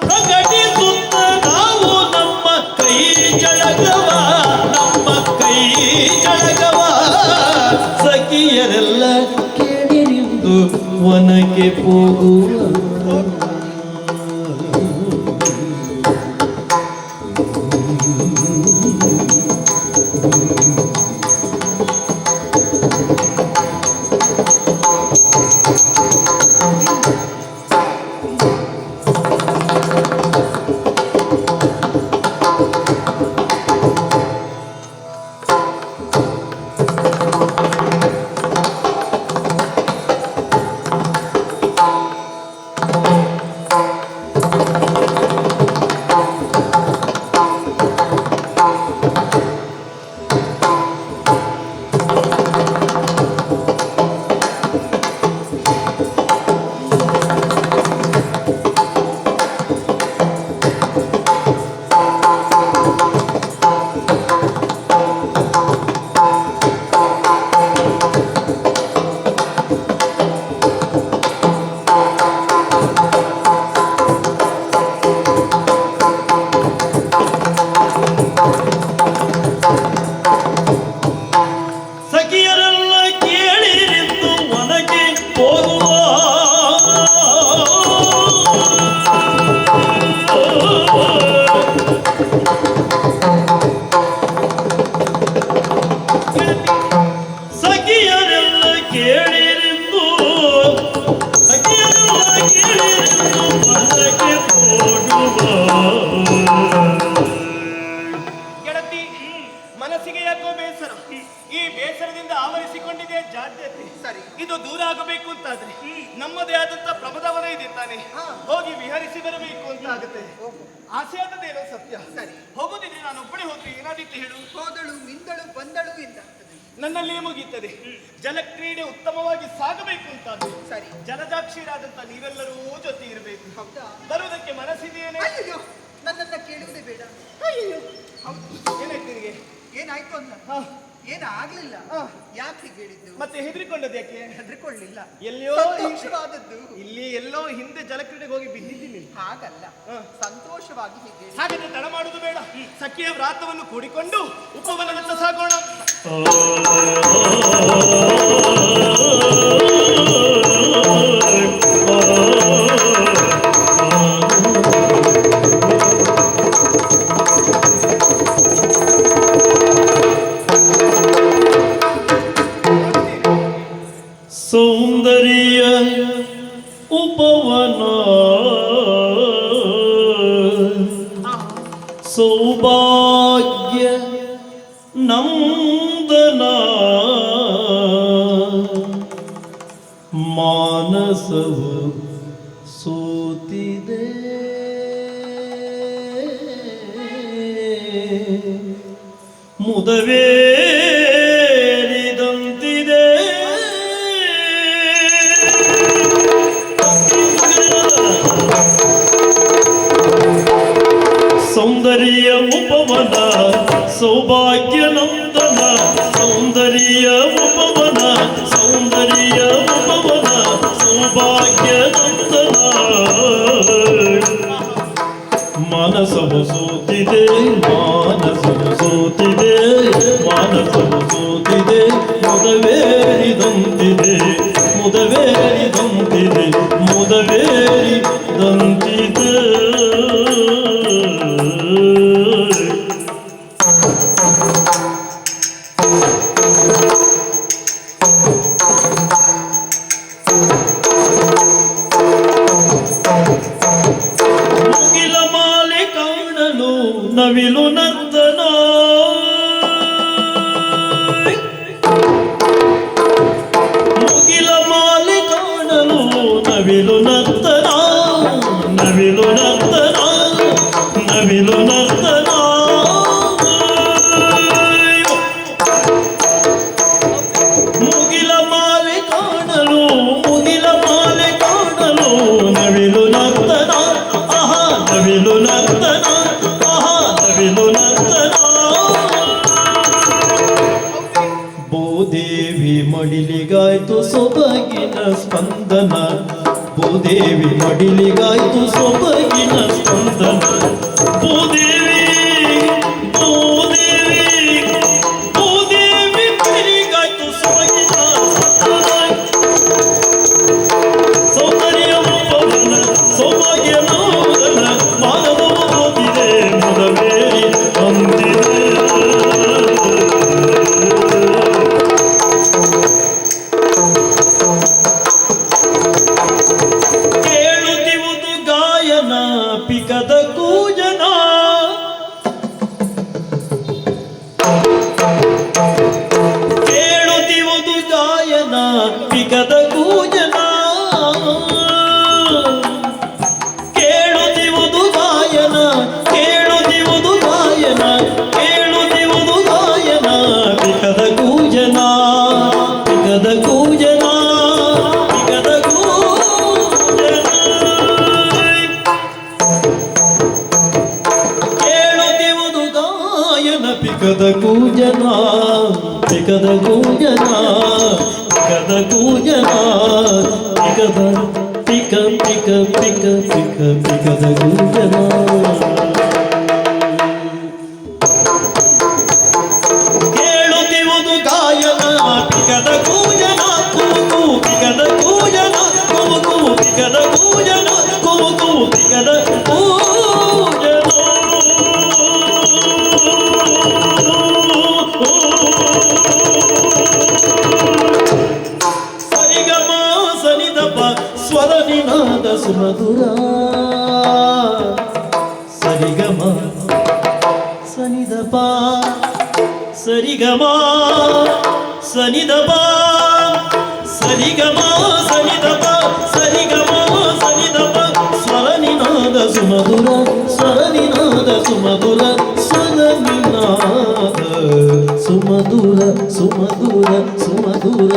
ಪ್ರಕಟಿಸುತ್ತ ನಾವು ನಮ್ಮ ಕೈ ಜಳಗವ ನಮ್ಮ ಕೈ ಜಳಗವ ಸಖಿಯರೆಲ್ಲ ಕೇಳಿರಿಂದು ವನಕ್ಕೆ ಹೋಗುವ ಸಖಿಯರೆಲ್ಲ ಕೇಳಿರಿಂದು ವನಕ್ಕೆ ಹೋಗುವ ಸಖಿಯರೆಲ್ಲ ಕೇಳಿರಿಂದು ವನಕ್ಕೆ ಹೋಗುವ ಗೆಳತಿ ಮನಸ್ಸಿಗೆ ಯಾಕೋ ಬೇಸರ ಈ ಬೇಸರದಿಂದ ಆವರಿಸಿಕೊಂಡಿದೆ ಜಾಡ್ಯತೆ ಸರಿ ಇದು ದೂರ ಆಗಬೇಕು ಅಂತಾದ್ರೆ ನಮ್ಮದೇ ಆದಂತ ಪ್ರಮದವನ ಇದೆ ತಾನೆ ಹೋಗಿ ವಿಹರಿಸಿ ಬರಬೇಕು ಅಂತ ಆಗುತ್ತೆ ಆಸೆ ಆದದೇನೋ ಸತ್ಯ ಸರಿ ಹೋಗುದಿದ್ರೆ ನಾನು ಒಬ್ಬಳೇ ಹೋದ್ರೆ ಏನಾದಿತ್ತು ಹೇಳು ಹೋದಳು ಮಿಂದಳು ಬಂದಳು ಇಲ್ಲ ನನ್ನಲ್ಲಿ ಮುಗೀತದೆ ಜಲಕ್ರೀಡೆ ಉತ್ತಮವಾಗಿ ಸಾಗಬೇಕು ಅಂತಾದ್ರೆ ಸರಿ ಜಲಜಾಕ್ಷಿರಾದಂತ ನೀವೆಲ್ಲರೂ ಜೊತೆ ಇರಬೇಕು ಹೌದಾ ಬರುವುದಕ್ಕೆ ಮನಸ್ಸಿದೆಯೇನೆ ಅಯ್ಯೋ ನನ್ನನ್ನ ಕೇಳುವುದೇ ಬೇಡ ಅಯ್ಯೋ ಏನಾಯ್ತು ನಿನಗೆ ಏನಾಯ್ತು ಅಂತ ಏನಾಗ್ಲಿಲ್ಲ ಯಾಕೆ ಹೇಳಿದ್ದು ಮತ್ತೆ ಹೆದರಿಕೊಂಡದ್ದು ಯಾಕೆ ಹೆದರಿಕೊಳ್ಳಿಲ್ಲ ಎಲ್ಲಿಯೋ ಸಂತೋಷವಾದದ್ದು ಇಲ್ಲಿ ಎಲ್ಲೋ ಹಿಂದೆ ಜಲಕ್ರೀಡೆಗೆ ಹೋಗಿ ಬಿದ್ದಿದ್ದೀನಿ ಹಾಗಲ್ಲ ಸಂತೋಷವಾಗಿ ಹೀಗೆ ಹಾಗಾದ್ರೆ ತಡ ಮಾಡುದು ಬೇಡ ಸಖಿಯ ವ್ರಾತವನ್ನು ಕೂಡಿಕೊಂಡು ಉಪವನದತ್ತ ಸಾಗೋಣ ಸೌಂದರ್ಯ ಉಪವನ ಸೌಭಾಗ್ಯ ನಂದನ ಮಾನಸವು ಸೋತಿದೆ ಮುದವೇರಿದಂತಿದೆ ಸೌಂದರ್ಯ ಉಪವನ ಸೌಭಾಗ್ಯ ನಂದನ ಸೌಂದರ್ಯ ಉಪವನ ಸೌಂದರ್ಯ ಉಪವನ ಸೌಭಾಗ್ಯ ನಂದನ ಮಾನಸವು ಸೋತಿದೆ ಮಾನಸವು ಸೋತಿದೆ ಮಾನಸವು ಸೋತಿದೆ ಮುದವೇರಿದಂತಿದೆ ಮುದವೇರಿದಂತಿದೆ ಮುದವೇರಿದಂತಿದೆ ಮುಗಿಲ ಮಾಲೆ ಕಾಣಲು ನವಿಲು ನಂದನ ಮುಗಿಲ ಮಾಲೆ ಕಾಣಲು ನವಿಲು ನಂದನ ನವಿಲು ನಂದನ ನವಿಲು ನಂದನ ಮುಗಿಲ ಮಾಲೆ ಕಾಣಲು ಮುಗಿಲ ಮಾಲೆ ಕಾಣಲು ನವಿಲು ನಂದನ ಆಹಾ ನವಿಲು ನಂದನ ಆಹಾ ನವಿಲು ನಂದನ ಭೂದೇವಿ ಮಡಿಲಿಗಾಯ್ತು ಸೊಬಗಿನ ಸ್ಪಂದನ ಭೂದೇವಿ ಮಡಿಲಿಗಾಯ್ತು ಸೊಬಗಿನ ಸ್ಪಂದನ ಭೂದೇವಿ ಭೂದೇವಿ ಭೂದೇವಿ ಮಡಿಲಿಗಾಯ್ತು ಸೊಬಗಿನ ಸ್ಪಂದನ ಸೌಂದರ್ಯ ಉಪವನ ಸೌಭಾಗ್ಯ ನೋದನ ಮಾನವವು ಓದಿದೆ ಮುದವೇರಿ ಅಂದಿದೆ ಕೇಳುತ್ತಿವುದು ಗಾಯನ ಪಿಕದ ಕೂಜನ ಕೇಳುತ್ತಿವುದು ಗಾಯನ ಪಿಕದ ಕೂಜನ ಕೇಳುತ್ತಿವುದು ಗಾಯನ ಕೇಳುತ್ತಿವುದು ಗಾಯನ ಕೇಳುತ್ತಿವುದು ಗಾಯನ ಪಿಕದ ಕೂಜನ ಪಿಕದ ಕೂಜನ ಪಿಕದ ಕೂಜನ ಕೇಳುತ್ತಿವುದು ಗಾಯನ ಪಿಕದ ಕೂಜನ ಪಿಕದ ಕೂಜನ ಪಿಕದ ಕೂಜನ ಪಿಕದ ಪಿಕ ಪಿಕ ಪಿಕ ಪಿಕ ಪಿಕದ ಕೂಜನ ಕೇಳುತ್ತಿವುದು ಗಾಯನ ಪಿಕದ ಕೂಜನ ಕುಮುಕು ಪಿಕದ ಕೂಜನ ಕುಮುಕು ಪಿಕದ ಕೂಜನ ಕುಮುಕು ಪಿಕದ ಸರಿಗಮ ಸನಿದಪ ಸ್ವರ ನಿನಾದ ಸುಮಧುರ ಸರಿಗಮ ಸನಿದಪ ಸರಿಗಮ ಸನಿದಪ ಸರಿಗಮ ಸನಿದಪ ಸರಿಗಮ ಸನಿದಪ ಸ್ವರ ನಿನಾದ ಸುಮಧುರ ಸ್ವರ ನಿನಾದ ಸುಮಧುರ ಸ್ವರ ನಿನಾದ ಸುಮಧುರ ಸುಮಧುರ ಸುಮಧುರ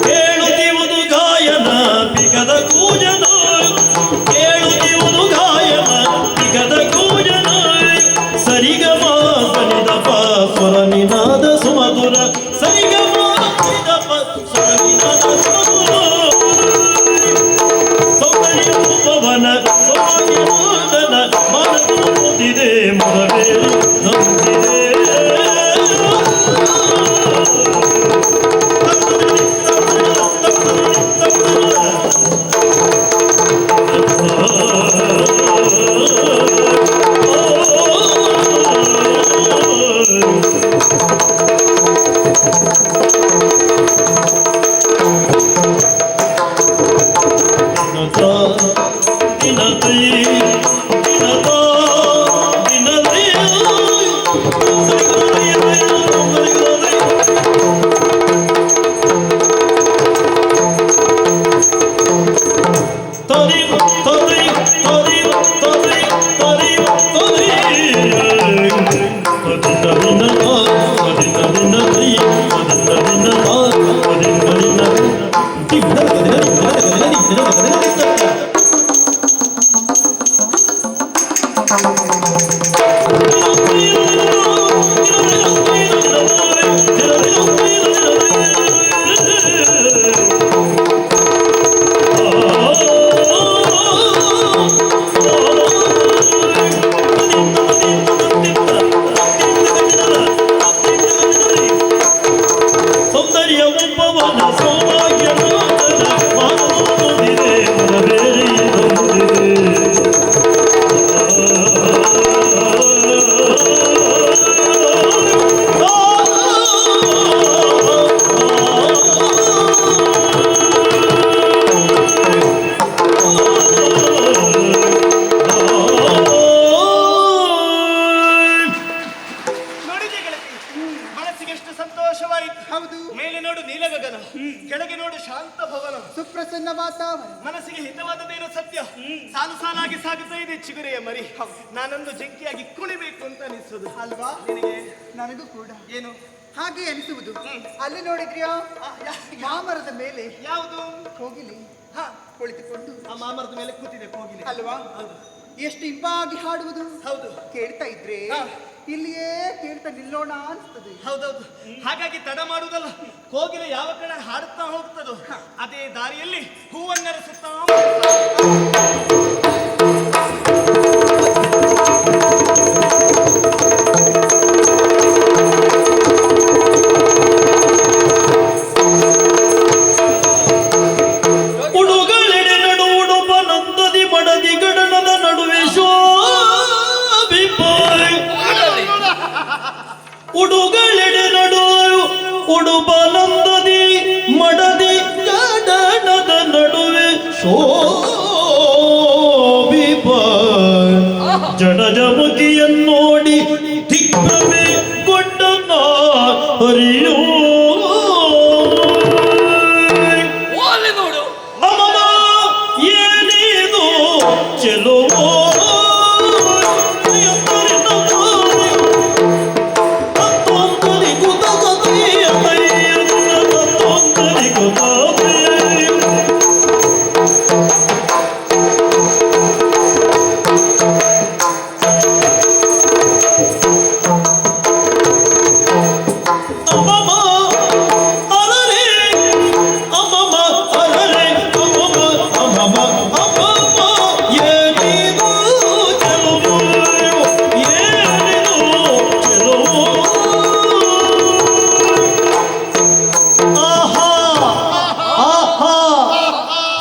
ಕೇಳುತ್ತಿವುದು ಗಾಯನ ಪಿಕದ ಕೂಜನ ಕೇಳುತ್ತಿವುದು ಗಾಯನ ಪಿಕದ ಕೂಜನ ಸರಿಗಮ ಸನಿದಪ ಸ್ವರ ನಿನಾದ ಸುಮಧುರ ಸರಿಗಮ ಸನಿದಪ ಸ್ವರ ನಿನಾದ ಸುಮಧುರ ಸೌಂದರ್ಯ ಉಪವನ ಸೌಭಾಗ್ಯ ನಂದನ ಮಾನವ ಓದಿದೆ ಮುದವೇರಿ ನಂದಿದೆ ಮನಸ್ಸಿಗೆ ಹಿತವಾದದ್ದೇನೋ ಸತ್ಯ. ಸಾಲು ಸಾಲಾಗಿ ಸಾಗುತ್ತಾ ಇದೆ ಚಿಗುರೆಯ ಮರಿ. ನಾನೊಂದು ಜಂಕಿಯಾಗಿ ಕುಣಿಬೇಕು ಅಂತ ಅನಿಸುವುದು ಅಲ್ವಾ ನಿನಗೆ? ನನಗೂ ಕೂಡ ಏನು ಹಾಗೆ ಅನಿಸುವುದು. ಅಲ್ಲಿ ನೋಡಿದ್ರ್ಯಾ ಮಾಮರದ ಮೇಲೆ ಯಾವುದು ಕೋಗಿಲೆ ಕುಳಿತುಕೊಂಡು ಆ ಮಾಮರದ ಮೇಲೆ ಕೂತಿದೆ ಕೋಗಿಲೆ ಅಲ್ವಾ? ಎಷ್ಟು ಇಂಪಾಗಿ ಹಾಡುವುದು. ಹೌದು, ಕೇಳ್ತಾ ಇದ್ರೆ ಇಲ್ಲಿಯೇ ಕೇಳ್ತಾ ನಿಲ್ಲೋಣ ಅನ್ಸ್ತದೆ. ಹೌದೌದು. ಹಾಗಾಗಿ ತಡ ಮಾಡುವುದಲ್ಲ, ಕೋಗಿಲೆ ಯಾವ ಕಡೆ ಹಾಡುತ್ತಾ ಹೋಗ್ತದೋ ಅದೇ ದಾರಿಯಲ್ಲಿ ಹೂವನ್ನರಸುತ್ತಾ ಉಡುಗಳೆಡೆ ನಡು ಉಡುಪ ನಂದದಿ ಮಡದಿ ಗಡನದ ನಡುವೆ ಶೋಭಿಪಾಯ್. ಉಡುಗಳೆಡೆ ನಡು ಉಡುಪ ನಂದದಿ ಮಡದಿ ಗಡನದ ನಡುವೆ ಶೋಭಿಪಾಯ್. ಜಡಜಮುಖಿಯನ್ನೋಡಿ ದಿಗ್ಭ್ರಮೆ ಗೊಂಡನ ಹರಿಯೋ ಚೆಲುವೋ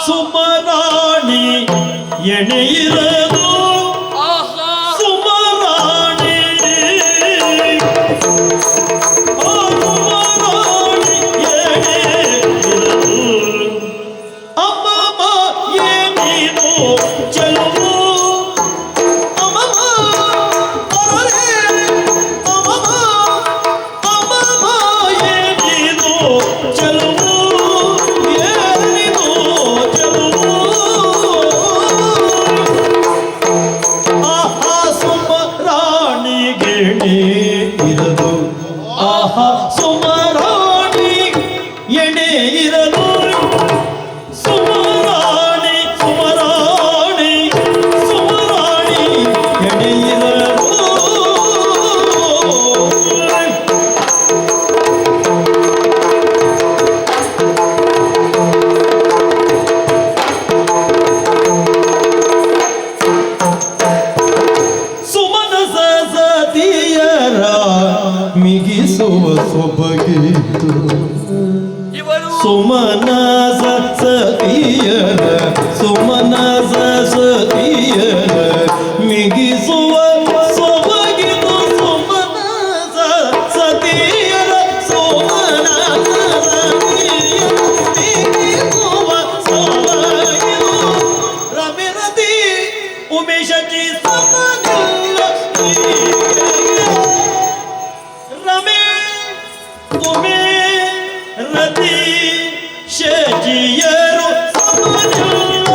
ಸುಮರಾಣಿ ಎಣೆಯಿರದು ಸುಮರಾಣಿ ಸುಮರಾಣಿ ಎಣೆಯಿರದು ಅಮ್ಮಮ್ಮ ಏನೇನು ಚೆಲುವು ಅಮ್ಮಮ್ಮ ಅರರೆ ಅಮ್ಮಮ್ಮ ಅಮ್ಮಮ್ಮ ಏನೇನು ಚೆಲುವು ಇರದು ಆಹಾ ಸುಮರಾಣಿ ಎಣೆ ಇರದು ಸುಮರಾಣಿ ಸುಮರಾಣಿ ಸುಮರಾಣಿ ಎಣೆ ಇರದು ಮಿಗಿಸುವ ಸೊಬಗಿತ್ತು ಸುಮನಸ ಸತಿಯರ ಸುಮನಸ ಸತಿಯರ ಮಿಗಿಸುವ ಸೊಬಗಿದು ಸುಮನಸ ಸತಿಯರ ಸುಮನಸ ಸತಿಯರ ಮಿಗಿಸುವ ಸೊಬಗಿದು ರವಿರತಿ ಉಮೇಶಕಿ ಸಮನಿಲ್ಲ ರಮೇ ಉಮೇ ರತಿ ಶಜಿಯರು ಸಮನಿಲ್ಲ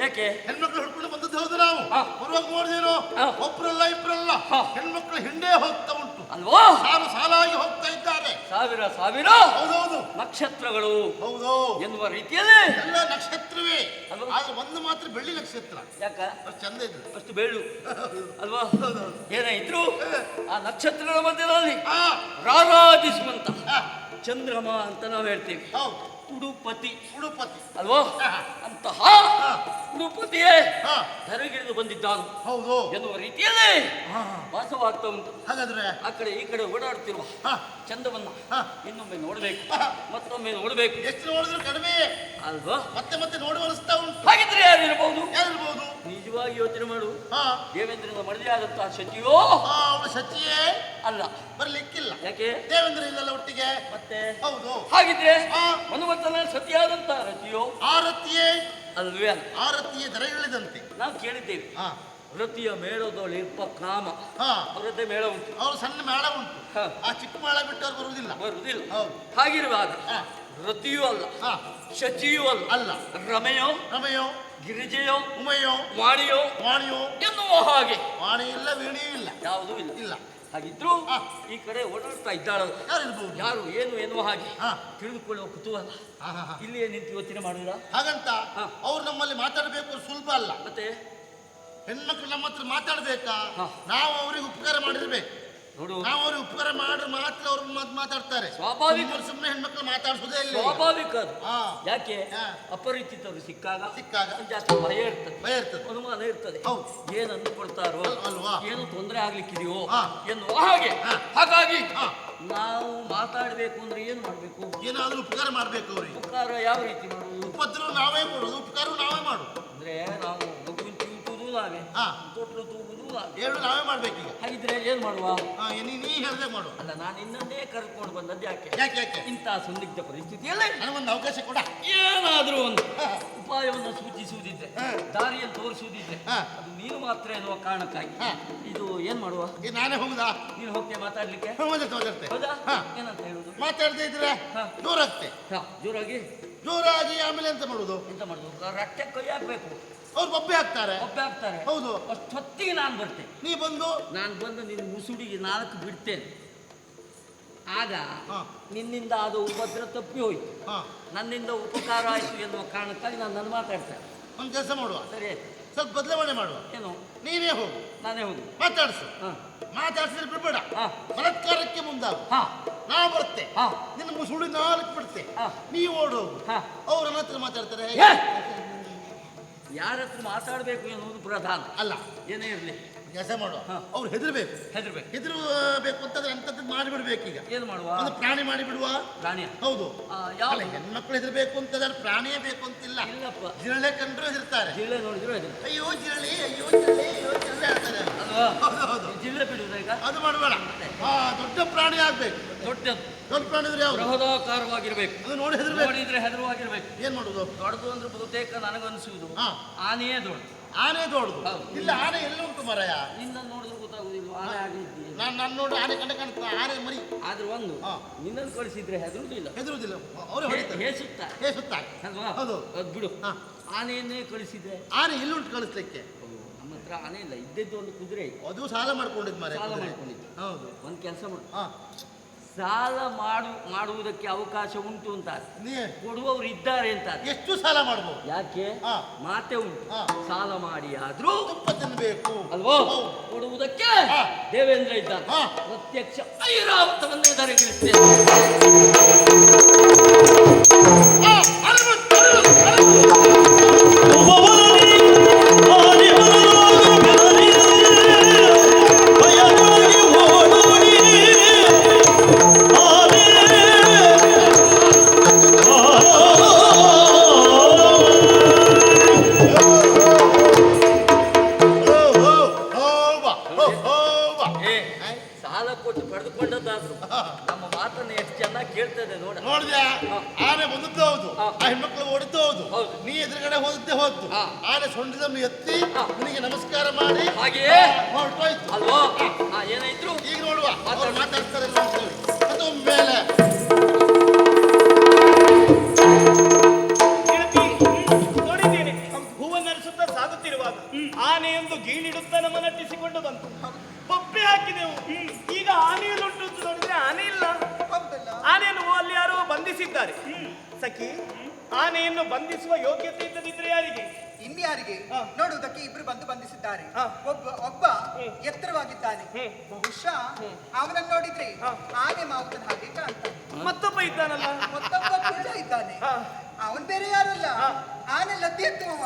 ಯಾಕೆ ಹೆಣ್ಮಕ್ಳು ಹುಡ್ಕೊಂಡು ಬಂದದ್ದು ಹೌದು ನಾವು ಬರುವಾಗ ನೋಡಿದೇನು ಒಬ್ರಲ್ಲ ಇಬ್ರಲ್ಲ ಹೆಣ್ಮಕ್ಳು ಹಿಂದೆ ಹೋಗ್ತಾ ಉಂಟು ಅಲ್ವಾ? ಸಾಲು ಸಾಲಾಗಿ ಹೋಗ್ತಾ ಇದ್ದಾರೆ. ಸಾವಿರ ಸಾವಿರ ಹೌದೌದು ನಕ್ಷತ್ರಗಳು ಹೌದು ಎನ್ನುವ ರೀತಿಯಲ್ಲಿ ಎಲ್ಲ ನಕ್ಷತ್ರವೇ. ಆದ್ರೆ ಒಂದು ಮಾತ್ರ ಬೆಳ್ಳಿ ನಕ್ಷತ್ರ. ಯಾಕ ಅಷ್ಟು ಚಂದ ಇದ್ರು, ಅಷ್ಟು ಬೇಳು ಅಲ್ವಾ? ಏನಾಯ್ತು ಆ ನಕ್ಷತ್ರಗಳ ಮಧ್ಯದಲ್ಲಿ ರಾರಾಜಿಸುವಂತ ಚಂದ್ರಮ ಅಂತ ನಾವು ಹೇಳ್ತೀವಿ. ಉಡುಪತಿ ಉಡುಪತಿ ಅಲ್ವಾ? ಅಂತಹ ಉಡುಪತಿಯೇ ಧರೆಗಿಳಿದು ಬಂದಿದ್ದಾನು ಹೌದು ಎನ್ನುವ ರೀತಿಯಲ್ಲಿ ವಾಸವಾಗ್ತಾ ಉಂಟು. ಹಾಗಾದ್ರೆ ಆ ಕಡೆ ಈ ಕಡೆ ಓಡಾಡ್ತಿರುವ ಚಂದವನ್ನ ಇನ್ನೊಮ್ಮೆ ನೋಡ್ಬೇಕು, ಮತ್ತೊಮ್ಮೆ ನೋಡ್ಬೇಕು. ಎಷ್ಟು ನೋಡಿದ್ರು ಕಡಿಮೆ ಅಲ್ವಾ? ಮತ್ತೆ ಮತ್ತೆ ನೋಡುವ ಅನಿಸ್ತಾ ಉಂಟು. ಹಾಗಿದ್ರೆ ಯಾರಿರ್ಬಹುದು? ಯಾರಿರ್ಬಹುದು? ನಿಜವಾಗಿ ಯೋಚನೆ ಮಾಡು. ದೇವೇಂದ್ರನ ಮಡದಿಯಾದಂತಹ ಸಚಿವೋ? ಅವಳು ಸಚಿಯೇ ಅಲ್ಲ, ಬರ್ಲಿಕ್ಕಿಲ್ಲ. ಯಾಕೆ? ದೇವೇಂದ್ರ ಇಲ್ಲಲ್ಲ ಒಟ್ಟಿಗೆ. ಮತ್ತೆ ಹೌದು. ಹಾಗಿದ್ರೆ ಮನುಮಂತನ ಸತಿಯಾದಂತಹ ರತಿಯೋ? ಆರತಿಯೇ ಅಲ್ವೇ? ಆರತಿಯೇ ದರ ಇಳಿದಂತೆ ನಾವು ಕೇಳಿದ್ದೇವೆ. ರತಿಯ ಮೇಳದೊಳಿಪ್ಪ ಕಾಮ ಅವರದ್ದೇ ಮೇಳ ಉಂಟು. ಅವ್ರು ಸಣ್ಣ ಮೇಳ ಉಂಟು, ಆ ಚಿಕ್ಕ ಮೇಳ ಬಿಟ್ಟು ಅವ್ರು ಬರುವುದಿಲ್ಲ. ಹಾಗಿರುವಾಗ ರತಿಯೂ ಅಲ್ಲ, ಶಚಿಯೂ ಅಲ್ಲ, ರಮೆಯೋ ರಮೆಯೋ ಗಿರಿಜೆಯೋ ಉಮೆಯೋ ವಾಣಿಯೋ ವಾಣಿಯೋ ಎನ್ನುವ ಹಾಗೆ ವಾಣಿ ಇಲ್ಲ, ವೀಣಿಯೂ ಇಲ್ಲ, ಯಾವುದೂ ಇಲ್ಲ. ಇಲ್ಲ. ಹಾಗಿದ್ರು ಈ ಕಡೆ ಓಡಾಡ್ತಾ ಇದ್ದಾಳು. ಯಾರಿರ್ಬೋದು? ಯಾರು ಏನು ಎನ್ನುವ ಹಾಗೆ ಹಾ. ತಿಳಿದುಕೊಳ್ಳುವ ಕುತೂಹಲ. ಇಲ್ಲಿಯೇ ನಿಂತು ಯೋಚನೆ ಮಾಡುವುದಾ? ಹಾಗಂತ ಅವ್ರು ನಮ್ಮಲ್ಲಿ ಮಾತಾಡಬೇಕು ಸುಲಭ ಅಲ್ಲ. ಮತ್ತೆ ಹೆಣ್ಮಕ್ಳು ನಮ್ಮ ಹತ್ರ ಮಾತಾಡ್ಬೇಕಾ? ಹಾ. ನಾವು ಅವ್ರಿಗೆ ಉಪಕಾರ ಮಾಡಿರ್ಬೇಕು. ನೋಡು, ನಾವು ಅವ್ರಿಗೆ ಉಪಕಾರ ಮಾಡ್ರೆ ಮಾತ್ರ ಅವ್ರು ಮಾತಾಡ್ತಾರೆ. ಸ್ವಾಭಾವಿಕ. ಸುಮ್ಮನೆ ಹೆಣ್ಮಕ್ಳು ಮಾತಾಡ್ಸೋದೇ ಇಲ್ಲ. ಸ್ವಾಭಾವಿಕ ಅದು. ಹಾ. ಯಾಕೆ? ಹಾ. ಅಪರಿಚಿತರು ಸಿಕ್ಕಾಗ ಸಿಕ್ಕಾಗ ಜಾಸ್ತಿ ಭಯ ಇರ್ತದೆ, ಭಯ ಇರ್ತದೆ. ಅನುಮಾನ ಇರ್ತದೆ. ಹೌದು. ಏನು ಅಂದುಕೊಳ್ತಾರೋ, ಅಲ್ವಾ? ಏನು ತೊಂದರೆ ಆಗ್ಲಿಕ್ಕಿದೆಯೋ ಹಾ. ಎನ್ನುವ ಹಾಗೆ. ಹಾ. ಹಾಗಾಗಿ ಹಾ. ನಾವು ಮಾತಾಡಬೇಕು ಅಂದ್ರೆ ಏನು ಮಾಡಬೇಕು? ಏನಾದ್ರೂ ಉಪಕಾರ ಮಾಡ್ಬೇಕು ಅವ್ರಿಗೆ. ಉಪಕಾರ ಯಾವ ರೀತಿ ಮಾಡುವುದು? ಉಪದ್ರ ನಾವೇ ಕೊಡೋದು, ಉಪಕಾರ ನಾವೇ ಮಾಡೋದು. ಅಂದ್ರೆ ನಾವು ಮಗುವಿನ ಚೂಟುವುದು ನಾವೇ, ಹಾ. ತೊಟ್ಲು ತೂಗುವುದು ನಾವೇ. ಎರಡು ನಾವೇ ಮಾಡ್ಬೇಕೀಗ. ಹಾಗಿದ್ರೆ ಏನ್ ಮಾಡುವ? ನೀ ಹೇಳ್ದೆ ಮಾಡು. ಅಲ್ಲ, ನಾನು ಇನ್ನೊಂದೇ ಕರ್ಕೊಂಡು ಬಂದದ್ದು ಯಾಕೆ? ಯಾಕೆ ಇಂತಹ ಸಂದಿಗ್ಧ ಪರಿಸ್ಥಿತಿಯಲ್ಲಿ ನನಗೊಂದು ಅವಕಾಶ ಕೊಡ. ಏನಾದ್ರೂ ಒಂದು ಉಪಾಯವನ್ನು ಸೂಚಿಸುವುದಿದ್ರೆ, ದಾರಿಯನ್ನು ತೋರಿಸುವುದಿದ್ರೆ ಹಾ. ಅದು ನೀನು ಮಾತ್ರ ಎನ್ನುವ ಕಾರಣಕ್ಕಾಗಿ ಹಾ. ಇದು ಏನ್ ಮಾಡುವ? ನಾನೇ ಹೋಗುದಾ? ನೀನು ಹೋಗ್ತೇ ಮಾತಾಡ್ಲಿಕ್ಕೆ? ಮಾತಾಡ್ತೆ. ಹೌದಾ? ಹಾ. ಏನಂತ ಹೇಳುದು? ಮಾತಾಡ್ತಾ ಇದ್ರೆ ಹಾ. ಜೋರಾಗ್ತೆ. ಜೋರಾಗಿ ಜೋರಾಗಿ ಆಮೇಲೆ ಎಂತ ಮಾಡುದು? ಎಂತ ಮಾಡುದು? ರಟ್ಟೆ ಕೈ ಹಾಕ್ಬೇಕು, ಅವ್ರು ಬೊಬ್ಬೆ ಹಾಕ್ತಾರೆ. ಒಬ್ಬೆ ಹಾಕ್ತಾರೆ. ಹೌದು. ಅಷ್ಟೊತ್ತಿಗೆ ನಾನು ಬರ್ತೇನೆ. ನೀ ಬಂದು ನಾನು ಬಂದು ನಿನ್ನ ಮುಸುಡಿಗೆ 4 ಬಿಡ್ತೇನೆ. ಆಗ ಹಾ. ನಿನ್ನಿಂದ ಅದು ಉಪದ್ರ ತಪ್ಪಿ ಹೋಯ್ತು, ಹಾ. ನನ್ನಿಂದ ಉಪಕಾರ ಆಯಿತು ಎನ್ನುವ ಕಾರಣಕ್ಕಾಗಿ ನಾನು ಮಾತಾಡ್ತೇನೆ. ಒಂದು ಕೆಲಸ ಮಾಡುವ, ಸರಿ ಆಯ್ತು. ಸ್ವಲ್ಪ ಬದಲಾವಣೆ ಮಾಡುವ. ಏನು? ನೀನೇ ಹೋಗು, ನಾನೇ ಹೋಗು. ಮಾತಾಡ್ಸು. ಹಾ. ಮಾತಾಡ್ಸಿದ್ರೆ ಬಿಡ್ಬೇಡ. ಹಾ. ಬಲಾತ್ಕಾರಕ್ಕೆ ಮುಂದಾಗು. ಹಾ. ನಾ ಬರ್ತೆ, ಹಾ. ನಿನ್ನ ಮುಸುಳಿ 4 ಬಿಡ್ತೆ. ಹಾ. ನೀ ಓಡೋಗು. ಹಾ. ಅವ್ರ ನನ್ನ ಹತ್ರ ಮಾತಾಡ್ತಾರೆ. ಏ! ಯಾರ ಹತ್ರ ಮಾತಾಡಬೇಕು ಎನ್ನುವುದು ಪ್ರಧಾನ ಅಲ್ಲ, ಏನೇ ಇರಲಿ. ಕೆಲಸ ಮಾಡುವ, ಹಾ. ಅವ್ರು ಹೆದರ್ಬೇಕು. ಹೆದರ್ಬೇಕು. ಹೆದರ್ಬೇಕು ಅಂತಂದ್ರೆ ಎಂತದ್ದು ಮಾಡಿಬಿಡ್ಬೇಕು. ಈಗ ಏನು ಮಾಡುವ? ಒಂದು ಪ್ರಾಣಿ ಮಾಡಿಬಿಡುವ. ಪ್ರಾಣಿಯ? ಹೌದು. ಯಾವ? ಅಲ್ಲ, ಹೆಣ್ಮಕ್ಳು ಹೆದರ್ಬೇಕು ಅಂತಂದ್ರೆ ಪ್ರಾಣಿಯೇ ಬೇಕು ಅಂತಿಲ್ಲ. ಇಲ್ಲಪ್ಪ, ಜಿರಳೆ ಕಂಡ್ರು ಹೆದರ್ತಾರೆ. ಜಿಲ್ಲೆ ನೋಡಿದ್ರು ಅದು. ಅಯ್ಯೋ ಜಿರಳೆ, ಅಯ್ಯೋ ಜಿರಳೆ, ಅಯ್ಯೋ ಜಿರಳೆ ಹೇಳ್ತಾರೆ. ಅಲ್ವಾ? ಹೌದು ಹೌದು. ಜಿಲ್ಲೆ ಬಿಡುವುದ ಈಗ? ಅದು ಮಾಡಬೇಡ. ದೊಡ್ಡ ಪ್ರಾಣಿ ಆಗ್ಬೇಕು. ದೊಡ್ಡದು, ದೊಡ್ಡ ಪ್ರಾಣಿ ಅಂದ್ರೆ ಯಾವ್ದು? ಬೃಹದಾಕಾರವಾಗಿರ್ಬೇಕು. ಅದು ನೋಡಿ ಹೆದರ್ಬೇಕು. ನೋಡಿದ್ರೆ ಹೆದರುವಾಗಿರ್ಬೇಕು. ಏನ್ ಮಾಡುದು? ದೊಡ್ಡದು ಅಂದ್ರೆ ಬಹುತೇಕ ನನಗನ್ಸುವುದು ಹಾ. ಆನೆಯೇ ದೊಡ್ಡದು. ಆನೆ ದೊಡ್ಡದು. ಹೌದು. ಇಲ್ಲ, ಆನೆ ಎಲ್ಲ ಉಂಟು ಮರಯ. ನಿನ್ನ ನೋಡಿದ್ರೆ ಗೊತ್ತಾಗುದಿಲ್ಲ ಆನೆ ಆಗಿದ್ದೀಯ. ನಾನು ನೋಡಿ ಆನೆ ಕಾಣ್ತಾ, ಆನೆ ಮರಿ. ಆದ್ರೆ ಒಂದು, ಹಾ. ನಿನ್ನನ್ನು ಕಳಿಸಿದ್ರೆ ಹೆದರುದಿಲ್ಲ, ಹೆದರುದಿಲ್ಲ. ಅವರೇ ಹೊಡಿತಾರೆ, ಹೇಸುತ್ತಾರೆ. ಹೇಸುತ್ತಾರೆ. ಅಲ್ವಾ? ಹೌದು. ಅದು ಬಿಡು. ಹಾ. ಆನೆಯನ್ನೇ ಕಳಿಸಿದ್ರೆ? ಆನೆ ಎಲ್ಲುಂಟು ಕಳಿಸ್ಲಿಕ್ಕೆ? ನಮ್ಮ ಹತ್ರ ಆನೆ ಇಲ್ಲ, ಇದ್ದದ್ದು ಒಂದು ಕುದುರೆ ಇದೆ. ಅದು ಸಾಲ ಮಾಡ್ಕೊಂಡಿದ್ ಮರ. ಸಾಲ ಮಾಡ್ಕೊಂಡಿದ್ದು. ಹೌದು. ಒಂದು ಕೆಲಸ ಮಾಡು, ಹಾ. ಸಾಲ ಮಾಡುವುದಕ್ಕೆ ಅವಕಾಶ ಉಂಟು ಅಂತಾರೆ, ನೀ ಕೊಡುವವರು ಇದ್ದಾರೆ ಅಂತಾರೆ. ಎಷ್ಟು ಸಾಲ ಮಾಡ್ಬೋದು? ಯಾಕೆ? ಹಾ. ಮಾತೆ ಉಂಟು, ಹಾ. ಸಾಲ ಮಾಡಿ ಆದ್ರೂ ತುಪ್ಪ ತಿನ್ಬೇಕು ಅಲ್ವೋ ಹೌದು. ಕೊಡುವುದಕ್ಕೆ ಹಾ. ದೇವೇಂದ್ರ ಇದ್ದಾನೆ. ಹಾ. ಪ್ರತ್ಯಕ್ಷ ಐರಾವತವನ್ನೇ ಧರೆಗಿಳಿಸ್ತೇನೆ. ಸಾಲ ಕೊಟ್ಟು ಪಡೆದುಕೊಂಡದ್ದಾದ್ರು ನಮ್ಮ ಮಾತನ್ನ ಎಷ್ಟು ಚೆನ್ನಾಗಿ ಕೇಳ್ತದೆ ನೋಡ. ನೋಡಿದ್ಯಾ? ಆನೆ ಬಂದದ್ದು ಹೌದು, ಹಾ. ಆ ಹೆಣ್ಮಕ್ಳು ಓಡಿದ್ದು ಹೌದು. ಹೌದು. ನೀ ಎದುರುಗಡೆ ಹೋದದ್ದೇ ಹೋದ್ದು. ಹಾ. ಆನೆ ಸೊಂಡಿದನ್ನು ಎತ್ತಿ ಹಾ. ನಿನಗೆ ನಮಸ್ಕಾರ ಮಾಡಿ ಹಾಗೆಯೇ ಹೊರಟೋಯ್ತು. ಅಲ್ವಾ? ಏನಾಯ್ತು? ಈಗ ನೋಡುವ, ಅವ್ರು ಮಾತಾಡ್ತಾರೆ ಇಲ್ಲ ಅಂತ ಹೇಳಿ. ಅದು ಮೇಲೆ ನೋಡಿದ್ದೇನೆ, ಹೂವನ್ನರಿಸುತ್ತಾ ಸಾಗುತ್ತಿರುವಾಗ ಆನೆಯೊಂದು ಗೀಳಿಡುತ್ತಾ ನಮ್ಮ ನಟಿಸಿಕೊಂಡು ಬಂತು. ಬೊಬ್ಬೆ ಹಾಕಿದೆವು. ಈಗ ಆನೆಯನ್ನುಂಟು ಅಂತ ನೋಡಿದ್ರೆ ಆನೆ ಇಲ್ಲ. ಆನೆಯನ್ನು ಅಲ್ಲಿ ಯಾರೋ ಬಂಧಿಸಿದ್ದಾರೆ. ಸಖಿ, ಆನೆಯನ್ನು ಬಂಧಿಸುವ ಯೋಗ್ಯತೆ ಇಲ್ಲದಿದ್ರೆ ಯಾರಿಗೆ? ಇನ್ಯಾರಿಗೆ? ನೋಡುವುದಕ್ಕೆ ಇಬ್ರು ಬಂದು ಬಂಧಿಸಿದ್ದಾರೆ. ಹಾ. ಒಬ್ಬ ಎತ್ತರವಾಗಿದ್ದಾನೆ. ಬಹುಶಃ ಅವನನ್ನು ನೋಡಿದ್ರೆ ಆನೆ ಮಾವುತನ ಹಾಗೆ ಕಾಣ್ತಾನೆ. ಮತ್ತೊಬ್ಬ ಇದ್ದಾನಲ್ಲ, ಮತ್ತೊಬ್ಬ ಕುಳ್ಳ ಇದ್ದಾನೆ. ಅವನ್ ಬೇರೆ ಯಾರಲ್ಲ, ಆನೆ ಲದ್ದಿ ಎತ್ತುವವ.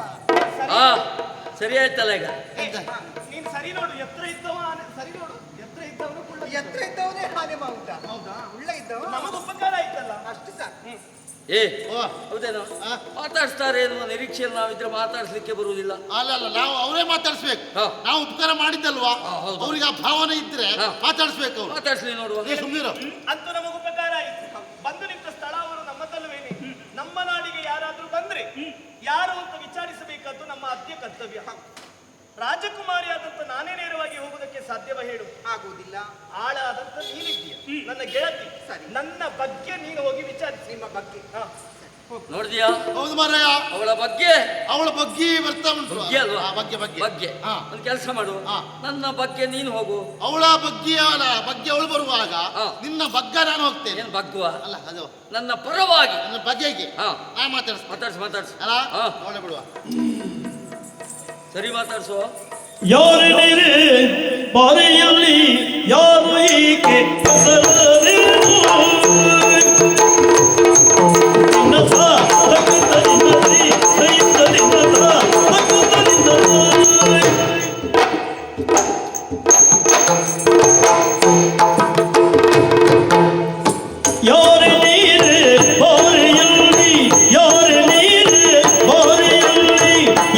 ಹಾ, ಸರಿ ಆಯ್ತಲ್ಲ ಈಗ. ನೀನ್ ಸರಿ ನೋಡು, ಎತ್ತರ ಇದ್ದವ ಆನೆ. ಸರಿ ನೋಡು, ಎತ್ತರ ಇದ್ದವನು ಕುಳ್ಳ. ಎತ್ತರ ಇದ್ದವನೇ ಆನೆ ಮಾವುತ. ಹೌದಾ? ಉಳ್ಳ ಇದ್ದವ ನಮಗ ಉಪಕಾರ ಆಯ್ತಲ್ಲ. ಅಷ್ಟು ಸಾಕು. ಏ ಹೌದೇನೋ? ಮಾತಾಡಿಸ್ತಾರೆ ಎನ್ನುವ ನಿರೀಕ್ಷೆಯಲ್ಲಿ ನಾವಿದ್ರೆ ಮಾತಾಡಿಸ್ಲಿಕ್ಕೆ ಬರುವುದಿಲ್ಲ. ಅಲ್ಲ ಅಲ್ಲ, ನಾವು ಅವರೇ ಮಾತಾಡಿಸ್ಬೇಕು. ಹಾ. ನಾವು ಉಪಕಾರ ಮಾಡಿದ್ದಲ್ವಾ, ಹೌದು. ಅವ್ರಿಗೆ ಆ ಭಾವನೆ ಇದ್ರೆ ಹಾ. ಮಾತಾಡಿಸ್ಬೇಕು. ಅವ್ರು ಮಾತಾಡಿಸ್ಲಿ ನೋಡುವ. ಸುಮ್ಮನಿರೋ. ಅಂತೂ ನಮಗ ಉಪಕಾರ ಆಯ್ತು. ಬಂದು ನಿಂತ ಸ್ಥಳ ಅವರು ನಮ್ಮದಲ್ಲವೇನೆ. ನಮ್ಮ ನಾಡಿಗೆ ಯಾರಾದ್ರೂ ಬಂದ್ರೆ ಯಾರು ಅಂತ ವಿಚಾರಿಸಬೇಕಾದ್ದು ನಮ್ಮ ಆದ್ಯ ಕರ್ತವ್ಯ. ರಾಜಕುಮಾರಿಯಾದಂತ ನಾನೇ ನೇರವಾಗಿ ಹೋಗುವುದಕ್ಕೆ ಸಾಧ್ಯವ ಹೇಳು? ಆಗುವುದಿಲ್ಲ. ಆಳಾದಂತ ನೀನಿದ್ದೀಯ, ನನ್ನ ಗೆಳತಿ. ಸರಿ. ನನ್ನ ಬಗ್ಗೆ ನೀನು ಹೋಗಿ ವಿಚಾರಿಸಿ. ನಿಮ್ಮ ಬಗ್ಗೆ ನೋಡಿದ್ಯಾ ಹೌದು ಮಾರಾಯ. ಅವಳ ಬಗ್ಗೆ ಅವಳ ಬಗ್ಗೆ ಬರ್ತಾ ಉಂಟು. ಬಗ್ಗೆ ಅಲ್ವಾ? ಬಗ್ಗೆ ಹಾ, ಒಂದು ಕೆಲಸ ಮಾಡು, ನನ್ನ ಬಗ್ಗೆ ನೀನು ಹೋಗು. ಅವಳ ಬಗ್ಗೆ ಅವಳು ಬರುವಾಗ ನಿನ್ನ ಬಗ್ಗ ನಾನು ಹೋಗ್ತೇನೆ. ಏನ್ ಬಗ್ಗುವ? ಅಲ್ಲ ಅದು ನನ್ನ ಪರವಾಗಿ ನನ್ನ ಬಗೆಗೆ ಹಾ ನಾ ಮಾತಾಡ್ಸ್ ಮಾತಾಡ್ಸು ಅಲ್ಲ ಹಾ. ನೋಡ ಬಿಡುವ. ಸರಿ ಮಾತಾಡ್ಸು. ಯಾರಿನಿರೆ ಬಾರಿಯಲ್ಲಿ ಯಾರು ಈಕೆ ಹೆಸರೇನು? ಇನ್ನಸ ತಗ್ಗುತ್ತಲಿಂದಲಿ ದೈತ್ತಲಿಂದಸ ತಗ್ಗುತ್ತಲಿಂದಲಿ. ಯಾರ ನೀರೆ ಬಾರಿಯಲ್ಲಿ ಯಾರ ನೀರೆ ಬಾರಿಯಲ್ಲಿ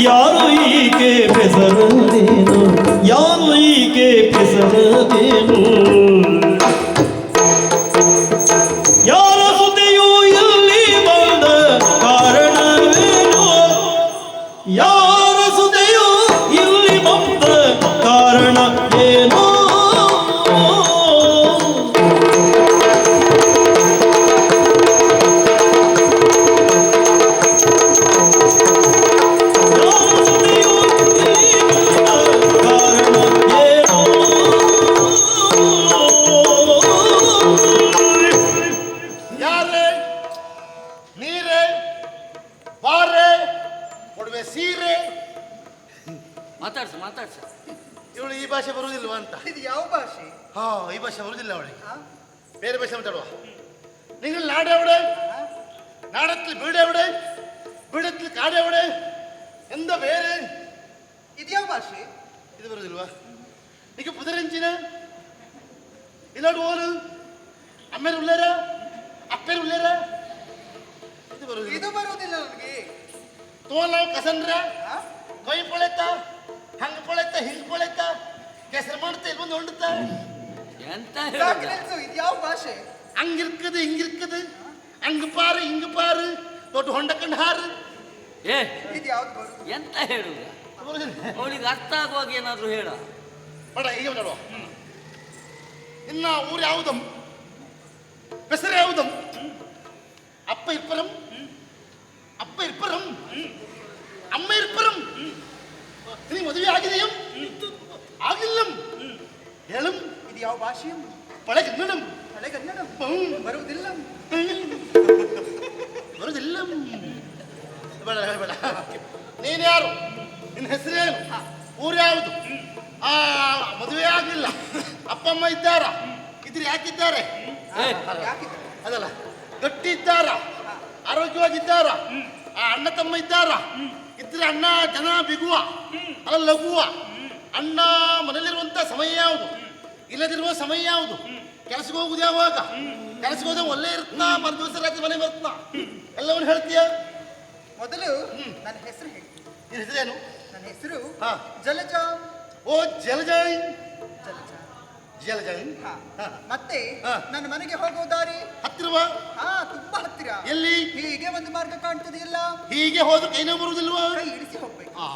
ಯಾರು ಈಕೆ ಹೆಸರೇನು? ಯಾರು ಈಕೆ ಹೆಸರೇನು? ಯಾರ ಸುದ್ದಿಯು ಇಲ್ಲಿ ಬಂದ ಕಾರಣವೇನು? ಯಾರ ಸುದ್ದಿಯು ಇಲ್ಲಿ ಬಂದ ಕಾರಣ ಏನು? ಯಾರೇ ನೀರೇ ಬಾರೆ ಕೊಡುವೆ ಸೀರೆ. ಮಾತಾಡ್ಸು. ಇವಳು ಈ ಭಾಷೆ ಬರುವುದಿಲ್ವಾ ಅಂತ. ಇದು ಯಾವ ಭಾಷೆ? ಹಾ, ಈ ಭಾಷೆ ಬರುವುದಿಲ್ಲ ಅವಳಿಗೆ. ಬೇರೆ ಭಾಷೆ ಮಾತಾಡುವ. നിങ്ങൾ നാട് എവിടെ? നാടത്തിൽ വീട് എവിടെ? വീടത്തിൽ കാട് എവിടെ? എന്താ പേര്? ಇದು ಯಾವ ಭಾಷೆ? ഇത് ബറുതിಲ್ವಾ? എനിക്ക് പുതിരഞ്ചിന ഇല്ലാണ്ട് ഓര് അമ്മേര് ഉള്ളേര അപ്പേര് ഉള്ളേര ഇത് ബറുದಿಲ್ಲ. ಇದು ಬರುವುದಿಲ್ಲ ನನಗೆ. ತೋಲ ಕಸಂದ್ರ ಕೈ ಪೊಳೆತ ಹಂಗ ಪೊಳೆತ ಹಿಂಗ್ ಪೊಳೆತ ಕೆಸರು ಮಾಡ್ತಾ ಇಲ್ಲಿ ಬಂದು ಹೊಂಡುತ್ತ ಎಂತ ಸಾಕು ಹೇಳುದ? ನಿಲ್ಸು. ಇದು ಯಾವ ಭಾಷೆ? ಹಂಗಿರ್ಕದು ಹಿಂಗಿರ್ಕದು ಹಂಗ ಪಾರು ಹಿಂಗ ಪಾರು ದೊಡ್ಡ ಹೊಂಡ ಕಂಡು ಹಾರು. ಏ ಇದು ಯಾವ್ದು ಬರುದು? ಎಂತ ಹೇಳುದ? ಬರುದಿಲ್ಲ. ಅವಳಿಗೆ ಅರ್ಥ ಆಗುವಾಗ ಏನಾದ್ರು ಹೇಳ. ಬೇಡ ಈಗ ಮಾತಾಡುವ. ಇನ್ನ ಊರು ಯಾವುದಂ ಹೆಸರು ಯಾವುದಂ? ಅಪ್ಪ ಇರ್ಪರಂ ಅಪ್ಪ ಇರ್ಪರಂ ಅಮ್ಮ ಇರ್ಪರಂ. ನೀ ಮದುವೆ ಆಗಿದೆಯಂ ಆಗಿಲ್ಲಂ ಹೇಳಂ. ಇದು ಯಾವ ಭಾಷೆ? ಪಳಗನ್ನಡಂ ಹಳೆಗನ್ನಡ ಬರುವುದಿಲ್ಲ. ಬರುದಿಲ್ಲ. ಬೇಡ ಬೇಡ. ನೀನು ಯಾರು? ನಿನ್ನ ಹೆಸರೇನು? ಊರು ಯಾವುದು? ಮದುವೆ ಆಗಲಿಲ್ಲ, ಅಪ್ಪ ಅಮ್ಮ ಇದ್ದಾರ? ಇದ್ರೆ ಯಾಕಿದ್ದಾರೆ? ಯಾಕಿದೆ? ಅದಲ್ಲ, ಗಟ್ಟಿ ಇದ್ದಾರ, ಆರೋಗ್ಯವಾಗಿದ್ದಾರ? ಅಣ್ಣ ತಮ್ಮ ಇದ್ದಾರ? ಇದ್ರೆ ಅಣ್ಣ ಜನ ಬಿಗುವ ಅಲ್ಲ ಲಘುವ? ಅಣ್ಣ ಮನೇಲಿರುವಂತ ಸಮಯ ಯಾವುದು? ಇಲ್ಲದಿರುವ ಸಮಯ ಯಾವುದು? ಕೆಲಸಕ್ಕೆ ಹೋಗುದು ಯಾವಾಗ? ಕೆಲಸಕ್ಕೆ ಹೋದ ಒಳ್ಳೆ ಇರ್ತಾ ಮರು ದಿವಸ ರಾತ್ರಿ ಮನೆ ಬರ್ತಾ ಎಲ್ಲವನ್ನು ಹೇಳ್ತೀಯ? ಮೊದಲು ನನ್ನ ಹೆಸರು ಹೇಳಿ. ನಿನ್ನ ಹೆಸರೇನು? ನನ್ನ ಹೆಸರು ಹಾ. ಜಲಜ. ಓ ಜಲಜಾಯಿ. ಜಲಜ. ಜಲಜಾಯಿ. ಹಾ. ಹಾ. ಮತ್ತೆ ಹಾ. ನನ್ನ ಮನೆಗೆ ಹೋಗುವ ದಾರಿ ಹತ್ತಿರವಾ? ಹಾ, ತುಂಬಾ ಹತ್ತಿರ. ಎಲ್ಲಿ? ಹೀಗೆ ಒಂದು ಮಾರ್ಗ ಕಾಣ್ತದೆ ಇಲ್ಲ? ಹೀಗೆ ಹೋದ್ರೆ ಕೈನೋ ಬರುವುದಿಲ್ವಾ? ಕೈ ಇಳಿಸಿ ಹೋಗ್ಬೇಕು. ಆ,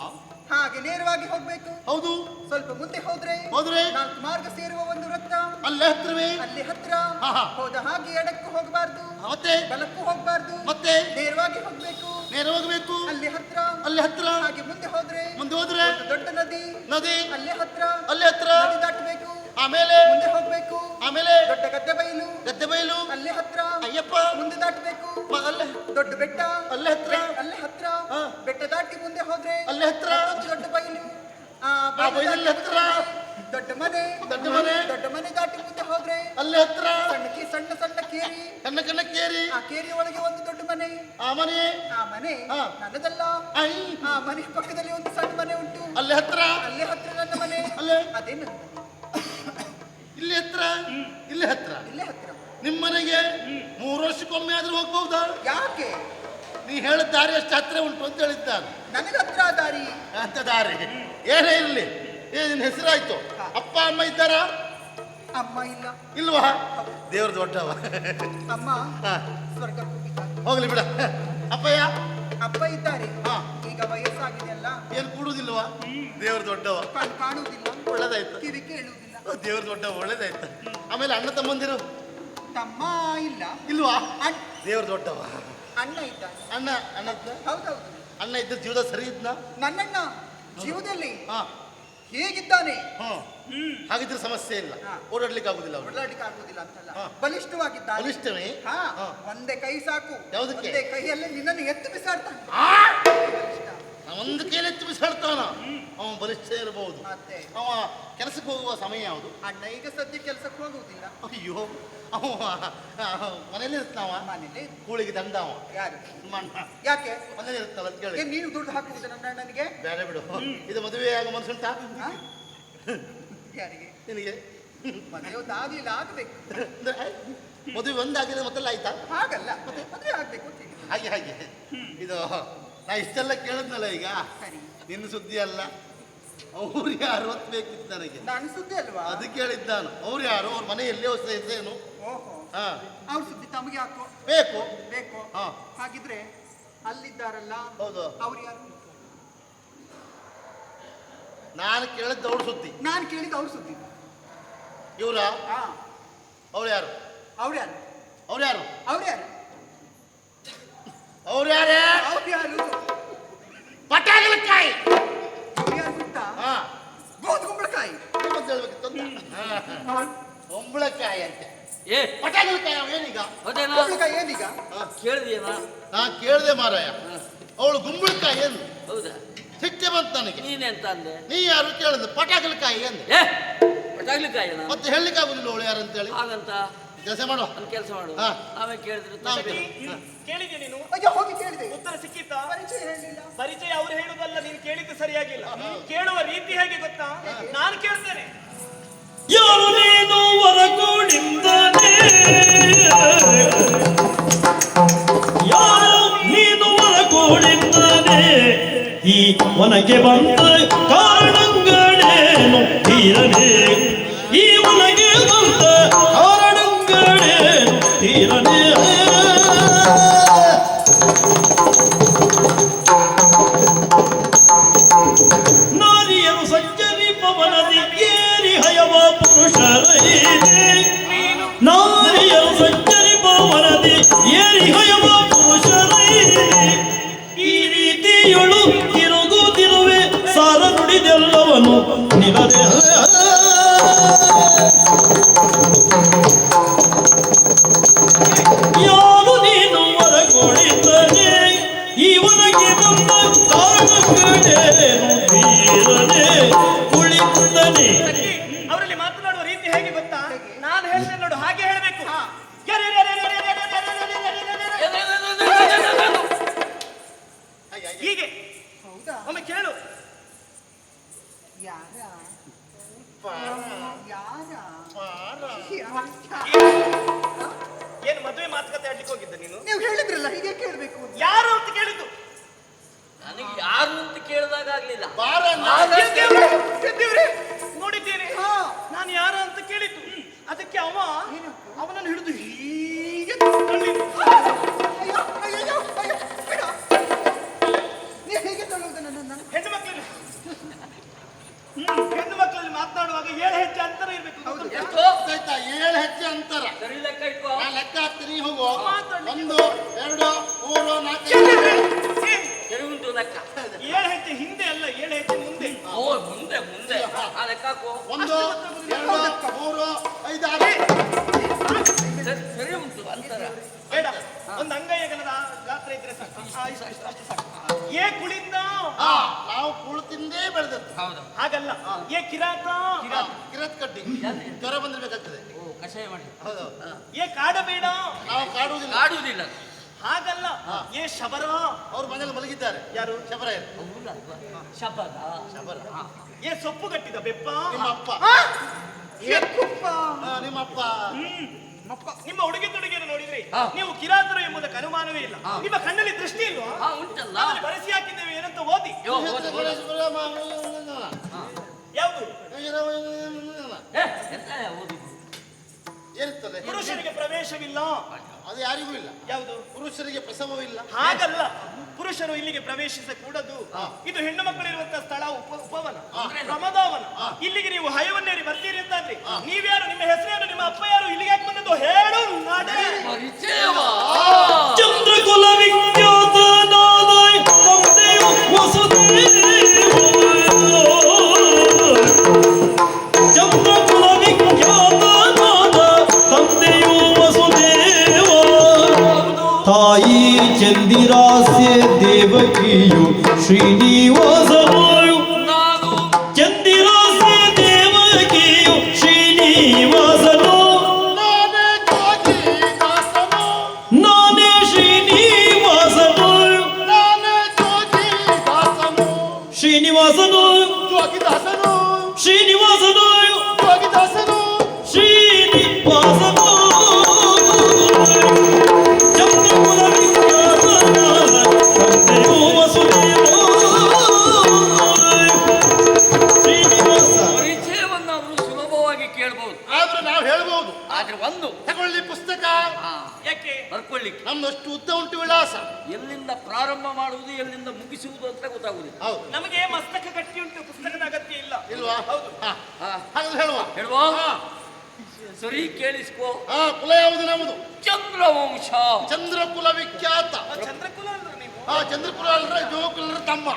ಹಾಗೆ ನೇರವಾಗಿ ಹೋಗ್ಬೇಕು. ಹೌದು. ಸ್ವಲ್ಪ ಮುಂದೆ ಹೋದ್ರೆ ಹೋದ್ರೆ? 4 ಮಾರ್ಗ ಸೇರುವ ಒಂದು ವೃತ್ತ. ಅಲ್ಲೇ ಹತ್ತಿರವೇ? ಅಲ್ಲಿ ಹತ್ತಿರ. ಹಾ, ಹಾ. ಹೋದ ಹಾಗೆ ಎಡಕ್ಕೂ ಹೋಗಬಾರ್ದು, ಮತ್ತೆ ಬಲಕ್ಕೂ ಹೋಗಬಾರ್ದು, ಮತ್ತೆ ನೇರವಾಗಿ ಹೋಗ್ಬೇಕು. ನೇರ ಹೋಗ್ಬೇಕು. ಅಲ್ಲಿ ಹತ್ರ. ಅಲ್ಲಿ ಹತ್ತಿರ. ಹಾಗೆ ಮುಂದೆ ಹೋದ್ರೆ ಮುಂದೆ ಹೋದ್ರೆ ಒಂದು ದೊಡ್ಡ ನದಿ. ನದಿ. ಅಲ್ಲಿ ಹತ್ರ. ಅಲ್ಲಿ ಹತ್ರ. ನದಿ ದಾಟಬೇಕು. ಆಮೇಲೆ ಮುಂದೆ ಹೋಗ್ಬೇಕು. ಆಮೇಲೆ ದೊಡ್ಡ ಗದ್ದೆ ಬಯಲು. ಗದ್ದೆ ಬಯಲು. ಅಲ್ಲಿ ಹತ್ರ. ಅಯ್ಯಪ್ಪ. ಮುಂದೆ ದಾಟಬೇಕು. ಅಲ್ಲೇ ದೊಡ್ಡ ಬೆಟ್ಟ. ಅಲ್ಲೇ ಹತ್ರ. ಅಲ್ಲಿ ಹತ್ರ. ಹಾ. ಬೆಟ್ಟ ದಾಟಿ ಮುಂದೆ ಹೋದ್ರೆ ಅಲ್ಲಿ ಹತ್ರ. ಮತ್ತೊಂದು ದೊಡ್ಡ ಬಯಲು. ಬಯಲಲ್ಲಿ ಹತ್ರ. ದೊಡ್ಡ ಮನೆ. ದೊಡ್ಡ ಮನೆ. ದೊಡ್ಡ ಮನೆ ದಾಟಿ ಮುಂದೆ ಹೋದ್ರೆ ಅಲ್ಲಿ ಹತ್ರ. ಸಣ್ಣ ಸಣ್ಣ ಕೇರಿ. ಕನ್ನ ಕೇರಿ. ಆ ಕೇರಿ ಒಳಗೆ ಒಂದು ದೊಡ್ಡ ಮನೆ. ಆ ಮನೆ. ಆ ಮನೆ ಹಾ. ನನ್ನದಲ್ಲ. ಐ. ಆ ಮನೆ ಪಕ್ಕದಲ್ಲಿ ಒಂದು ಸಣ್ಣ ಮನೆ ಉಂಟು. ಅಲ್ಲಿ ಹತ್ರ. ಅಲ್ಲಿ ಹತ್ರ ನನ್ನ ಮನೆ. ಅಲ್ಲೇ. ಅದೇ ನನ್ನ ಮನೆ. ಇಲ್ಲಿ ಹತ್ರ. ಇಲ್ಲಿ ಹತ್ರ. ಇಲ್ಲೇ ಹತ್ರ. ನಿಮ್ಮನೆಗೆ 3 ವರ್ಷಕ್ಕೊಮ್ಮೆ ಆದ್ರೂ ಹೋಗ್ಬಹುದಾ? ಯಾಕೆ? ನೀ ಹೇಳಿದ ದಾರಿ ಅಷ್ಟು ಹತ್ರ ಉಂಟು ಅಂತ ಹೇಳಿದ್ದಾನೆ. ನನಗೆ ಹತ್ರ ಆ ದಾರಿ. ಅಂತ ದಾರಿ ಏನೇ ಇರಲಿ, ನಿನ್ನ ಹೆಸರಾಯ್ತು. ಅಪ್ಪ ಅಮ್ಮ ಇದ್ದಾರಾ? ಅಮ್ಮ ಇಲ್ಲ. ಇಲ್ವಾ? ದೇವ್ರ ದೊಡ್ಡವ. ಅಮ್ಮ ಸ್ವರ್ಗಕ್ಕೆ ಹೋಗಿದ್ದಾರೆ. ಹೋಗ್ಲಿ ಬಿಡ. ಅಪ್ಪಯ್ಯ? ಅಪ್ಪ ಇದ್ದಾರೆ. ಹಾ. ಈಗ ವಯಸ್ಸಾಗಿದೆಯಲ್ಲ, ಏನ್ ಕೂಡುದಿಲ್ವಾ? ದೇವ್ರ ದೊಡ್ಡವ. ಕಣ್ಣು ಕಾಣುವುದಿಲ್ಲ, ಒಳ್ಳೇದಾಯ್ತು. ಕಿವಿ ಕೇಳುವುದಿಲ್ಲ. ದೇವ್ರ ದೊಡ್ಡವ, ಒಳ್ಳೇದಾಯ್ತು. ಆಮೇಲೆ ಅಣ್ಣ ತಮ್ಮಂದಿರು ತಮ್ಮ ಇಲ್ಲ. ಇಲ್ವಾ? ಅಣ್ಣ ದೇವ್ರ ದೊಡ್ಡವ. ಅಣ್ಣ ಇದ್ದಾನೆ. ಅಣ್ಣ ಅಣ್ಣ ಇದ್ನ? ಹೌದೌದು. ಅಣ್ಣ ಇದ್ದ ಜೀವದ ಸರಿ ಇದ್ನ? ನನ್ನಣ್ಣ ಜೀವದಲ್ಲಿ ಹಾ ಹೇಗಿದ್ದಾನೆ? ಹಾಗಿದ್ರೆ ಸಮಸ್ಯೆ ಇಲ್ಲ, ಹಾ. ಓಡಾಡ್ಲಿಕ್ಕೆ ಆಗುದಿಲ್ಲ ಅವ್ರು. ಓಡಾಡ್ಲಿಕ್ಕೆ ಆಗುದಿಲ್ಲ ಅಂತಲ್ಲ, ಹಾ. ಬಲಿಷ್ಠವಾಗಿದ್ದಾನೆ. ಬಲಿಷ್ಠವೇ? ಹಾ, ಹಾ. ಒಂದೇ ಕೈ ಸಾಕು. ಯಾವುದಕ್ಕೆ? ಒಂದೇ ಕೈಯಲ್ಲೇ ನಿನ್ನನ್ನು ಎತ್ತು ಬಿಸಾಡ್ತಾನೆ. ಬಲಿಷ್ಠ. ಒಂದು ಕೈಲಿ ಎತ್ತು ಬಿಸಾಡ್ತಾನ. ಅವ ಬಲಿಷ್ಠ ಇರಬಹುದು. ಮತ್ತೆ ಅವ ಕೆಲಸಕ್ಕೆ ಹೋಗುವ ಸಮಯ ಯಾವುದು? ಅಣ್ಣ ಈಗ ಸದ್ಯ ಕೆಲಸಕ್ಕೆ ಹೋಗುವುದಿಲ್ಲ. ಅಯ್ಯೋ, ಅವ ಮನೇಲಿ ಇರ್ತಾವ. ಮನೇಲಿ ಕೂಳಿಗೆ ದಂಡ ಅವ. ಯಾರು? ನಿಮ್ಮ ಅಣ್ಣ ಯಾಕೆ? ಮನೇಲಿ ಇರ್ತಾವ ಅಂತ ಕೇಳಿ. ಏನ್ ನೀನು ದುಡ್ಡು ಹಾಕುವುದು ನನ್ನ ಅಣ್ಣನಿಗೆ? ಬೇಡ ಬಿಡು. ಇದು ಮದುವೆ ಆಗೋ ಮನಸ್ಸುಂಟಾ ಹಾ? ಯಾರಿಗೆ? ನಿನಗೆ? ಮನೆಯವದ್ದಾಗ್ಲಿಲ್ಲ, ಆಗಬೇಕು. ಅಂದ್ರೆ, ಮದುವೆ ಒಂದಾಗಿದೆ ಮೊದಲ ಆಯ್ತಾ? ಹಾಗಲ್ಲ, ಮದುವೆ ಆಗ್ಬೇಕು ಅಂತ ಹೇಳಿ. ಹಾಗೆ ಹಾಗೆ. ಇದು ನಾ ಇಷ್ಟೆಲ್ಲ ಕೇಳಿದ್ನಲ್ಲ ಈಗ, ಸರಿ, ನಿನ್ನ ಸುದ್ದಿ ಅಲ್ಲ. ಅವ್ರು ಯಾರು ಅಂತ ಬೇಕಿತ್ತು ನನಗೆ. ನಾನು ಸುದ್ದಿ ಅಲ್ವಾ? ಅದು ಕೇಳಿದ್ದಾನು. ಅವ್ರು ಯಾರು, ಅವ್ರ ಮನೆಯಲ್ಲಿ ಹೆಸರೇನು? ಓಹೋ, ಹಾ ಅವ್ರ ಸುದ್ದಿ ತಮಗೆ ಹಾಕೋ ಬೇಕು. ಬೇಕು. ಹಾ. ಹಾಗಿದ್ರೆ ಅಲ್ಲಿದ್ದಾರಲ್ಲ, ಹೌದು. ಅವ್ರು ಯಾರು? ನಾನು ಕೇಳಿದ್ದ ಅವ್ರ ಸುದ್ದಿ. ನಾನು ಕೇಳಿದ ಅವ್ರ ಸುದ್ದಿ. ಇವ್ರ? ಹಾ, ಅವ್ರು ಯಾರು? ಅವ್ರು ಯಾರು? ಅವ್ರು ಯಾರು? ಅವ್ರು ಯಾರು? ಅವ್ರು ಯಾರೇ? ಅವ್ರು ಯಾರು? ಪಟಾಗಲಕಾಯಿ. ಅವ್ರು ಯಾರು ಗೊತ್ತಾ? ಹಾ, ಗೋಧಿ ಕುಂಬಳಕಾಯಿ. ಅಂತ ಹೇಳ್ಬೇಕಿತ್ತು ಅಂತ. ಕುಂಬಳಕಾಯಿ ಅಂತೆ. ಏ ಪಟಾಗಲಕಾಯಿ ಅವ ಏನೀಗ? ಅದೇನಾ ಕುಂಬಳಕಾಯಿ ಏನೀಗ? ಕೇಳಿದೇನಾ? ನಾ ಕೇಳ್ದೆ ಮಾರಾಯ. ಅವಳು ಗುಂಬಳಕಾಯಿ ಏನು? ಹೌದಾ? ಸಿಟ್ಟೆ ಬಂತು ನನಗೆ. ನೀನೆಂತ ಅಂದೆ? ನೀ ಯಾರು ಕೇಳಿದ? ಪಟಾಗಲಕಾಯಿ ಅಂದೆ. ಏ ಪಟಾಗ್ಲಿಕ್ಕಾಯನ ಮತ್ತೆ ಹೇಳಲಿಕ್ಕೆ ಆಗುದಿಲ್ಲ ಅವಳು ಯಾರು ಅಂತೇಳಿ. ಹಾಗಂತ ಕೆಲಸ ಮಾಡುವ. ಒಂದು ಕೆಲಸ ಮಾಡು, ಹಾ. ನಾವೇ ಕೇಳಿದ್ರೆ ನಾವು ಕೇಳಿದ್ಯಾ ನೀನು? ಅಯ್ಯೋ, ಹೋಗಿ ಕೇಳಿದೆ. ಉತ್ತರ ಸಿಕ್ಕಿತ್ತಾ? ಪರಿಚಯ ಹೇಳಲಿಲ್ಲ. ಪರಿಚಯ ಅವ್ರು ಹೇಳುದಲ್ಲ, ನೀನು ಕೇಳಿದ್ದು ಸರಿಯಾಗಿಲ್ಲ. ಕೇಳುವ ರೀತಿ ಹೇಗೆ ಗೊತ್ತಾ? ನಾನು ಕೇಳ್ತೇನೆ. ಯಾರು ನೀನು ವರಕೋಡಿಂದನೇ, ಯಾರು ನೀನು ವರಕೋಡಿಂದನೇ, ಈ ಒನಗೆ ಬಂದ ಕಾರಣಗಳೇನು ತೀರನೆ, ಈ ಒನಗೆ ಬಂದ ಕಾರಣಗಳೇನು ತೀರನೆ. ನಾರಿಯರು ಸಂಚರಿ ಪವನದಿ ಏರಿ ಹಯವ ಪುರುಷರೈದೆ, ನಾರಿಯರು ಸಂಚರಿ ಪವನದಿ ಏರಿ ಹಯವ ಪುರುಷರೈದೆ, ಈ ರೀತಿಯೊಳು ತಿರುಗುತ್ತಿರುವೆ ಸಾರ ನುಡಿದೆಲ್ಲವನು ನಿಲದೆ. ಯಾರು ನೀನು ಹೊರಗೊಳಿಸನೆ, ಇವನಿಗೆ ಬಂದ ಕಾರಣಗಳೇನು ತೀರನೆ ಕುಳಿತನೆ. ಅವರಲ್ಲಿ ಮಾತನಾಡುವ ರೀತಿ ಹೇಗೆ ಗೊತ್ತಾ? ನಾನು ಹೇಳ್ತೇನೆ ನೋಡು, ಹಾಗೆ ಹೇಳಬೇಕು. ಹೀಗೆ ಹೌದಾ? ಒಮ್ಮೆ ಕೇಳು. ಯಾರ? ಯಾರ? ಏನು ಮದುವೆ ಮಾತುಕತೆ ಆಡ್ಲಿಕ್ಕೆ ಹೋಗಿದ್ದ ನೀನು? ನೀವು ಹೇಳಿದ್ರಲ್ಲ ಹೀಗೆ ಕೇಳಬೇಕು. ಯಾರು ಅಂತ ಕೇಳಿದ್ದು? ನನಗೆ ಯಾರು ಅಂತ ಕೇಳಿದಾಗ ಆಗ್ಲಿಲ್ಲ. ಗೆದ್ದವ್ರೆ, ನೋಡಿದ್ದೇನೆ. ಹಾ. ನಾನು ಯಾರು ಅಂತ ಕೇಳಿದ್ದು. ಅದಕ್ಕೆ ಅವನನ್ನು ಹಿಡಿದು ಹೀಗೆ ತಳ್ಳಿದ್ದು. ಅಯ್ಯೋ, ಅಯ್ಯೋ, ಅಯ್ಯೋ, ಬೇಡ. ನೀವು ಹೇಗೆ ತಗೊಳ್ಳುವುದು ನನ್ನನ್ನು? ಹೆಣ್ಣು ಮಕ್ಕಳಲ್ಲಿ ಹೆಣ್ಣು ಮಕ್ಕಳಲ್ಲಿ ಮಾತನಾಡುವಾಗ 7 ಹೆಜ್ಜೆ ಅಂತರ ಇರ್ಬೇಕು. ಹೌದು. ಎಷ್ಟು? ಆಯ್ತಾ? 7 ಹೆಜ್ಜೆ ಅಂತರ. ಸರಿ ಲೆಕ್ಕ ಇಟ್ಕೋ. ನಾ ಲೆಕ್ಕ ಹಾಕ್ತೀನಿ, ಹೋಗು. ಮಾತಾಡ್ಲಿಕ್ಕೆ 1 2 3 4 ಸರಿ ಉಂಟು ಲೆಕ್ಕ. 7 ಹೆಜ್ಜೆ ಹಿಂದೆ ಅಲ್ಲ, 7 ಹೆಜ್ಜೆ ಮುಂದೆ. ಓ ಮುಂದೆ ಮುಂದೆ ಆ ಲೆಕ್ಕ ಹಾಕು. 1 2 3 5 6 ಸರಿ ಉಂಟು ಅಂತರ. ಬೇಡ, ಒಂದು ಅಂಗೈಯಗಲದ ಗಾತ್ರ ಇದ್ರೆ ಸಾಕು. ಅಷ್ಟು ಸಾಕು. ಏ ಕುಳಿತ ನಾವು ಕೂಳು ತಿಂದೇ ಬೆಳೆದದ್ದು. ಹೌದು. ಹಾಗಲ್ಲ. ಏ ಕಿರಾತ ಕಿರತ್ ಕಡ್ಡಿ ಜ್ವರ ಬಂದಿರ್ಬೇಕಾಗ್ತದೆ. ಓ ಕಷಾಯ ಮಾಡಿ. ಹೌದು. ಏ ಕಾಡಬೇಡ ನಾವು ಕಾಡುವುದಿಲ್ಲ. ಕಾಡುವುದಿಲ್ಲ. ಹಾಗಲ್ಲ. ಏ ಶಬರ ಅವ್ರ ಮನೇಲಿ ಮಲಗಿದ್ದಾರೆ. ಯಾರು? ಶಬರಾಯರು. ಹೌದಲ್ವಾ? ಶಬದ. ಶಬರ. ಏ ಸೊಪ್ಪು ಗಟ್ಟಿದ ಬೆಪ್ಪ. ನಿಮ್ಮ ಅಪ್ಪ. ಏ ಕುಪ್ಪ. ನಿಮ್ಮ ಅಪ್ಪ. ನಿಮ್ಮ ಉಡುಗೆ ತೊಡುಗೆಯನ್ನು ನೋಡಿದ್ರೆ ಹಾ. ನೀವು ಕಿರಾತರು ಎಂಬುದಕ್ಕೆ ಅನುಮಾನವೇ ಇಲ್ಲ. ನಿಮ್ಮ ಕಣ್ಣಲ್ಲಿ ದೃಷ್ಟಿ ಇಲ್ವಾ? ಹಾ ಉಂಟಲ್ಲ. ನಾವಲ್ಲಿ ಬರೆಸಿ ಹಾಕಿದ್ದೇವೆ ಏನಂತ ಓದಿ. ಯೋ, ಓದು, ಓದು. ಯಾವುದು? ಏ, ಎಂತ ಓದುದು? ಏನಿರ್ತದೆ? ಪುರುಷನಿಗೆ ಪ್ರವೇಶವಿಲ್ಲ. ಅದು ಯಾರಿಗೂ ಇಲ್ಲ. ಯಾವುದು? ಪುರುಷರಿಗೆ ಪ್ರಸವವಿಲ್ಲ. ಹಾಗಲ್ಲ, ಪುರುಷರು ಇಲ್ಲಿಗೆ ಪ್ರವೇಶಿಸಕೂಡದು. ಇದು ಹೆಣ್ಣು ಮಕ್ಕಳಿರುವಂತಹ ಸ್ಥಳ, ಉಪವನ, ಪ್ರಮದಾವನ. ಇಲ್ಲಿಗೆ ನೀವು ಹಯವನ್ನೇರಿ ಬರ್ತೀರಿ ಅಂತಾದ್ರೆ ನೀವ್ಯಾರು, ನಿಮ್ಮ ಹೆಸರೇನು, ನಿಮ್ಮ ಅಪ್ಪ ಯಾರು, ಇಲ್ಲಿಗೆ ಯಾಕೆ ಬಂದದ್ದು ಹೇಳು. ನಾಡೆ ಪರಿಚಯವಾ? ಚಂದ್ರಕುಲ ವಿಖ್ಯಾತನಾದ ತಂದೆಯು ವಸುದೇವ. ಚಂದ್ರಕುಲ ವಿಖ್ಯಾತನಾದ ತಂದೆಯು ವಸುದೇವ. ತಾಯಿ ಚಂದಿರಾಸ್ಯ ದೇವಕಿಯು ಶ್ರೀನಿವಾಸನು. ಚಂದಿರಾಸ್ಯ ದೇವಕಿಯು ಶ್ರೀನಿವಾಸನು. ನಾನೇ ಶ್ರೀನಿವಾಸನು. ಶ್ರೀನಿವಾಸನು ಶ್ರೀನಿವಾಸನು ಶ್ರೀನಿವಾಸನು. ಚಂದ್ರಕುಲ ವಿಖ್ಯಾತನಾದ ತಂದೆಯು ವಸುದೇವ. ಶ್ರೀನಿವಾಸ. ಪರಿಚಯವನ್ನ ಅವರು ಸುಲಭವಾಗಿ ಕೇಳಬಹುದು, ಆದ್ರೆ ನಾವು ಹೇಳ್ಬಹುದು. ಆದ್ರೆ ಒಂದು ತಗೊಳ್ಳಿ ಪುಸ್ತಕ. ಯಾಕೆ? ಬರ್ಕೊಳ್ಳಿಕ್ಕೆ ನಮ್ದಷ್ಟು ಉದ್ದ ಉಂಟು ವಿಳಾಸ. ಎಲ್ಲಿಂದ ಪ್ರಾರಂಭ ಮಾಡುವುದು ಎಲ್ಲಿಂದ ಮುಗಿಸುವುದು ಅಂತ ಗೊತ್ತಾಗುದಿಲ್ಲ. ಹೌದು. ನಮಗೆ ಮಸ್ತಕ ಗಟ್ಟಿ ಉಂಟು, ಪುಸ್ತಕದ ಅಗತ್ಯ ಇಲ್ಲ. ಇಲ್ವಾ? ಹೌದು. ಹಾಗಾದ್ರೆ ಹೇಳುವ. ಹೇಳುವ? ಸರಿ ಕೇಳಿಸ್ಕೋ. ಕುಲ ಯಾವುದು ನಮ್ಮದು? ಚಂದ್ರವಂಶ. ಚಂದ್ರಕುಲ ವಿಖ್ಯಾತ. ಚಂದ್ರಕುಲ ಅಂದ್ರೆ ನೀವು? ಚಂದ್ರಕುಲ ಅಲ್ರ ಜೋಕುಲರ ತಮ್ಮ.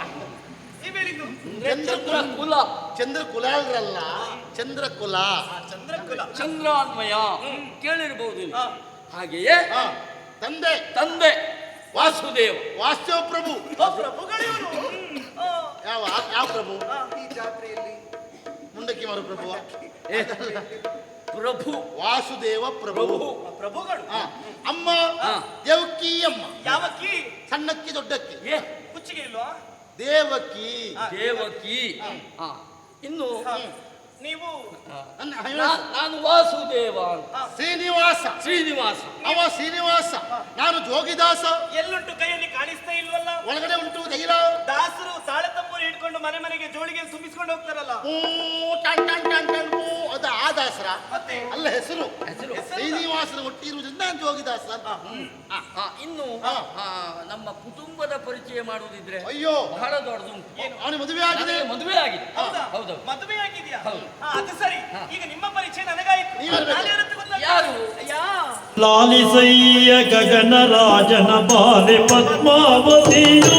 ನೀವೇನಿದು? ಚಂದ್ರಕುಲ. ಚಂದ್ರಕುಲ ಅಲ್ರಲ್ಲ, ಚಂದ್ರಕುಲ. ಚಂದ್ರಕುಲ. ಚಂದ್ರಾನ್ವಯ ಕೇಳಿರಬಹುದು. ಹಾಗೆಯೇ ತಂದೆ ತಂದೆ ವಾಸುದೇವ. ವಾಸುದೇವ ಪ್ರಭು. ಪ್ರಭುಗಳಿವರು. ಯಾವ ಯಾವ ಪ್ರಭು? ಈ ಜಾತ್ರೆಯಲ್ಲಿ ಮುಂಡಕ್ಕಿ ಮಾರು ಪ್ರಭು. ಪ್ರಭು ವಾಸುದೇವ ಪ್ರಭು. ಪ್ರಭುಗಳು. ಅಮ್ಮ ದೇವಕಿ ಅಮ್ಮ. ಯಾವಕ್ಕಿ? ಸಣ್ಣಕ್ಕಿ ದೊಡ್ಡಕ್ಕಿ. ಕುಚ್ಚಿಗೆ ಇಲ್ವಾ? ದೇವಕಿ. ದೇವಕಿ. ಇನ್ನು ನೀವು? ನಾನು ವಾಸುದೇವ ಅಂತ. ಶ್ರೀನಿವಾಸ. ಶ್ರೀನಿವಾಸ. ಅವ ಶ್ರೀನಿವಾಸ, ನಾನು ಜೋಗಿದಾಸ. ಎಲ್ಲುಂಟು ಕೈಯಲ್ಲಿ ಕಾಣಿಸ್ತಾ ಇಲ್ವಲ್ಲ? ಒಳಗಡೆ ಉಂಟು ಧೈರ್ಯ. ದಾಸರು ತಾಳೆ ತಂಬೂರಿ ಹಿಡ್ಕೊಂಡು ಮನೆ ಮನೆಗೆ ಜೋಳಿಗೆ ತುಂಬಿಸ್ಕೊಂಡು ಹೋಗ್ತಾರಲ್ಲ. ಟನ್ ಟನ್ ಟನ್ ಟನ್ ಅದು ಆ ದಾಸರ ಮತ್ತೆ? ಅಲ್ಲ, ಹೆಸರು ಶ್ರೀನಿವಾಸನ ಒಟ್ಟಿರುವುದರಿಂದ ನಾನು ಜೋಗಿದಾಸ ಅಂತ. ಇನ್ನು ನಮ್ಮ ಕುಟುಂಬದ ಪರಿಚಯ ಮಾಡುವುದಿದ್ರೆ ಅಯ್ಯೋ ಬಹಳ ದೊಡ್ಡದುಂಟು. ಅವನಿಗೆ ಮದುವೆ ಆಗಿದೆ. ಮದುವೆ ಆಗಿದೆ. ಹೌದು. ಮದುವೆ ಆಗಿದ್ಯಾ? ಅದು ಸರಿ. ಈಗ ನಿಮ್ಮ ಪರಿಚಯ ನನಗಾಯ್ತು. ನಾನ್ಯಾರಂತ ಗೊತ್ತಾಗ್ಲಿಲ್ಲ. ಯಾರು? ಯಾ ಲಾಲಿಸಯ್ಯ ಗಗನರಾಜನ ಬಾಲೆ ಪದ್ಮಾವತಿಯು.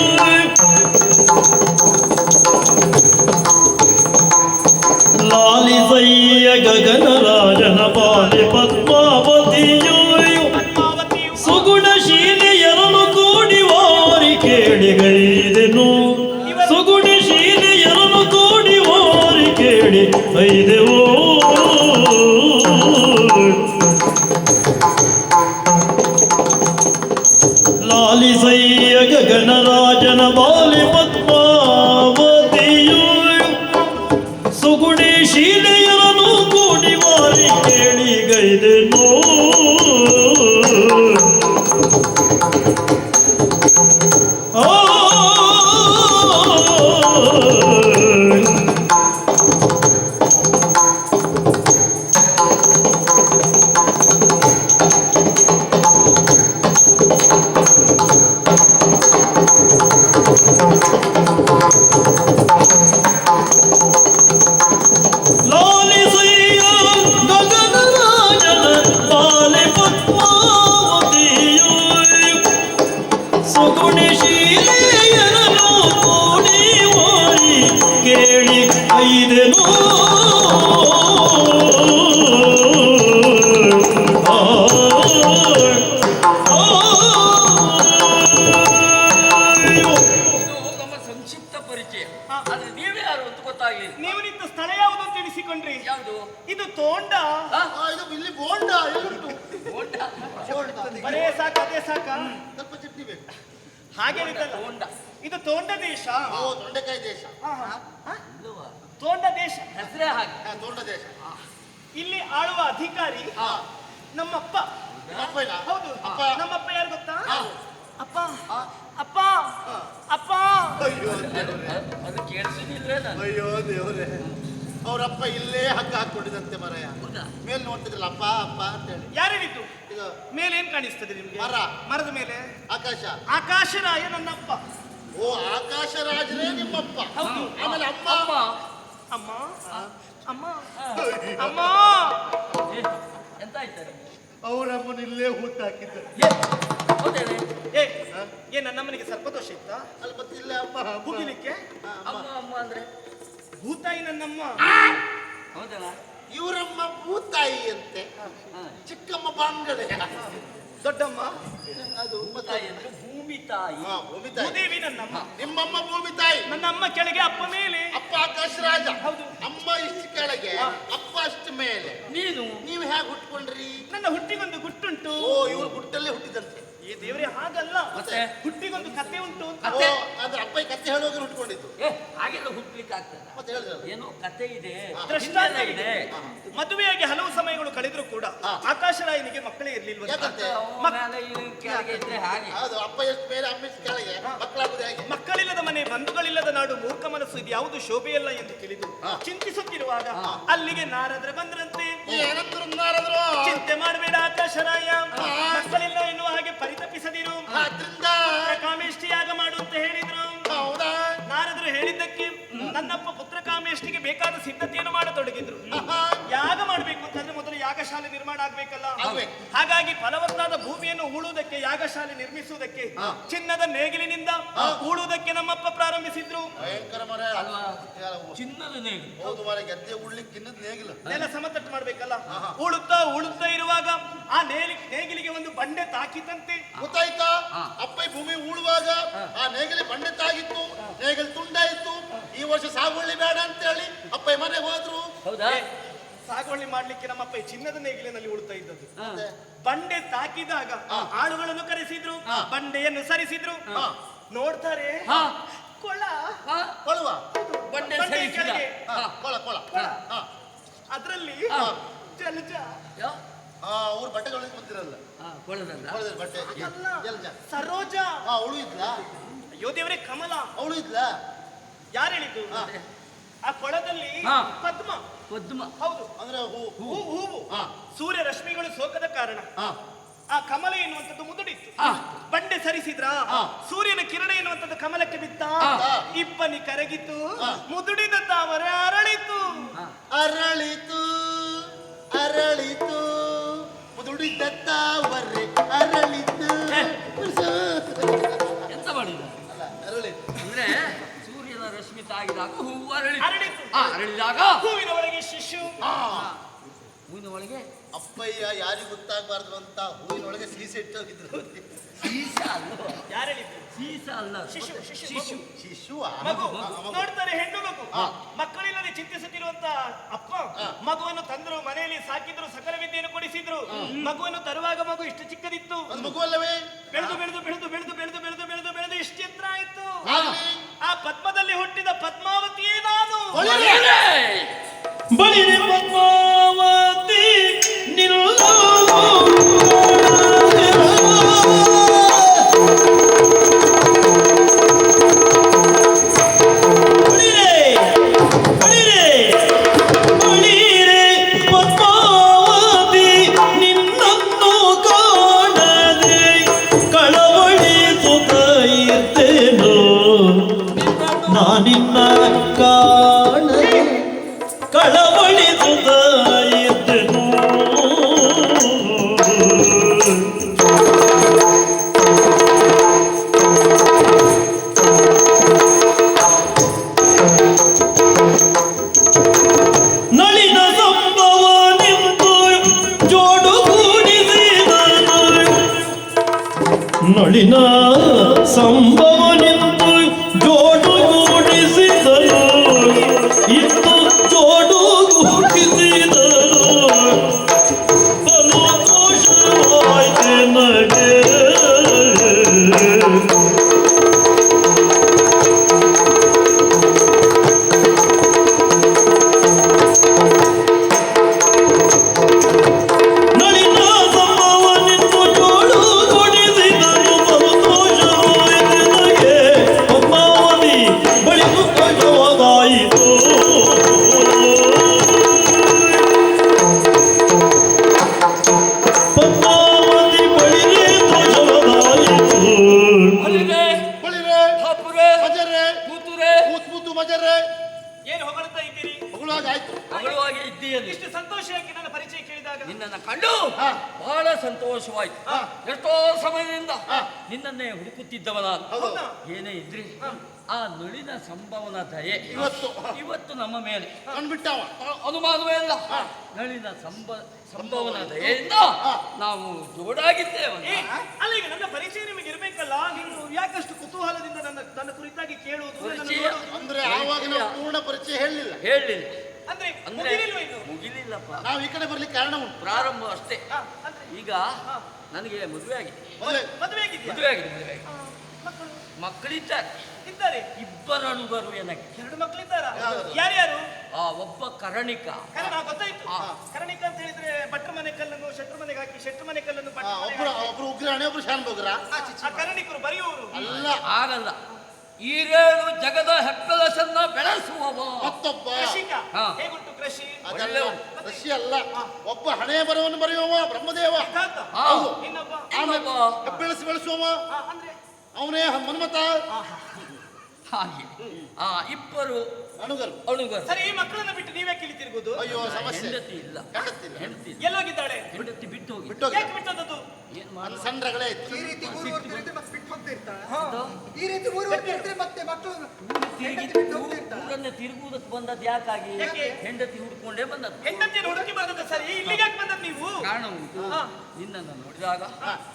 ಲಾಲಿಸಯ್ಯ ಗಗನರಾಜನ ಬಾಲೆ ಪದ್ಮಾವತಿಯು. ಸುಗುಣಶೀಲೆಯರನ್ನು ಕೂಡಿ ವಾರಿ ಕೇಳಿಗೈದೆನು. ಸುಗುಣಶೀಲೆಯರನ್ನು ಕೂಡಿ ವಾರಿ ಕೇಳಿ ಐದೆವೋ. ಲಾಲಿಸಯ್ಯ ಗಗನರಾಜನ ಬಾಲೆ ಪದ್ಮಾವತಿಯು. ಸುಗುಣಿ ಶೀಲೆಯರನ್ನು ಕೂಡಿ ವಾರಿ ಕೇಳಿಗೈದೆನು. ಲಾಲಿಸಯ್ಯ ಗಗನರಾಜನ ಬಾಲೆ ಪದ್ಮಾವತಿಯು. ಸುಗುಣಿ ಶೀಲೆಯರನ್ನು ಕೂಡಿ ವಾರಿ ಕೇಳಿ ಐದೆನು. ನಮ್ಮ ಸಂಕ್ಷಿಪ್ತ ಪರಿಚಯ. ಆದ್ರೆ ನೀವೇ ಯಾರು ಅಂತ ಗೊತ್ತಾಗ್ಲಿಲ್ಲ. ನೀವು ನಿಂತ ಸ್ಥಳ ಯಾವುದು ಅಂತ ತಿಳಿಸಿಕೊಂಡ್ರಿ? ಯಾವುದು? ಇದು ತೋಂಡ. ಇದು ಇಲ್ಲಿ ಬೋಂಡ ಎಲ್ಲುಂಟು. ಬರೇ ಸಾಕ, ಅದೇ ಸಾಕ? ಸ್ವಲ್ಪ ಚಟ್ನಿ ಬೇಕು. ಹಾಗೇನಿದ್ದಲ್ಲ. ತೋಂಡ. ಇದು ತೋಂಡ ದೇಶ. ತೊಂಡೆಕಾಯಿ ದೇಶ. ತೋಂಡ ದೇಶ ಹೆಸರೇ ಹಾಗೆ. ತೋಂಡ ದೇಶ. ಇಲ್ಲಿ ಆಳುವ ಅಧಿಕಾರಿ ನಮ್ಮಪ್ಪ. ಅಪ್ಪಯ್ಯನ? ಹೌದು. ಅಪ್ಪ. ನಮ್ಮಪ್ಪ ಯಾರು ಗೊತ್ತಾ? ಅಪ್ಪ ಅಪ್ಪ ಅಪ್ಪ. ಅಯ್ಯೋ ಅದು ಕೇಳಿಸುದಿಲ್ಲ ನಾನು. ಅಯ್ಯೋ ದೇವ್ರೆ, ಅವರಪ್ಪ ಇಲ್ಲೇ ಹಗ್ಗ ಹಾಕೊಂಡಿದಂತೆ ಮರಯ. ಹೌದಾ? ಮೇಲ್ ನೋಡ್ತಿದ್ರಲ್ಲ ಅಪ್ಪ ಅಪ್ಪ ಅಂತ ಹೇಳಿ. ಯಾರೇನಿದ್ದು? ಈಗ ಈಗ ಮೇಲೆ ಏನ್ ಕಾಣಿಸ್ತದೆ ನಿಮ್ಗೆ? ಮರ. ಮರದ ಮೇಲೆ ಆಕಾಶ. ಆಕಾಶರಾಯ ನನ್ನಪ್ಪ. ಓ ಆಕಾಶ ರಾಜರೇ ನಿಮ್ಮಪ್ಪ. ಹೌದು. ಆಮೇಲೆ ಅಮ್ಮ. ಅಮ್ಮ ಅಮ್ಮ ಅಮ್ಮ ಎಂತ ಆಯ್ತಾರೆ? ಅವರಮ್ಮನ ಇಲ್ಲೇ ಹೂತ್ ಹಾಕಿದ್ದಾರೆ. ಹೌದೇನೆ? ಏ ನನ್ನಮ್ಮನಿಗೆ ಸರ್ಪದೋಷ ಇತ್ತಾ? ಅಲ್ಲಿ ಗೊತ್ತಿಲ್ಲ ಅಮ್ಮ ಮುಗಿಲಿಕ್ಕೆ ಅಮ್ಮ ಅಮ್ಮ ಅಂದ್ರೆ ಭೂತಾಯಿ ನನ್ನಮ್ಮ. ಹೌದಲ್ಲ? ಇವರಮ್ಮ ಭೂತಾಯಿ ಅಂತೆ, ಚಿಕ್ಕಮ್ಮ ಬಾಂಗಡೆ, ದೊಡ್ಡಮ್ಮ ಅದು ತಾಯಿ ಅಂದ್ರೆ ಭೂಮಿ ತಾಯಿ. ಭೂಮಿ ತಾಯಿ. ಭೂದೇವಿ ನನ್ನಮ್ಮ. ನಿಮ್ಮಮ್ಮ ಭೂಮಿ ತಾಯಿ. ನನ್ನ ಅಮ್ಮ ಕೆಳಗೆ, ಅಪ್ಪ ಮೇಲೆ. ಅಪ್ಪ ಆಕಾಶ ರಾಜ. ಹೌದು. ಅಮ್ಮ ಇಷ್ಟು ಕೆಳಗೆ, ಅಪ್ಪ ಅಷ್ಟು ಮೇಲೆ. ನೀವು ಹೇಗೆ ಹುಟ್ಕೊಂಡ್ರಿ? ನನ್ನ ಹುಟ್ಟಿಗೊಂದು ಗುಟ್ಟುಂಟು. ಓ ಇವ್ರು ಗುಟ್ಟಲ್ಲೇ ಹುಟ್ಟಿದಂತೆ. ಈ ದೇವರೇ ಹಾಗಲ್ಲ, ಮತ್ತೆ? ಹುಟ್ಟಿಗೊಂದು ಕತೆ ಉಂಟು. ಓ ಅಂದ್ರೆ ಅಪ್ಪ ಕತ್ತೆ ಹೇಳೋಗಿ ಹುಟ್ಕೊಂಡಿದ್ದು. ಹಾಗೆಲ್ಲ ಹುಟ್ಲಿಕ್ಕೆ ಆಗ್ತದ? ಮತ್ತೆ ಹೇಳಿದ್ರು ಏನೋ ಕತೆ ಇದೆ, ದೃಷ್ಟಾಂತ ಹಿನ್ನೆಲೆ ಇದೆ. ಇದೆ. ಮದುವೆಯಾಗಿ ಹಲವು ಸಮಯಗಳು ಕಳೆದ್ರು ಕೂಡ ಆಕಾಶರಾಯನಿಗೆ ಮಕ್ಕಳೇ ಇರ್ಲಿಲ್ವ? ಯಾಕಂತೆ? ಮೇಲೆ ಈ ಕೆಳಗೆ ಇದ್ರೆ ಹಾಗೆ. ಹೌದು, ಅಪ್ಪ ಎಷ್ಟು ಮೇಲೆ, ಅಮ್ಮ ಎಷ್ಟು ಕೆಳಗೆ, ಮಕ್ಕಳಾಗುದು ಹೇಗೆ? ಮಕ್ಕಳಿಲ್ಲದ ಮನೆ, ಬಂಧುಗಳಿಲ್ಲದ ನಾಡು, ಮೂರ್ಖ ಮನಸ್ಸು, ಇದು ಯಾವುದು ಶೋಭೆಯಲ್ಲ ಎಂದು ತಿಳಿದು ಚಿಂತಿಸುತ್ತಿರುವಾಗ ಅಲ್ಲಿಗೆ ನಾರದ್ರು ಬಂದ್ರಂತೆ. ಏನಂದ್ರು ನಾರದ್ರು? ಚಿಂತೆ ಮಾಡಬೇಡ ಆಕಾಶರಾಯ, ಮಕ್ಕಳಿಲ್ಲ ಎನ್ನುವ ಹಾಗೆ ಪರಿತಪಿಸದಿರು, ಆದ್ರಿಂದ ಕಾಮೇಷ್ಟಿ ಯಾಗ ಮಾಡು ಅಂತ ಹೇಳಿದ್ರು. ಹೌದಾ? ನಾರದ್ರು ಹೇಳಿದ್ದಕ್ಕೆ ನನ್ನಪ್ಪ ಪುತ್ರ ಕಾಮೇಷ್ಟಿಗೆ ಬೇಕಾದ ಸಿದ್ಧತೆಯನ್ನು ಮಾಡತೊಡಗಿದ್ರು. ಯಾಗ ಮಾಡ್ಬೇಕು ಅಂತಂದ್ರೆ ಮೊದಲು ಯಾಗಶಾಲೆ ನಿರ್ಮಾಣ ಆಗ್ಬೇಕಲ್ಲ. ಆಗ್ಬೇಕು. ಹಾಗಾಗಿ ಫಲವತ್ತಾದ ಭೂಮಿಯನ್ನು ಹೂಳುವುದಕ್ಕೆ, ಯಾಗಶಾಲೆ ನಿರ್ಮಿಸುವುದಕ್ಕೆ, ಚಿನ್ನದ ನೇಗಿಲಿನಿಂದ ಹೂಳುವುದಕ್ಕೆ ನಮ್ಮಪ್ಪ ಪ್ರಾರಂಭಿಸಿದ್ರು. ಭಯಂಕರ ಮರ ಅಲ್ವಾ? ಚಿನ್ನದ ನೇಗಿಲು. ಹೌದು ಮರ, ಗೆದ್ದೆ ಉಳ್ಳಿಕ್ಕೆ ಇನ್ನದ್ ನೇಗಿಲು. ನೆಲ ಸಮತಟ್ಟು ಮಾಡ್ಬೇಕಲ್ಲ. ಉಳುತ್ತಾ ಇರುವಾಗ ಆ ನೇಗಿಲಿಗೆ ಒಂದು ಬಂಡೆ ತಾಕಿತಂತೆ. ಗೊತ್ತಾಯ್ತಾ? ಅಪ್ಪ ಈ ಭೂಮಿ ಉಳುವಾಗ ಆ ನೇಗಿಲಿ ಬಂಡೆ ತಾಗಿತ್ತು, ನೇಗಿಲು ತುಂಡಾಯಿತು. ಈ ವರ್ಷ ಸಾಗುವಳಿ ಬೇಡ ಅಂತ ಹೇಳಿ ಅಪ್ಪ ಮನೆಗೆ ಹೋದ್ರು. ಹೌದಾ? ಸಾಗುವಳಿ ಮಾಡ್ಲಿಕ್ಕೆ ನಮ್ಮಪ್ಪ ಈ ಚಿನ್ನದ ನೇಗಿಲಿನಲ್ಲಿ ಉಳುತ್ತಾ ಇದ್ದದ್ದು. ಮತ್ತೆ? ಬಂಡೆ ತಾಕಿದಾಗ ಆಳುಗಳನ್ನು ಕರೆಸಿದ್ರು, ಬಂಡೆಯನ್ನು ಸರಿಸಿದ್ರು. ನೋಡ್ತಾರೆ ಕೊಳ, ಕೊಳುವ ಬಂಡೆ ಬಂಡೆ ಸರಿಸಿದ. ಕೆಳಗೆ ಕೊಳ ಅದರಲ್ಲಿ ಜಲಜ. ಅವ್ರು ಬಟ್ಟೆ ತೊಳೆದು ಬಂದಿರಲ್ಲ, ಕೊಳದಲ್ಲ? ತೊಳೆದ ಬಟ್ಟೆ ಜಲಜ. ಸರೋಜ. ಅವಳು ಇದ್ಲಾ? ಅಯ್ಯೋ ದೇವರೇ, ಕಮಲ. ಅವಳು ಇದ್ಲಾ? ಯಾರು ಹೇಳಿದ್ದು? ಆ ಕೊಳದಲ್ಲಿ ಪದ್ಮ. ಪದ್ಮ. ಹೌದು, ಅಂದ್ರೆ ಹೂವು. ಸೂರ್ಯ ರಶ್ಮಿಗಳು ಸೋಕದ ಕಾರಣ ಆ ಕಮಲ ಎನ್ನುವಂಥದ್ದು ಮುದುಡಿತ್ತು. ಬಂಡೆ ಸರಿಸಿದ್ರ ಸೂರ್ಯನ ಕಿರಣ ಎನ್ನುವಂಥದ್ದು ಕಮಲಕ್ಕೆ ಬಿತ್ತ, ಇಬ್ಬನಿ ಕರಗಿತು, ಮುದುಡಿದ ತಾವರೆ ಅರಳಿತು. ಅರಳಿತು ಅರಳಿತು, ಮುದುಡಿದ ತಾವರೆ ಅರಳಿತು. ಎಂತ ಮಾಡಿದ? ಅಲ್ಲ, ಅರಳಿತು ಅಂದ್ರೆ ಸೂರ್ಯನ ರಶ್ಮಿ ತಾಗಿದಾಗ ಹೂವು ಅರಳಿತು. ಅರಳಿತು. ಅರಳಿದಾಗ ಹೂವಿನ ಒಳಗೆ ಶಿಶು. ಹೂವಿನ ಒಳಗೆ ಅಪ್ಪಯ್ಯ ಯಾರಿಗೂ ಗೊತ್ತಾಗಬಾರ್ದು ಅಂತ ಹೂವಿನೊಳಗೆ ಸೀಸೆ ಇಟ್ಟೋಗಿದ್ರು. ಸೀಸ ಅಲ್ಲ. ಯಾರು ಹೇಳಿದ್ದು? ಸೀಸ ಅಲ್ಲ, ಶಿಶು. ಶಿಶುವ ಮಗು. ನೋಡ್ತಾರೆ, ಹೆಣ್ಣು ಮಗು. ಮಕ್ಕಳಿಲ್ಲದೆ ಚಿಂತಿಸುತ್ತಿರುವಂತ ಅಪ್ಪ ಮಗುವನ್ನು ತಂದ್ರು, ಮನೆಯಲ್ಲಿ ಸಾಕಿದ್ರು, ಸಕಲ ವಿದ್ಯೆಯನ್ನು ಕೊಡಿಸಿದ್ರು. ಮಗುವನ್ನು ತರುವಾಗ ಮಗು ಇಷ್ಟು ಚಿಕ್ಕದಿತ್ತು. ಒಂದು ಮಗುವಲ್ಲವೇ? ಬೆಳೆದು ಬೆಳೆದು ಬೆಳೆದು ಬೆಳೆದು ಬೆಳೆದು ಬೆಳೆದು ಬೆಳೆದು ಬೆಳೆದು ಇಷ್ಟು ಎತ್ತರ ಆಯ್ತು. ಆಗ್ಲಿ. ಆ ಪದ್ಮದಲ್ಲಿ ಹುಟ್ಟಿದ ಪದ್ಮಾವತಿಯೇ ನಾನು. ಬಳಿರೆ ಪದ್ಮಾವತಿ ನಿಲ್ಲ ನಿನ್ನ ಕಾಣದೆ ಕಳವಳಿಸುತ್ತ ಇದ್ದೆನು. ನಳಿನ ಸಂಭವ ನಿಂತು ಜೋಡುಗೂಡಿಸಿದನು. ನಳಿನ ಸಂಭವ ನಿಂತು ಜೋಡುಗೂಡಿಸಿದ ಮುತ್ತು ಮಜರೆ ಏನು ಹೊಗಳ್ತಾ ಇದ್ದೀರಿ? ಹೊಗಳುವಾಗ ಆಯ್ತು. ಮಗಳಾಗಿ ಇದ್ದೀಯಲ್ಲಿ ಇಷ್ಟು ಸಂತೋಷ ಯಾಕೆ ನನ್ನ ಪರಿಚಯ ಕೇಳಿದಾಗ? ನಿನ್ನನ್ನು ಕಂಡು ಹಾ. ಬಹಳ ಸಂತೋಷವಾಯ್ತು. ಹಾ. ಎಷ್ಟೋ ಸಮಯದಿಂದ ಹಾ. ನಿನ್ನನ್ನೇ ಹುಡುಕುತ್ತಿದ್ದವ ನಾನು. ಹೌದು. ಏನೇ ಇದ್ರಿ ಆ ನಳಿನ ಸಂಭವನ ದಯೆ ಇವತ್ತು ನಮ್ಮ ಮೇಲೆ ಕಂಡ್ಬಿಟ್ಟವ. ಅನುಮಾನವೇ ಇಲ್ಲ. ನಳಿನ ಸಂಭವನ ದಯೆಯಿಂದ ನಾವು ಜೋಡಾಗಿದ್ದೇವೆ. ಅಲ್ಲ, ಈಗ ನನ್ನ ಪರಿಚಯ ನಿಮಗೆ ಇರಬೇಕಲ್ಲ, ನೀವು ಯಾಕಷ್ಟು ಕುತೂಹಲದಿಂದ ನನ್ನ ಕುರಿತಾಗಿ ಕೇಳುವುದು, ನನ್ನನ್ನು ಪರಿಚಯ ನೋಡುವುದು? ಅಂದ್ರೆ ಆವಾಗ ನಾವು ಪೂರ್ಣ ಪರಿಚಯ ಹೇಳಲಿಲ್ಲ. ಹೇಳಲಿಲ್ಲ ಅಂದ್ರೆ ಅಂದ್ರೆ ಮುಗಿಲಿಲ್ವಾ ಇನ್ನು? ಮುಗಿಲಿಲ್ಲಪ್ಪ, ನಾವು ಈ ಕಡೆ ಬರ್ಲಿಕ್ಕೆ ಕಾರಣ ಉಂಟು. ಪ್ರಾರಂಭ ಅಷ್ಟೇ. ಅಂದ್ರೆ ಈಗ ನನಗೆ ಮದುವೆ ಆಗಿದೆ. ಮದುವೆ ಆಗಿದೆಯಾ? ಮದುವೆ ಆಗಿದೆ, ಮದುವೆ ಆಗಿದೆ. ಮಕ್ಕಳು ಮಕ್ಕಳಿದ್ದಾರೆ, ಇದ್ದಾರೆ? ಇಬ್ಬರು ಅಣುಬರು ನನಗೆ. 2 ಮಕ್ಕಳಿದ್ದಾರ? ಯಾರ್ಯಾರು? ಆ ಒಬ್ಬ ಕರಣಿಕ. ಗೊತ್ತಾಯ್ತು. ಕರಣಿಕ ಅಂತ ಹೇಳಿದ್ರೆ ಭಟ್ರ ಮನೆ ಕಲ್ಲನ್ನು ಶೆಟ್ರ ಮನೆಗೆ ಹಾಕಿ, ಶೆಟ್ರ ಮನೆ ಕಲ್ಲನ್ನು ಭಟ್ರ ಮನೆಗೆ ಒಬ್ರು ಹಾಕಿ. ಒಬ್ರು ಉಗ್ರಾಣಿ, ಒಬ್ರು ಶಾನ್ ಬಗ್ರ. ಆ ಕರಣಿಕರು ಬರೆಯುವವರು ಅಲ್ಲ, ಆಗಲ್ಲ. ಈರೇಳು ಜಗದ ಹೆಪ್ಪಲಸನ್ನ ಬೆಳೆಸುವವ ಮತ್ತೊಬ್ಬ ಕೃಷಿಕ. ಹಾ. ಹೇಗುಂಟು ಕೃಷಿ? ಅದಲ್ಲ, ಕೃಷಿ ಅಲ್ಲ. ಒಬ್ಬ ಹಣೆ ಬರವನ್ನು ಬರೆಯುವವ ಬ್ರಹ್ಮದೇವ. ಸಿದ್ಧಾರ್ಥ. ಹೌದು. ಇನ್ನೊಬ್ಬ? ಆಮೇಲೆ ಬೆಳೆಸುವವ ಅಂದ್ರೆ ಅವನೇ ಮನ್ಮತ. ಹಾಗೆ ಇಬ್ಬರು ಅಣುಗರು. ಅಣುಗರು. ಸರಿ, ಈ ಮಕ್ಕಳನ್ನ ಬಿಟ್ಟು ನೀವೇ ಕಿಳಿತಿರ್ಬೋದು? ಅಯ್ಯೋ ಸಮಸ್ಯೆ. ಹೆಂಡತಿ ಇಲ್ಲ, ಹೆಂಡತಿ ಇಲ್ಲ. ಹೆಂಡತಿ ಇಲ್ಲ. ಎಲ್ಲೋಗಿದ್ದಾಳೆ? ಹೆಂಡತಿ ಬಿಟ್ಟು ಹೋಗಿ ಬಿಟ್ಟೋಗಿ ಯಾಕೆ ಬಿಟ್ಟದ್ದು? ಏನ್ ಮಾಡ ಒಂದು ಸಣ್ಣ ರಗಳೆ ಇತ್ತು. ಈ ರೀತಿ ಊರು ಹೊರ್ತಿದ್ರೆ ಮತ್ತೆ ಬಿಟ್ಟು ಹೋಗ್ತಾ ಇರ್ತಾಳೆ. ಅದು? ಈ ರೀತಿ ಊರು ಹೊರ್ತಿದ್ರೆ ಮತ್ತೆ ಮಕ್ಕಳು ತಿರುಗಿ ಬಿಟ್ಟು ಹೋಗ್ತಾ ಇರ್ತಾಳೆ. ಊರನ್ನೇ ತಿರುಗುವುದಕ್ಕೆ ಬಂದದ್ದು ಯಾಕಾಗಿ? ಯಾಕೆ? ಹೆಂಡತಿ ಹುಡ್ಕೊಂಡೇ ಬಂದದ್ದು. ಹೆಂಡತಿಯನ್ನು ಹುಡುಕಿ ಬಂದದ್ದು ಸರಿ, ಇಲ್ಲಿಗೆ ಯಾಕೆ ಬಂದದ್ದು ನೀವು? ಕಾರಣ ಉಂಟು. ಹಾ. ನಿನ್ನನ್ನು ನೋಡಿದಾಗ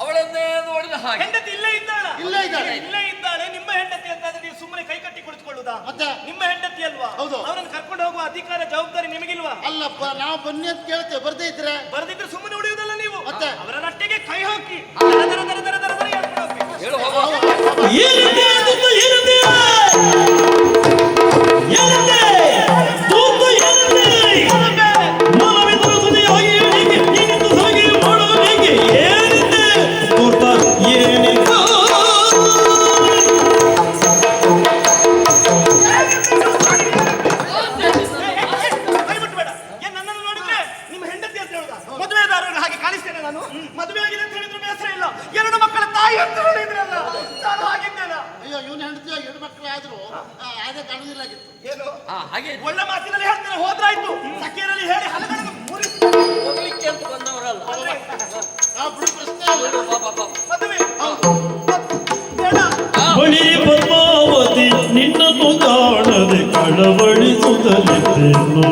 ಅವಳನ್ನೇ ನೋಡಿದ ಹಾಗೆ. ಹೆಂಡತಿ ಇಲ್ಲೇ ಇದ್ದಾಳ? ಇಲ್ಲೇ ಇದ್ದಾಳೆ. ಇಲ್ಲೇ ಇದ್ದಾಳೆ. ನಿಮ್ಮ ಹೆಂಡತಿ ಅಂತಾದ್ರೆ ನೀವು ಸುಮ್ಮನೆ ಕೈ ಕಟ್ಟಿ ಕುಳಿತುಕೊಳ್ಳುದಾ? ಮತ್ತೆ? ನಿಮ್ಮ ಹೆಂಡತಿ ಅಲ್ವಾ? ಹೌದು. ಅವರನ್ನು ಕರ್ಕೊಂಡು ಹೋಗುವ ಅಧಿಕಾರ ಜವಾಬ್ದಾರಿ ನಿಮಗಿಲ್ವಾ? ಅಲ್ಲಪ್ಪ, ನಾವು ಬನ್ನಿ ಅಂತ ಕೇಳ್ತೇವೆ, ಬರ್ದೇ ಇದ್ರೆ ಬರೆದಿದ್ರೆ ಸುಮ್ಮನೆ ಉಳಿಯುವುದಲ್ಲ ನೀವು. ಮತ್ತೆ? ಅವರ ರಟ್ಟೆಗೆ ಕೈ ಹಾಕಿ ದರ ದರ ದರ ದರ ದರ ದರ ಎಳ್ಕೊಂಡು ಹೋಗ್ಬೇಕು. ಹೇಳು ಹೋಗುವ. ಏನಂತೆ ದೂತ ಏನಂತೆ ಏನಂತೆ ದೂತ ಏನಂತೆ ಮನವಿಂದ್ರ ಸುದಿಯಾಗಿ ಹೇಗೆ ನೀನಿಂದ ಸಾಗಿ ಮಾಡೋದು ಹೇಗೆ ಏನಂತೆ ದೂತ ಏನಿದೆ ಕೈ ಬಿಟ್ಬೇಡ. ಏನ್ ನನ್ನನ್ನು ನೋಡಿದ್ರೆ ನಿಮ್ಮ ಹೆಂಡತಿ ಅಂತ ಹೇಳುದಾ? ಮದುವೆದಾರರು ಹಾಗೆ ಕಾಣಿಸ್ತೇನೆ ನಾನು? ಮದುವೆ ಆಗಿದೆ ಅಂತ ಹೇಳಿದ್ರು ಬೇಸರ ಇಲ್ಲ. 2 ಮಕ್ಕಳ ತಾಯಿ ಅಂತ ಹೇಳಿದ್ರಲ್ಲ, ನಾನು ಹಾಗಿದ್ದೇನ? ಅಯ್ಯೋ, ಇವನ ಹೆಂಡತಿ 2 ಮಕ್ಕಳಾದ್ರು ಅದೇ ಕಾಣುದಿಲ್ಲಾಗಿತ್ತು. ಏನು ಹಾಗೆ ಒಳ್ಳೆ ಮಾತಿನಲ್ಲಿ ಹೇಳ್ತೇನೆ, ಹೋದ್ರಾಯ್ತು. ಸಖಿಯರಲ್ಲಿ ಹೇಳಿ ಹಲಗಳನ್ನು ಮುರಿಸಿ ಹೋಗ್ಲಿಕ್ಕೆ ಅಂತ ಬಂದವರಲ್ಲ. ಆ ಬಿಡು, ಪ್ರಶ್ನೆ ಇಲ್ಲ. ಹೇಳು, ಬಾ, ಬಾ, ಬಾ. ಮದುವೆ ಬೇಡ. ಬಳಿ ಪದ್ಮಾವತಿ ನಿನ್ನನ್ನು ಕಾಣದೆ ಕಳವಳಿಸುತ್ತಲಿದ್ದೇನು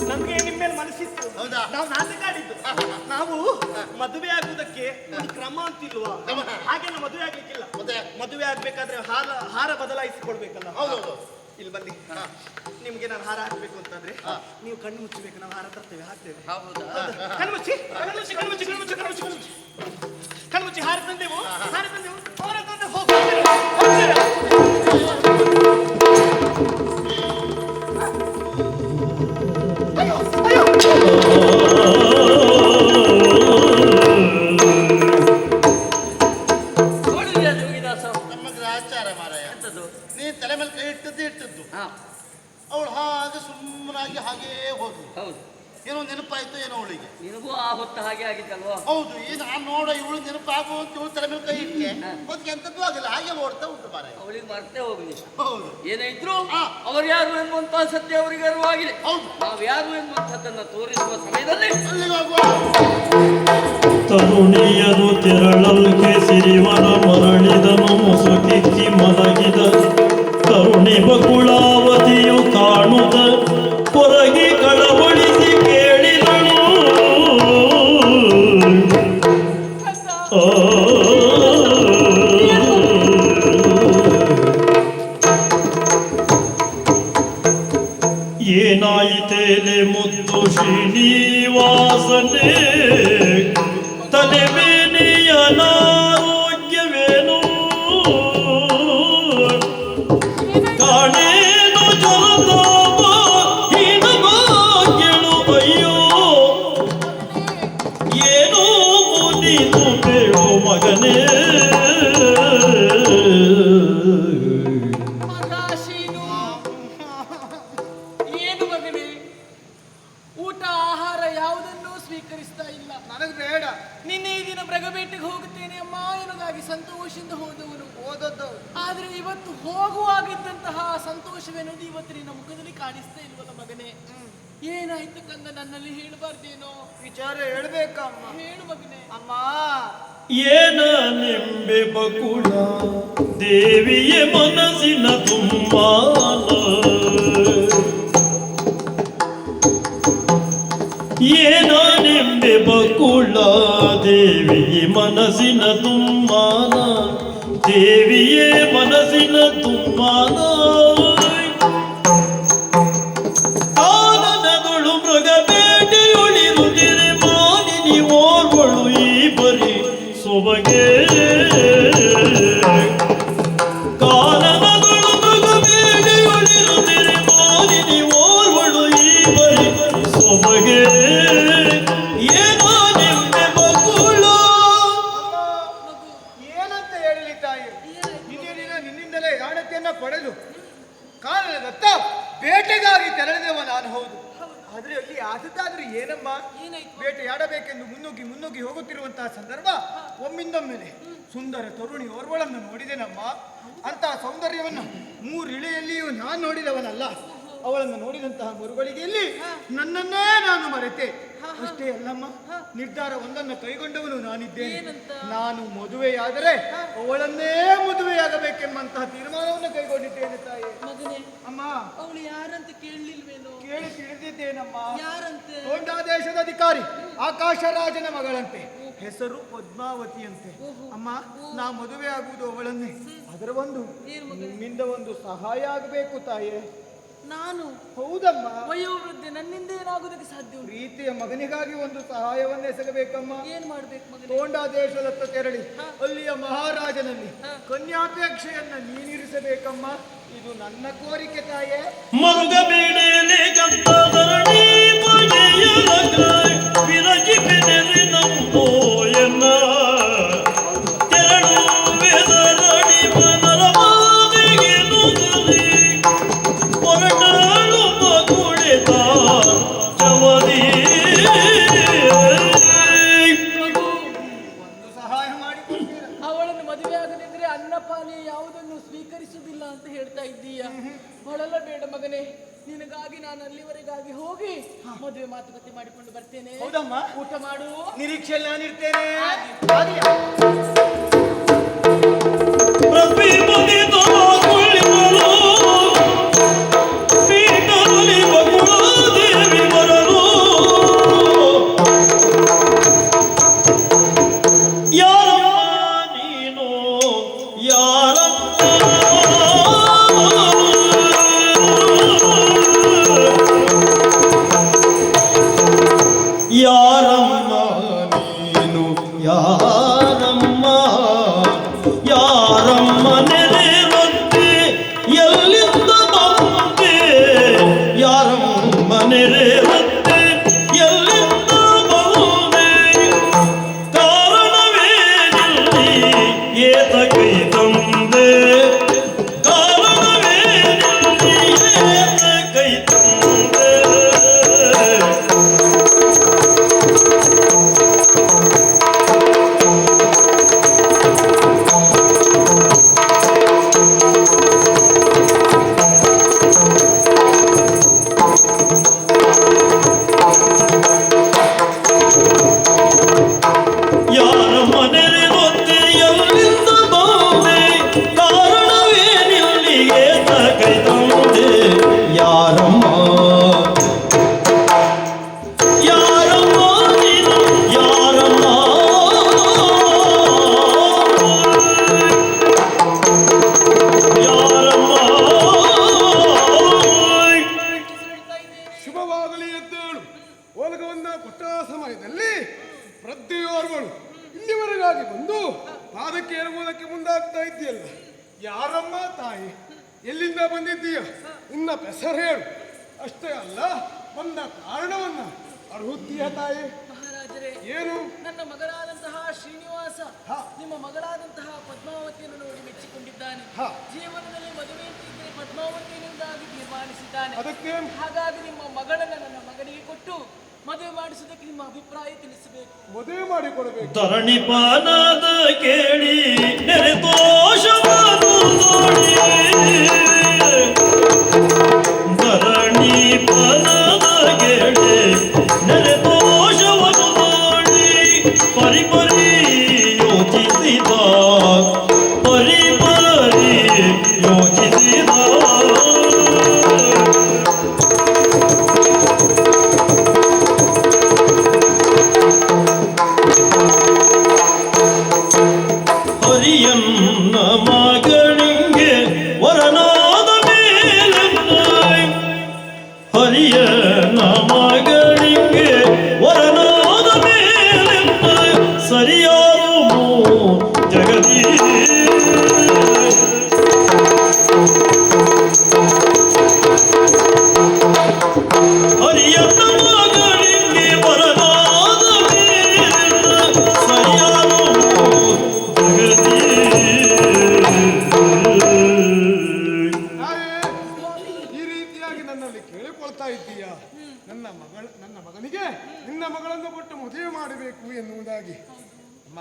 ನಮ್ಗೆ ನಿಮ್ಮ ಮೇಲೆ ಮನಸ್ಸಿತ್ತು. ಹೌದಾ? ನಾವು ನಾಟಕ ಆಡಿದ್ದು. ನಾವು ಮದುವೆ ಆಗುವುದಕ್ಕೆ ಒಂದು ಕ್ರಮ ಅಂತಿಲ್ವಾ? ಹಾಗೆಲ್ಲ ಮದುವೆ ಆಗ್ಲಿಕ್ಕಿಲ್ಲ. ಮತ್ತೆ? ಮದುವೆ ಆಗ್ಬೇಕಾದ್ರೆ ಹಾರ ಬದಲಾಯಿಸಿಕೊಳ್ಬೇಕಲ್ಲ. ಹೌದೌದು. ಇಲ್ಲಿ ಬನ್ನಿ. ನಿಮ್ಗೆ ನಾನು ಹಾರ ಹಾಕ್ಬೇಕು ಅಂತಂದ್ರೆ ನೀವು ಕಣ್ಣು ಮುಚ್ಚಬೇಕು. ನಾವು ಹಾರ ತರ್ತೇವೆ, ಹಾಕ್ತೇವೆ. ಹೌದಾ? ಕಣ್ಣು ಮುಚ್ಚಿ, ಕಣ್ಣು ಮುಚ್ಚಿ, ಕಣ್ಣು ಮುಚ್ಚಿ, ಕಣ್ಣು ಮುಚ್ಚಿ, ಕಣ್ಣು ಮುಚ್ಚಿ, ಕಣ್ಣು ಮುಚ್ಚಿ. ಕಣ್ಣು ಮುಚ್ಚಿ ಹಾರ ತಂದೆವು, ಹಾರ ತಂದೆವು, ಹಾರ ತಂದೆ ಹೋಗ್ತೀರಾ? ಅಯ್ಯೋ, ಅಯ್ಯೋ. ನೋಡಿದ್ಯಾ ಜೋಗಿದಾಸ? ನಮ್ಮ ಗ್ರಹಚಾರ ಮಾರಾಯ. ಎಂತದ್ದು? ನೀ ತಲೆ ಮೇಲೆ ಕೈ ಇಟ್ಟದ್ದು ಹಾ, ಅವಳು ಹಾಗೆ ಸುಮ್ಮನಾಗಿ ಹಾಗೇ ಹೋದ್ಲು. ಹೌದು. ಏನೋ ನೆನಪಾಯ್ತು ಏನೋ ಅವಳಿಗೆ. ನಿನಗೂ ಆ ಹೊತ್ತ ಹಾಗೆ ಆಗಿತ್ತಲ್ವಾ? ಹೌದು. ಈ ನಾನು ನೋಡ ಇವಳು ನೆನಪಾಗು ಅಂತ ಇವಳು ತಲೆ ಮೇಲೆ ಕೈ ಇಟ್ಟೆ. ಅದಕ್ಕೆ ಎಂತದ್ದು ಆಗಿಲ್ಲ, ಹಾಗೆ ಓಡ್ತಾ ಉಂಟು ಮಾರಾಯ. ಅವಳಿಗೆ ಮರ್ತೇ ಹೋಗ್ಲಿ. ಹೌದು. ಏನೇ ಇದ್ರು ಹಾ. ಅವರು ಯಾರು ಎನ್ನುವಂತ ಸತ್ಯ ಅವರಿಗೆ ಅರಿವಾಗಿದೆ. ಹೌದು. ನಾವು ಯಾರು ಎನ್ನುವಂಥದ್ದನ್ನ ತೋರಿಸುವ ಸಮಯದಲ್ಲಿ ಅಲ್ಲಿಗೆ ಹೋಗುವ. ತರುಣಿಯರು ತೆರಳಲ್ಕೆ ಸಿರಿವನ ಮರಳಿದನು ಮುಸುಕಿಕ್ಕಿ ಮಲಗಿದ ಕರುಣಿ ಬಕುಳಾವತಿಯು ಕಾಣುತ್ತ ಕೊರಗಿ ಕಳವಳಿಸಿ ಕೇಳಿದಳು ಏನಾಯಿತೇಲೆ ಮುದ್ದು ಶ್ರೀನಿವಾಸನೇ ತಲೆಬೇನೆಯ ಅನಾರೋಗ್ಯವೇನು ಕಾಣೇನು ಜಲತಾಪ ಹೀನಭಾಗ್ಯಳು ಅಯ್ಯೋ ಏನೋ ಮುನಿದು ಬೇಡೋ ಮಗನೇ ಏನು ಏನು ಮಗನೇ, ಊಟ ಆಹಾರ ಯಾವುದನ್ನೂ ಸ್ವೀಕರಿಸ್ತಾ ಇಲ್ಲ. ನನಗೆ ಬೇಡ. ನಿನ್ನೆ ಈ ದಿನ ಬ್ರಗಬೇಟೆಗೆ ಹೋಗುತ್ತೇನೆ ಅಮ್ಮ ಎನ್ನುವುದಾಗಿ ಸಂತೋಷದಿಂದ ಹೋದವನು. ಓದದ್ದು. ಆದ್ರೆ ಇವತ್ತು ಹೋಗುವಾಗಿದ್ದಂತಹ ಸಂತೋಷವೆನ್ನುವುದು ಇವತ್ತು ನಿನ್ನ ಮುಖದಲ್ಲಿ ಕಾಣಿಸ್ತಾ ಇಲ್ವಲ್ಲ ಮಗನೇ. ಏನಾಯ್ತು ಕಂದ, ನನ್ನಲ್ಲಿ ಹೇಳಬಾರ್ದೇನೋ? ವಿಚಾರ ಹೇಳ್ಬೇಕಮ್ಮ. ಹೇಳು ಮಗನೇ. ಅಮ್ಮ, ಏನ ನಿಂಬೆ ಬಕುಳ ದೇವಿಯ ಮನಸ್ಸಿನ ತುಂಬಾನ, ಏನ ನಿಂಬೆ ಬಕುಳ ದೇವಿಯ ಮನಸ್ಸಿನ ತುಂಬಾನ, ದೇವಿಯೇ ಮನಸ್ಸಿನ ತುಂಬಾನ. ಕಾನನಗಳು ಮೃಗ ಬೇಟೆಯೊಳಿರುತ್ತಿರೆ ಮಾನಿನಿ ಓರ್ವಳು ಈ ಬರಿ ಸೊಬಗೆ. ಕಾನನಗಳು ಮೃಗ ಬೇಟೆಯೊಳಿರುತ್ತಿರೆ ಮಾನಿನಿ ಓರ್ವಳು ಈ ಬರಿ ಸೊಬಗೆ. ಏನೋ ನಿಂಬೆ ಬಕುಳ. ಏನಂತ ಹೇಳಲಿ ತಾಯಿ? ನಿನ್ನೆ ದಿನ ನಿನ್ನಿಂದಲೇ ಯಾಣತೆಯನ್ನ ಪಡೆದು ಕಾಲದತ್ತ ಬೇಟೆಗಾಗಿ ತೆರಳಿದವ ನಾನು. ಹೌದು, ಆದ್ರೆ ಅಲ್ಲಿ ಆದದ್ದಾದ್ರೆ ಏನಮ್ಮ? ಬೇಟೆಯಾಡಬೇಕೆಂದು ಮುನ್ನುಗ್ಗಿ ಹೋಗುತ್ತಿರುವಂತಹ ಸಂದರ್ಭ ಒಮ್ಮಿಂದೊಮ್ಮೆಲೆ ಸುಂದರ ತರುಣಿ ಓರ್ವಳನ್ನು ನೋಡಿದೆನಮ್ಮ. ಅಂತಹ ಸೌಂದರ್ಯವನ್ನು ಮೂರಿಳೆಯಲ್ಲಿಯೂ ನಾನು ನೋಡಿದವನಲ್ಲ. ಅವಳನ್ನು ನೋಡಿದಂತಹ ಮರುಗಳಿಗೆಯಲ್ಲಿ ನನ್ನನ್ನೇ ನಾನು ಮರೆತೆ. ಅಷ್ಟೇ ಅಲ್ಲಮ್ಮ, ನಿರ್ಧಾರ ಒಂದನ್ನು ಕೈಗೊಂಡವನು ನಾನಿದ್ದೇನೆ. ನಾನು ಮದುವೆಯಾದರೆ ಅವಳನ್ನೇ ಮದುವೆಯಾಗಬೇಕೆಂಬಂತಹ ತೀರ್ಮಾನವನ್ನು ಕೈಗೊಂಡಿದ್ದೇನೆ ತಾಯಿ. ಮಗನೇ, ಅಮ್ಮ, ಅವಳು ಯಾರಂತ ಕೇಳಲಿಲ್ವೇನೋ? ಕೇಳಿ ತಿಳಿದಿದ್ದೇನಮ್ಮ. ಯಾರಂತೆ? ತೋಂಡಾ ದೇಶದ ಅಧಿಕಾರಿ ಆಕಾಶರಾಜನ ಮಗಳಂತೆ. ಹೆಸರು ಪದ್ಮಾವತಿಯಂತೆ. ಅಮ್ಮ, ನಾ ಮದುವೆ ಆಗುವುದು ಅವಳನ್ನೇ. ಅದರ ಒಂದು ನಿಮ್ಮಿಂದ ಒಂದು ಸಹಾಯ ಆಗಬೇಕು ತಾಯೇ. ನಾನು? ಹೌದಮ್ಮ. ವಯೋವೃದ್ಧೆ, ನನ್ನಿಂದ ಏನಾಗುವುದಕ್ಕೆ ಸಾಧ್ಯ? ಪ್ರೀತಿಯ ಮಗನಿಗಾಗಿ ಒಂದು ಸಹಾಯವನ್ನು ಎಸಗಬೇಕಮ್ಮ. ಏನ್ ಮಾಡ್ಬೇಕು ಮಗನೇ? ತೋಂಡಾ ದೇಶದತ್ತ ತೆರಳಿ ಅಲ್ಲಿಯ ಮಹಾರಾಜನಲ್ಲಿ ಕನ್ಯಾಪೇಕ್ಷೆಯನ್ನ ನೀನಿರಿಸಬೇಕಮ್ಮ. ಇದು ನನ್ನ ಕೋರಿಕೆ ತಾಯೇ. ಮರುಗ ಬೇಡೇಲೆ ಗಂಧಧರಣಿ ಪಡೆಯಲಗ ವಿರಜಿ ಬೆನೆರಿ ನಂಬೋಯನ್ನ ತೆರಳು ವೇದರಣಿ ಮನರ ಮಾದಿಗೆ ನುಗ್ಗಲಿ ಹೊರಟಾಳು ಮಗುಳಿದ ಚವದಿ. ಒಂದು ಸಹಾಯ ಮಾಡಿಕೊಡ್ತೀರ? ಅವಳನ್ನು ಮದುವೆ ಆಗದಿದ್ರೆ ಅನ್ನಪಾನೀಯ ಯಾವುದನ್ನು ಸ್ವೀಕರಿಸುವುದಿಲ್ಲ ಅಂತ ಹೇಳ್ತಾ ಇದ್ದೀಯ. ಬಳಲಬೇಡ ಮಗನೇ, ನಿನಗಾಗಿ ನಾನು ಅಲ್ಲಿವರೆಗಾಗಿ ಹೋಗಿ ಮದುವೆ ಮಾತುಕತೆ ಮಾಡಿಕೊಂಡು ಬರ್ತೇನೆ. ಹೌದಮ್ಮ. ಊಟ ಮಾಡು. ನಿರೀಕ್ಷೆಯಲ್ಲಿ ನಾನಿರ್ತೇನೆ. ಪ್ರತಿ ಮುಗಿದ ಕುಳಿತರು ಪೀಠದಲ್ಲಿ ಬಕುಳಾದೇವಿ ಬರಲು. ಯಾರಮ್ಮ ನೀನು ಯಾರಮ್ಮ? ಯಾರಮ್ಮ ನೀನು ಯಾರಮ್ಮ? ಯಾರಮ್ಮ ನೆರೆವಂತೆ ಎಲ್ಲಿಂದ ಬಂದೆ? ಯಾರಮ್ಮ ನೆರೆವಂತೆ ಎಲ್ಲಿಂದ ಬಂದೆ? ಕಾರಣವೇನಿಲ್ಲಿ ಏತ ಕೈ ತಂದೆ? ಕಾರಣವೇನಿಲ್ಲಿ ಏತ ಕೈ ತಂದೆ? ಯಾರಮ್ಮ ನೆರೆವಂತೆ ಎಲ್ಲಿಂದ ಬಂದೆ? ಕಾರಣವೇನಿಲ್ಲಿ ಏತ ಕೈ ತಂದೆ? ಯಾರಮ್ಮ ಯಾರಮ್ಮ ನೀನು ಯಾರಮ್ಮ? ಯಾರಮ್ಮ? ಶುಭವಾಗಲಿ ಎದ್ದೇಳು. ಓಲಗವನ್ನ ಕೊಟ್ಟ ಸಮಯದಲ್ಲಿ ಪ್ರತಿಯೋರ್ವಳು ಇಲ್ಲಿವರೆಗಾಗಿ ಬಂದು ಪಾದಕ್ಕೆ ಏರುವುದಕ್ಕೆ ಮುಂದಾಗ್ತಾ ಇದ್ದೀಯಲ್ಲ. ಯಾರಮ್ಮ ತಾಯಿ? ಎಲ್ಲಿಂದ ಬಂದಿದ್ದೀಯ? ನಿನ್ನ ಹೆಸರು ಹೇಳು. ಅಷ್ಟೇ ಅಲ್ಲ, ಬಂದ ಕಾರಣವನ್ನ ಅರ್ಹುತ್ತೀಯ ತಾಯಿ? ಮಹಾರಾಜರೇ, ಏನು? ನನ್ನ ಮಗಳಾದಂತಹ ಶ್ರೀನಿವಾಸ ನಿಮ್ಮ ಮಗಳಾದಂತಹ ಪದ್ಮಾವತಿಯನ್ನು ನೋಡಿ ಮೆಚ್ಚಿಕೊಂಡಿದ್ದಾನೆ. ಜೀವನದಲ್ಲಿ ಮದುವೆ ಅಂತಿದ್ದರೆ ಪದ್ಮಾವತಿಯಿಂದಾಗಿ ತೀರ್ಮಾನಿಸಿದ್ದಾನೆ. ಅದಕ್ಕೆ ಹಾಗಾಗಿ ನಿಮ್ಮ ಮಗಳನ್ನ ನನ್ನ ಮಗನಿಗೆ ಕೊಟ್ಟು ಮದುವೆ ಮಾಡಿಸುವುದಕ್ಕೆ ನಿಮ್ಮ ಅಭಿಪ್ರಾಯ ತಿಳಿಸಬೇಕು. ಮದುವೆ ಮಾಡಿಕೊಡ್ಬೇಕು. ತರಣಿಪಾನದ ಕೇಳಿ ನೆರೆ ದೋಷವನ್ನು ನೋಡಿ ಧರಣಿಪಾನದ ಕೇಳಿ ನೆರೆ ದೋಷವನ್ನು ನೋಡಿ ಪರಿಪರಿ ಯೋಚಿಸಿದ ಪರಿಪರಿ ಯೋಚಿಸಿದ ಹರಿಯನ್ನ ಮಗಳಿಗೆ ವರನಾದ ಮೇಲೆ ಹರಿಯನ್ನ ಮಗಳಿಗೆ ವರನಾದ ಮೇಲೆ ಸರಿಯಾರು ಜಗದೀ ಹರಿಯನ್ನ ಮಗಳಿಗೆ ವರನಾದ ಮೇಲೆ ಸರಿಯಾರು ಈ ರೀತಿಯಾಗಿ ನನ್ನಲ್ಲಿ ಕೇಳಿಕೊಳ್ತಾ ಇದ್ದೀಯಾ? ನನ್ನ ಮಗನಿಗೆ ನಿನ್ನ ಮಗಳನ್ನು ಕೊಟ್ಟು ಮದುವೆ ಮಾಡಬೇಕು ಎನ್ನುವುದಾಗಿ. ಅಮ್ಮ,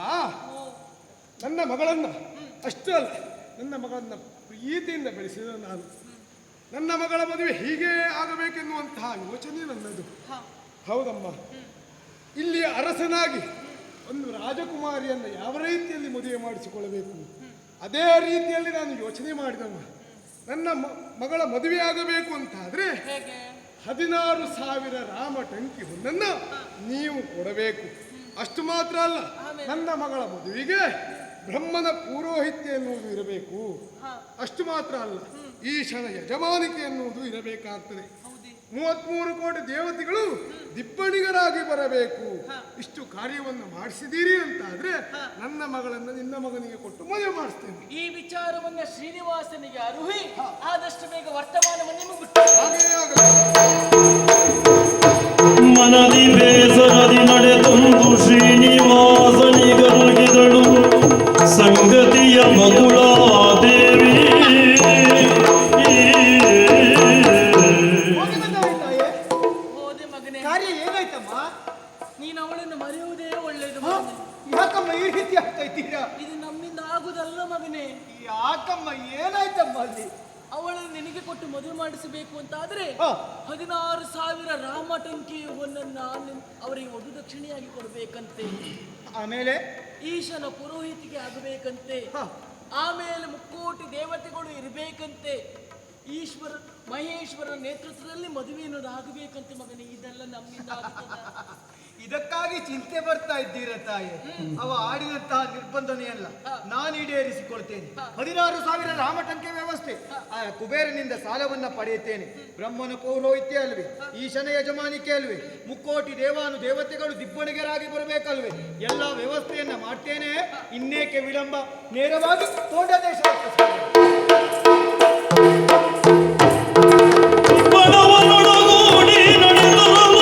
ನನ್ನ ಮಗಳನ್ನ ಅಷ್ಟೇ ಅಲ್ಲ, ನನ್ನ ಮಗಳನ್ನ ಪ್ರೀತಿಯಿಂದ ಬೆಳೆಸಿದ ನಾನು. ನನ್ನ ಮಗಳ ಮದುವೆ ಹೀಗೇ ಆಗಬೇಕೆನ್ನುವಂತಹ ಯೋಚನೆ ನನ್ನದು. ಹೌದಮ್ಮ, ಇಲ್ಲಿ ಅರಸನಾಗಿ ಒಂದು ರಾಜಕುಮಾರಿಯನ್ನು ಯಾವ ರೀತಿಯಲ್ಲಿ ಮದುವೆ ಮಾಡಿಸಿಕೊಳ್ಳಬೇಕು ಅದೇ ರೀತಿಯಲ್ಲಿ ನಾನು ಯೋಚನೆ ಮಾಡಿದಮ್ಮ. ನನ್ನ ಮಗಳ ಮದುವೆ ಆಗಬೇಕು ಅಂತಾದ್ರೆ 16,000 ರಾಮ ಟಂಕಿ ಹೊನ್ನನ್ನು ನೀವು ಕೊಡಬೇಕು. ಅಷ್ಟು ಮಾತ್ರ ಅಲ್ಲ, ನನ್ನ ಮಗಳ ಮದುವೆಗೆ ಬ್ರಹ್ಮನ ಪೌರೋಹಿತ್ಯ ಎನ್ನುವುದು ಇರಬೇಕು. ಅಷ್ಟು ಮಾತ್ರ ಅಲ್ಲ, ಈಶನ ಯಜಮಾನಿಕೆ ಎನ್ನುವುದು ಇರಬೇಕಾಗ್ತದೆ. 33 ಕೋಟಿ ದೇವತೆಗಳು ದಿಬ್ಬಣಿಗರಾಗಿ ಬರಬೇಕು. ಇಷ್ಟು ಕಾರ್ಯವನ್ನು ಮಾಡಿಸಿದೀರಿ ಅಂತಾದ್ರೆ ನನ್ನ ಮಗಳನ್ನು ನಿನ್ನ ಮಗನಿಗೆ ಕೊಟ್ಟು ಮದುವೆ ಮಾಡಿಸ್ತೇನೆ. ಈ ವಿಚಾರವನ್ನ ಶ್ರೀನಿವಾಸನಿಗೆ ಅರುಹಿ ಆದಷ್ಟು ಬೇಗ ವರ್ತಮಾನವನ್ನು ನಿಮಗೆ ಬಿಟ್ಟು ಹಾಗೆಯೇ ಆಗಲಿ. ಮನದಿ ಬೇಸರದಿ ನಡೆದೊಂದು ಶ್ರೀನಿವಾಸನಿಗರುಗಿದಳು ಸಂಗತಿಯ ಮಗುಳಾದೇವಿ. ಹೋದೆ ಮಗನೇ, ಕಾರ್ಯ ಏನಾಯ್ತಮ್ಮ? ನೀನು ಅವಳನ್ನು ಮರೆಯುವುದೇ ಒಳ್ಳೆಯದು. ಯಾಕಮ್ಮ ಈ ರೀತಿ ಆಗ್ತಾ ಇದ್ದೀರಾ? ಇದು ನಮ್ಮಿಂದ ಆಗುದಲ್ಲ ಮಗನೇ. ಯಾಕಮ್ಮ ಏನಾಯ್ತಮ್ಮ ಅಲ್ಲಿ? ಅವಳನ್ನು ನಿನಗೆ ಕೊಟ್ಟು ಮದುವೆ ಮಾಡಿಸಬೇಕು ಅಂತಾದ್ರೆ 16,000 ರಾಮಟಂಕಿ ಹೊನ್ನನ್ನ ಅವರಿಗೆ ವಧು ದಕ್ಷಿಣೆಯಾಗಿ ಕೊಡಬೇಕಂತೆ. ಆಮೇಲೆ ಈಶನ ಪುರೋಹಿತಿಗೆ ಆಗಬೇಕಂತೆ. ಆಮೇಲೆ 3 ಕೋಟಿ ದೇವತೆಗಳು ಇರಬೇಕಂತೆ. ಈಶ್ವರ ಮಹೇಶ್ವರನ ನೇತೃತ್ವದಲ್ಲಿ ಮದುವೆ ಅನ್ನೋದು ಆಗಬೇಕಂತೆ ಮಗನೇ. ಇದೆಲ್ಲ ನಮ್ಮಿಂದ ಆಗುತ್ತದ? ಇದಕ್ಕಾಗಿ ಚಿಂತೆ ಬರ್ತಾ ಇದ್ದೀರ ತಾಯಿ. ಅವ ಆಡಿದಂತಹ ನಿರ್ಬಂಧನೆಯಲ್ಲ ನಾನು ಈಡೇರಿಸಿಕೊಳ್ತೇನೆ. 16,000 ರಾಮಟಂಕೆ ವ್ಯವಸ್ಥೆ, ಆ ಕುಬೇರನಿಂದ ಸಾಲವನ್ನ ಪಡೆಯುತ್ತೇನೆ. ಬ್ರಹ್ಮನ ಪೌರೋಹಿತ್ಯ ಅಲ್ವೇ, ಈಶನ ಯಜಮಾನಿಕೆ ಅಲ್ವೇ, 3 ಕೋಟಿ ದೇವತೆಗಳು ದಿಬ್ಬಣಿಗರಾಗಿ ಬರಬೇಕಲ್ವೇ, ಎಲ್ಲ ವ್ಯವಸ್ಥೆಯನ್ನ ಮಾಡ್ತೇನೆ. ಇನ್ನೇಕೆ ವಿಳಂಬ, ನೇರವಾಗಿ ತೋಂಡ ದೇಶಕ್ಕೆ ಬಡವನೊಡಗೂಡಿ ನಡೆದವರು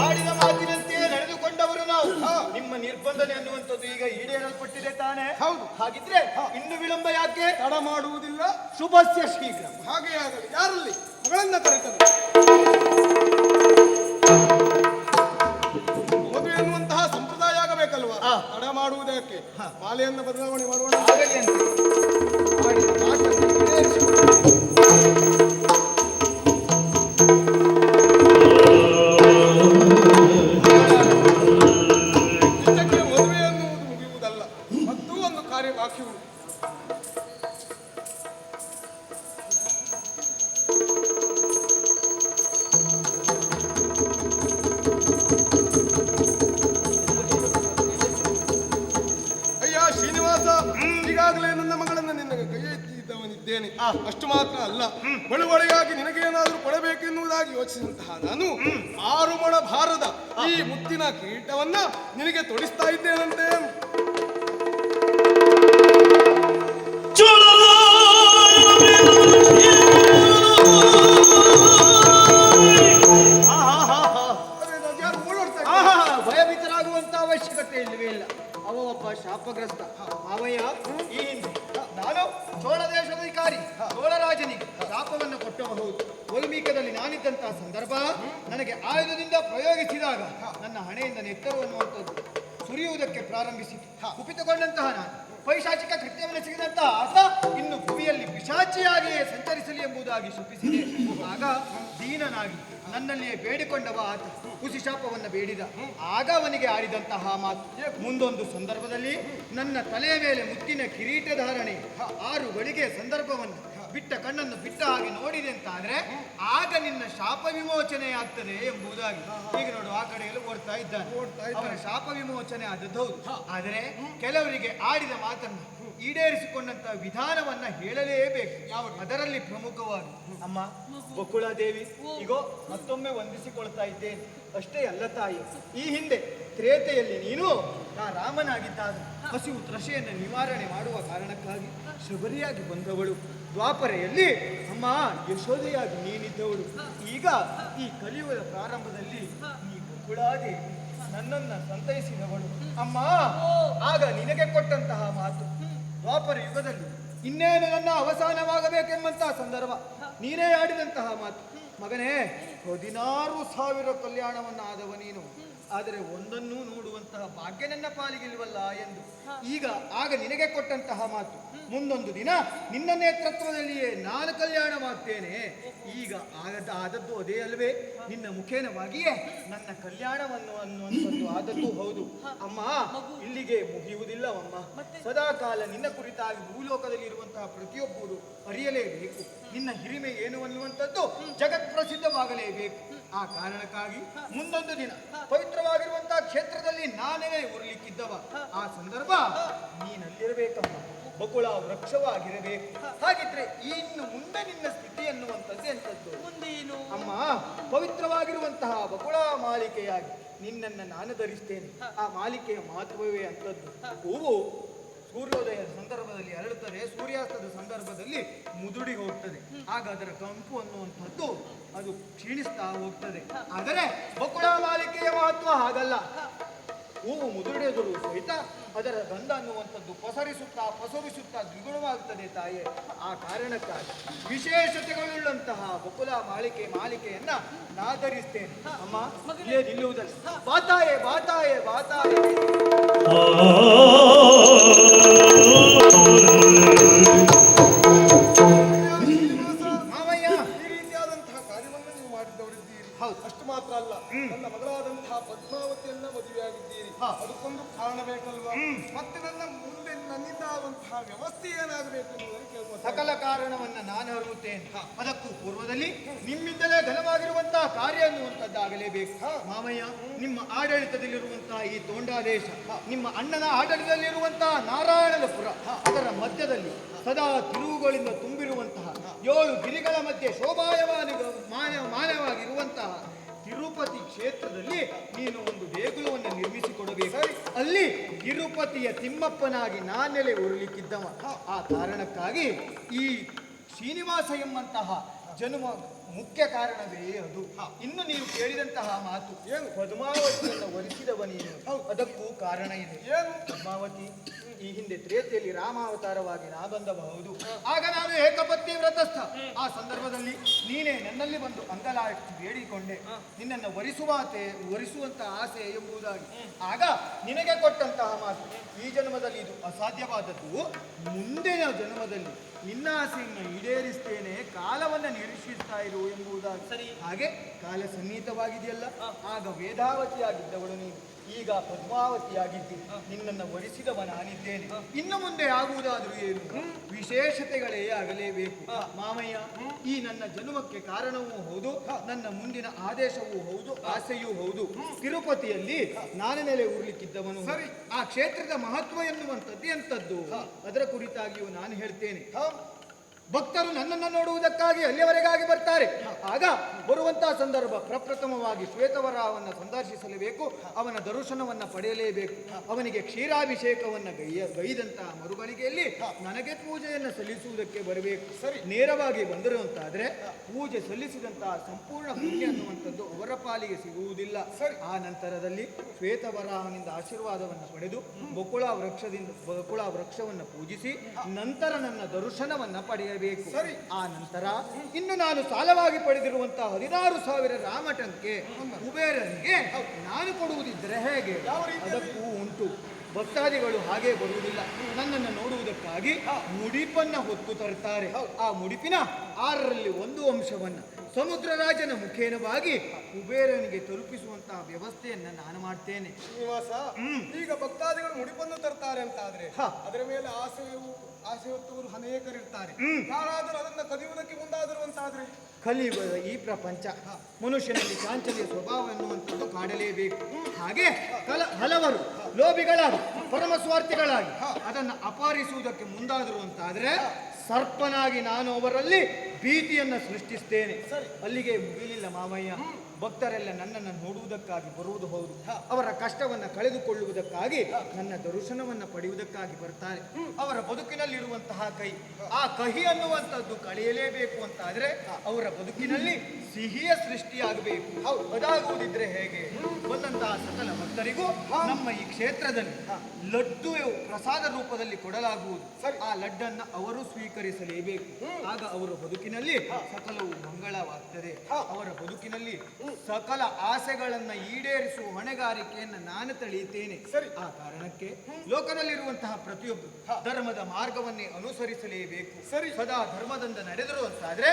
ಆಡಿದ ಮಾತಿನಂತೆಯೇ ನಡೆದುಕೊಂಡವರು ನಾವು. ನಿಮ್ಮ ನಿರ್ಬಂಧನೆ ಅನ್ನುವಂಥದ್ದು ಈಗ ಈಡೇರಲ್ಪಟ್ಟಿದೆ ತಾನೇ? ಹೌದು. ಹಾಗಿದ್ರೆ ಇನ್ನು ವಿಳಂಬ ಯಾಕೆ? ತಡ ಮಾಡುವುದಿಲ್ಲ, ಶುಭಸ್ಯ ಶೀಘ್ರ. ಹಾಗೆ ಆಗಲಿ. ಯಾರಲ್ಲಿ ಮಗಳನ್ನ ಕರೀತಾರೆ? ಮದುವೆ ಎನ್ನುವಂತಹ ಸಂಪ್ರದಾಯ ಆಗಬೇಕಲ್ವಾ? ತಡ ಮಾಡುವುದಕ್ಕೆ ಮಾಲೆಯನ್ನು ಬದಲಾವಣೆ ಮಾಡೋಣ. ಆಗಲಿ ಅಂತ ಆಡಿದ ಮಾತನ್ನು ಈಡೇರಿಸುವುದು. ಇದಕ್ಕೆ ಮದುವೆ ಎನ್ನುವುದು ಮುಗಿಯುವುದಲ್ಲ, ಮತ್ತು ಒಂದು ಕಾರ್ಯ ಬಾಕಿ ಉಂಟು. ಅಯ್ಯ ಶ್ರೀನಿವಾಸ, ಈಗಾಗಲೇ ನನ್ನ ಮಗಳನ್ನು ನಿನ್ನ ಕೈ ಎತ್ತಿದ್ದವನಿದ್ದೇನೆ. ಅಷ್ಟು ಮಾತ್ರ ಅಲ್ಲ, ಬಳುವಳಿಯಾಗಿ ನಿನಗೇನಾದರೂ ಕೊಡಬೇಕೆನ್ನುವುದಾಗಿ ಯೋಚಿಸಿದಂತಹ ನಾನು 6 ಮೊಳ ಭಾರದ ಈ ಮುತ್ತಿನ ಕಿರೀಟವನ್ನ ನಿನಗೆ ತೊಡಿಸ್ತಾ ಇದ್ದೇನಂತೆ. ಭಯಭೀತರಾಗುವಂತ ಅವಶ್ಯಕತೆ ಇಲ್ಲವೇ ಇಲ್ಲ. ಸಂದರ್ಭ ನನಗೆ ಆಯುಧದಿಂದ ಪ್ರಯೋಗಿಸಿದಾಗ ನನ್ನ ಹಣೆಯಿಂದ ನೆತ್ತರು ಅನ್ನುವಂಥದ್ದು ಸುರಿಯುವುದಕ್ಕೆ ಪ್ರಾರಂಭಿಸಿತು. ಕುಪಿತಗೊಂಡಂತಹ ನಾನು ಪೈಶಾಚಿಕ ಕೃತ್ಯವೆನಿಸಿದಂತಹ ಆತ ಇನ್ನು ಭೂಮಿಯಲ್ಲಿ ಪಿಶಾಚಿಯಾಗಿಯೇ ಸಂಚರಿಸಲಿ ಎಂಬುದಾಗಿ ಶಪಿಸಿದೆ. ಆಗ ದೀನನಾಗಿ ನನ್ನಲ್ಲಿಯೇ ಬೇಡಿಕೊಂಡವ ಆತ ಕುಸಿಶಾಪವನ್ನು ಬೇಡಿದ. ಆಗ ಅವನಿಗೆ ಆಡಿದಂತಹ ಮಾತು, ಮುಂದೊಂದು ಸಂದರ್ಭದಲ್ಲಿ ನನ್ನ ತಲೆಯ ಮೇಲೆ ಮುತ್ತಿನ ಕಿರೀಟ ಧಾರಣೆ 6 ಗಳಿಗೆ ಸಂದರ್ಭವನ್ನು ಬಿಟ್ಟ ಕಣ್ಣನ್ನು ಬಿಟ್ಟ ಹಾಗೆ ನೋಡಿದೆ ಅಂತಾದ್ರೆ ಆಗ ನಿನ್ನ ಶಾಪ ವಿಮೋಚನೆ ಆಗ್ತದೆ ಎಂಬುದಾಗಿ. ಈಗ ನೋಡು, ಆ ಕಡೆಯಲ್ಲಿ ಓಡ್ತಾ ಇದ್ದಾನೆ. ಅವರ ಶಾಪ ವಿಮೋಚನೆ ಆದದ್ದು ಹೌದು. ಆದರೆ ಕೆಲವರಿಗೆ ಆಡಿದ ಮಾತನ್ನು ಈಡೇರಿಸಿಕೊಂಡಂತಹ ವಿಧಾನವನ್ನ ಹೇಳಲೇಬೇಕು. ಅದರಲ್ಲಿ ಪ್ರಮುಖವಾಗಿ ಅಮ್ಮ ಬಕುಳಾದೇವಿ ಈಗೋ ಮತ್ತೊಮ್ಮೆ ವಂದಿಸಿಕೊಳ್ತಾ ಇದ್ದೇನೆ. ಅಷ್ಟೇ ಅಲ್ಲ ತಾಯಿ, ಈ ಹಿಂದೆ ತ್ರೇತೆಯಲ್ಲಿ ನೀನು ರಾಮನಾಗಿದ್ದಾಗ ಹಸಿವು ತ್ರಷೆಯನ್ನು ನಿವಾರಣೆ ಮಾಡುವ ಕಾರಣಕ್ಕಾಗಿ ಶಬರಿಯಾಗಿ ಬಂದವಳು. ದ್ವಾಪರೆಯಲ್ಲಿ ಅಮ್ಮ ಯಶೋದೆಯಾಗಿ ನೀನಿದ್ದವಳು. ಈಗ ಈ ಕಲಿಯುಗದ ಪ್ರಾರಂಭದಲ್ಲಿ ನೀ ಬಕುಳಾದೇವಿ ನನ್ನನ್ನ ಸಂತೈಸಿದವಳು. ಅಮ್ಮ ಆಗ ನಿನಗೆ ಕೊಟ್ಟಂತಹ ಮಾತು, ದ್ವಾಪರ ಯುಗದಲ್ಲಿ ಇನ್ನೇನು ನನ್ನ ಅವಸಾನವಾಗಬೇಕೆಂಬಂತಹ ಸಂದರ್ಭ ನೀನೇ ಆಡಿದಂತಹ ಮಾತು, ಮಗನೇ 16,000 ಕಲ್ಯಾಣವನ್ನಾದವ ನೀನು, ಆದರೆ ಒಂದನ್ನೂ ನೋಡುವಂತಹ ಭಾಗ್ಯ ನನ್ನ ಪಾಲಿಗಿಲ್ವಲ್ಲ ಎಂದು. ಈಗ ಆಗ ನಿನಗೆ ಕೊಟ್ಟಂತಹ ಮಾತು, ಮುಂದೊಂದು ದಿನ ನಿನ್ನ ನೇತೃತ್ವದಲ್ಲಿಯೇ ನಾನು ಕಲ್ಯಾಣ ಮಾಡ್ತೇನೆ. ಈಗ ಆದದ್ದು ಅದೇ ಅಲ್ವೇ? ನಿನ್ನ ಮುಖೇನವಾಗಿಯೇ ನನ್ನ ಕಲ್ಯಾಣವನ್ನು ಅನ್ನುವಂಥದ್ದು ಆದದ್ದು ಹೌದು. ಅಮ್ಮ ಇಲ್ಲಿಗೆ ಮುಗಿಯುವುದಿಲ್ಲವಮ್ಮ. ಸದಾ ಕಾಲ ನಿನ್ನ ಕುರಿತಾಗಿ ಭೂಲೋಕದಲ್ಲಿ ಇರುವಂತಹ ಪ್ರತಿಯೊಬ್ಬರು ಅರಿಯಲೇಬೇಕು. ನಿನ್ನ ಹಿರಿಮೆ ಏನು ಅನ್ನುವಂಥದ್ದು ಜಗತ್ ಪ್ರಸಿದ್ಧವಾಗಲೇಬೇಕು. ಆ ಕಾರಣಕ್ಕಾಗಿ ಮುಂದೊಂದು ದಿನ ಪವಿತ್ರವಾಗಿರುವಂತಹ ಕ್ಷೇತ್ರದಲ್ಲಿ ನಾನೇ ಉರ್ಲಿಕ್ಕಿದ್ದವ. ಆ ಸಂದರ್ಭ ನೀನಲ್ಲಿರಬೇಕಮ್ಮ, ಬಕುಳ ವೃಕ್ಷವಾಗಿರಬೇಕು. ಹಾಗಿದ್ರೆ ಇನ್ನು ಮುಂದೆ ನಿನ್ನ ಸ್ಥಿತಿ ಅನ್ನುವಂಥದ್ದು ಎಂಥದ್ದು? ಮುಂದೇನು ಅಮ್ಮ? ಪವಿತ್ರವಾಗಿರುವಂತಹ ಬಕುಳ ಮಾಲಿಕೆಯಾಗಿ ನಿನ್ನನ್ನು ನಾನು ಧರಿಸ್ತೇನೆ. ಆ ಮಾಲಿಕೆಯ ಮಹತ್ವವೇ ಅಂಥದ್ದು. ಹೂವು ಸೂರ್ಯೋದಯದ ಸಂದರ್ಭದಲ್ಲಿ ಅರಳುತ್ತದೆ, ಸೂರ್ಯಾಸ್ತದ ಸಂದರ್ಭದಲ್ಲಿ ಮುದುಡಿ ಹೋಗ್ತದೆ. ಆಗ ಅದರ ಕಂಪು ಅನ್ನುವಂಥದ್ದು ಅದು ಕ್ಷೀಣಿಸ್ತಾ ಹೋಗ್ತದೆ. ಆದರೆ ಬಕುಳ ಮಾಲಿಕೆಯ ಮಹತ್ವ ಹಾಗಲ್ಲ. ಹೂವು ಮುದುಡೆದರು ಸಹಿತ ಅದರ ಗಂಧ ಅನ್ನುವಂಥದ್ದು ಪಸರಿಸುತ್ತಾ ದ್ವಿಗುಣವಾಗುತ್ತದೆ ತಾಯೇ. ಆ ಕಾರಣಕ್ಕಾಗಿ ವಿಶೇಷತೆಗಳುಳ್ಳಂತಹ ಬಕುಲ ಮಾಲಿಕೆಯನ್ನ ನಾಧರಿಸ್ತೇನೆ. ಅಮ್ಮ ಇಲ್ಲೇ ನಿಲ್ಲುವುದಲ್ಲ, ಬಾತಾಯೆ ಬಾತಾಯೆ ಬಾತಾಯೆ. ಮಾವಯ್ಯ, ಈ ರೀತಿಯಾದಂತಹ ಕಾರ್ಯವನ್ನು ನೀವು ಮಾಡಿದವರಿದ್ದೀರಿ. ಹೌದು, ಅಷ್ಟು ಮಾತ್ರ ಅಲ್ಲ, ನನ್ನ ಮಗಳಾದಂತಹ ಪದ್ಮಾವತಿಯನ್ನ ಮದುವೆಯಾಗಿದ್ದೀರಿ. ಅದಕ್ಕೊಂದು ಕಾರಣ ಬೇಕಲ್ವಾ? ಮತ್ತೆ ನನ್ನ ಮುಂದೆ ನನ್ನಿಂದ ಆಗುವಂತಹ ವ್ಯವಸ್ಥೆ ಏನಾಗಬೇಕು ಎನ್ನುವುದನ್ನು ಕೇಳ್ಬೋದು. ಸಕಲ ಕಾರಣವನ್ನ ನಾನು ಅರಿಯುತ್ತೇನೆ. ಅದಕ್ಕೂ ಪೂರ್ವದಲ್ಲಿ ನಿಮ್ಮಿಂದಲೇ ಘನವಾಗಿರುವಂತಹ ಕಾರ್ಯ ಅನ್ನುವಂಥದ್ದಾಗಲೇಬೇಕು. ಮಾಮಯ್ಯ, ನಿಮ್ಮ ಆಡಳಿತದಲ್ಲಿರುವಂತಹ ಈ ತೋಂಡಾದೇಶ, ನಿಮ್ಮ ಅಣ್ಣನ ಆಡಳಿತದಲ್ಲಿರುವಂತಹ ನಾರಾಯಣಪುರ, ಅದರ ಮಧ್ಯದಲ್ಲಿ ಸದಾ ತಿರುವುಗಳಿಂದ ತುಂಬಿರುವಂತಹ 7 ಗಿರಿಗಳ ಮಧ್ಯೆ ಮಾನವಾಗಿರುವಂತಹ ತಿರುಪತಿ ಕ್ಷೇತ್ರದಲ್ಲಿ ನೀನು ಒಂದು ದೇಗುಲವನ್ನು ನಿರ್ಮಿಸಿಕೊಡಬೇಕು. ಅಲ್ಲಿ ತಿರುಪತಿಯ ತಿಮ್ಮಪ್ಪನಾಗಿ ನಾನೆಲೆ ಉರುಳಿಕ್ಕಿದ್ದವ. ಆ ಕಾರಣಕ್ಕಾಗಿ ಈ ಶ್ರೀನಿವಾಸ ಎಂಬಂತಹ ಜನ್ಮ ಮುಖ್ಯ ಕಾರಣವೇ ಅದು. ಇನ್ನು ನೀವು ಕೇಳಿದಂತಹ ಮಾತು ಏನು, ಪದ್ಮಾವತಿಯನ್ನು ವರಿಸಿದವ ನೀನು, ಅದಕ್ಕೂ ಕಾರಣ ಇದೆ. ಏನು ಪದ್ಮಾವತಿ ಈ ಹಿಂದೆ ತ್ರೇತೆಯಲ್ಲಿ ರಾಮಾವತಾರವಾಗಿ ನಾ ಬಂದಬಹುದು. ಆಗ ನಾನು ಏಕಪತ್ನಿ ವ್ರತಸ್ಥ. ಆ ಸಂದರ್ಭದಲ್ಲಿ ನೀನೇ ನನ್ನಲ್ಲಿ ಬಂದು ಅಂಗಲಾಟಿ ಬೇಡಿಕೊಂಡೆ, ನಿನ್ನನ್ನು ವರಿಸುವಂತ ಆಸೆ ಎಂಬುದಾಗಿ. ಆಗ ನಿನಗೆ ಕೊಟ್ಟಂತಹ ಮಾತು, ಈ ಜನ್ಮದಲ್ಲಿ ಇದು ಅಸಾಧ್ಯವಾದದ್ದು, ಮುಂದಿನ ಜನ್ಮದಲ್ಲಿ ನಿನ್ನ ಆಸೆಯನ್ನು ಈಡೇರಿಸ್ತೇನೆ, ಕಾಲವನ್ನು ನಿರೀಕ್ಷಿಸ್ತಾ ಇರು ಎಂಬುದಾಗಿ. ಸರಿ, ಹಾಗೆ ಕಾಲ ಸನ್ನಿಹಿತವಾಗಿದೆಯಲ್ಲ. ಆಗ ವೇದಾವತಿಯಾಗಿದ್ದವಳು ನೀನು, ಈಗ ಪದ್ಮಾವತಿಯಾಗಿದ್ದೀನಿ. ನಿನ್ನನ್ನು ವರಿಸಿದವ ನಾನಿದ್ದೇನೆ. ಇನ್ನು ಮುಂದೆ ಆಗುವುದಾದರೂ ಏನು, ವಿಶೇಷತೆಗಳೇ ಆಗಲೇಬೇಕು. ಮಾಮಯ್ಯ, ಈ ನನ್ನ ಜನ್ಮಕ್ಕೆ ಕಾರಣವೂ ಹೌದು, ನನ್ನ ಮುಂದಿನ ಆದೇಶವೂ ಹೌದು, ಆಸೆಯೂ ಹೌದು. ತಿರುಪತಿಯಲ್ಲಿ ನಾನು ನೆಲೆ ಉರ್ಲಿಕ್ಕಿದ್ದವನು. ಆ ಕ್ಷೇತ್ರದ ಮಹತ್ವ ಎನ್ನುವಂಥದ್ದು ಎಂಥದ್ದು, ಅದರ ಕುರಿತಾಗಿಯೂ ನಾನು ಹೇಳ್ತೇನೆ. ಭಕ್ತರು ನನ್ನನ್ನು ನೋಡುವುದಕ್ಕಾಗಿ ಅಲ್ಲಿಯವರೆಗಾಗಿ ಬರ್ತಾರೆ. ಆಗ ಬರುವಂತಹ ಸಂದರ್ಭ ಪ್ರಪ್ರಥಮವಾಗಿ ಶ್ವೇತವರಾಹವನ್ನು ಸಂದರ್ಶಿಸಲೇಬೇಕು, ಅವನ ದರ್ಶನವನ್ನು ಪಡೆಯಲೇಬೇಕು. ಅವನಿಗೆ ಕ್ಷೀರಾಭಿಷೇಕವನ್ನು ಗೈದಂತಹ ಮರುಗಳಿಗೆಯಲ್ಲಿ ನನಗೆ ಪೂಜೆಯನ್ನು ಸಲ್ಲಿಸುವುದಕ್ಕೆ ಬರಬೇಕು. ಸರಿ, ನೇರವಾಗಿ ಬಂದರು ಅಂತಾದ್ರೆ ಪೂಜೆ ಸಲ್ಲಿಸಿದಂತಹ ಸಂಪೂರ್ಣ ಪುಣ್ಯ ಅನ್ನುವಂಥದ್ದು ಅವರ ಪಾಲಿಗೆ ಸಿಗುವುದಿಲ್ಲ. ಸರಿ, ಆ ನಂತರದಲ್ಲಿ ಶ್ವೇತವರಾಹನಿಂದ ಆಶೀರ್ವಾದವನ್ನು ಪಡೆದು ಬಕುಳ ವೃಕ್ಷವನ್ನು ಪೂಜಿಸಿ ನಂತರ ನನ್ನ ದರ್ಶನವನ್ನು ಪಡೆಯ ಮಾಡಲೇಬೇಕು. ಸರಿ. ಆ ನಂತರ ಇನ್ನು ನಾನು ಸಾಲವಾಗಿ ಪಡೆದಿರುವಂತಹ 16,000 ರಾಮಟಂಕೆ ಕುಬೇರನಿಗೆ ನಾನು ಕೊಡುವುದಿದ್ದರೆ ಹೇಗೆ? ಯಾವ ರೀತಿ? ಅದಕ್ಕೂ ಉಂಟು. ಭಕ್ತಾದಿಗಳು ಹಾಗೆ ಬರುವುದಿಲ್ಲ, ನನ್ನನ್ನು ನೋಡುವುದಕ್ಕಾಗಿ ಮುಡಿಪನ್ನ ಹೊತ್ತು ತರುತ್ತಾರೆ. ಆ ಮುಡಿಪಿನ 6ರಲ್ಲಿ 1 ಅಂಶವನ್ನ ಸಮುದ್ರ ರಾಜನ ಮುಖೇನವಾಗಿ ಕುಬೇರನಿಗೆ ತಲುಪಿಸುವಂತಹ ವ್ಯವಸ್ಥೆಯನ್ನ ನಾನು ಮಾಡ್ತೇನೆ. ಶ್ರೀನಿವಾಸ, ಈಗ ಭಕ್ತಾದಿಗಳು ಮುಡಿಪನ್ನು ತರ್ತಾರೆ ಅಂತ ಆದ್ರೆ ಅದರ ಮೇಲೆ ಆಸೆ ಹೊತ್ತವರು ಅನೇಕರಿರ್ತಾರೆ. ಯಾರಾದರೂ ಅದನ್ನ ಕದಿಯುವುದಕ್ಕೆ ಮುಂದಾದರು ಅಂತಾದ್ರೆ ಕಲಿಯುವ ಈ ಪ್ರಪಂಚ ಮನುಷ್ಯನಲ್ಲಿ ಚಾಂಚಲ್ಯ ಸ್ವಭಾವ ಎನ್ನುವಂಥದ್ದು ಕಾಡಲೇಬೇಕು. ಹಾಗೆ ಹಲವರು ಲೋಭಿಗಳಾಗಿ ಪರಮಸ್ವಾರ್ಥಿಗಳಾಗಿ ಅದನ್ನು ಅಪಹರಿಸುವುದಕ್ಕೆ ಮುಂದಾದರು ಅಂತಾದ್ರೆ ಸರ್ಪನಾಗಿ ನಾನು ಅವರಲ್ಲಿ ಭೀತಿಯನ್ನ ಸೃಷ್ಟಿಸ್ತೇನೆ. ಅಲ್ಲಿಗೆ ಮುಗಿಲಿಲ್ಲ ಮಾಮಯ್ಯ. ಭಕ್ತರೆಲ್ಲ ನನ್ನನ್ನು ನೋಡುವುದಕ್ಕಾಗಿ ಬರುವುದು ಹೌದು, ಅವರ ಕಷ್ಟವನ್ನ ಕಳೆದುಕೊಳ್ಳುವುದಕ್ಕಾಗಿ ನನ್ನ ದರ್ಶನವನ್ನ ಪಡೆಯುವುದಕ್ಕಾಗಿ ಬರ್ತಾರೆ. ಅವರ ಬದುಕಿನಲ್ಲಿರುವಂತಹ ಆ ಕಹಿ ಅನ್ನುವಂಥದ್ದು ಕಳೆಯಲೇಬೇಕು ಅಂತಾದ್ರೆ ಅವರ ಬದುಕಿನಲ್ಲಿ ಸಿಹಿಯ ಸೃಷ್ಟಿಯಾಗಬೇಕು. ಅದಾಗುವುದಿದ್ರೆ ಹೇಗೆ? ಬಂದಂತಹ ಸಕಲ ಭಕ್ತರಿಗೂ ನಮ್ಮ ಈ ಕ್ಷೇತ್ರದಲ್ಲಿ ಲಡ್ಡು ಪ್ರಸಾದ ರೂಪದಲ್ಲಿ ಕೊಡಲಾಗುವುದು. ಆ ಲಡ್ಡನ್ನ ಅವರು ಸ್ವೀಕರಿಸಲೇಬೇಕು. ಆಗ ಅವರ ಬದುಕಿನಲ್ಲಿ ಸಕಲವು ಮಂಗಳವಾಗ್ತದೆ. ಅವರ ಬದುಕಿನಲ್ಲಿ ಸಕಲ ಆಸೆಗಳನ್ನ ಈಡೇರಿಸುವ ಹೊಣೆಗಾರಿಕೆಯನ್ನು ನಾನು ತಳೆಯುತ್ತೇನೆ. ಆ ಕಾರಣಕ್ಕೆ ಲೋಕದಲ್ಲಿರುವಂತಹ ಪ್ರತಿಯೊಬ್ಬರು ಧರ್ಮದ ಮಾರ್ಗವನ್ನೇ ಅನುಸರಿಸಲೇಬೇಕು. ಸದಾ ಧರ್ಮದಿಂದ ನಡೆದರು ಅಂತಾದ್ರೆ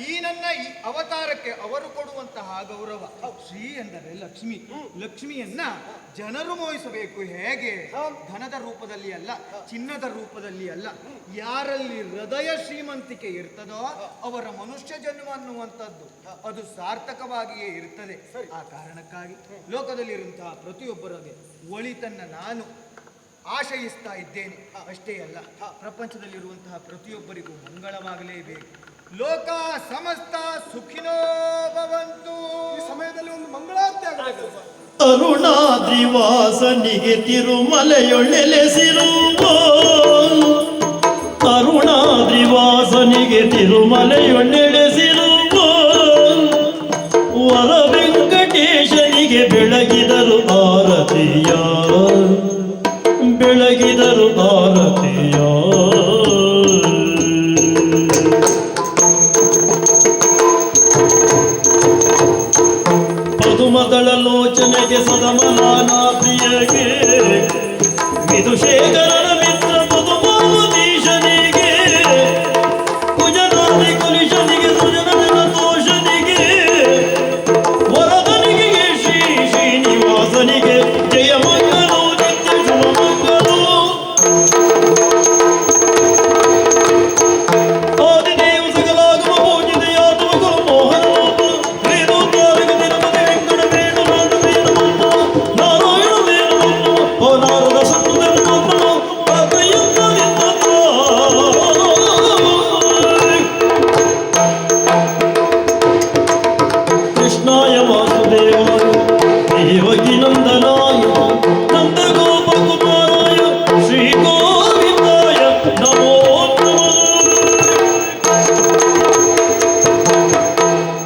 ಈ ನನ್ನ ಈ ಅವತಾರಕ್ಕೆ ಅವರು ಕೊಡುವಂತಹ ಗೌರವ. ಶ್ರೀ ಎಂದರೆ ಲಕ್ಷ್ಮಿ. ಲಕ್ಷ್ಮಿಯನ್ನ ಜನರು ಮೋಹಿಸಬೇಕು. ಹೇಗೆ? ಧನದ ರೂಪದಲ್ಲಿ ಅಲ್ಲ, ಚಿನ್ನದ ರೂಪದಲ್ಲಿ ಅಲ್ಲ. ಯಾರಲ್ಲಿ ಹೃದಯ ಶ್ರೀಮಂತಿಕೆ ಇರ್ತದೋ ಅವರ ಮನುಷ್ಯ ಜನ್ಮ ಅನ್ನುವಂಥದ್ದು ಅದು ಸಾರ್ಥಕವಾಗಿಯೇ ಇರ್ತದೆ. ಆ ಕಾರಣಕ್ಕಾಗಿ ಲೋಕದಲ್ಲಿರುವಂತಹ ಪ್ರತಿಯೊಬ್ಬರಿಗೆ ಒಳಿತನ್ನ ನಾನು ಆಶಯಿಸ್ತಾ ಇದ್ದೇನೆ. ಅಷ್ಟೇ ಅಲ್ಲ, ಪ್ರಪಂಚದಲ್ಲಿರುವಂತಹ ಪ್ರತಿಯೊಬ್ಬರಿಗೂ ಮಂಗಳವಾಗಲೇಬೇಕು. ಲೋಕ ಸಮಸ್ತ ಸುಖಿನೋ ಭವಂತು. ಈ ಸಮಯದಲ್ಲಿ ಒಂದು ಮಂಗಳಾರತಿ ಆಗಬೇಕು. ಅರುಣಾದ್ರಿವಾಸನಿಗೆ ತಿರುಮಲೆಯೊಳ್ಳೆಲೆಸಿರುವ ಅರುಣಾದ್ರಿವಾಸನಿಗೆ ತಿರುಮಲೆಯೊಳ್ಳೆಲೆಸಿರುವ ವರ ವೆಂಕಟೇಶನಿಗೆ ಬೆಳಗಿದರು ಆರತಿಯ